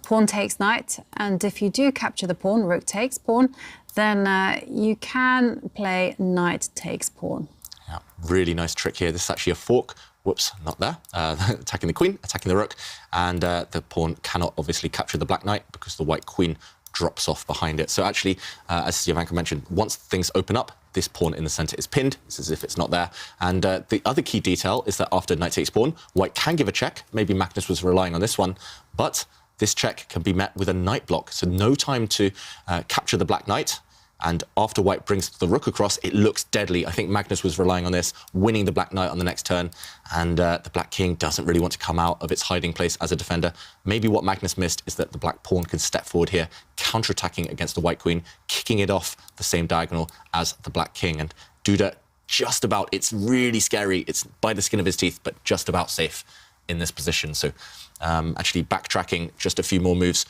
Speaker 2: pawn takes knight, and if you do capture the pawn, rook takes pawn, then you can play knight takes pawn.
Speaker 3: Yeah, really nice trick here. This is actually a fork. Whoops, not there. Attacking the queen, attacking the rook, and the pawn cannot obviously capture the black knight because the white queen drops off behind it. So actually, as Jovanka mentioned, once things open up, this pawn in the center is pinned. It's as if it's not there. And the other key detail is that after knight takes pawn, white can give a check. Maybe Magnus was relying on this one, but this check can be met with a knight block. So no time to capture the black knight. And after white brings the rook across, it looks deadly. I think Magnus was relying on this, winning the black knight on the next turn. And the black king doesn't really want to come out of its hiding place as a defender. Maybe what Magnus missed is that the black pawn could step forward here, counterattacking against the white queen, kicking it off the same diagonal as the black king. And Duda just about, it's really scary. It's by the skin of his teeth, but just about safe in this position. So actually backtracking just a few more moves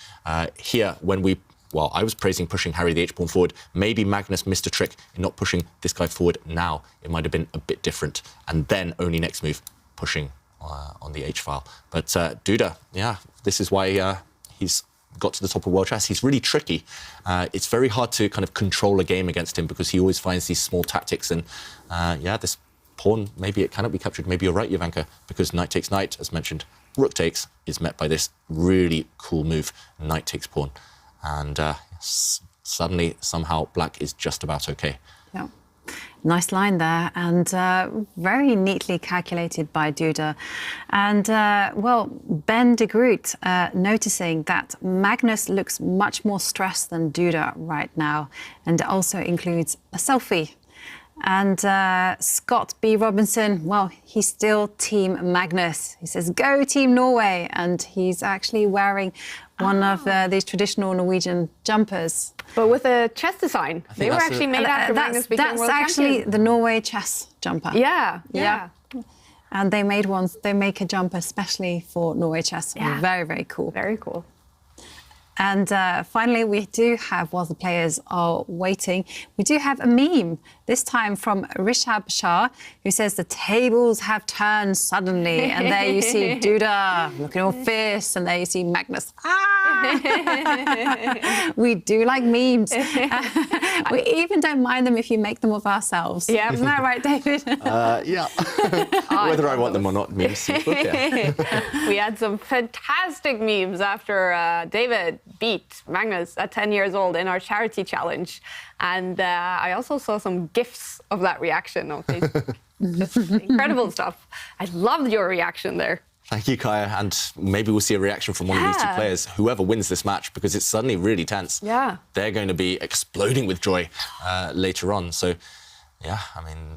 Speaker 3: here when we... Well, I was praising pushing Harry the h-pawn forward. Maybe Magnus missed a trick in not pushing this guy forward now. It might have been a bit different. And then only next move, pushing on the h-file. But Duda, yeah, this is why he's got to the top of world chess. He's really tricky. It's very hard to kind of control a game against him because he always finds these small tactics. And yeah, this pawn, maybe it cannot be captured. Maybe you're right, Jovanka, because knight takes knight, as mentioned. Rook takes is met by this really cool move, knight takes pawn. And suddenly, somehow, black is just about okay.
Speaker 2: Yeah. Nice line there, and very neatly calculated by Duda. And, well, Ben de Groot noticing that Magnus looks much more stressed than Duda right now, and also includes a selfie. And Scott B. Robinson, well, he's still Team Magnus. He says, go Team Norway. And he's actually wearing one of these traditional Norwegian jumpers.
Speaker 1: But with a chess design. They were actually made after Magnus became world champion.
Speaker 2: That's actually the Norway chess jumper.
Speaker 1: Yeah, yeah.
Speaker 2: And they made one, they make a jumper especially for Norway chess.
Speaker 1: Yeah.
Speaker 2: Very, very cool.
Speaker 1: Very cool.
Speaker 2: And finally, we do have, while the players are waiting, we do have a meme, this time from Rishabh Shah, who says the tables have turned suddenly. And there you see Duda looking all fierce, and there you see Magnus. Ah! We do like memes. We even don't mind them if you make them of ourselves.
Speaker 1: Yeah.
Speaker 2: Isn't that right, David?
Speaker 3: Yeah. Whether I want them or not, memes. Yeah.
Speaker 1: We had some fantastic memes after David beat Magnus at 10 years old in our charity challenge. And I also saw some GIFs of that reaction on Facebook. Just incredible stuff. I loved your reaction there.
Speaker 3: Thank you, Kaja. And maybe we'll see a reaction from one of these two players, whoever wins this match, because it's suddenly really tense.
Speaker 1: Yeah.
Speaker 3: They're going to be exploding with joy later on. So, yeah, I mean,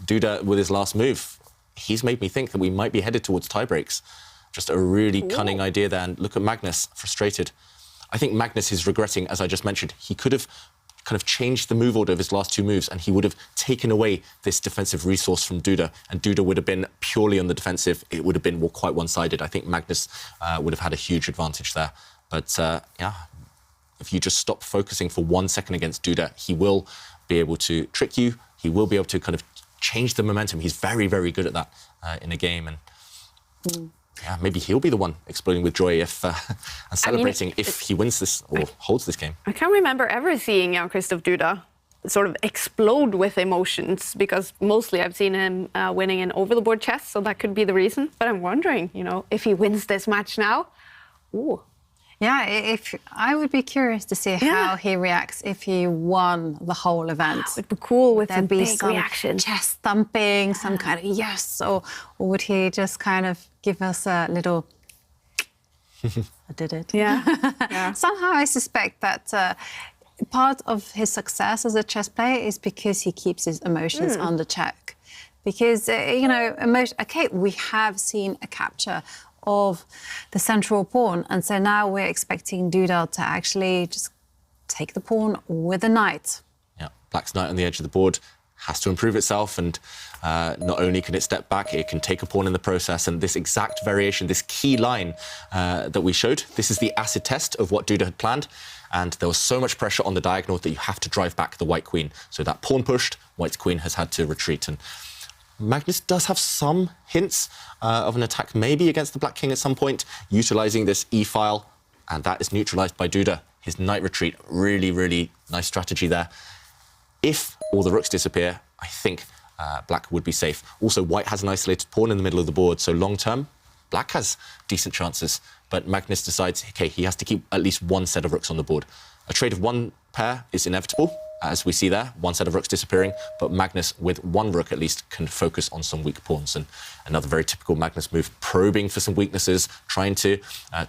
Speaker 3: Duda, with his last move, he's made me think that we might be headed towards tie breaks. Just a really cunning idea there. And look at Magnus, frustrated. I think Magnus is regretting, as I just mentioned, he could have kind of changed the move order of his last two moves, and he would have taken away this defensive resource from Duda, and Duda would have been purely on the defensive. It would have been quite one-sided. I think Magnus would have had a huge advantage there. But yeah, if you just stop focusing for 1 second against Duda, he will be able to trick you. He will be able to kind of change the momentum. He's very, very good at that in a game. And yeah, maybe he'll be the one exploding with joy if and celebrating if he wins this or holds this game.
Speaker 1: I can't remember ever seeing Jan-Krzysztof Duda sort of explode with emotions, because mostly I've seen him winning in over-the-board chess, so that could be the reason. But I'm wondering, you know, if he wins this match now, ooh.
Speaker 2: Yeah, if I would be curious to see how he reacts if he won the whole event.
Speaker 1: It'd be cool with
Speaker 2: There'd
Speaker 1: some
Speaker 2: be
Speaker 1: big
Speaker 2: some
Speaker 1: reaction.
Speaker 2: chest thumping, some kind of yes, or would he just kind of give us a little I did it.
Speaker 1: Yeah.
Speaker 2: Somehow I suspect that part of his success as a chess player is because he keeps his emotions under check. Because, you know, okay, we have seen a capture of the central pawn, and so now we're expecting Duda to actually just take the pawn with a knight.
Speaker 3: Yeah, black's knight on the edge of the board. has to improve itself, and not only can it step back, it can take a pawn in the process. And this exact variation, this key line that we showed, this is the acid test of what Duda had planned. And there was so much pressure on the diagonal that you have to drive back the white queen. So that pawn pushed, white's queen has had to retreat. And Magnus does have some hints of an attack maybe against the black king at some point, utilizing this e-file, and that is neutralized by Duda. His knight retreat, really, really nice strategy there. If all the rooks disappear, I think black would be safe. Also, white has an isolated pawn in the middle of the board, so long term, black has decent chances. But Magnus decides, okay, he has to keep at least one set of rooks on the board. A trade of one pair is inevitable, as we see there, one set of rooks disappearing, but Magnus, with one rook at least, can focus on some weak pawns. And another very typical Magnus move, probing for some weaknesses, trying to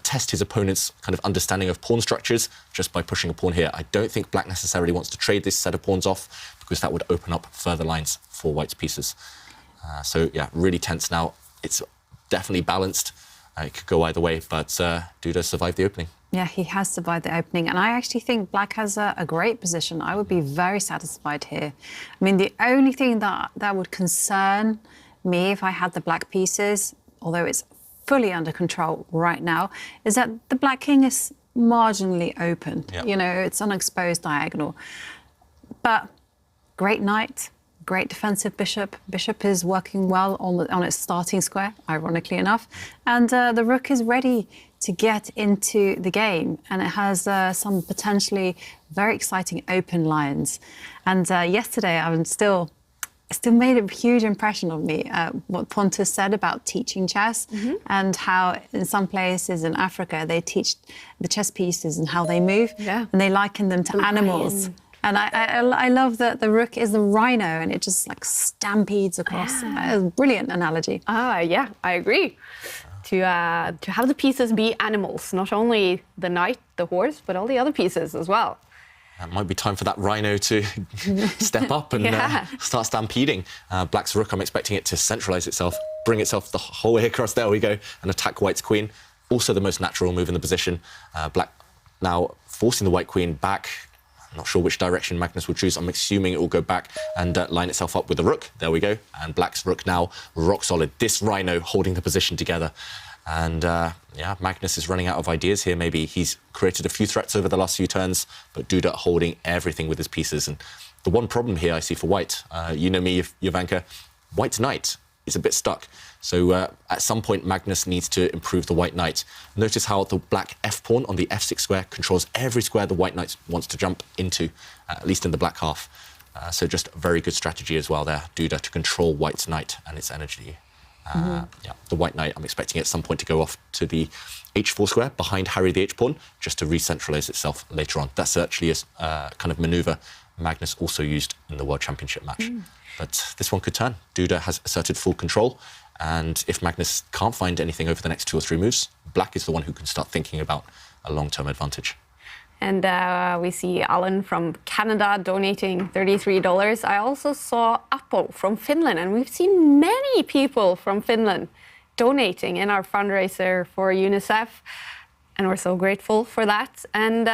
Speaker 3: test his opponent's kind of understanding of pawn structures just by pushing a pawn here. I don't think black necessarily wants to trade this set of pawns off, because that would open up further lines for white's pieces. So, yeah, really tense now. It's definitely balanced. It could go either way, but Duda survived the opening.
Speaker 2: Yeah, he has survived the opening, and I actually think black has a great position. I would be very satisfied here. I mean, the only thing that would concern me if I had the black pieces, although it's fully under control right now, is that the black king is marginally open. Yep. You know, it's an exposed diagonal. But great knight, great defensive bishop. Bishop is working well on its starting square, ironically enough. And the rook is ready to get into the game. And it has some potentially very exciting open lines. And yesterday, it still made a huge impression on me, what Pontus said about teaching chess, and how in some places in Africa, they teach the chess pieces and how they move, and they liken them to animals. And I love that the rook is the rhino, and it just like stampedes across. A brilliant analogy.
Speaker 1: Yeah, I agree. To have the pieces be animals, not only the knight, the horse, but all the other pieces as well.
Speaker 3: It might be time for that rhino to step up and start stampeding. Black's rook, I'm expecting it to centralize itself, bring itself the whole way across, there we go, and attack white's queen. Also the most natural move in the position. Black now forcing the white queen back. I'm not sure which direction Magnus will choose. I'm assuming it will go back and line itself up with the rook. There we go. And black's rook now rock solid. This rhino holding the position together. And yeah, Magnus is running out of ideas here. Maybe he's created a few threats over the last few turns, but Duda holding everything with his pieces. And the one problem here I see for white, you know me, Jovanka, white's knight is a bit stuck. So at some point, Magnus needs to improve the white knight. Notice how the black f-pawn on the f6 square controls every square the white knight wants to jump into, at least in the black half. So just a very good strategy as well there, Duda, to control white's knight and its energy. Yeah, the white knight, I'm expecting at some point to go off to the h4 square behind Harry the h-pawn, just to re-centralize itself later on. That's actually a kind of maneuver Magnus also used in the World Championship match. But this one could turn. Duda has asserted full control, and if Magnus can't find anything over the next 2 or 3 moves, black is the one who can start thinking about a long-term advantage.
Speaker 1: And we see Alan from Canada donating $33. I also saw Apo from Finland, and we've seen many people from Finland donating in our fundraiser for UNICEF, and we're so grateful for that. And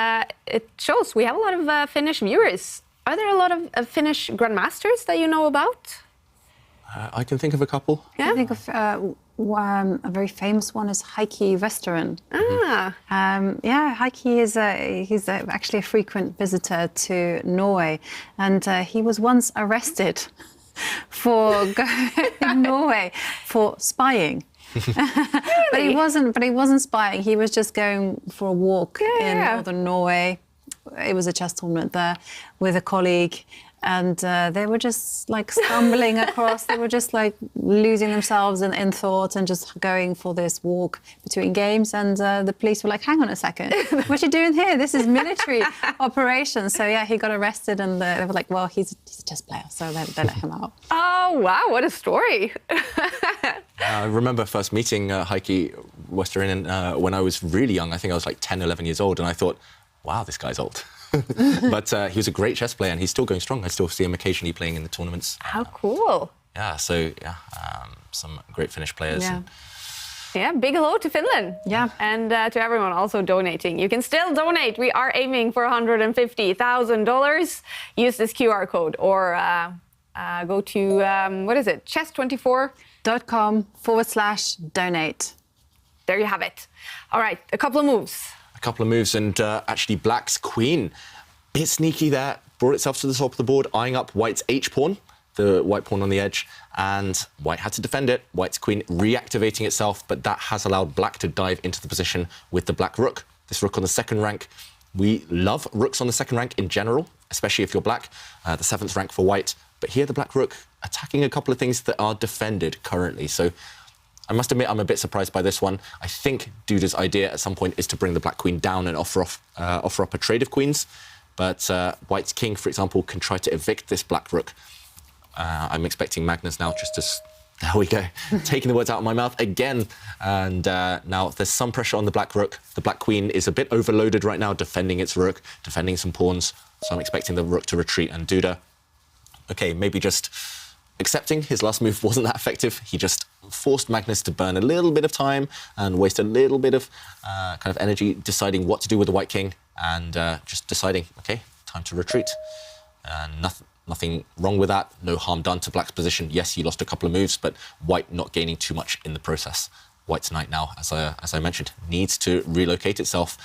Speaker 1: it shows we have a lot of Finnish viewers. Are there a lot of Finnish grandmasters that you know about?
Speaker 3: I can think of a couple.
Speaker 2: Yeah? I think of a very famous one is Heikki Westeren. Yeah, Heikki is he's actually a frequent visitor to Norway, and he was once arrested for going in Norway for spying.
Speaker 1: Really?
Speaker 2: But he wasn't spying. He was just going for a walk in northern Norway. It was a chess tournament there with a colleague, and they were just like stumbling across. They were just like losing themselves in thought and just going for this walk between games. And the police were like, "Hang on a second, what are you doing here? This is military operation." So yeah, he got arrested, and they were like, "Well, he's a chess player," so they let him out.
Speaker 1: Oh wow, what a story!
Speaker 3: I remember first meeting Heikki Westeren when I was really young. I think I was like 10, 11 years old, and I thought, wow, this guy's old. But he was a great chess player, and he's still going strong. I still see him occasionally playing in the tournaments.
Speaker 1: How cool.
Speaker 3: Yeah, so yeah, some great Finnish players.
Speaker 2: Yeah.
Speaker 1: Yeah, big hello to Finland.
Speaker 2: Yeah.
Speaker 1: And to everyone also donating. You can still donate. We are aiming for $150,000. Use this QR code or Go to, what is it,
Speaker 2: chess24.com/donate.
Speaker 1: There you have it. All right, a couple of moves.
Speaker 3: A couple of moves, and actually Black's queen, bit sneaky there, brought itself to the top of the board, eyeing up White's h-pawn, the white pawn on the edge, and White had to defend it. White's queen reactivating itself, but that has allowed Black to dive into the position with the Black rook. This rook on the second rank. We love rooks on the second rank in general, especially if you're Black, the 7th rank for White. But here the Black rook attacking a couple of things that are defended currently. So I must admit I'm a bit surprised by this one. I think Duda's idea at some point is to bring the Black queen down and offer up a trade of queens. But White's king, for example, can try to evict this Black rook. I'm expecting Magnus now just to... There we go. Taking the words out of my mouth again. And now there's some pressure on the Black rook. The Black queen is a bit overloaded right now, defending its rook, defending some pawns. So I'm expecting the rook to retreat. And Duda, OK, maybe just accepting his last move wasn't that effective. He just forced Magnus to burn a little bit of time and waste a little bit of kind of energy deciding what to do with the White king and just deciding, OK, time to retreat. Nothing wrong with that. No harm done to Black's position. Yes, he lost a couple of moves, but White not gaining too much in the process. White's knight now, as I mentioned, needs to relocate itself.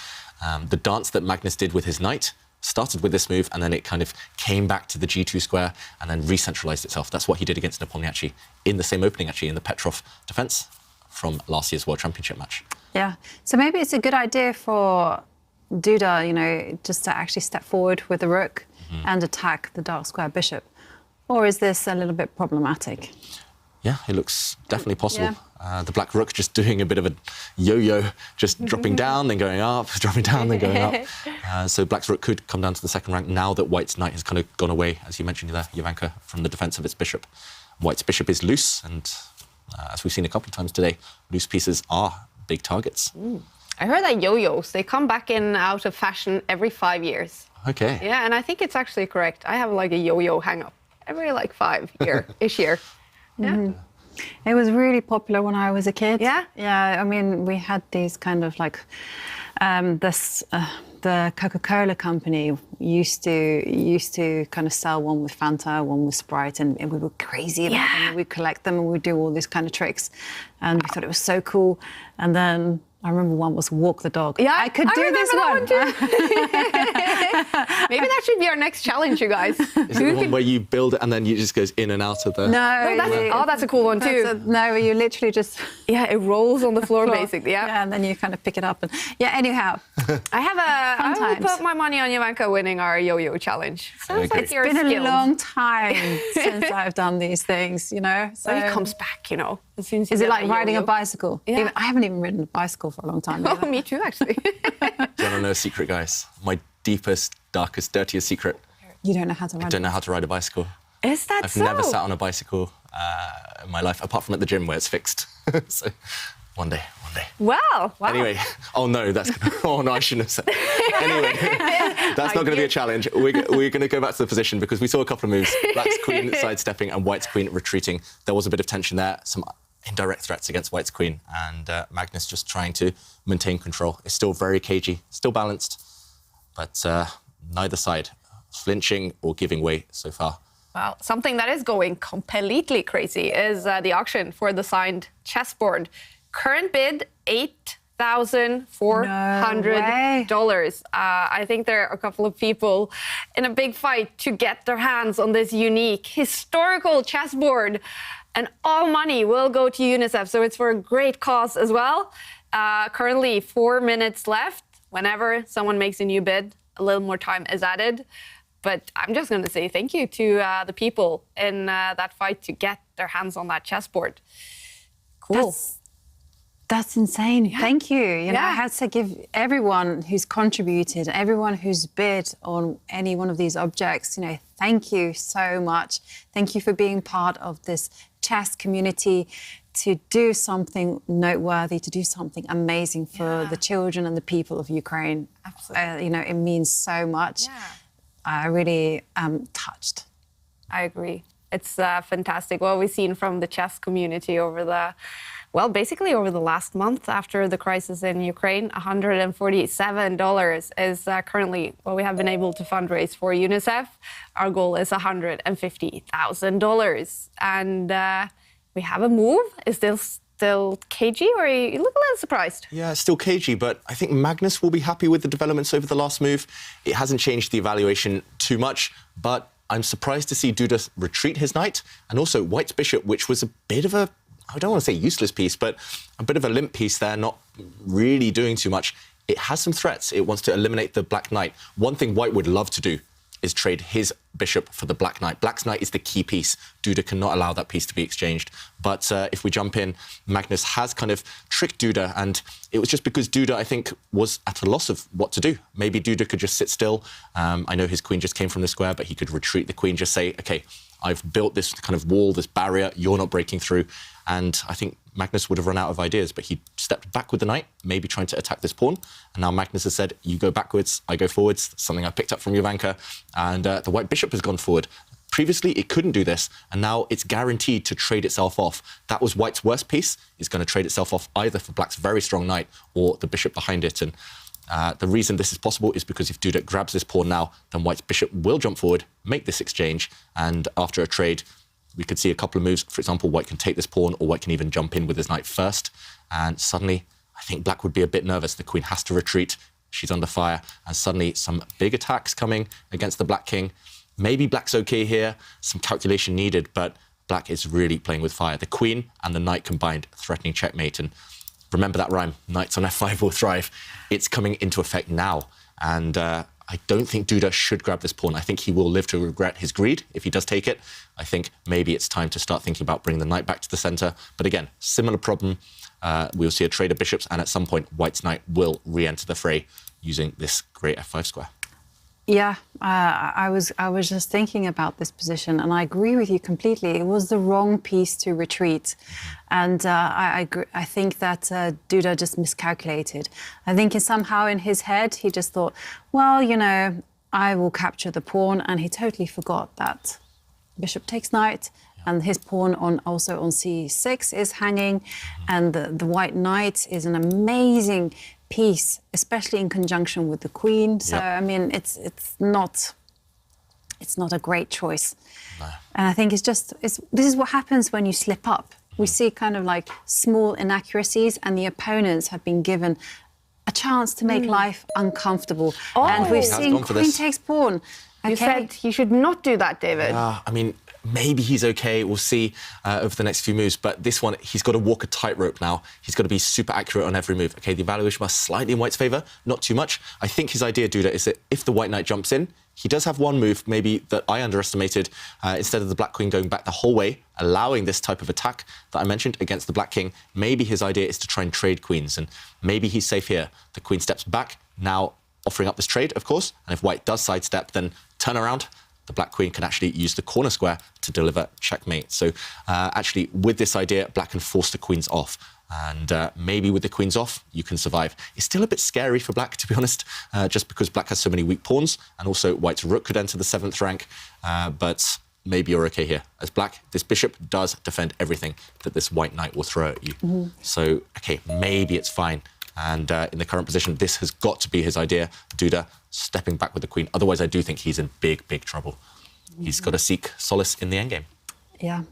Speaker 3: The dance that Magnus did with his knight started with this move, and then it kind of came back to the G2 square and then re-centralized itself. That's what he did against Nepomniachtchi in the same opening, actually, in the Petrov defense from last year's World Championship match.
Speaker 2: Yeah, so maybe it's a good idea for Duda, you know, just to actually step forward with the rook and attack the dark square bishop. Or is this a little bit problematic?
Speaker 3: Yeah, it looks definitely possible. Yeah. The Black rook just doing a bit of a yo-yo, just dropping down, then going up, dropping down, then going up. So Black's rook could come down to the second rank now that White's knight has kind of gone away, as you mentioned there, Jovanka, from the defense of its bishop. White's bishop is loose, and as we've seen a couple of times today, loose pieces are big targets.
Speaker 1: I heard that yo-yos, they come back in out of fashion every 5 years.
Speaker 3: Okay.
Speaker 1: Yeah, and I think it's actually correct. I have like a yo-yo hang-up every like 5-ish year. Yeah.
Speaker 2: It was really popular when I was a kid.
Speaker 1: Yeah?
Speaker 2: Yeah, I mean, we had these kind of like, the Coca-Cola company used to kind of sell one with Fanta, one with Sprite, and we were crazy about them. And we'd collect them and we'd do all these kind of tricks. And we thought it was so cool. And then I remember one was walk the dog.
Speaker 1: Yeah,
Speaker 2: I could do this one.
Speaker 1: Maybe that should be our next challenge, you guys.
Speaker 3: Is it the one where you build it and then it just goes in and out of the...
Speaker 1: No, that's a cool one too.
Speaker 2: No, you literally just...
Speaker 1: Yeah, it rolls on the floor basically,
Speaker 2: Yeah, and then you kind of pick it up. And yeah, anyhow.
Speaker 1: I will put my money on Jovanka winning our yo-yo challenge. Sounds like you're
Speaker 2: It's been
Speaker 1: skilled.
Speaker 2: a long time since I've done these things, you know. So
Speaker 1: it comes back, you know, as soon as you
Speaker 2: Is it
Speaker 1: get
Speaker 2: like
Speaker 1: that
Speaker 2: riding a
Speaker 1: yo-yo.
Speaker 2: bicycle?
Speaker 1: Yeah.
Speaker 2: I haven't even ridden a bicycle for a long time.
Speaker 1: Oh, me too, actually.
Speaker 3: Do you want to know a secret, guys? My deepest, darkest, dirtiest secret.
Speaker 2: You don't know how to ride.
Speaker 3: I don't know how to ride a bicycle.
Speaker 1: Is that
Speaker 3: I've
Speaker 1: so?
Speaker 3: never sat on a bicycle in my life, apart from at the gym where it's fixed. So one day.
Speaker 1: Wow.
Speaker 3: Anyway, oh no, I shouldn't have said. Anyway, that's not going to be a challenge. We're going to go back to the position because we saw a couple of moves. Black's queen sidestepping and White's queen retreating. There was a bit of tension there, some indirect threats against White's queen, and Magnus just trying to maintain control. It's still very cagey, still balanced, but neither side flinching or giving way so far.
Speaker 1: Well, something that is going completely crazy is the auction for the signed chessboard. Current bid, $8,400. I think there are a couple of people in a big fight to get their hands on this unique, historical chessboard. And all money will go to UNICEF, so it's for a great cause as well. Currently, 4 minutes left. Whenever someone makes a new bid, a little more time is added. But I'm just going to say thank you to the people in that fight to get their hands on that chessboard. Cool.
Speaker 2: That's insane. Yeah. Thank you. You know, I had to give everyone who's contributed, everyone who's bid on any one of these objects, you know, thank you so much. Thank you for being part of this chess community, to do something noteworthy, to do something amazing for the children and the people of Ukraine. Absolutely. You know, it means so much. Yeah. I really am touched.
Speaker 1: I agree. It's fantastic. What we've seen from the chess community over the well, basically over the last month after the crisis in Ukraine, $147 is currently what we have been able to fundraise for UNICEF. Our goal is $150,000. And we have a move. Is this still cagey, or you look a little surprised?
Speaker 3: Yeah, still cagey, but I think Magnus will be happy with the developments over the last move. It hasn't changed the evaluation too much, but I'm surprised to see Duda retreat his knight, and also White's bishop, which was a bit of a, I don't want to say useless piece, but a bit of a limp piece there, not really doing too much. It has some threats. It wants to eliminate the black knight. One thing White would love to do is trade his bishop for the black knight. Black's knight is the key piece. Duda cannot allow that piece to be exchanged. But if we jump in, Magnus has kind of tricked Duda, and it was just because Duda, I think, was at a loss of what to do. Maybe Duda could just sit still. I know his queen just came from the square, but he could retreat the queen, just say, OK, I've built this kind of wall, this barrier, you're not breaking through. And I think Magnus would have run out of ideas, but he stepped back with the knight, maybe trying to attack this pawn. And now Magnus has said, you go backwards, I go forwards. That's something I picked up from Jovanka. And the white bishop has gone forward. Previously, it couldn't do this, and now it's guaranteed to trade itself off. That was White's worst piece. It's going to trade itself off either for Black's very strong knight or the bishop behind it. And the reason this is possible is because if Duda grabs this pawn now, then White's bishop will jump forward, make this exchange, and after a trade, we could see a couple of moves. For example, White can take this pawn, or White can even jump in with his knight first. And suddenly, I think Black would be a bit nervous. The queen has to retreat. She's under fire. And suddenly, some big attacks coming against the Black king. Maybe Black's OK here. Some calculation needed, but Black is really playing with fire. The queen and the knight combined, threatening checkmate. And remember that rhyme, knights on f5 will thrive. It's coming into effect now. And I don't think Duda should grab this pawn. I think he will live to regret his greed if he does take it. I think maybe it's time to start thinking about bringing the knight back to the center. But again, similar problem. We'll see a trade of bishops, and at some point, White's knight will re-enter the fray using this great f5 square.
Speaker 2: Yeah, I was just thinking about this position, and I agree with you completely. It was the wrong piece to retreat, and I think that Duda just miscalculated. I think somehow in his head he just thought, well, you know, I will capture the pawn, and he totally forgot that bishop takes knight, and his pawn also on c6 is hanging, and the white knight is an amazing piece, especially in conjunction with the queen. So I mean, it's not a great choice. No. And I think this is what happens when you slip up. We see kind of like small inaccuracies, and the opponents have been given a chance to make life uncomfortable. Oh. And we've seen queen takes pawn. Okay.
Speaker 1: You said he should not do that, David.
Speaker 3: I mean, maybe he's OK. We'll see over the next few moves. But this one, he's got to walk a tightrope now. He's got to be super accurate on every move. OK, the evaluation was slightly in White's favour, not too much. I think his idea, Duda, is that if the white knight jumps in, he does have one move, maybe, that I underestimated. Instead of the black queen going back the whole way, allowing this type of attack that I mentioned against the black king, maybe his idea is to try and trade queens. And maybe he's safe here. The queen steps back, now offering up this trade, of course. And if White does sidestep, then turn around. The black queen can actually use the corner square to deliver checkmate. So actually, with this idea, Black can force the queens off. And maybe with the queens off, you can survive. It's still a bit scary for Black, to be honest, just because Black has so many weak pawns. And also, White's rook could enter the 7th rank. But maybe you're OK here. As Black, this bishop does defend everything that this white knight will throw at you. Mm-hmm. So, OK, maybe it's fine. And in the current position, this has got to be his idea. Duda stepping back with the queen. Otherwise, I do think he's in big, big trouble. Mm-hmm. He's got to seek solace in the endgame.
Speaker 2: Yeah.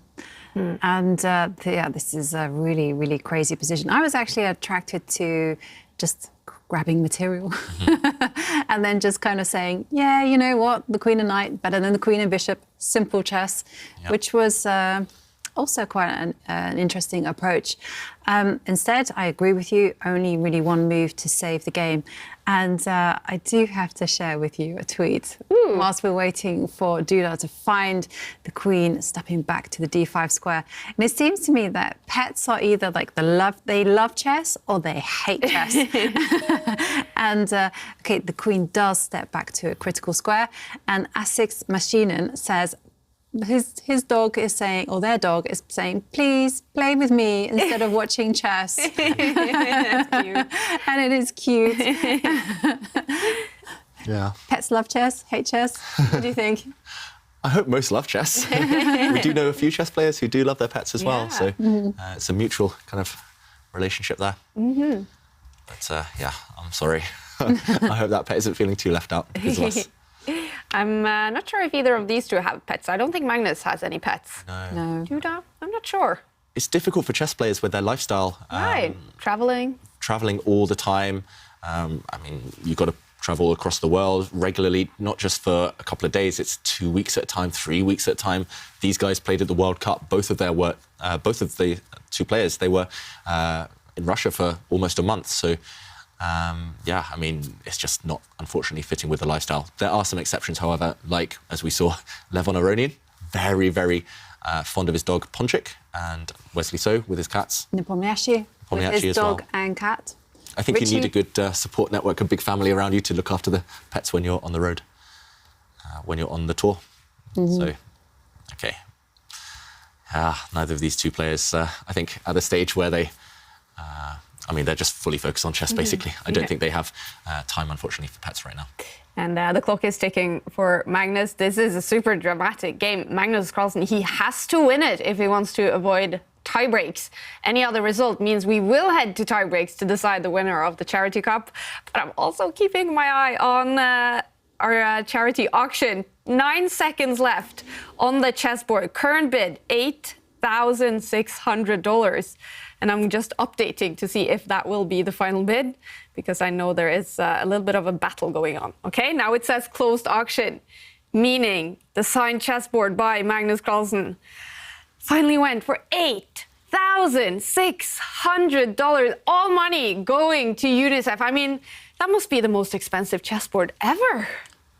Speaker 2: And this is a really, really crazy position. I was actually attracted to just grabbing material and then just kind of saying, yeah, you know what, the queen and knight better than the queen and bishop, simple chess, which was also quite an interesting approach. Instead, I agree with you, only really one move to save the game. And I do have to share with you a tweet whilst we're waiting for Duda to find the queen stepping back to the d5 square. And it seems to me that pets are either like they love chess or they hate chess. And okay, the queen does step back to a critical square, and Asics Machinen says, his dog is saying, or their dog is saying, please play with me instead of watching chess.
Speaker 1: That's cute.
Speaker 2: And it is cute.
Speaker 3: Yeah.
Speaker 2: Pets love chess, hate chess. What do you think?
Speaker 3: I hope most love chess. We do know a few chess players who do love their pets as well. So it's a mutual kind of relationship there.
Speaker 1: Mm-hmm.
Speaker 3: But yeah, I'm sorry. I hope that pet isn't feeling too left out. His loss.
Speaker 1: I'm not sure if either of these two have pets. I don't think Magnus has any pets.
Speaker 3: No.
Speaker 1: Duda? I'm not sure.
Speaker 3: It's difficult for chess players with their lifestyle.
Speaker 1: Right.
Speaker 3: Traveling all the time. I mean, you've got to travel across the world regularly, not just for a couple of days. It's 2 weeks at a time, 3 weeks at a time. These guys played at the World Cup. Both of the two players, they were in Russia for almost a month. So, yeah, I mean, it's just not, unfortunately, fitting with the lifestyle. There are some exceptions, however, like, as we saw, Levon Aronian, very, very fond of his dog, Ponchik, and Wesley So with his cats.
Speaker 2: Nepomniachtchi with his dog and cat.
Speaker 3: I think
Speaker 2: Richie.
Speaker 3: you need a good support network, a big family around you to look after the pets when you're on the road, when you're on the tour. So, okay. Neither of these two players, I think, at the stage where they, I mean, they're just fully focused on chess, basically. I don't think they have time, unfortunately, for pets right now.
Speaker 1: And the clock is ticking for Magnus. This is a super dramatic game. Magnus Carlsen, he has to win it if he wants to avoid tie breaks. Any other result means we will head to tie breaks to decide the winner of the Charity Cup. But I'm also keeping my eye on our charity auction. 9 seconds left on the chessboard. Current bid, $8,600. And I'm just updating to see if that will be the final bid, because I know there is a little bit of a battle going on. Okay, now it says closed auction, meaning the signed chessboard by Magnus Carlsen finally went for $8,600. All money going to UNICEF. I mean, that must be the most expensive chessboard ever.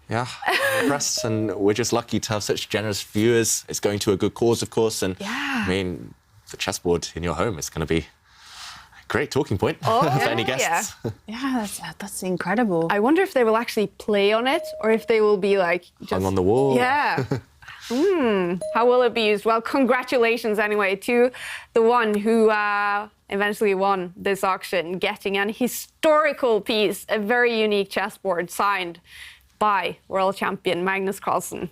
Speaker 3: Yeah, I'm impressed, and we're just lucky to have such generous viewers. It's going to a good cause, of course, and I mean, the chessboard in your home is going to be a great talking point for any guests.
Speaker 2: Yeah, that's incredible.
Speaker 1: I wonder if they will actually play on it, or if they will be like just
Speaker 3: hung on the wall.
Speaker 1: Yeah. How will it be used? Well, congratulations anyway to the one who eventually won this auction, getting an historical piece, a very unique chessboard signed by world champion Magnus Carlsen.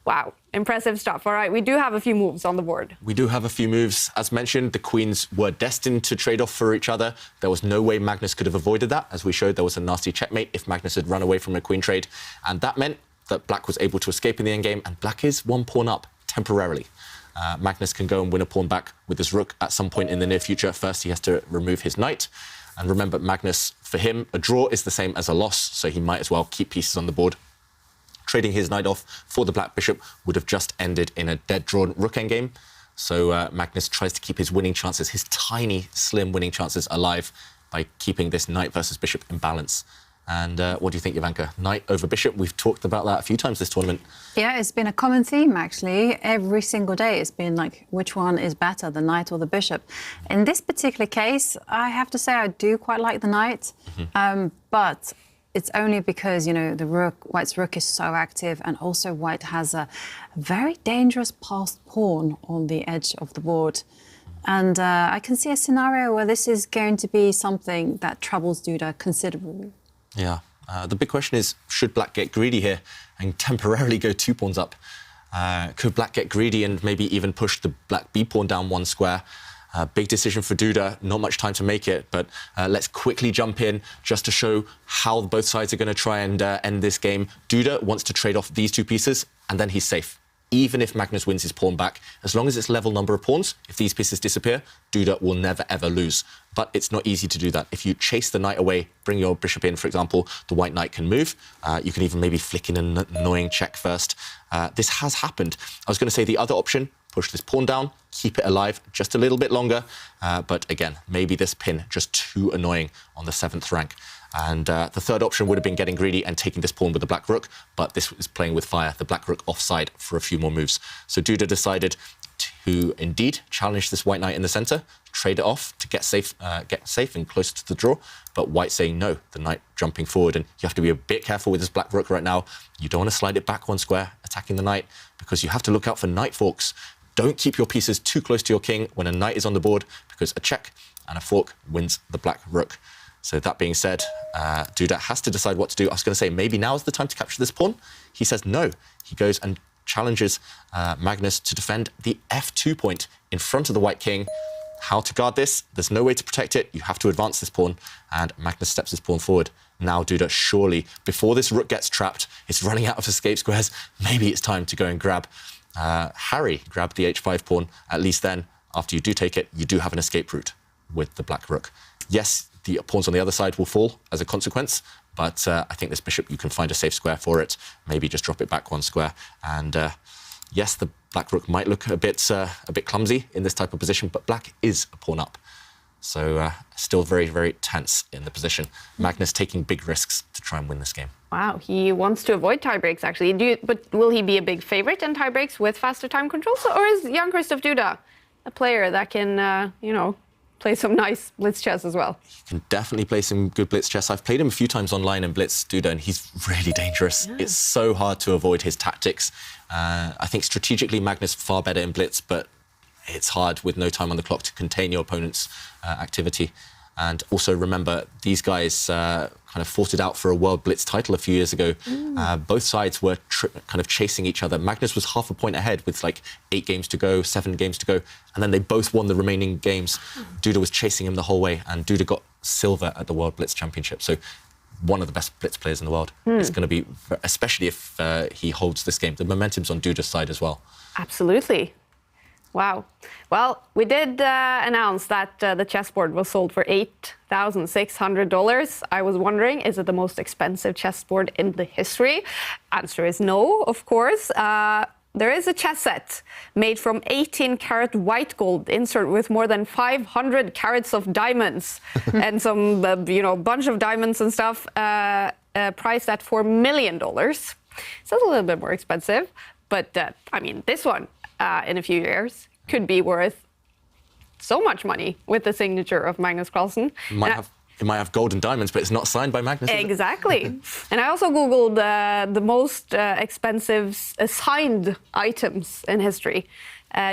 Speaker 1: Wow, impressive stuff. All right, we do have a few moves on the board.
Speaker 3: We do have a few moves. As mentioned, the queens were destined to trade off for each other. There was no way Magnus could have avoided that. As we showed, there was a nasty checkmate if Magnus had run away from a queen trade. And that meant that Black was able to escape in the endgame, and Black is one pawn up temporarily. Magnus can go and win a pawn back with his rook at some point in the near future. First, he has to remove his knight. And remember, Magnus, for him, a draw is the same as a loss, so he might as well keep pieces on the board. Trading his knight off for the black bishop would have just ended in a dead-drawn rook endgame. So Magnus tries to keep his winning chances, his tiny, slim winning chances alive by keeping this knight versus bishop in balance. And what do you think, Jovanka? Knight over bishop, we've talked about that a few times this tournament.
Speaker 2: Yeah, it's been a common theme, actually. Every single day it's been like, which one is better, the knight or the bishop? In this particular case, I have to say I do quite like the knight, but it's only because, you know, the White's rook is so active, and also White has a very dangerous passed pawn on the edge of the board. And I can see a scenario where this is going to be something that troubles Duda considerably.
Speaker 3: Yeah. The big question is, should Black get greedy here and temporarily go 2 pawns up? Could Black get greedy and maybe even push the Black B pawn down 1 square? Big decision for Duda, not much time to make it, but let's quickly jump in just to show how both sides are going to try and end this game. Duda wants to trade off these 2 pieces, and then he's safe. Even if Magnus wins his pawn back, as long as it's level number of pawns, if these pieces disappear, Duda will never, ever lose. But it's not easy to do that. If you chase the knight away, bring your bishop in, for example, the white knight can move. You can even maybe flick in an annoying check first. This has happened. I was going to say the other option, push this pawn down, keep it alive just a little bit longer. But again, maybe this pin just too annoying on the 7th rank. And the third option would have been getting greedy and taking this pawn with the black rook, but this was playing with fire, the black rook offside for a few more moves. So Duda decided to indeed challenge this white knight in the center, trade it off to get safe and closer to the draw, but White saying no, the knight jumping forward, and you have to be a bit careful with this black rook right now. You don't want to slide it back 1 square, attacking the knight, because you have to look out for knight forks. Don't keep your pieces too close to your king when a knight is on the board, because a check and a fork wins the black rook. So that being said, Duda has to decide what to do. I was going to say, maybe now is the time to capture this pawn. He says no. He goes and challenges Magnus to defend the f2 point in front of the white king. how to guard this. There's no way to protect it. You have to advance this pawn, and Magnus steps his pawn forward. Now Duda, surely, before this rook gets trapped, it's running out of escape squares. Maybe it's time to go and grab Harry, grab the h5 pawn. At least then, after you do take it, you do have an escape route with the black rook. Yes, the pawns on the other side will fall as a consequence, but I think this bishop, you can find a safe square for it. Maybe just drop it back one square. And yes, the black rook might look a bit clumsy in this type of position, but black is a pawn up. So still very, very tense in the position. Magnus taking big risks to try and win this game.
Speaker 1: Wow, he wants to avoid tie breaks, actually. But will he be a big favorite in tie breaks with faster time controls? Or is Jan-Krzysztof Duda a player that can, play some nice blitz chess as well?
Speaker 3: He can definitely play some good blitz chess. I've played him a few times online in blitz, Duda, and he's really dangerous. Yeah. It's so hard to avoid his tactics. I think strategically, Magnus far better in blitz, but it's hard with no time on the clock to contain your opponent's activity. And also remember, these guys kind of fought it out for a World Blitz title a few years ago. Both sides were kind of chasing each other. Magnus was half a point ahead with like 8 games to go, 7 games to go, and then they both won the remaining games. Duda was chasing him the whole way, and Duda got silver at the World Blitz Championship. So one of the best blitz players in the world. It's going to be, especially if he holds this game. The momentum's on Duda's side as well.
Speaker 1: Absolutely. Wow. Well, we did announce that the chessboard was sold for $8,600. I was wondering, is it the most expensive chessboard in the history? Answer is no, of course. There is a chess set made from 18-karat white gold, insert with more than 500 carats of diamonds and some, bunch of diamonds and stuff, priced at $4 million. So it's a little bit more expensive. But, this one, in a few years, could be worth so much money with the signature of Magnus Carlsen.
Speaker 3: It might have gold and diamonds, but it's not signed by Magnus.
Speaker 1: Exactly. And I also Googled the most expensive signed items in history.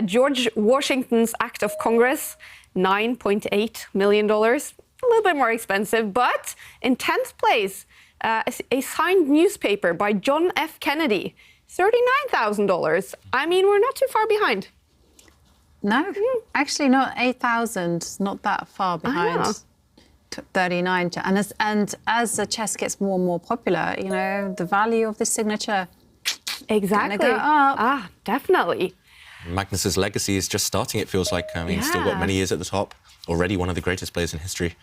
Speaker 1: George Washington's Act of Congress, $9.8 million. A little bit more expensive, but in 10th place, a signed newspaper by John F. Kennedy, $39,000. I mean, we're not too far behind.
Speaker 2: No, actually not 8,000, not that far behind. 39, and as the chess gets more and more popular, the value of this signature
Speaker 1: exactly
Speaker 2: go up.
Speaker 1: Definitely.
Speaker 3: Magnus's legacy is just starting. It feels like. He's still got many years at the top. Already one of the greatest players in history.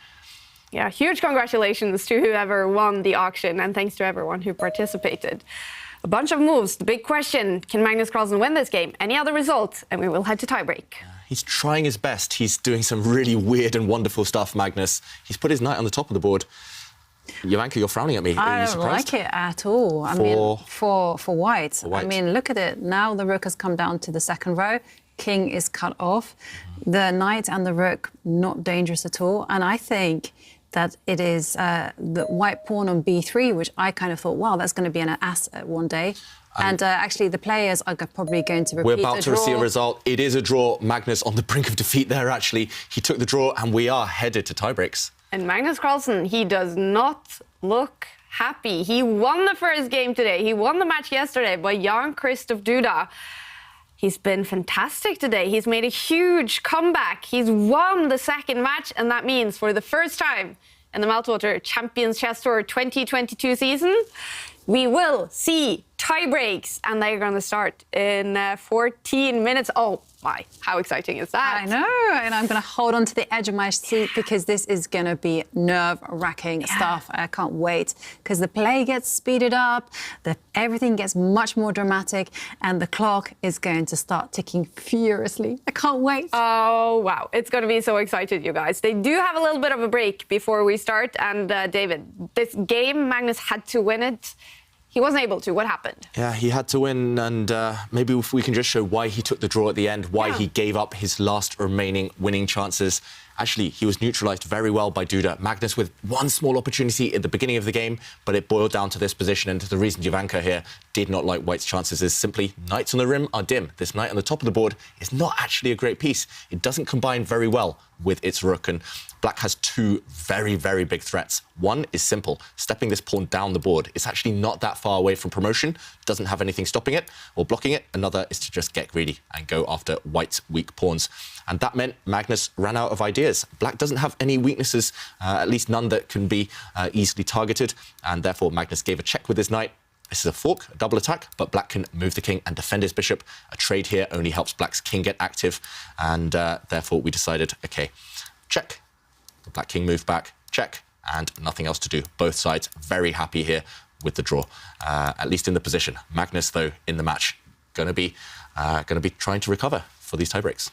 Speaker 1: Yeah, huge congratulations to whoever won the auction, and thanks to everyone who participated. A bunch of moves. The big question, can Magnus Carlsen win this game? Any other result? And we will head to tiebreak.
Speaker 3: He's trying his best. He's doing some really weird and wonderful stuff, Magnus. He's put his knight on the top of the board. Jovanka, you're frowning at me.
Speaker 2: I don't like it at all. For white. I mean, look at it. Now the rook has come down to the second row. King is cut off. The knight and the rook, not dangerous at all. And I think that it is the white pawn on b3, which I kind of thought, wow, that's going to be an asset one day. And actually, the players are probably going to repeat the draw.
Speaker 3: We're about to see a result. It is a draw. Magnus on the brink of defeat there, actually. He took the draw, and we are headed to tiebreaks.
Speaker 1: And Magnus Carlsen, he does not look happy. He won the first game today. He won the match yesterday by Jan-Krzysztof Duda. He's been fantastic today. He's made a huge comeback. He's won the second match, and that means for the first time in the Meltwater Champions Chess Tour 2022 season, we will see tie breaks, and they're going to start in 14 minutes. Oh my, how exciting is that?
Speaker 2: I know, and I'm going to hold on to the edge of my seat because this is going to be nerve-wracking stuff. I can't wait because the play gets speeded up, everything gets much more dramatic, and the clock is going to start ticking furiously. I can't wait.
Speaker 1: Oh, wow. It's going to be so exciting, you guys. They do have a little bit of a break before we start, and David, this game, Magnus had to win it. He wasn't able to. What happened?
Speaker 3: Yeah, he had to win, and maybe if we can just show why he took the draw at the end, why he gave up his last remaining winning chances. Actually, he was neutralised very well by Duda. Magnus with one small opportunity at the beginning of the game, but it boiled down to this position, and the reason Jovanka here did not like White's chances is simply knights on the rim are dim. This knight on the top of the board is not actually a great piece. It doesn't combine very well with its rook, and Black has two very, very big threats. One is simple, stepping this pawn down the board. It's actually not that far away from promotion, doesn't have anything stopping it or blocking it. Another is to just get greedy and go after White's weak pawns. And that meant Magnus ran out of ideas. Black doesn't have any weaknesses, at least none that can be easily targeted, and therefore Magnus gave a check with his knight. This is a fork, a double attack, but Black can move the king and defend his bishop. A trade here only helps Black's king get active, and therefore we decided, OK, check. The Black king moved back, check, and nothing else to do. Both sides very happy here with the draw, at least in the position. Magnus, though, in the match, going to be trying to recover for these tie breaks.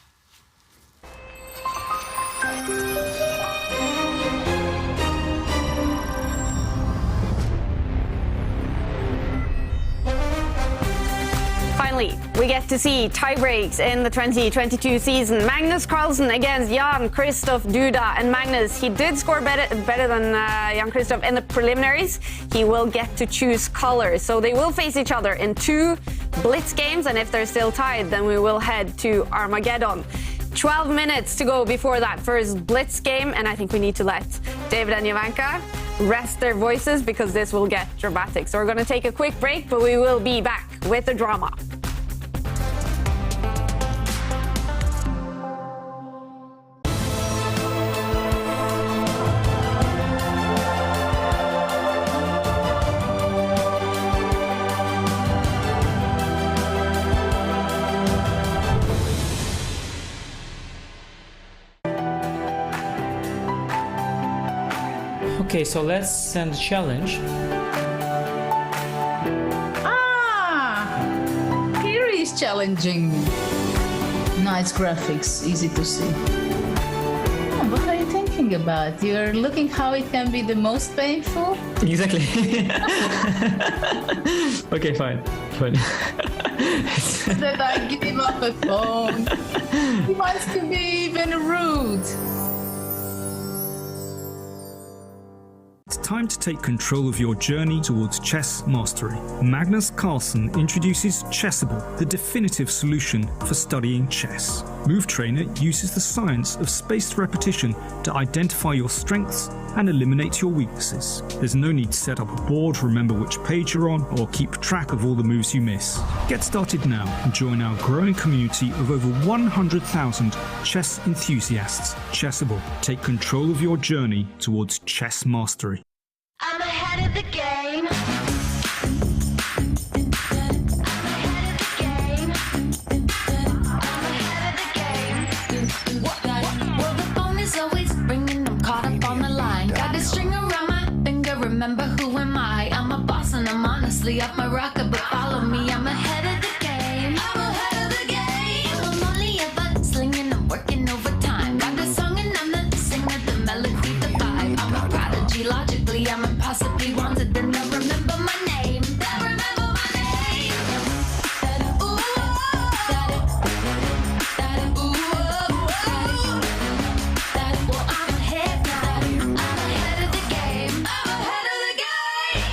Speaker 1: Finally, we get to see tie breaks in the 2022 season. Magnus Carlsen against Jan-Krzysztof Duda. And Magnus, he did score better than Jan-Krzysztof in the preliminaries. He will get to choose colors. So they will face each other in 2 blitz games. And if they're still tied, then we will head to Armageddon. 12 minutes to go before that first blitz game. And I think we need to let David and Jovanka rest their voices because this will get dramatic. So we're going to take a quick break, but we will be back with the drama.
Speaker 19: Okay, so let's send a challenge.
Speaker 20: Here is challenging. Nice graphics, easy to see. Oh, what are you thinking about? You're looking how it can be the most painful?
Speaker 19: Exactly. Okay, fine.
Speaker 20: That I give him up a phone. He wants to be even rude.
Speaker 21: It's time to take control of your journey towards chess mastery. Magnus Carlsen introduces Chessable, the definitive solution for studying chess. Move Trainer uses the science of spaced repetition to identify your strengths and eliminate your weaknesses. There's no need to set up a board, remember which page you're on, or keep track of all the moves you miss. Get started now and join our growing community of over 100,000 chess enthusiasts. Chessable. Take control of your journey towards chess mastery.
Speaker 22: I'm ahead of the game. Well, the phone is always ringing. I'm caught up on the line. Got a string around my finger. Remember who am I? I'm a boss and I'm honestly off my rocker. But follow me. I'm ahead of the game. I'm ahead of the game. I'm only ever slinging. I'm working overtime. Got the song and I'm the singer. The melody, the vibe. I'm a prodigy. Logically, I'm impossibly wanted. Then they'll remember my name. They'll remember my name. Ooh, well, I'm ahead now. I'm ahead of the game. I'm ahead of the game.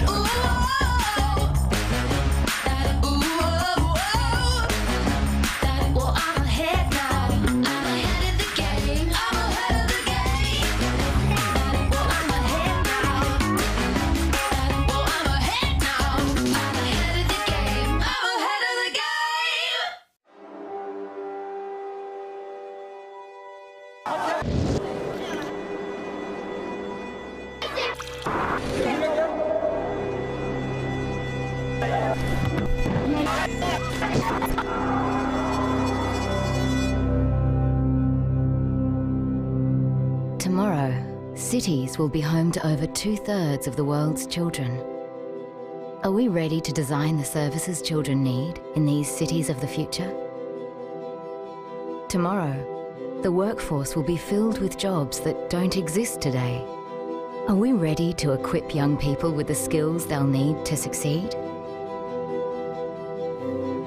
Speaker 22: Ooh, well, I'm ahead now. I'm ahead of the game. I'm ahead of the game. Well, I'm ahead now. Well, I'm ahead now. I'm ahead of the game. I'm ahead of the game.
Speaker 23: Tomorrow, cities will be home to over 2/3 of the world's children. Are we ready to design the services children need in these cities of the future? Tomorrow, the workforce will be filled with jobs that don't exist today. Are we ready to equip young people with the skills they'll need to succeed?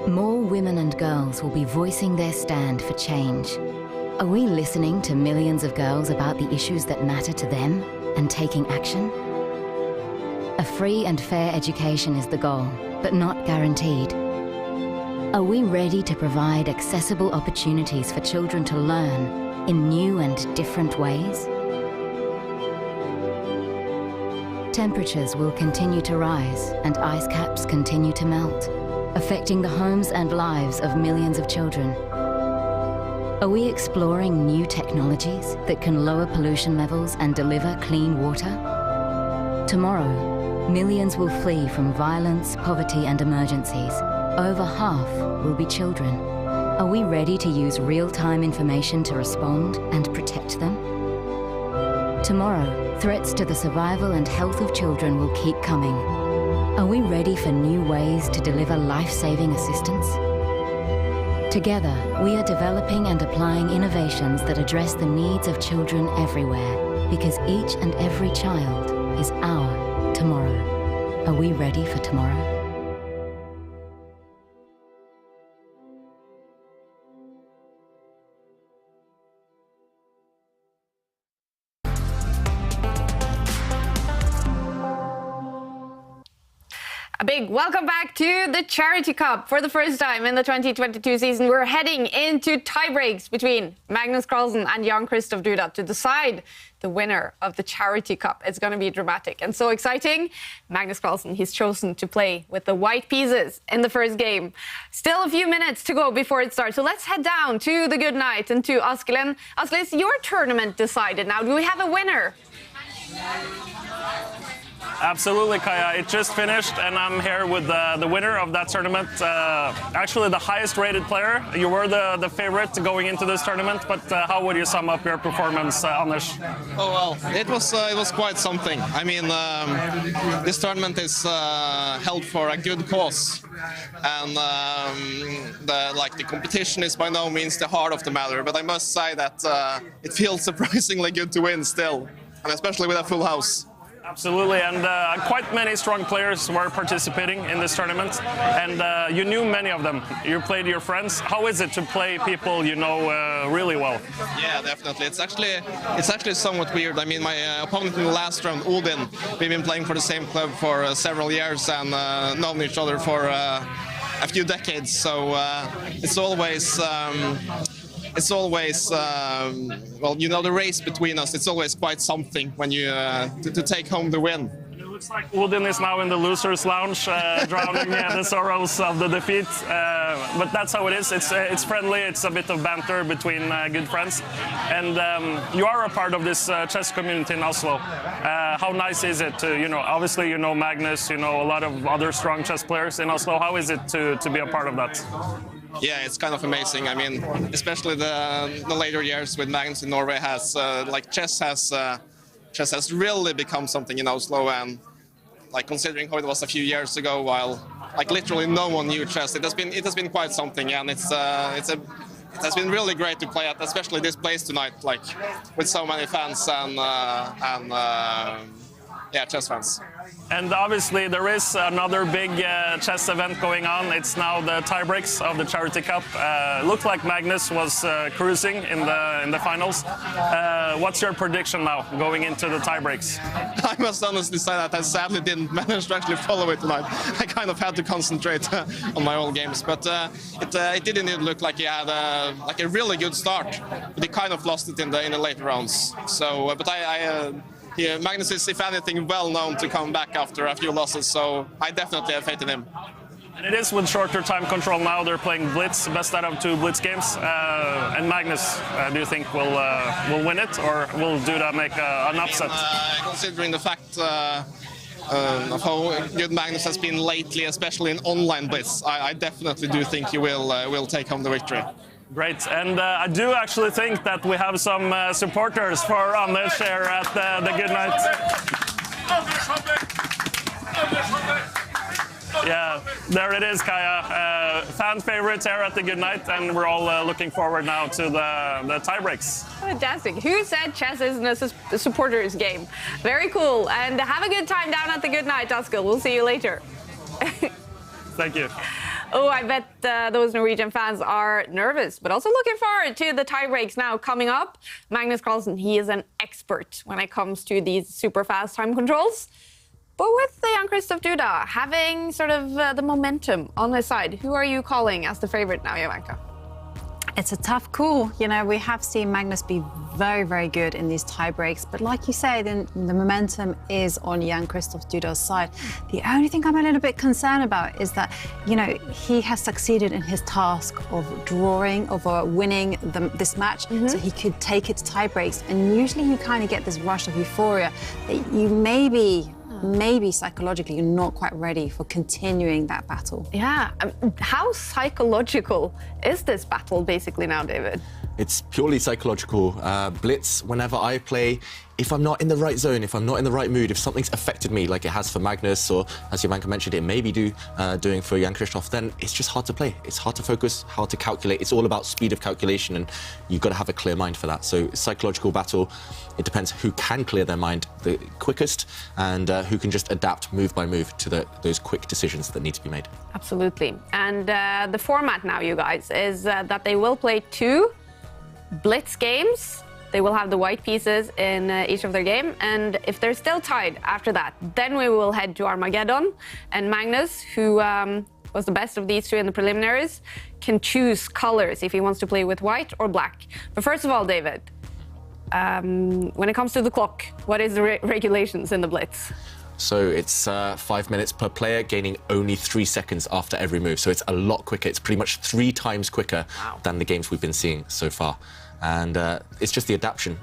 Speaker 23: More women and girls will be voicing their stand for change. Are we listening to millions of girls about the issues that matter to them and taking action? A free and fair education is the goal, but not guaranteed. Are we ready to provide accessible opportunities for children to learn in new and different ways? Temperatures will continue to rise and ice caps continue to melt, affecting the homes and lives of millions of children. Are we exploring new technologies that can lower pollution levels and deliver clean water? Tomorrow, millions will flee from violence, poverty, and emergencies. Over half will be children. Are we ready to use real-time information to respond and protect them? Tomorrow, threats to the survival and health of children will keep coming. Are we ready for new ways to deliver life-saving assistance? Together, we are developing and applying innovations that address the needs of children everywhere, because each and every child is our tomorrow. Are we ready for tomorrow?
Speaker 1: A big welcome back to the Charity Cup. For the first time in the 2022 season, we're heading into tie-breaks between Magnus Carlsen and Jan-Krzysztof to decide the winner of the Charity Cup. It's going to be dramatic and so exciting. Magnus Carlsen, he's chosen to play with the white pieces in the first game. Still a few minutes to go before it starts, so let's head down to the good night and to Askelin. Askel, is your tournament decided now? Do we have a winner?
Speaker 8: Absolutely, Kaja. It just finished, and I'm here with the winner of that tournament. Actually, the highest-rated player. You were the favorite going into this tournament, but how would you sum up your performance, Anders?
Speaker 18: Oh well, it was quite something. I mean, this tournament is held for a good cause, and the competition is by no means the heart of the matter. But I must say that it feels surprisingly good to win still, and especially with a full house.
Speaker 8: Absolutely, and quite many strong players were participating in this tournament, and you knew many of them. You played your friends. How is it to play people you know really well?
Speaker 18: Yeah, definitely. It's actually somewhat weird. I mean, my opponent in the last round, Odin, we've been playing for the same club for several years and known each other for a few decades. So it's always. Well, you know, the race between us, it's always quite something when you to take home the win.
Speaker 8: It looks like Odin is now in the loser's lounge, drowning the sorrows of the defeat. But that's how it is. It's friendly. It's a bit of banter between good friends. And you are a part of this chess community in Oslo. How nice is it to, obviously you know Magnus, you know a lot of other strong chess players in Oslo. How is it to be a part of that?
Speaker 18: Yeah, it's kind of amazing. I mean, especially the later years with Magnus in Norway has chess has really become something in Oslo, and considering how it was a few years ago, while literally no one knew chess, it has been quite something, and it has been really great to play at, especially this place tonight, with so many fans and chess fans.
Speaker 8: And obviously there is another big chess event going on. It's now the tie-breaks of the Charity Cup. Looked like Magnus was cruising in the finals. What's your prediction now going into the tie-breaks?
Speaker 18: I must honestly say that I sadly didn't manage to actually follow it tonight. I kind of had to concentrate on my old games, but it did indeed look like he had a really good start, but he kind of lost it in the later rounds. So, but Magnus is, if anything, well known to come back after a few losses, so I definitely have faith in him.
Speaker 8: And it is with shorter time control now. They're playing Blitz, best out of 2 Blitz games. And Magnus, do you think will win it, or will Duda make an upset?
Speaker 18: Considering the fact of how good Magnus has been lately, especially in online Blitz, I definitely do think he will take home the victory.
Speaker 8: Great, and I do actually think that we have some supporters for Anders here at the Good Night. Yeah, there it is, Kaja. Fan favorites here at the Good Night, and we're all looking forward now to the tie-breaks.
Speaker 1: Fantastic. Who said chess isn't a supporters game? Very cool, and have a good time down at the Good Night, Askel. We'll see you later.
Speaker 8: Thank you.
Speaker 1: Oh, I bet those Norwegian fans are nervous, but also looking forward to the tie breaks now coming up. Magnus Carlsen, he is an expert when it comes to these super fast time controls. But with Jan-Krzysztof Duda having sort of the momentum on his side, who are you calling as the favorite now, Jovanka?
Speaker 2: It's a tough call. You know, we have seen Magnus be very, very good in these tie breaks. But like you say, then the momentum is on Jan-Krzysztof Duda's side. The only thing I'm a little bit concerned about is that, you know, he has succeeded in his task of drawing, of winning this match, so he could take it to tie breaks. And usually you kind of get this rush of euphoria that you maybe psychologically you're not quite ready for continuing that battle.
Speaker 1: Yeah, how psychological is this battle basically now, David?
Speaker 3: It's purely psychological. Blitz, whenever I play, if I'm not in the right zone, if I'm not in the right mood, if something's affected me, like it has for Magnus, or as Jovanka mentioned, it may be doing for Jan-Krzysztof, then it's just hard to play. It's hard to focus, hard to calculate. It's all about speed of calculation, and you've got to have a clear mind for that. So psychological battle, it depends who can clear their mind the quickest and who can just adapt move by move to those quick decisions that need to be made.
Speaker 1: Absolutely. And the format now, you guys, is that they will play 2 blitz games. They will have the white pieces in each of their game, and if they're still tied after that, then we will head to Armageddon, and Magnus, who was the best of these 2 in the preliminaries, can choose colors if he wants to play with white or black. But first of all, David, when it comes to the clock, what is the regulations in the blitz?
Speaker 3: So it's 5 minutes per player, gaining only 3 seconds after every move. So it's a lot quicker. It's pretty much 3 times quicker than the games we've been seeing so far. And it's just the adapting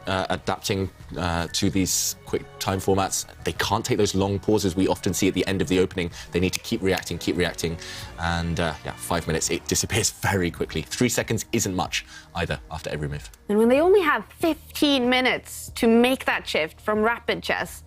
Speaker 3: to these quick time formats. They can't take those long pauses we often see at the end of the opening. They need to keep reacting. And yeah, 5 minutes, it disappears very quickly. 3 seconds isn't much either after every move.
Speaker 1: And when they only have 15 minutes to make that shift from rapid chess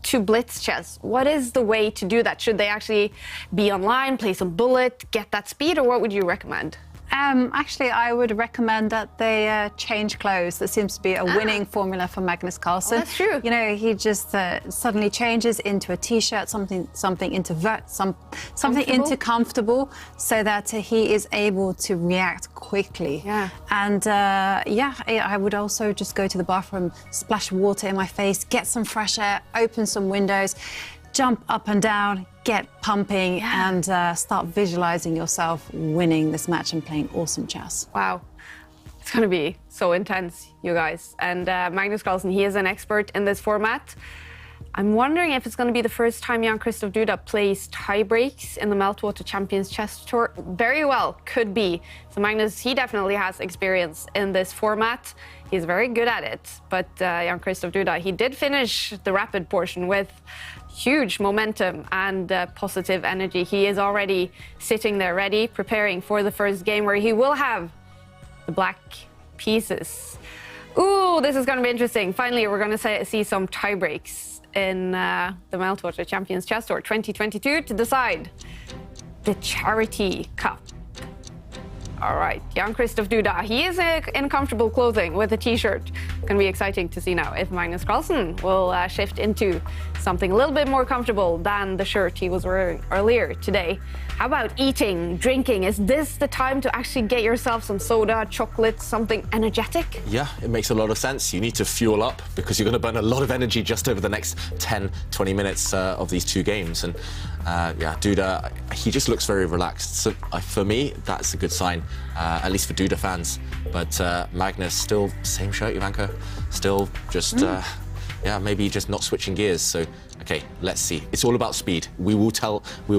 Speaker 1: to blitz chess, what is the way to do that? Should they actually be online, play some bullet, get that speed, or what would you recommend?
Speaker 2: Actually, I would recommend that they change clothes. That seems to be a winning formula for Magnus Carlsen.
Speaker 1: Oh, that's true.
Speaker 2: You know, he just suddenly changes into a t-shirt, something into comfortable, so that he is able to react quickly.
Speaker 1: Yeah.
Speaker 2: And yeah, I would also just go to the bathroom, splash water in my face, get some fresh air, open some windows, jump up and down, get pumping, and start visualizing yourself winning this match and playing awesome chess.
Speaker 1: Wow. It's going to be so intense, you guys. And Magnus Carlsen, he is an expert in this format. I'm wondering if it's going to be the first time Jan-Krzysztof Duda plays tie breaks in the Meltwater Champions Chess Tour. Very well, could be. So Magnus, he definitely has experience in this format. He's very good at it. But Jan-Krzysztof Duda, he did finish the rapid portion with huge momentum and positive energy. He is already sitting there ready, preparing for the first game where he will have the black pieces. Ooh, this is going to be interesting. Finally, we're going to see some tie breaks in the Meltwater Champions Chess Tour 2022 to decide the Charity Cup. All right, Jan-Krzysztof Duda, he is in comfortable clothing with a t-shirt. Going to be exciting to see now if Magnus Carlsen will shift into something a little bit more comfortable than the shirt he was wearing earlier today. How about eating, drinking? Is this the time to actually get yourself some soda, chocolate, something energetic?
Speaker 3: Yeah, it makes a lot of sense. You need to fuel up because you're going to burn a lot of energy just over the next 10, 20 minutes of these 2 games. And yeah, Duda, he just looks very relaxed. So for me, that's a good sign, at least for Duda fans. But Magnus, still same shirt, Jovanka. Still just, yeah, maybe just not switching gears. So, okay, let's see. It's all about speed. We will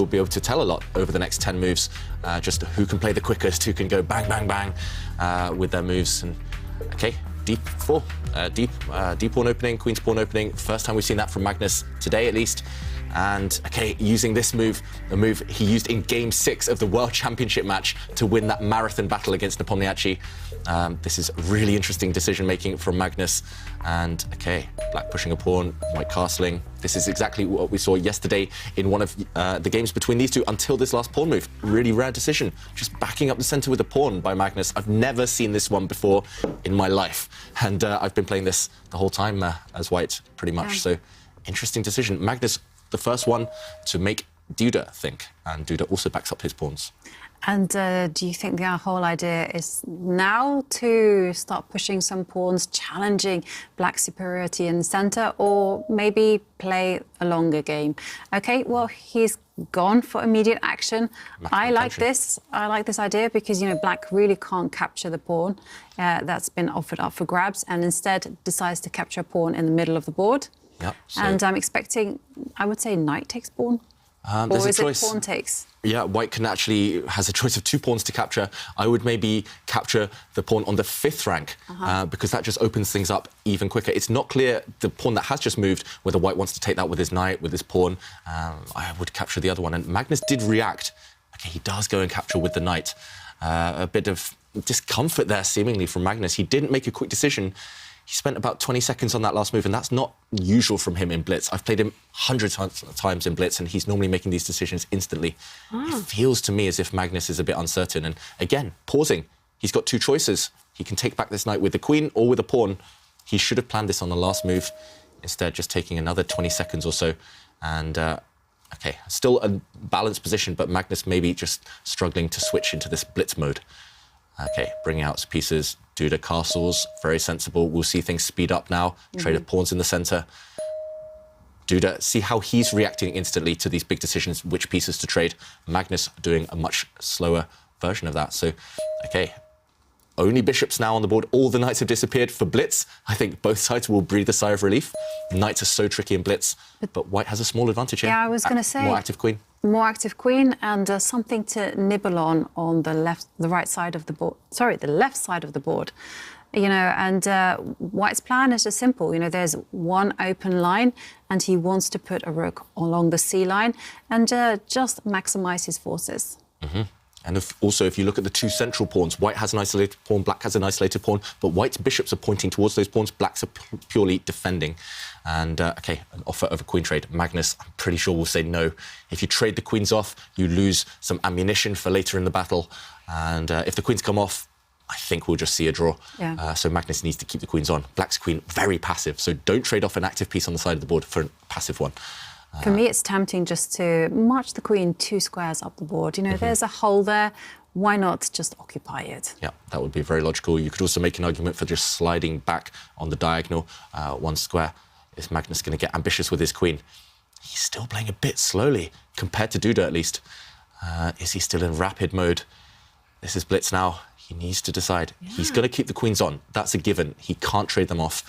Speaker 3: be able to tell a lot over the next 10 moves, just who can play the quickest, who can go bang, bang, bang with their moves. And okay, deep 4, deep pawn opening, queen's pawn opening. First time we've seen that from Magnus today, at least. And okay, using this move, the move he used in Game 6 of the World Championship match to win that marathon battle against Nepomniachtchi. This is really interesting decision-making from Magnus. And okay, black pushing a pawn, white castling. This is exactly what we saw yesterday in one of the games between these 2 until this last pawn move. Really rare decision, just backing up the center with a pawn by Magnus. I've never seen this one before in my life. And I've been playing this the whole time as white, pretty much. Yeah. So interesting decision. Magnus, the first one to make Duda think, and Duda also backs up his pawns.
Speaker 2: And do you think the whole idea is now to start pushing some pawns, challenging black superiority in the centre, or maybe play a longer game? Okay, well, he's gone for immediate action. I like this. I like this idea because, black really can't capture the pawn that's been offered up for grabs, and instead decides to capture a pawn in the middle of the board.
Speaker 3: Yep,
Speaker 2: and I'm expecting, I would say, knight takes pawn.
Speaker 3: There's
Speaker 2: or
Speaker 3: a
Speaker 2: is
Speaker 3: choice.
Speaker 2: it pawn takes?
Speaker 3: Yeah, white has a choice of 2 pawns to capture. I would maybe capture the pawn on the 5th rank because that just opens things up even quicker. It's not clear, the pawn that has just moved, whether white wants to take that with his knight, with his pawn. I would capture the other one. And Magnus did react. Okay, he does go and capture with the knight. A bit of discomfort there, seemingly, from Magnus. He didn't make a quick decision. He spent about 20 seconds on that last move, and that's not usual from him in Blitz. I've played him hundreds of times in Blitz, and he's normally making these decisions instantly. It feels to me as if Magnus is a bit uncertain. And again, pausing. He's got 2 choices. He can take back this knight with the queen or with a pawn. He should have planned this on the last move. Instead, just taking another 20 seconds or so. And, OK, still a balanced position, but Magnus maybe just struggling to switch into this Blitz mode. OK, bringing out pieces. Duda castles, very sensible. We'll see things speed up now. Trade of pawns in the centre. Duda, see how he's reacting instantly to these big decisions, which pieces to trade. Magnus doing a much slower version of that. So, OK, only bishops now on the board. All the knights have disappeared for Blitz. I think both sides will breathe a sigh of relief. Knights are so tricky in Blitz, but white has a small advantage here.
Speaker 2: Yeah, I was going to say.
Speaker 3: More active queen.
Speaker 2: More active queen and something to nibble on the right side of the board. Sorry, the left side of the board. And White's plan is just simple. There's one open line, and he wants to put a rook along the C line and just maximise his forces.
Speaker 3: And also, if you look at the 2 central pawns, white has an isolated pawn, black has an isolated pawn, but white's bishops are pointing towards those pawns, black's are purely defending. And, OK, an offer of a queen trade. Magnus, I'm pretty sure, will say no. If you trade the queens off, you lose some ammunition for later in the battle. And if the queens come off, I think we'll just see a draw.
Speaker 2: Yeah.
Speaker 3: So Magnus needs to keep the queens on. Black's queen, very passive, so don't trade off an active piece on the side of the board for a passive one.
Speaker 2: For me, it's tempting just to march the queen 2 squares up the board. There's a hole there. Why not just occupy it?
Speaker 3: Yeah, that would be very logical. You could also make an argument for just sliding back on the diagonal 1 square. Is Magnus going to get ambitious with his queen? He's still playing a bit slowly, compared to Duda at least. Is he still in rapid mode? This is Blitz now. He needs to decide. Yeah. He's going to keep the queens on. That's a given. He can't trade them off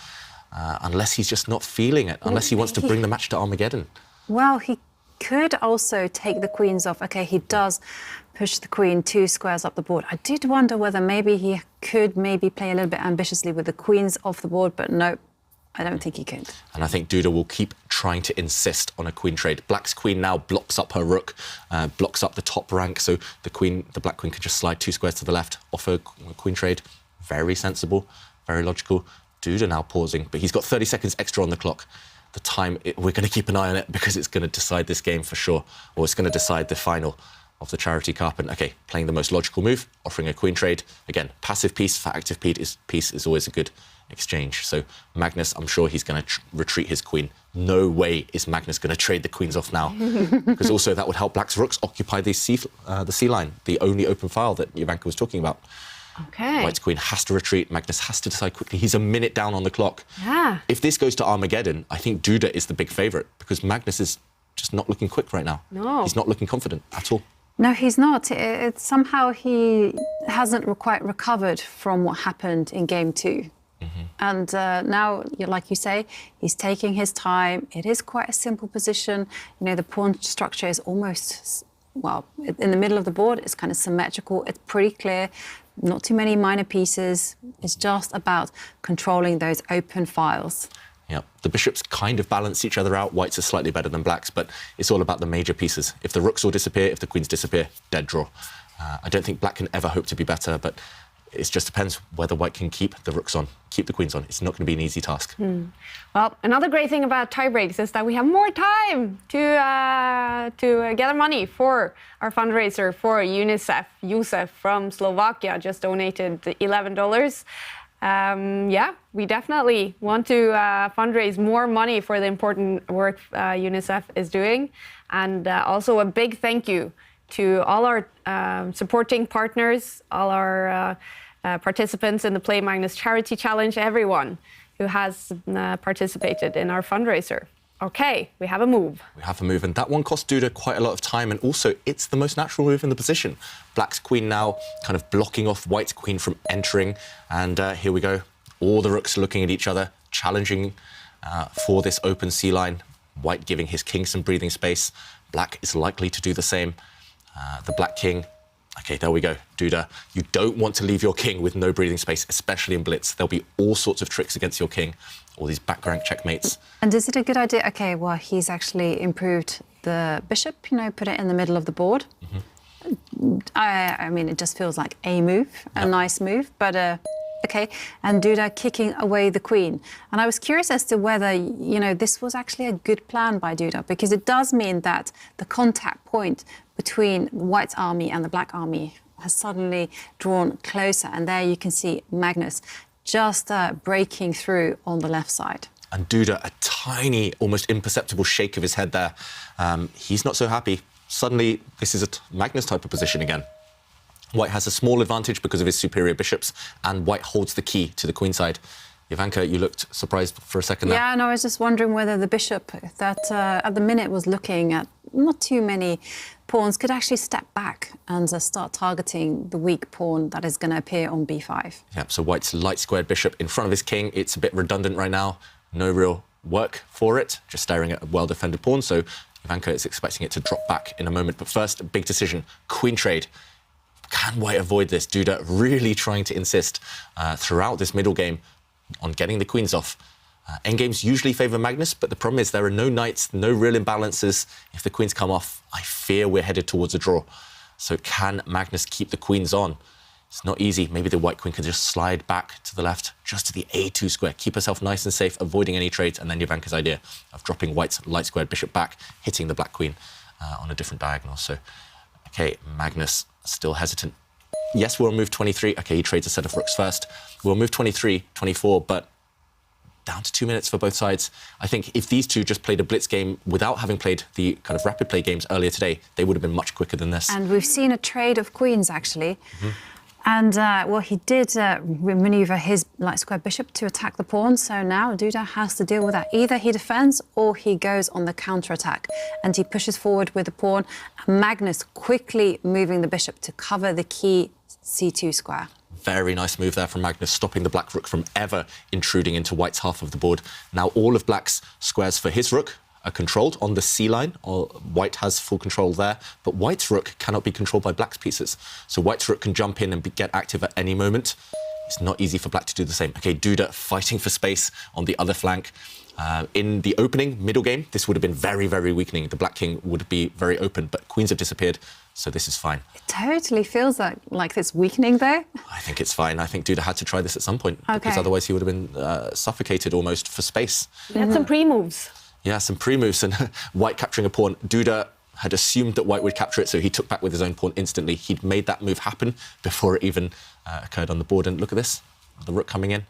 Speaker 3: unless he's just not feeling it, unless he wants to bring the match to Armageddon.
Speaker 2: Well, he could also take the queens off. OK, he does push the queen 2 squares up the board. I did wonder whether maybe he could play a little bit ambitiously with the queens off the board, but no, I don't think he could.
Speaker 3: And I think Duda will keep trying to insist on a queen trade. Black's queen now blocks up her rook, blocks up the top rank, so the black queen can just slide 2 squares to the left, offer a queen trade. Very sensible, very logical. Duda now pausing, but he's got 30 seconds extra on the clock. The time, we're going to keep an eye on it because it's going to decide this game for sure, or it's going to decide the final of the Charity Cup. And OK, playing the most logical move, offering a queen trade. Again, passive piece for active piece is always a good exchange. So Magnus, I'm sure he's going to retreat his queen. No way is Magnus going to trade the queens off now, because also that would help black's rooks occupy the C line, the only open file that Jovanka was talking about.
Speaker 1: Okay.
Speaker 3: White's queen has to retreat. Magnus has to decide quickly. He's a minute down on the clock.
Speaker 1: Yeah.
Speaker 3: If this goes to Armageddon, I think Duda is the big favourite because Magnus is just not looking quick right now.
Speaker 1: No.
Speaker 3: He's not looking confident at all.
Speaker 2: No, he's not. Somehow he hasn't quite recovered from what happened in game 2. And now, like you say, he's taking his time. It is quite a simple position. The pawn structure is almost, well, in the middle of the board. It's kind of symmetrical. It's pretty clear. Not too many minor pieces. It's just about controlling those open files.
Speaker 3: Yeah, the bishops kind of balance each other out. Whites are slightly better than blacks, but it's all about the major pieces. If the rooks all disappear, if the queens disappear, dead draw. I don't think black can ever hope to be better, but it just depends whether white can keep the rooks on, keep the queens on. It's not going to be an easy task.
Speaker 1: Well, another great thing about tie breaks is that we have more time to gather money for our fundraiser for UNICEF. Josef from Slovakia just donated $11. Yeah, we definitely want to fundraise more money for the important work UNICEF is doing. And also a big thank you to all our supporting partners, all our participants in the Play Magnus Charity Challenge, everyone who has participated in our fundraiser. Okay, we have a move.
Speaker 3: We have a move, and that one cost Duda quite a lot of time, and also it's the most natural move in the position. Black's queen now kind of blocking off white's queen from entering, and here we go. All the rooks looking at each other, challenging for this open C line. White giving his king some breathing space. Black is likely to do the same. The black king. Okay, there we go. Duda, you don't want to leave your king with no breathing space, especially in blitz. There'll be all sorts of tricks against your king, all these back rank checkmates.
Speaker 2: And is it a good idea? Okay, well, he's actually improved the bishop, you know, put it in the middle of the board. I mean, it just feels like a move, a nice move, but okay. And Duda kicking away the queen. And I was curious as to whether, you know, this was actually a good plan by Duda, because it does mean that the contact point between White's army and the Black army has suddenly drawn closer. And there you can see Magnus just breaking through on the left side.
Speaker 3: And Duda, a tiny, almost imperceptible shake of his head there. He's not so happy. Suddenly, this is a Magnus type of position again. White has a small advantage because of his superior bishops, and White holds the key to the queenside. Ivanka, you looked surprised for a second there.
Speaker 2: Yeah, no, I was just wondering whether the bishop that at the minute was looking at not too many pawns could actually step back and start targeting the weak pawn that is going to appear on b5.
Speaker 3: Yeah, so White's light squared bishop in front of his king. It's a bit redundant right now. No real work for it, just staring at a well-defended pawn. So Ivanka is expecting it to drop back in a moment. But first, a big decision, queen trade. Can White avoid this? Duda really trying to insist throughout this middle game on getting the queens off. Endgames usually favour Magnus, but the problem is there are no knights, no real imbalances. If the queens come off, I fear we're headed towards a draw. So can Magnus keep the queens on? It's not easy. Maybe the white queen can just slide back to the left, just to the A2 square. Keep herself nice and safe, avoiding any trades, and then Ivanka's idea of dropping White's light squared bishop back, hitting the black queen on a different diagonal. So, okay, Magnus still hesitant. Yes, we'll move 23. Okay, he trades a set of rooks first. We'll move 23, 24, but down to 2 minutes for both sides. I think if these two just played a blitz game without having played the kind of rapid play games earlier today, they would have been much quicker than this.
Speaker 2: And we've seen a trade of queens, actually. And, well, he did manoeuvre his light square bishop to attack the pawn, so now Duda has to deal with that. Either he defends or he goes on the counter-attack, and he pushes forward with the pawn. Magnus quickly moving the bishop to cover the key C2 square.
Speaker 3: Very nice move there from Magnus, stopping the black rook from ever intruding into White's half of the board. Now all of Black's squares for his rook are controlled on the C line, or White has full control there, but White's rook cannot be controlled by Black's pieces. So White's rook can jump in and get active at any moment. It's not easy for Black to do the same. Okay, Duda fighting for space on the other flank. In the opening middle game, this would have been very, very weakening. The black king would be very open, but queens have disappeared, so this is fine.
Speaker 2: It totally feels like it's weakening, though.
Speaker 3: I think it's fine. I think Duda had to try this at some point, because otherwise he would have been suffocated almost for space.
Speaker 1: He had some pre-moves.
Speaker 3: Yeah, some pre-moves, and White capturing a pawn. Duda had assumed that White would capture it, so he took back with his own pawn instantly. He'd made that move happen before it even occurred on the board. And look at this, the rook coming in.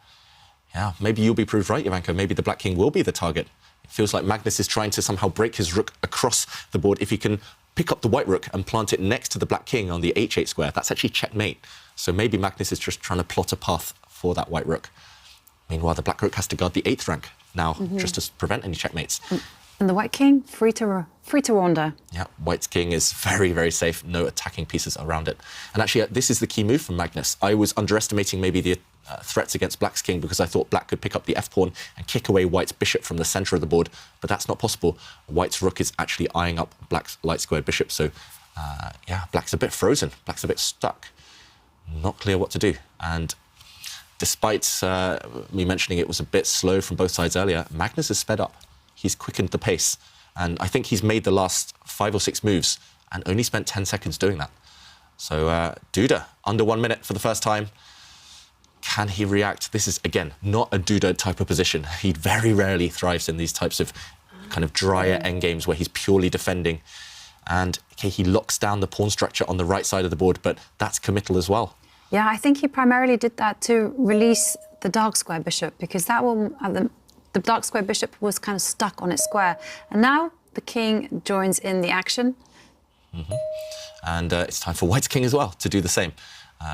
Speaker 3: Yeah, maybe you'll be proved right, Ivanka. Maybe the black king will be the target. It feels like Magnus is trying to somehow break his rook across the board. If he can pick up the white rook and plant it next to the black king on the h8 square, that's actually checkmate. So maybe Magnus is just trying to plot a path for that white rook. Meanwhile, the black rook has to guard the 8th rank now, just to prevent any checkmates.
Speaker 2: And the white king, free to wander.
Speaker 3: Yeah, White's king is very, very safe. No attacking pieces around it. And actually, this is the key move from Magnus. I was underestimating maybe the threats against Black's king because I thought Black could pick up the f-pawn and kick away White's bishop from the centre of the board, but that's not possible. White's rook is actually eyeing up Black's light squared bishop, so yeah, Black's a bit frozen. Black's a bit stuck. Not clear what to do. And despite me mentioning it was a bit slow from both sides earlier, Magnus has sped up. He's quickened the pace. And I think he's made the last 5 or 6 moves and only spent 10 seconds doing that. So Duda, under 1 minute for the first time. Can he react? This is, again, not a Duda type of position. He very rarely thrives in these types of kind of drier endgames where he's purely defending. And okay, he locks down the pawn structure on the right side of the board, but that's committal as well.
Speaker 2: Yeah, I think he primarily did that to release the dark square bishop, because that one, the dark square bishop was kind of stuck on its square. And now the king joins in the action.
Speaker 3: And it's time for white's king as well to do the same.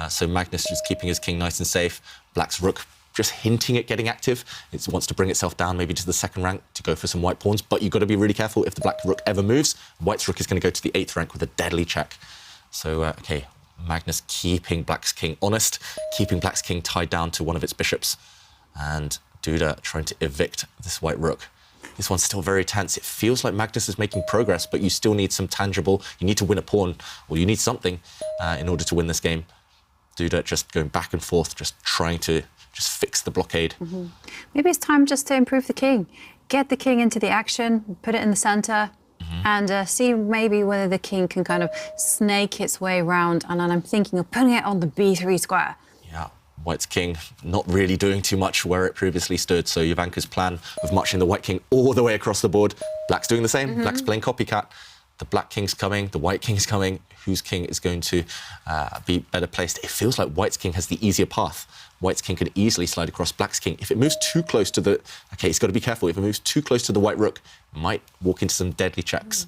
Speaker 3: So Magnus just keeping his king nice and safe. Black's rook just hinting at getting active. It wants to bring itself down maybe to the 2nd rank to go for some white pawns, but you've got to be really careful. If the black rook ever moves, white's rook is going to go to the 8th rank with a deadly check. So, OK, Magnus keeping black's king honest, keeping black's king tied down to one of its bishops, and Duda trying to evict this white rook. This one's still very tense. It feels like Magnus is making progress, but you still need some tangible. You need to win a pawn, or you need something in order to win this game. Duda just going back and forth, just trying to just fix the blockade.
Speaker 2: Maybe it's time just to improve the king. Get the king into the action, put it in the centre, and see maybe whether the king can kind of snake its way around. And then I'm thinking of putting it on the b3 square.
Speaker 3: Yeah, white's king not really doing too much where it previously stood. So Jovanka's plan of marching the white king all the way across the board. Black's doing the same. Black's playing copycat. The black king's coming, the white king's coming. Whose king is going to be better placed? It feels like white's king has the easier path. White's king can easily slide across black's king. If it moves too close to the... OK, he's got to be careful. If it moves too close to the white rook, it might walk into some deadly checks.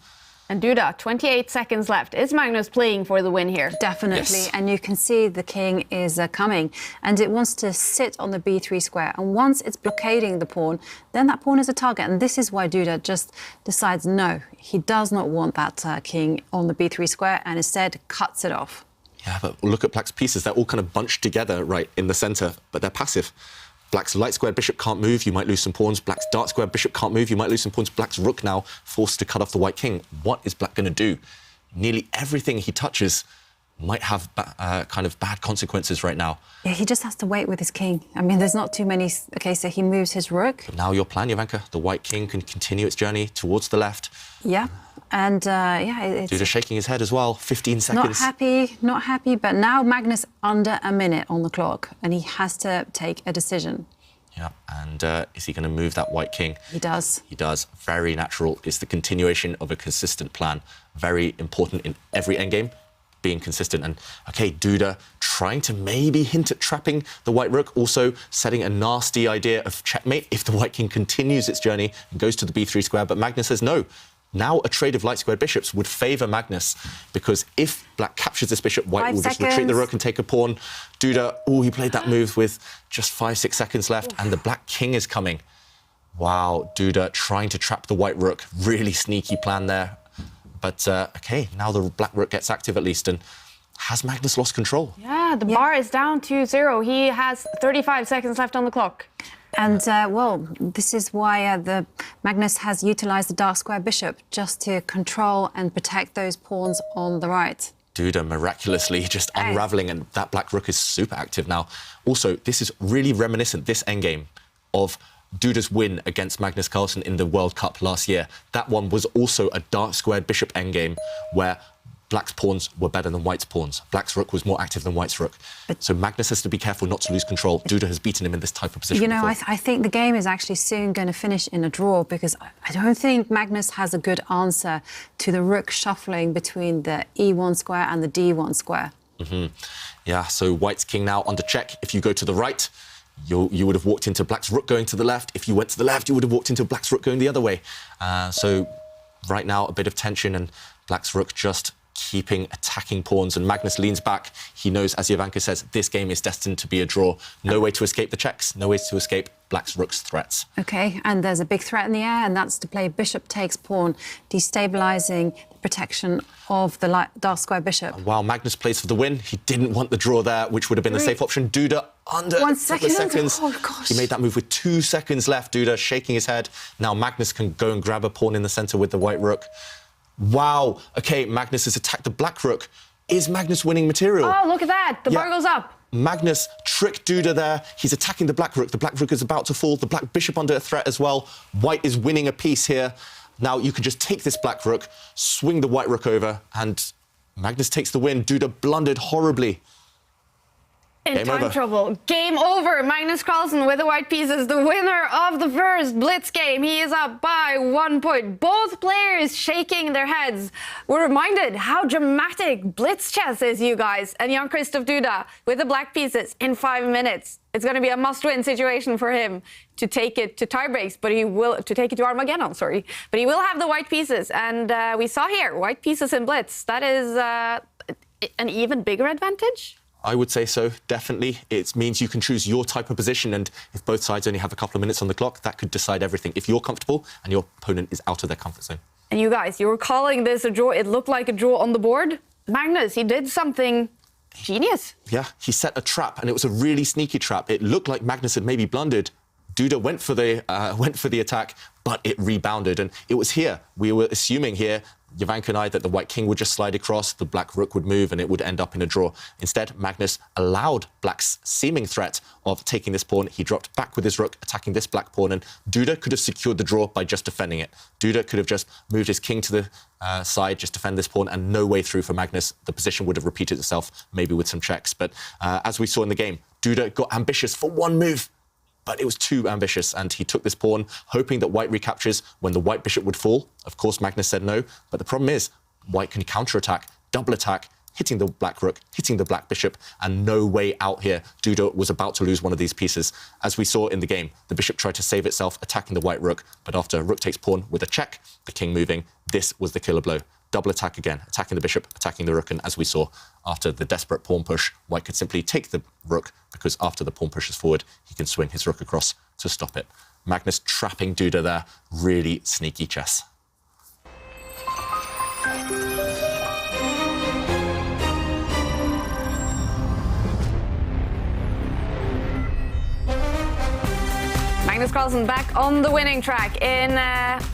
Speaker 1: And Duda, 28 seconds left. Is Magnus playing for the win here?
Speaker 2: Definitely.
Speaker 3: Yes.
Speaker 2: And you can see the king is coming. And it wants to sit on the b3 square. And once it's blockading the pawn, then that pawn is a target. And this is why Duda just decides, no, he does not want that king on the b3 square, and instead cuts it off.
Speaker 3: Yeah, but look at black's pieces. They're all kind of bunched together right in the centre, but they're passive. Black's light squared bishop can't move, you might lose some pawns. Black's dark squared bishop can't move, you might lose some pawns. Black's rook now forced to cut off the white king. What is black going to do? Nearly everything he touches might have kind of bad consequences right now.
Speaker 2: Yeah, he just has to wait with his king. I mean, there's not too many... OK, so he moves his rook.
Speaker 3: But now your plan, Jovanka, the white king can continue its journey towards the left.
Speaker 2: Yeah, and yeah... It's
Speaker 3: Duda shaking his head as well, 15 seconds.
Speaker 2: Not happy, but now Magnus under a minute on the clock, and he has to take a decision.
Speaker 3: Yeah, and is he going to move that white king?
Speaker 2: He does.
Speaker 3: He does. Very natural. It's the continuation of a consistent plan. Very important in every endgame, being consistent. And, OK, Duda trying to maybe hint at trapping the white rook, also setting a nasty idea of checkmate if the white king continues its journey and goes to the b3 square. But Magnus says no. Now a trade of light squared bishops would favour Magnus, because if black captures this bishop, white will just retreat the rook and take a pawn. Duda, oh, he played that move with just 5-6 seconds left, and the black king is coming. Wow, Duda trying to trap the white rook. Really sneaky plan there. But, OK, now the black rook gets active at least, and has Magnus lost control?
Speaker 1: Yeah, the bar is down to 0. He has 35 seconds left on the clock.
Speaker 2: And, well, this is why the Magnus has utilised the dark square bishop, just to control and protect those pawns on the right.
Speaker 3: Duda miraculously just unravelling, and that black rook is super active now. Also, this is really reminiscent, this endgame, of Duda's win against Magnus Carlsen in the World Cup last year. That one was also a dark squared bishop endgame where black's pawns were better than white's pawns. Black's rook was more active than white's rook. So Magnus has to be careful not to lose control. Duda has beaten him in this type of position
Speaker 2: You know,
Speaker 3: before.
Speaker 2: I think the game is actually soon going to finish in a draw, because I don't think Magnus has a good answer to the rook shuffling between the e1 square and the d1 square.
Speaker 3: Yeah, so white's king now under check. If you go to the right, you would have walked into black's rook going to the left. If you went to the left, you would have walked into black's rook going the other way. So right now, a bit of tension, and black's rook just keeping attacking pawns, and Magnus leans back. He knows, as Jovanka says, this game is destined to be a draw. No way to escape the checks, no way to escape black's rook's threats.
Speaker 2: OK, and there's a big threat in the air, and that's to play bishop takes pawn, destabilising the protection of the dark square bishop.
Speaker 3: And while Magnus plays for the win, he didn't want the draw there, which would have been the safe option. Duda under
Speaker 2: 1
Speaker 3: a couple of seconds.
Speaker 2: Oh, gosh.
Speaker 3: He made that move with 2 seconds left. Duda shaking his head. Now Magnus can go and grab a pawn in the centre with the white rook. Wow. OK, Magnus has attacked the black rook. Is Magnus winning material?
Speaker 1: Oh, look at that. The bar goes up.
Speaker 3: Magnus tricked Duda there. He's attacking the black rook. The black rook is about to fall. The black bishop under a threat as well. White is winning a piece here. Now you can just take this black rook, swing the white rook over, and Magnus takes the win. Duda blundered horribly.
Speaker 1: In time trouble. Game over. Magnus Carlsen with the white pieces, the winner of the first Blitz game. He is up by 1 point. Both players shaking their heads. We're reminded how dramatic Blitz chess is, you guys. And Jan-Krzysztof Duda with the black pieces in 5 minutes. It's going to be a must-win situation for him to take it to tiebreaks, but he will to take it to Armageddon. Sorry, but he will have the white pieces, and we saw here white pieces in Blitz. That is an even bigger advantage.
Speaker 3: I would say so, definitely. It means you can choose your type of position, and if both sides only have a couple of minutes on the clock, that could decide everything. If you're comfortable and your opponent is out of their comfort zone.
Speaker 1: And you guys, you were calling this a draw. It looked like a draw on the board. Magnus, he did something genius.
Speaker 3: Yeah, he set a trap, and it was a really sneaky trap. It looked like Magnus had maybe blundered. Duda went for the attack, but it rebounded, and it was here. We were assuming here, Jovanka and I, that the white king would just slide across, the black rook would move, and it would end up in a draw. Instead, Magnus allowed black's seeming threat of taking this pawn. He dropped back with his rook, attacking this black pawn, and Duda could have secured the draw by just defending it. Duda could have just moved his king to the side, just defend this pawn, and no way through for Magnus. The position would have repeated itself, maybe with some checks. But as we saw in the game, Duda got ambitious for one move, but it was too ambitious, and he took this pawn, hoping that white recaptures when the white bishop would fall. Of course, Magnus said no, but the problem is white can counterattack, double attack, hitting the black rook, hitting the black bishop, and no way out here. Duda was about to lose one of these pieces. As we saw in the game, the bishop tried to save itself, attacking the white rook, but after rook takes pawn with a check, the king moving, this was the killer blow. Double attack again, attacking the bishop, attacking the rook, and as we saw, after the desperate pawn push, white could simply take the rook, because after the pawn pushes forward, he can swing his rook across to stop it. Magnus trapping Duda there, really sneaky chess.
Speaker 1: Magnus Carlsen back on the winning track in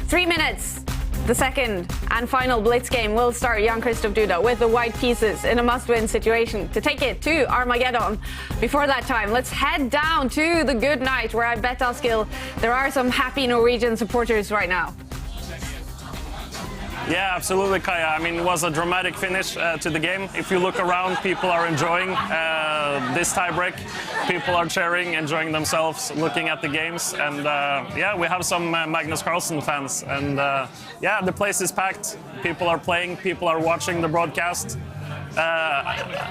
Speaker 1: 3 minutes. The second and final Blitz game will start Jan-Krzysztof Duda with the white pieces in a must-win situation to take it to Armageddon. Before that time, let's head down to the good night, where I bet, Askild, there are some happy Norwegian supporters right now.
Speaker 8: Yeah, absolutely, Kaja. I mean, it was a dramatic finish to the game. If you look around, people are enjoying this tiebreak. People are cheering, enjoying themselves, looking at the games. And yeah, we have some Magnus Carlsen fans. And yeah, the place is packed. People are playing, people are watching the broadcast.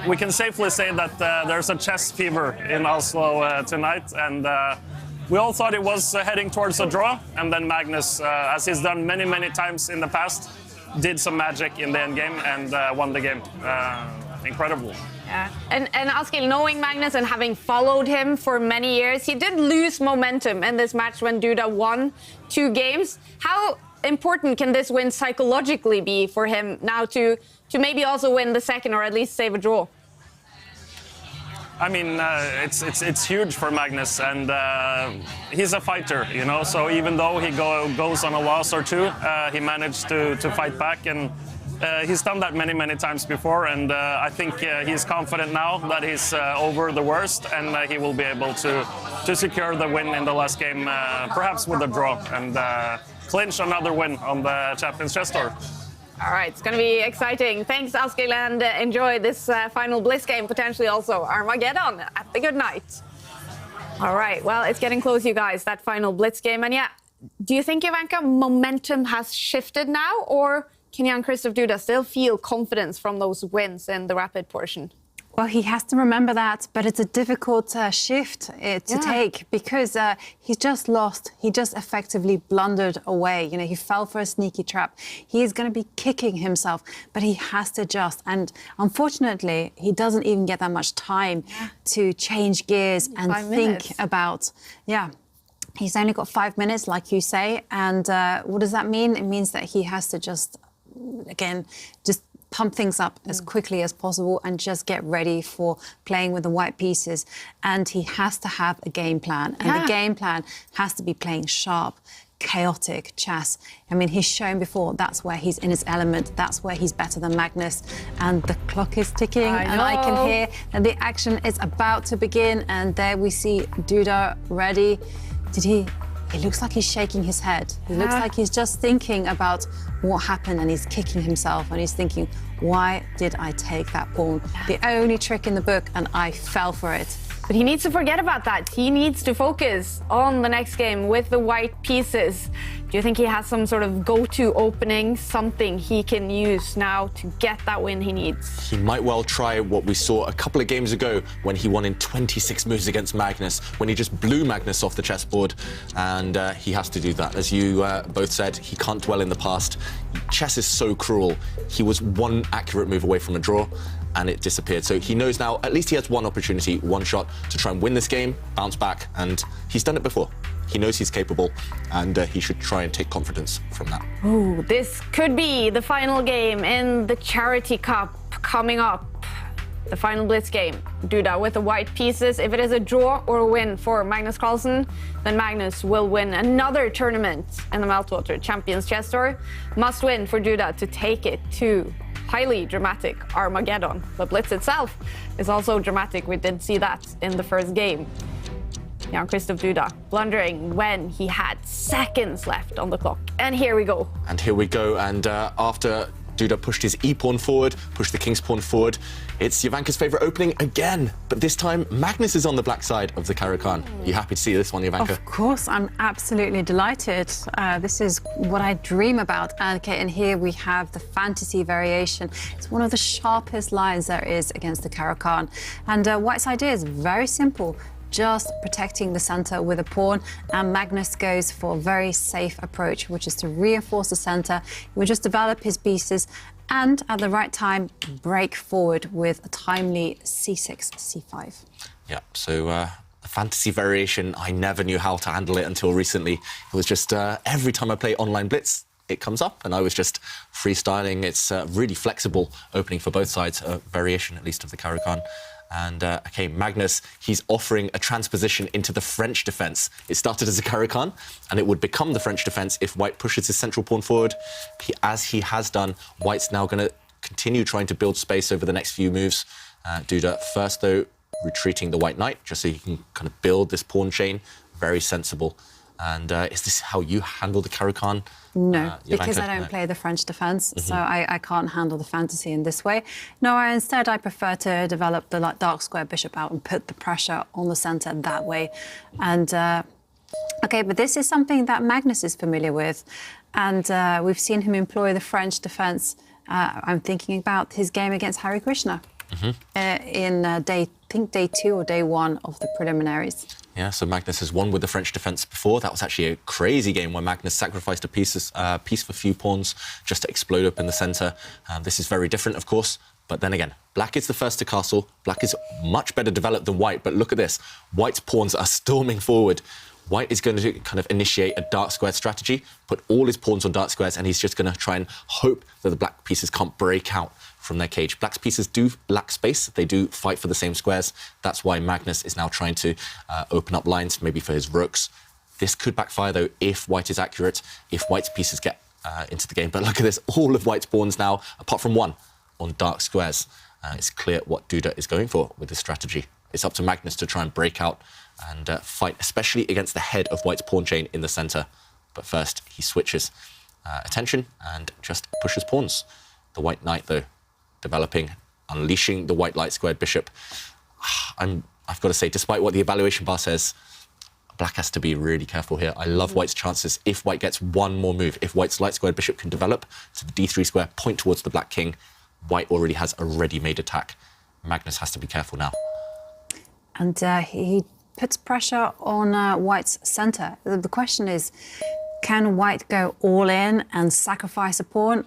Speaker 8: We can safely say that there's a chess fever in Oslo tonight. And we all thought it was heading towards a draw. And then Magnus, as he's done many, many times in the past, did some magic in the end game and won the game. Incredible.
Speaker 1: Yeah. And Askild, knowing Magnus and having followed him for many years, he did lose momentum in this match when Duda won 2 games. How important can this win psychologically be for him now to maybe also win the second, or at least save a draw?
Speaker 8: I mean, it's huge for Magnus, and he's a fighter, you know. So even though he goes on a loss or two, he managed to fight back, and he's done that many, many times before. And I think he's confident now that he's over the worst, and he will be able to secure the win in the last game, perhaps with a draw, and clinch another win on the Champions Chess Tour.
Speaker 1: All right, it's going to be exciting. Thanks, Askild, and enjoy this final Blitz game, potentially also Armageddon at the good night. All right, well, it's getting close, you guys, that final Blitz game. And yeah, do you think, Jovanka, momentum has shifted now, or can Jan-Krzysztof Duda still feel confidence from those wins in the rapid portion?
Speaker 2: Well, he has to remember that, but it's a difficult shift to take, because he's just lost. He just effectively blundered away. You know, he fell for a sneaky trap. He is going to be kicking himself, but he has to adjust. And unfortunately, he doesn't even get that much time to change gears and think about, he's only got 5 minutes, like you say. And what does that mean? It means that he has to just, again, just pump things up as quickly as possible and just get ready for playing with the white pieces. And he has to have a game plan. And the game plan has to be playing sharp, chaotic chess. I mean, he's shown before that's where he's in his element. That's where he's better than Magnus. And the clock is ticking, and I can hear that the action is about to begin. And there we see Duda ready. Did he it looks like he's shaking his head. It looks like he's just thinking about what happened, and he's kicking himself, and he's thinking, why did I take that pawn? The only trick in the book, and I fell for it.
Speaker 1: But he needs to forget about that. He needs to focus on the next game with the white pieces. Do you think he has some sort of go-to opening, something he can use now to get that win he needs?
Speaker 3: He might well try what we saw a couple of games ago when he won in 26 moves against Magnus, when he just blew Magnus off the chessboard. And he has to do that. As you both said, he can't dwell in the past. Chess is so cruel. He was one accurate move away from a draw, and it disappeared. So he knows now at least he has one opportunity, one shot to try and win this game, bounce back, and he's done it before. He knows he's capable, and he should try and take confidence from that.
Speaker 1: Ooh, this could be the final game in the Charity Cup coming up. The final blitz game. Duda with the white pieces. If it is a draw or a win for Magnus Carlsen, then Magnus will win another tournament in the Meltwater Champions Chess Tour. Must win for Duda to take it to highly dramatic Armageddon. The blitz itself is also dramatic. We did see that in the first game. Jan-Krzysztof Duda blundering when he had seconds left on the clock. And here we go.
Speaker 3: And here we go. And after Duda pushed his e-pawn forward, pushed the king's pawn forward, it's Jovanka's favourite opening again. But this time, Magnus is on the black side of the Caro-Kann. You happy to see this one, Jovanka?
Speaker 2: Of course, I'm absolutely delighted. This is what I dream about. Okay, and here we have the fantasy variation. It's one of the sharpest lines there is against the Caro-Kann. And White's idea is very simple. Just protecting the center with a pawn, and Magnus goes for a very safe approach, which is to reinforce the center. He will just develop his pieces and at the right time break forward with a timely c6, c5.
Speaker 3: Yeah, so the fantasy variation, I never knew how to handle it until recently. It was just every time I play online blitz, it comes up, and I was just freestyling. It's really flexible opening for both sides, a variation at least of the Caro-Kann. And, OK, Magnus, he's offering a transposition into the French defence. It started as a Caro-Kann, and it would become the French defence if White pushes his central pawn forward. As he has done, White's now going to continue trying to build space over the next few moves. Duda first, though, retreating the White Knight, just so he can kind of build this pawn chain. Very sensible. And is this how you handle the Caro-Kann?
Speaker 2: No, because I don't play the French defence, so I can't handle the fantasy in this way. No, instead I prefer to develop the dark square bishop out and put the pressure on the centre that way. And, OK, but this is something that Magnus is familiar with, and we've seen him employ the French defence. I'm thinking about his game against Hare Krishna in day 2 or day 1 of the preliminaries.
Speaker 3: Yeah, so Magnus has won with the French defence before. That was actually a crazy game where Magnus sacrificed a piece for few pawns just to explode up in the centre. This is very different, of course. But then again, Black is the first to castle. Black is much better developed than White. But look at this. White's pawns are storming forward. White is going to kind of initiate a dark square strategy, put all his pawns on dark squares, and he's just going to try and hope that the black pieces can't break out from their cage. Black's pieces do lack space. They do fight for the same squares. That's why Magnus is now trying to open up lines, maybe for his rooks. This could backfire, though, if White is accurate, if White's pieces get into the game. But look at this. All of White's pawns now, apart from one, on dark squares. It's clear what Duda is going for with this strategy. It's up to Magnus to try and break out and fight, especially against the head of White's pawn chain in the centre. But first, he switches attention and just pushes pawns. The White Knight, though, developing, unleashing the White light squared bishop. I've got to say, despite what the evaluation bar says, Black has to be really careful here. I love White's chances if White gets one more move. If White's light squared bishop can develop to the d3 square, point towards the Black king, White already has a ready-made attack. Magnus has to be careful now.
Speaker 2: And he puts pressure on White's centre. The question is, can White go all in and sacrifice a pawn?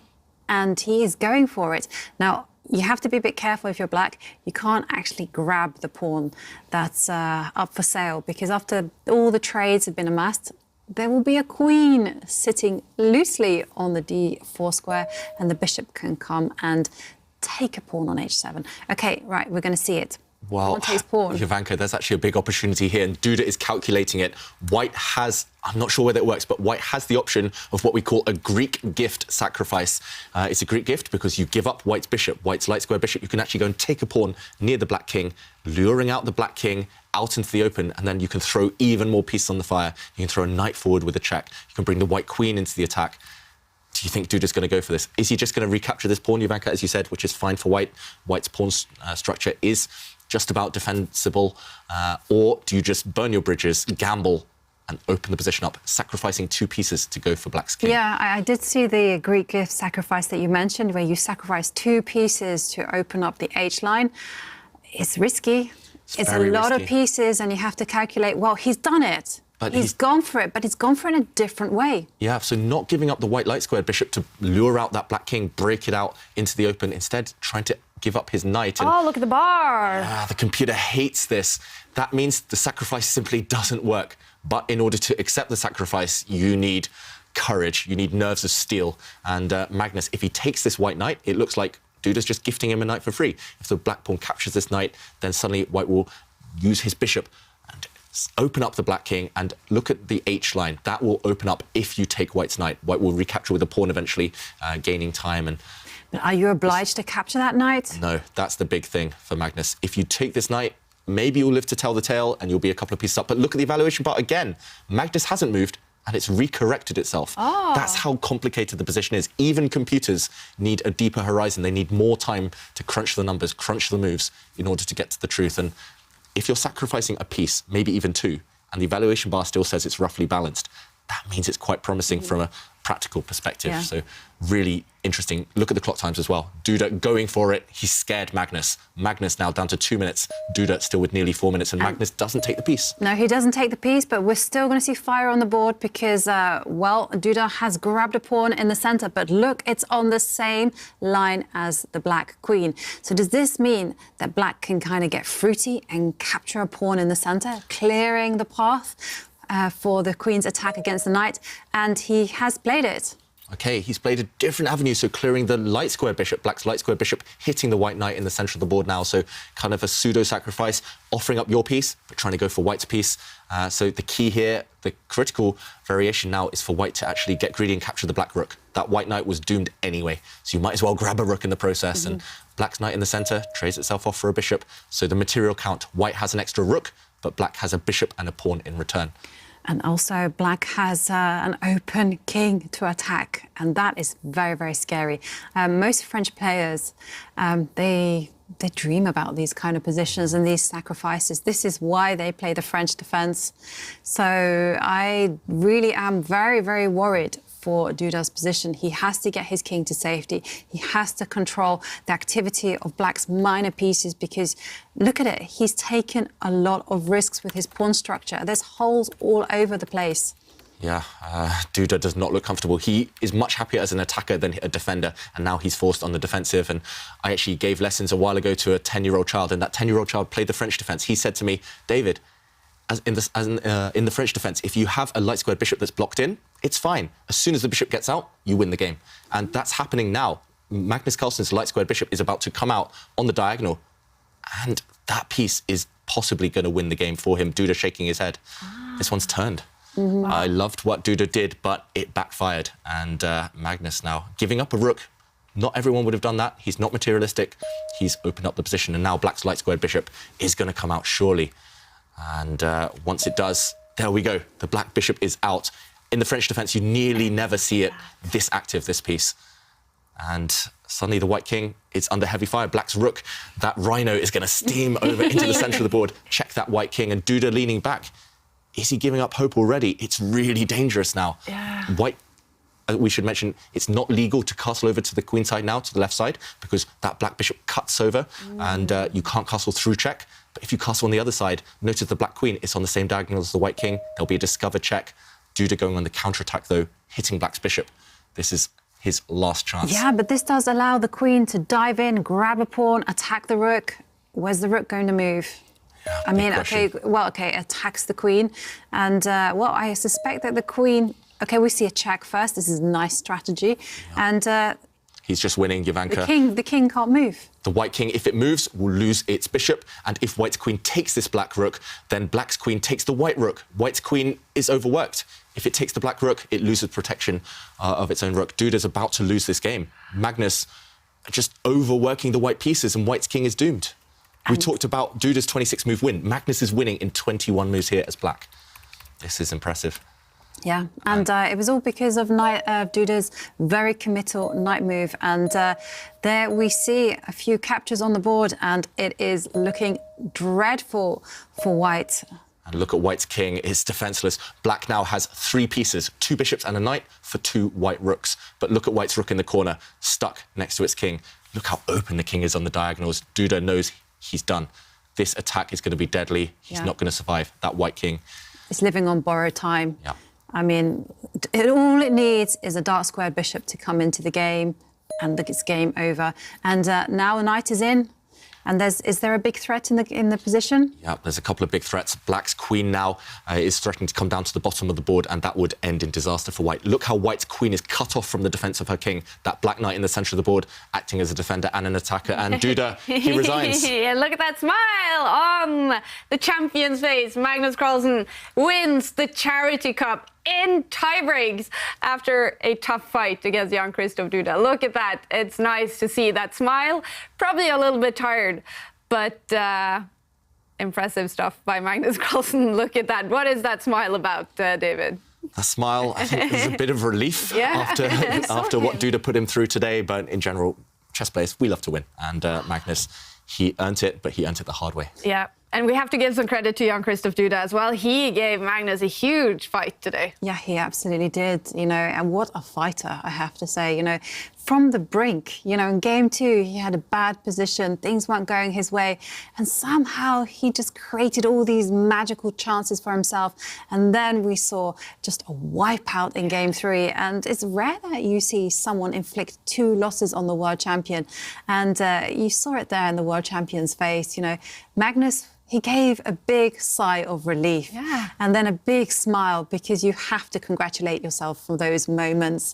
Speaker 2: And he is going for it. Now, you have to be a bit careful if you're Black. You can't actually grab the pawn that's up for sale, because after all the trades have been amassed, there will be a queen sitting loosely on the d4 square, and the bishop can come and take a pawn on h7. OK, right, we're going to see it.
Speaker 3: Well, Jovanka, there's actually a big opportunity here, and Duda is calculating it. White has, I'm not sure whether it works, but White has the option of what we call a Greek gift sacrifice. It's a Greek gift because you give up White's bishop, White's light square bishop. You can actually go and take a pawn near the black king, luring out the black king out into the open, and then you can throw even more pieces on the fire. You can throw a knight forward with a check. You can bring the white queen into the attack. Do you think Duda's going to go for this? Is he just going to recapture this pawn, Jovanka, as you said, which is fine for White? White's pawn structure is just about defensible, or do you just burn your bridges, gamble, and open the position up, sacrificing 2 pieces to go for black's king?
Speaker 2: Yeah, I did see the Greek gift sacrifice that you mentioned, where you sacrifice 2 pieces to open up the H line. It's risky. It's a lot of pieces, and you have to calculate, well, he's done it. But he's gone for it, but he's gone for it in a different way.
Speaker 3: Yeah, so not giving up the white light squared bishop to lure out that black king, break it out into the open, instead trying to give up his knight. And,
Speaker 1: look at the bar.
Speaker 3: The computer hates this. That means the sacrifice simply doesn't work. But in order to accept the sacrifice, you need courage, you need nerves of steel. And Magnus, if he takes this white knight, it looks like Duda's just gifting him a knight for free. If the black pawn captures this knight, then suddenly White will use his bishop and open up the black king, and look at the H line. That will open up if you take White's knight. White will recapture with a pawn eventually, gaining time. And
Speaker 2: but are you obliged to capture that knight?
Speaker 3: No, that's the big thing for Magnus. If you take this knight, maybe you'll live to tell the tale and you'll be a couple of pieces up. But look at the evaluation bar again. Magnus hasn't moved, and it's recorrected itself. That's how complicated the position is. Even computers need a deeper horizon. They need more time to crunch the numbers, crunch the moves in order to get to the truth. And if you're sacrificing a piece, maybe even 2, and the evaluation bar still says it's roughly balanced, that means it's quite promising from a practical perspective.
Speaker 2: Yeah.
Speaker 3: So really interesting. Look at the clock times as well. Duda going for it. He's scared Magnus. Magnus now down to 2 minutes. Duda still with nearly 4 minutes, and Magnus doesn't take the piece.
Speaker 2: No, he doesn't take the piece, but we're still going to see fire on the board because, well, Duda has grabbed a pawn in the centre, but look, it's on the same line as the black queen. So does this mean that black can kind of get fruity and capture a pawn in the centre, clearing the path for the queen's attack against the knight? And he has played it.
Speaker 3: OK, he's played a different avenue, so clearing the light square bishop, black's light square bishop, hitting the white knight in the centre of the board now, so kind of a pseudo-sacrifice, offering up your piece, but trying to go for White's piece. So the key here, the critical variation now is for White to actually get greedy and capture the black rook. That white knight was doomed anyway, so you might as well grab a rook in the process. And black's knight in the centre trades itself off for a bishop. So the material count, White has an extra rook, but black has a bishop and a pawn in return.
Speaker 2: And also, black has an open king to attack, and that is very, very scary. Most French players, they dream about these kind of positions and these sacrifices. This is why they play the French defence. So I really am very, very worried for Duda's position. He has to get his king to safety. He has to control the activity of black's minor pieces, because look at it, he's taken a lot of risks with his pawn structure. There's holes all over the place.
Speaker 3: Yeah, Duda does not look comfortable. He is much happier as an attacker than a defender, and now he's forced on the defensive. And I actually gave lessons a while ago to a 10-year-old child, and that 10-year-old child played the French defence. He said to me, David, in the French defence, if you have a light squared bishop that's blocked in, it's fine. As soon as the bishop gets out, you win the game. And that's happening now. Magnus Carlsen's light squared bishop is about to come out on the diagonal, and that piece is possibly going to win the game for him. Duda shaking his head. This one's turned. I loved what Duda did, but it backfired. And Magnus now giving up a rook. Not everyone would have done that. He's not materialistic. He's opened up the position, and now black's light squared bishop is going to come out surely. And once it does, there we go. The black bishop is out. In the French defence, you nearly never see it this active, this piece. And suddenly the white king is under heavy fire. Black's rook, that rhino is going to steam over into the centre of the board. Check that white king, and Duda leaning back. Is he giving up hope already? It's really dangerous now.
Speaker 2: Yeah.
Speaker 3: White, we should mention, it's not legal to castle over to the queen side now, to the left side, because that black bishop cuts over, and you can't castle through check. But if you castle on the other side, notice the black queen is on the same diagonal as the white king. There'll be a discover check. Duda going on the counter-attack, though, hitting black's bishop. This is his last chance.
Speaker 2: Yeah, but this does allow the queen to dive in, grab a pawn, attack the rook. Where's the rook going to move?
Speaker 3: Yeah,
Speaker 2: I mean, okay, attacks the queen. And, well, I suspect that the queen... OK, we see a check first. This is a nice strategy. Yeah. And
Speaker 3: He's just winning, Jovanka.
Speaker 2: The king can't move.
Speaker 3: The white king, if it moves, will lose its bishop. And if white's queen takes this black rook, then black's queen takes the white rook. White's queen is overworked. If it takes the black rook, it loses protection of its own rook. Duda's about to lose this game. Magnus just overworking the white pieces, and white's king is doomed. We talked about Duda's 26-move win. Magnus is winning in 21 moves here as black. This is impressive.
Speaker 2: Yeah, and it was all because of Duda's very committal knight move. And there we see a few captures on the board, and it is looking dreadful for white.
Speaker 3: And look at white's king, it's defenseless. Black now has 3 pieces, 2 bishops and a knight for 2 white rooks. But look at white's rook in the corner, stuck next to its king. Look how open the king is on the diagonals. Duda knows he's done. This attack is going to be deadly. He's not going to survive. That white king.
Speaker 2: It's living on borrowed time.
Speaker 3: Yeah.
Speaker 2: I mean, all it needs is a dark squared bishop to come into the game, and it's game over. And now the knight is in. And is there a big threat in the position?
Speaker 3: Yeah, there's a couple of big threats. Black's queen now is threatening to come down to the bottom of the board, and that would end in disaster for white. Look how white's queen is cut off from the defence of her king. That black knight in the centre of the board, acting as a defender and an attacker. And Duda, he resigns.
Speaker 1: Yeah, look at that smile on the champion's face. Magnus Carlsen wins the Charity Cup in tiebreaks after a tough fight against Jan-Krzysztof Duda. Look at that. It's nice to see that smile. Probably a little bit tired, but impressive stuff by Magnus Carlsen. Look at that. What is that smile about, David?
Speaker 3: A smile, I think, is a bit of relief after what Duda put him through today. But in general, chess players, we love to win. And Magnus, he earned it, but he earned it the hard way.
Speaker 1: Yeah. And we have to give some credit to Jan-Krzysztof Duda as well. He gave Magnus a huge fight today.
Speaker 2: Yeah, he absolutely did, and what a fighter, I have to say, from the brink, in game 2, he had a bad position, things weren't going his way, and somehow he just created all these magical chances for himself. And then we saw just a wipeout in game 3, and it's rare that you see someone inflict 2 losses on the world champion. And you saw it there in the world champion's face, Magnus, he gave a big sigh of relief and then a big smile, because you have to congratulate yourself for those moments,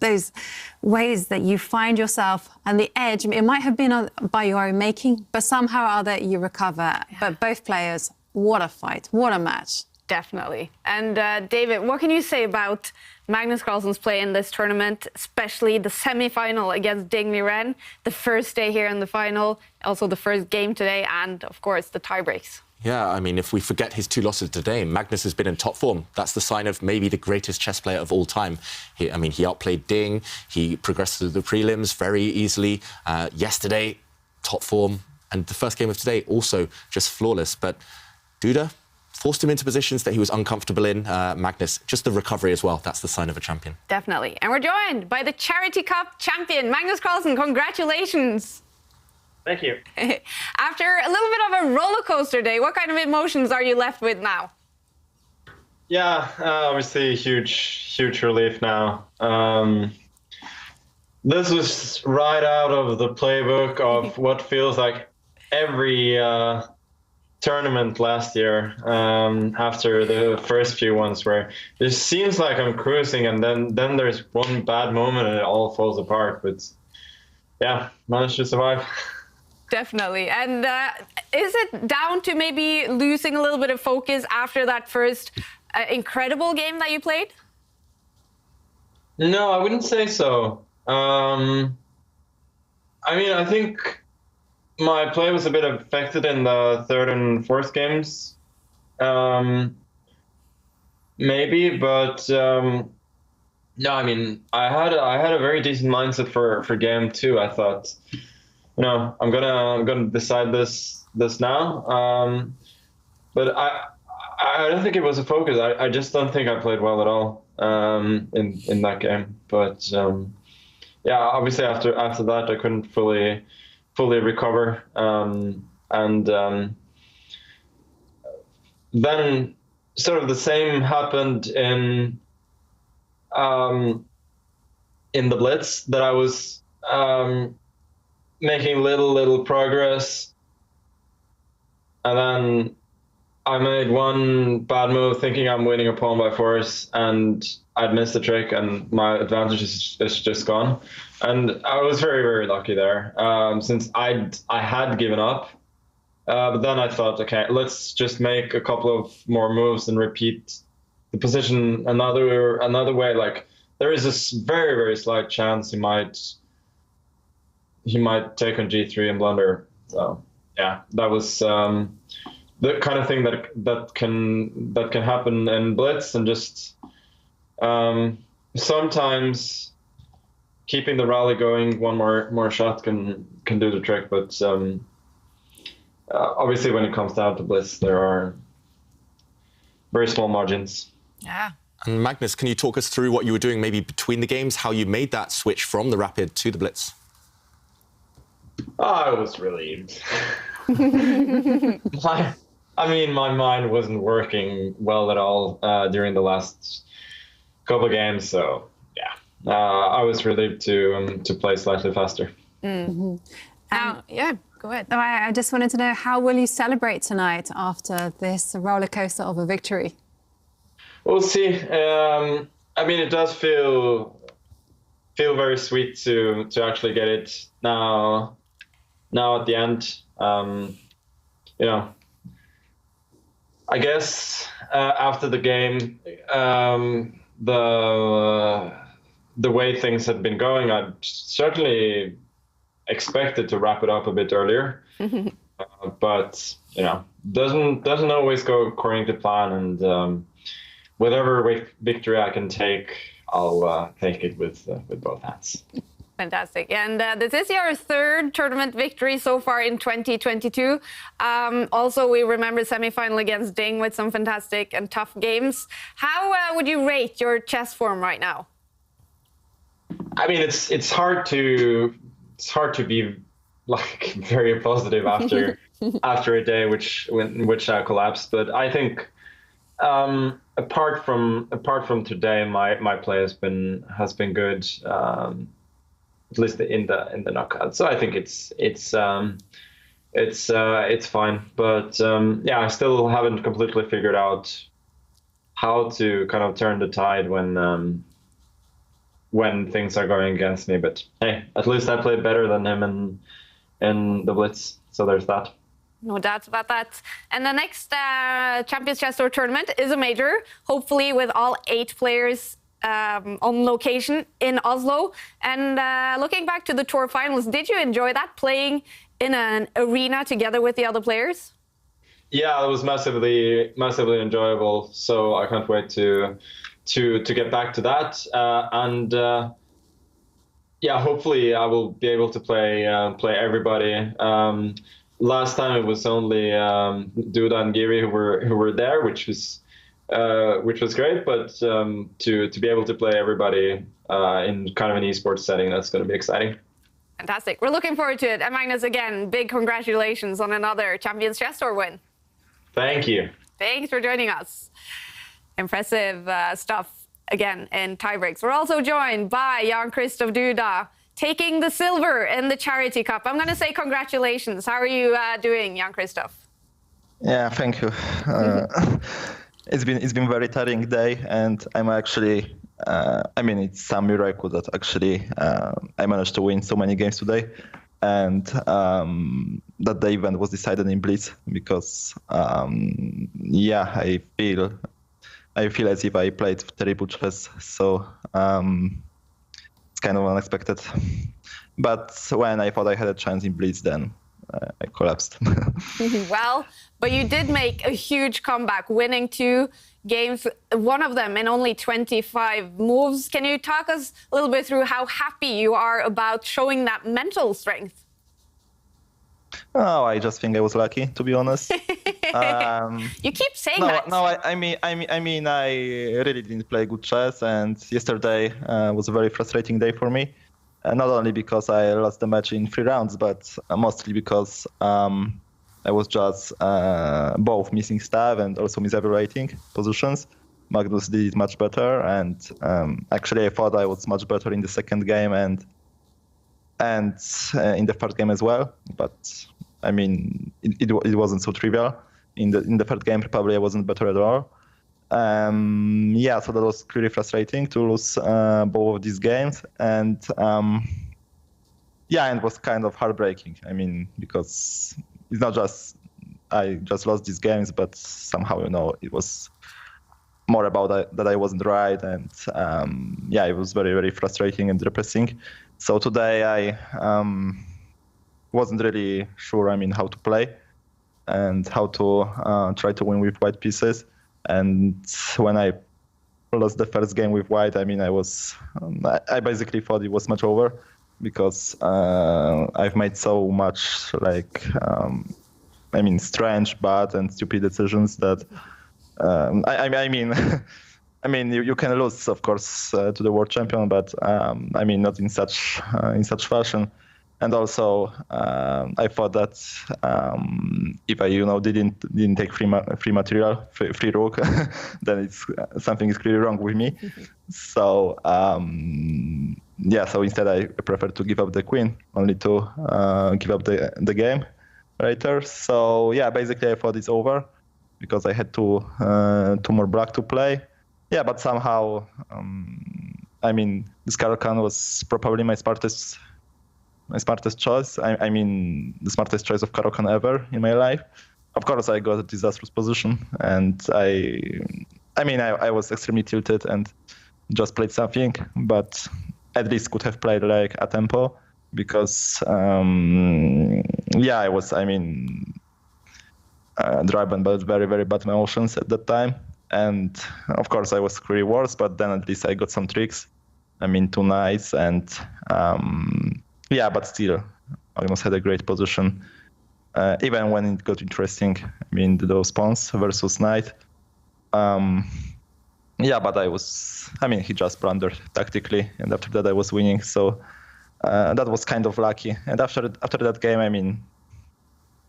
Speaker 2: those ways that you find yourself on the edge. It might have been by your own making, but somehow or other you recover. Yeah. But both players, what a fight, what a match.
Speaker 1: Definitely. And David, what can you say about Magnus Carlsen's play in this tournament, especially the semi-final against Ding Liren, the first day here in the final, also the first game today, and, of course, the tiebreaks?
Speaker 3: Yeah, I mean, if we forget his 2 losses today, Magnus has been in top form. That's the sign of maybe the greatest chess player of all time. He outplayed Ding. He progressed through the prelims very easily. Yesterday, top form. And the first game of today, also just flawless. But Duda forced him into positions that he was uncomfortable in. Magnus, just the recovery as well. That's the sign of a champion.
Speaker 1: Definitely. And we're joined by the Charity Cup champion, Magnus Carlsen. Congratulations.
Speaker 5: Thank you.
Speaker 1: After a little bit of a roller coaster day, what kind of emotions are you left with now?
Speaker 5: Yeah, obviously huge relief now. This was right out of the playbook of what feels like every tournament last year, after the first few ones, where it seems like I'm cruising, and then there's one bad moment and it all falls apart. But yeah, managed to survive.
Speaker 1: Definitely. And is it down to maybe losing a little bit of focus after that first incredible game that you played?
Speaker 5: No, I wouldn't say so. I think my play was a bit affected in the 3rd and 4th games, maybe, but no, I had a very decent mindset for game 2. I thought, I'm gonna decide this now, but I don't think it was a focus. I just don't think I played well at all in that game. But yeah, obviously after that I couldn't fully recover, and then sort of the same happened in the Blitz, that I was making little progress, and then I made one bad move thinking I'm winning a pawn by force, and I'd missed the trick, and my advantage is just gone. And I was very, very lucky there, since I had given up. But then I thought, okay, let's just make a couple of more moves and repeat the position another way. Like, there is this very, very slight chance he might take on g3 and blunder. So yeah, that was the kind of thing that can happen in blitz, and just sometimes keeping the rally going one more shot can do the trick. But obviously, when it comes down to blitz, there are very small margins.
Speaker 1: Yeah.
Speaker 3: And Magnus, can you talk us through what you were doing maybe between the games, how you made that switch from the rapid to the blitz?
Speaker 5: I was relieved. My mind wasn't working well at all during the last couple of games, so yeah, I was relieved to play slightly faster.
Speaker 1: Mm-hmm. Yeah, go ahead.
Speaker 2: I just wanted to know, how will you celebrate tonight after this roller coaster of a victory?
Speaker 5: We'll see. It does feel very sweet to actually get it now at the end. I guess after the game, the way things had been going, I'd certainly expected to wrap it up a bit earlier. But doesn't always go according to plan, and whatever victory I can take, I'll take it with both hands.
Speaker 1: Fantastic. And this is your third tournament victory so far in 2022. Also, we remember semi-final against Ding with some fantastic and tough games. How would you rate your chess form right now?
Speaker 5: It's hard to be like very positive after after a day in which I collapsed. But I think apart from today, my play has been good. At least in the knockout. So I think it's fine. But I still haven't completely figured out how to kind of turn the tide when things are going against me. But hey, at least I played better than him in the blitz. So there's that.
Speaker 1: No doubts about that. And the next Champions Chess Tour tournament is a major, hopefully with all 8 players on location in Oslo. And looking back to the tour finals, did you enjoy that, playing in an arena together with the other players?
Speaker 5: Yeah, it was massively enjoyable. So I can't wait to get back to that. Hopefully I will be able to play everybody. Last time it was only Duda and Giri who were there, which was great, but to be able to play everybody in kind of an esports setting, that's going to be exciting.
Speaker 1: Fantastic. We're looking forward to it. And Magnus, again, big congratulations on another Champions Chess Tour win.
Speaker 5: Thank you.
Speaker 1: Thanks for joining us. Impressive stuff again in tiebreaks. We're also joined by Jan-Krzysztof Duda, taking the silver in the Charity Cup. I'm going to say congratulations. How are you doing, Jan-Krzysztof?
Speaker 6: Yeah, thank you. It's been a very tiring day, and I'm actually, it's some miracle that actually I managed to win so many games today, and that the event was decided in Blitz because, I feel as if I played terrible chess, so it's kind of unexpected. But when I thought I had a chance in Blitz, then I collapsed.
Speaker 1: Well, but you did make a huge comeback, winning 2 games, one of them in only 25 moves. Can you talk us a little bit through how happy you are about showing that mental strength?
Speaker 6: Oh, I just think I was lucky, to be honest.
Speaker 1: You keep saying that.
Speaker 6: No, I really didn't play good chess, and yesterday was a very frustrating day for me. Not only because I lost the match in 3 rounds, but mostly because I was just both missing stuff and also misevaluating positions. Magnus did it much better, and actually I thought I was much better in the second game and in the third game as well. But it wasn't so trivial. in the third game, probably I wasn't better at all. So that was really frustrating to lose both of these games, and it was kind of heartbreaking. I mean, because it's not just I just lost these games, but somehow, it was more about that I wasn't right, and it was very, very frustrating and depressing. So today I wasn't really sure, how to play and how to try to win with white pieces. And when I lost the first game with white, I basically thought it was much over, because I've made so much strange, bad, and stupid decisions that you can lose, of course, to the world champion, but not in such fashion. And also, I thought that if I didn't take free material, free rook, then something is clearly wrong with me. So so instead I preferred to give up the queen, only to give up the game later. So basically I thought it's over, because I had two more black to play. But somehow, this Carlsen was probably my smartest choice. The smartest choice of Carlsen ever in my life. Of course, I got a disastrous position, and I was extremely tilted and just played something, but at least could have played like a tempo, because I was driven by very, very bad emotions at that time. And of course I was really worse, but then at least I got some tricks. 2 knights, and but still Magnus had a great position. Even when it got interesting, those pawns versus knight. But he just blundered tactically, and after that I was winning. So that was kind of lucky. And after that game,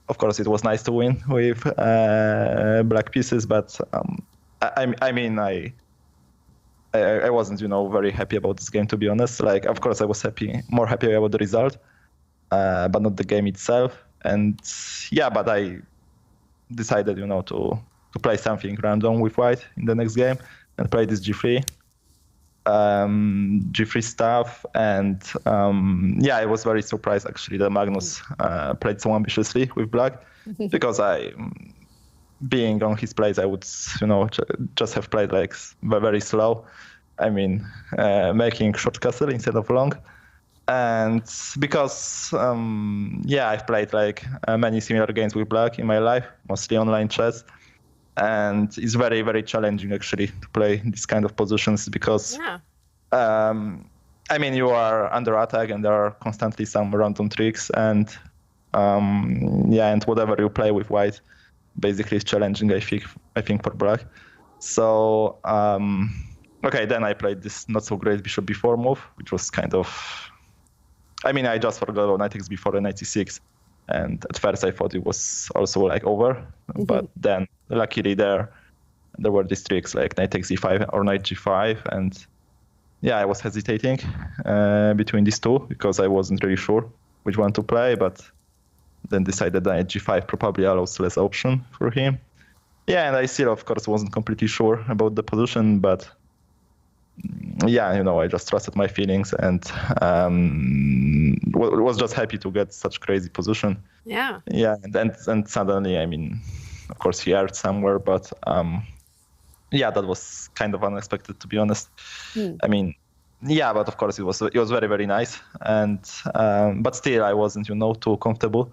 Speaker 6: of course it was nice to win with black pieces, but I wasn't, very happy about this game, to be honest. Of course I was more happy about the result, but not the game itself. And but I decided, to play something random with white in the next game and play this G3 stuff. And I was very surprised actually that Magnus played so ambitiously with black, because being on his place, I would, just have played very slow. Making short castle instead of long. And because, I've played many similar games with black in my life, mostly online chess. And it's very, very challenging actually to play these kind of positions, because, you are under attack and there are constantly some random tricks, and and whatever you play with white basically is challenging, I think for black. So then I played this not so great bishop b4 move, which was kind of, I just forgot about knight takes b4 and knight c6, and at first I thought it was also over, but then luckily there were these tricks like knight takes e5 or knight g5, and I was hesitating between these two, because I wasn't really sure which one to play, but then decided that g5 probably allows less option for him. And I still, of course, wasn't completely sure about the position, but I just trusted my feelings, and was just happy to get such crazy position. And suddenly, of course he erred somewhere, but that was kind of unexpected, to be honest. But of course it was very, very nice, and but still I wasn't too comfortable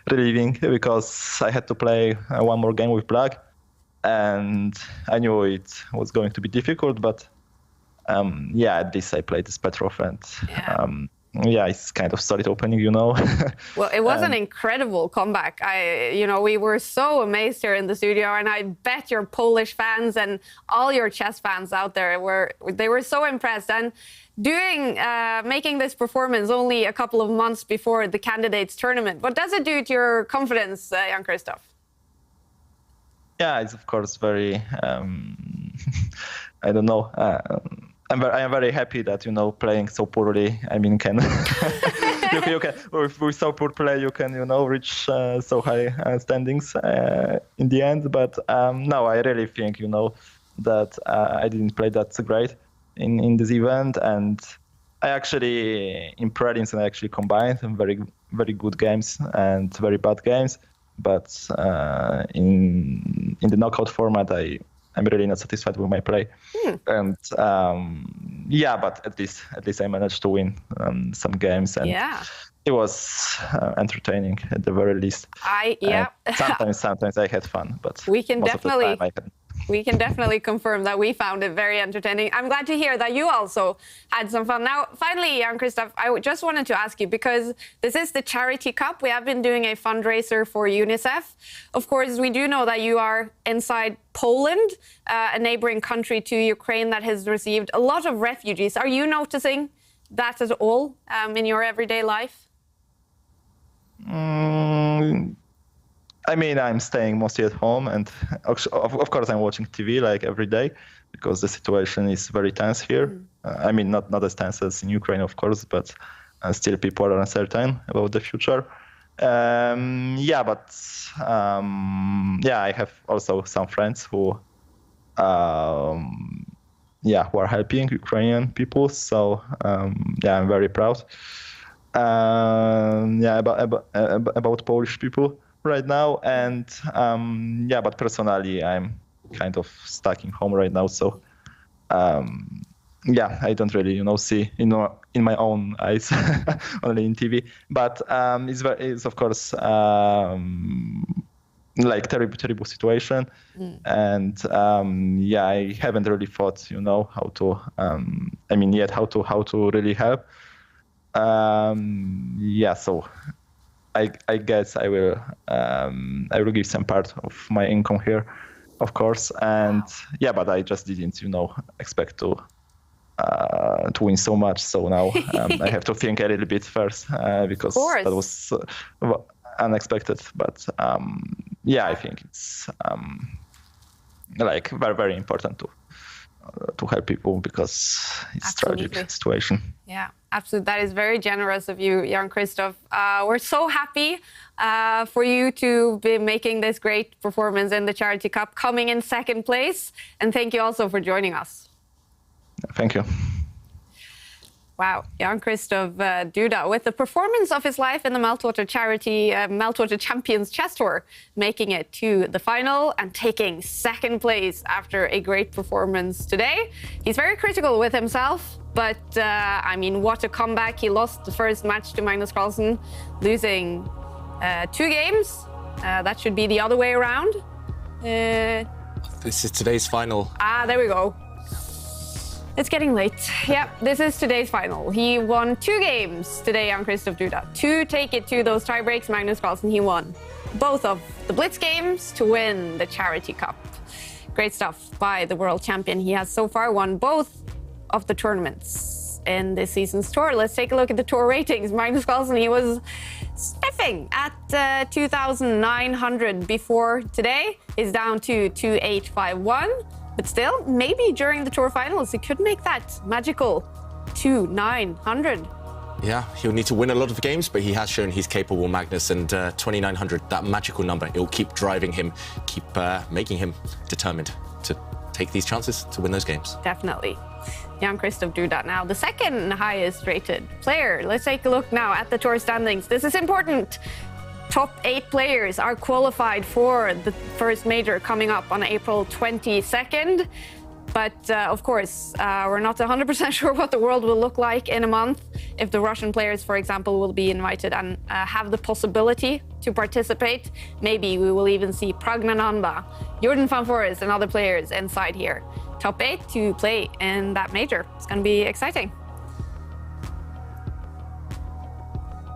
Speaker 6: relieving, because I had to play one more game with black, and I knew it was going to be difficult, but at least I played this Petrov, and it's kind of solid opening,
Speaker 1: Well, it was an incredible comeback. We were so amazed here in the studio, and I bet your Polish fans and all your chess fans out there were so impressed. And making this performance only a couple of months before the candidates tournament, what does it do to your confidence, Jan-Krzysztof?
Speaker 6: It's of course very, I don't know. I am very happy that playing so poorly, can you can with so poor play, you can reach so high standings in the end. But no, I really think that I didn't play that great in this event, and I actually in prelims I actually combined very very good games and very bad games. But in the knockout format, I'm really not satisfied with my play. And but at least I managed to win some games, and it was entertaining at the very least. Sometimes I had fun, but
Speaker 1: we can
Speaker 6: most
Speaker 1: definitely
Speaker 6: of the time I had.
Speaker 1: We can definitely confirm that we found it very entertaining. I'm glad to hear that you also had some fun. Now, finally, Jan-Krzysztof, I just wanted to ask you, because this is the Charity Cup. We have been doing a fundraiser for UNICEF. Of course, we do know that you are inside Poland, a neighboring country to Ukraine that has received a lot of refugees. Are you noticing that at all in your everyday life?
Speaker 6: I mean, I'm staying mostly at home, and of course I'm watching TV like every day, because the situation is very tense here. I mean, not as tense as in Ukraine, of course, but still people are uncertain about the future. I have also some friends who are helping Ukrainian people. So I'm very proud. About Polish people right now, and but personally I'm kind of stuck in home right now, so I don't really see in my own eyes, only in TV. But it's of course like terrible situation, and I haven't really thought how to how to really help. So I guess I will give some part of my income here, of course, and but I just didn't expect to win so much. So now I have to think a little bit first, because that was unexpected. But I think it's like very very important to help people, because it's tragic situation.
Speaker 1: Yeah, absolutely. That is very generous of you, Jan-Krzysztof. We're so happy for you to be making this great performance in the Charity Cup, coming in second place. And thank you also for joining us.
Speaker 6: Thank you.
Speaker 1: Wow, Jan-Krzysztof Duda, with the performance of his life in the Meltwater Meltwater Champions Chess Tour, making it to the final and taking second place after a great performance today. He's very critical with himself, but I mean, what a comeback. He lost the first match to Magnus Carlsen, losing 2 games. That should be the other way around.
Speaker 3: This is today's final.
Speaker 1: There we go. It's getting late. Yep, this is today's final. He won 2 games today, Jan-Krzysztof Duda. To take it to those tie breaks, Magnus Carlsen, he won both of the Blitz games to win the Charity Cup. Great stuff by the world champion. He has so far won both of the tournaments in this season's tour. Let's take a look at the tour ratings. Magnus Carlsen, he was sniffing at 2,900 before today. He's down to 2,851. But still, maybe during the tour finals, he could make that magical 2,900.
Speaker 3: Yeah, he'll need to win a lot of games, but he has shown he's capable, Magnus, and 2,900, that magical number, it'll keep driving him, keep making him determined to take these chances to win those games.
Speaker 1: Definitely. Jan-Krzysztof Duda now, the second highest rated player. Let's take a look now at the tour standings. This is important. Top 8 players are qualified for the first major coming up on April 22nd. But of course, we're not 100% sure what the world will look like in a month. If the Russian players, for example, will be invited and have the possibility to participate, maybe we will even see Pragnananda, Jordan van Forest and other players inside here. Top 8 to play in that major. It's going to be exciting.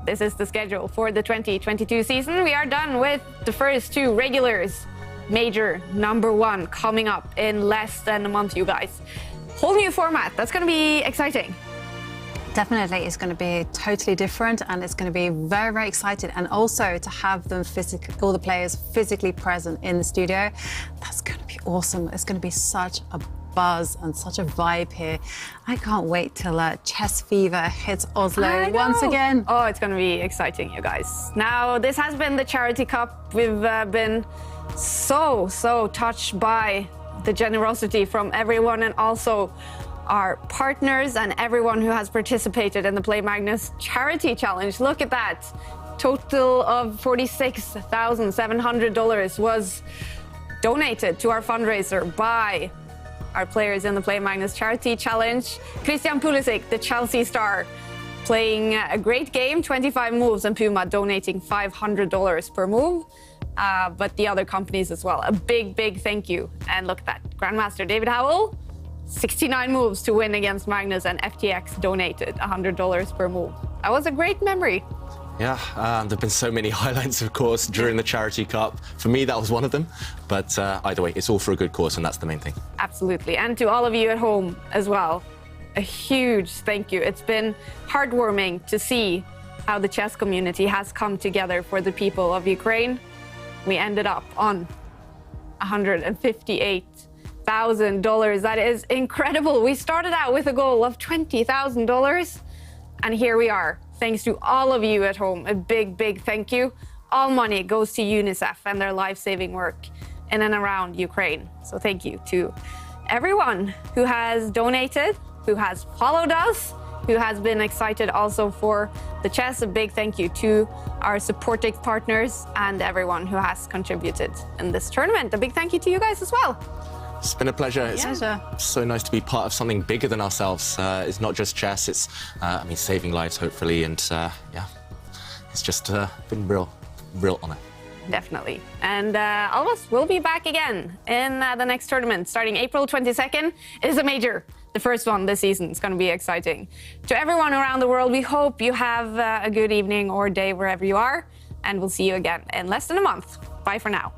Speaker 1: This is the schedule for the 2022 season. We are done with the first 2 regulars. Major number 1 coming up in less than a month, you guys. Whole new format. That's going to be exciting.
Speaker 2: Definitely, it's going to be totally different, and it's going to be very, very exciting. And also to have them all the players physically present in the studio, that's going to be awesome. It's going to be such a buzz and such a vibe here. I can't wait till Chess Fever hits Oslo once again.
Speaker 1: Oh, it's going to be exciting, you guys. Now, this has been the Charity Cup. We've been so touched by the generosity from everyone, and also our partners and everyone who has participated in the Play Magnus Charity Challenge. Look at that. Total of $46,700 was donated to our fundraiser by our players in the Play Magnus Charity Challenge. Christian Pulisic, the Chelsea star, playing a great game, 25 moves, and Puma donating $500 per move. But the other companies as well. A big thank you. And look at that. Grandmaster David Howell, 69 moves to win against Magnus, and FTX donated $100 per move. That was a great memory.
Speaker 3: Yeah, there have been so many highlights, of course, during the Charity Cup. For me, that was one of them. But either way, it's all for a good cause, and that's the main thing.
Speaker 1: Absolutely. And to all of you at home as well, a huge thank you. It's been heartwarming to see how the chess community has come together for the people of Ukraine. We ended up on $158,000. That is incredible. We started out with a goal of $20,000, and here we are. Thanks to all of you at home, a big thank you. All money goes to UNICEF and their life-saving work in and around Ukraine. So thank you to everyone who has donated, who has followed us, who has been excited also for the chess. A big thank you to our supporting partners and everyone who has contributed in this tournament. A big thank you to you guys as well.
Speaker 3: It's been a pleasure. It's so nice to be part of something bigger than ourselves. It's not just chess, it's, saving lives, hopefully. And yeah, it's just been real honor.
Speaker 1: Definitely. And all of us will be back again in the next tournament starting April 22nd. It is a major. The first one this season. It's going to be exciting. To everyone around the world, we hope you have a good evening or day wherever you are. And we'll see you again in less than a month. Bye for now.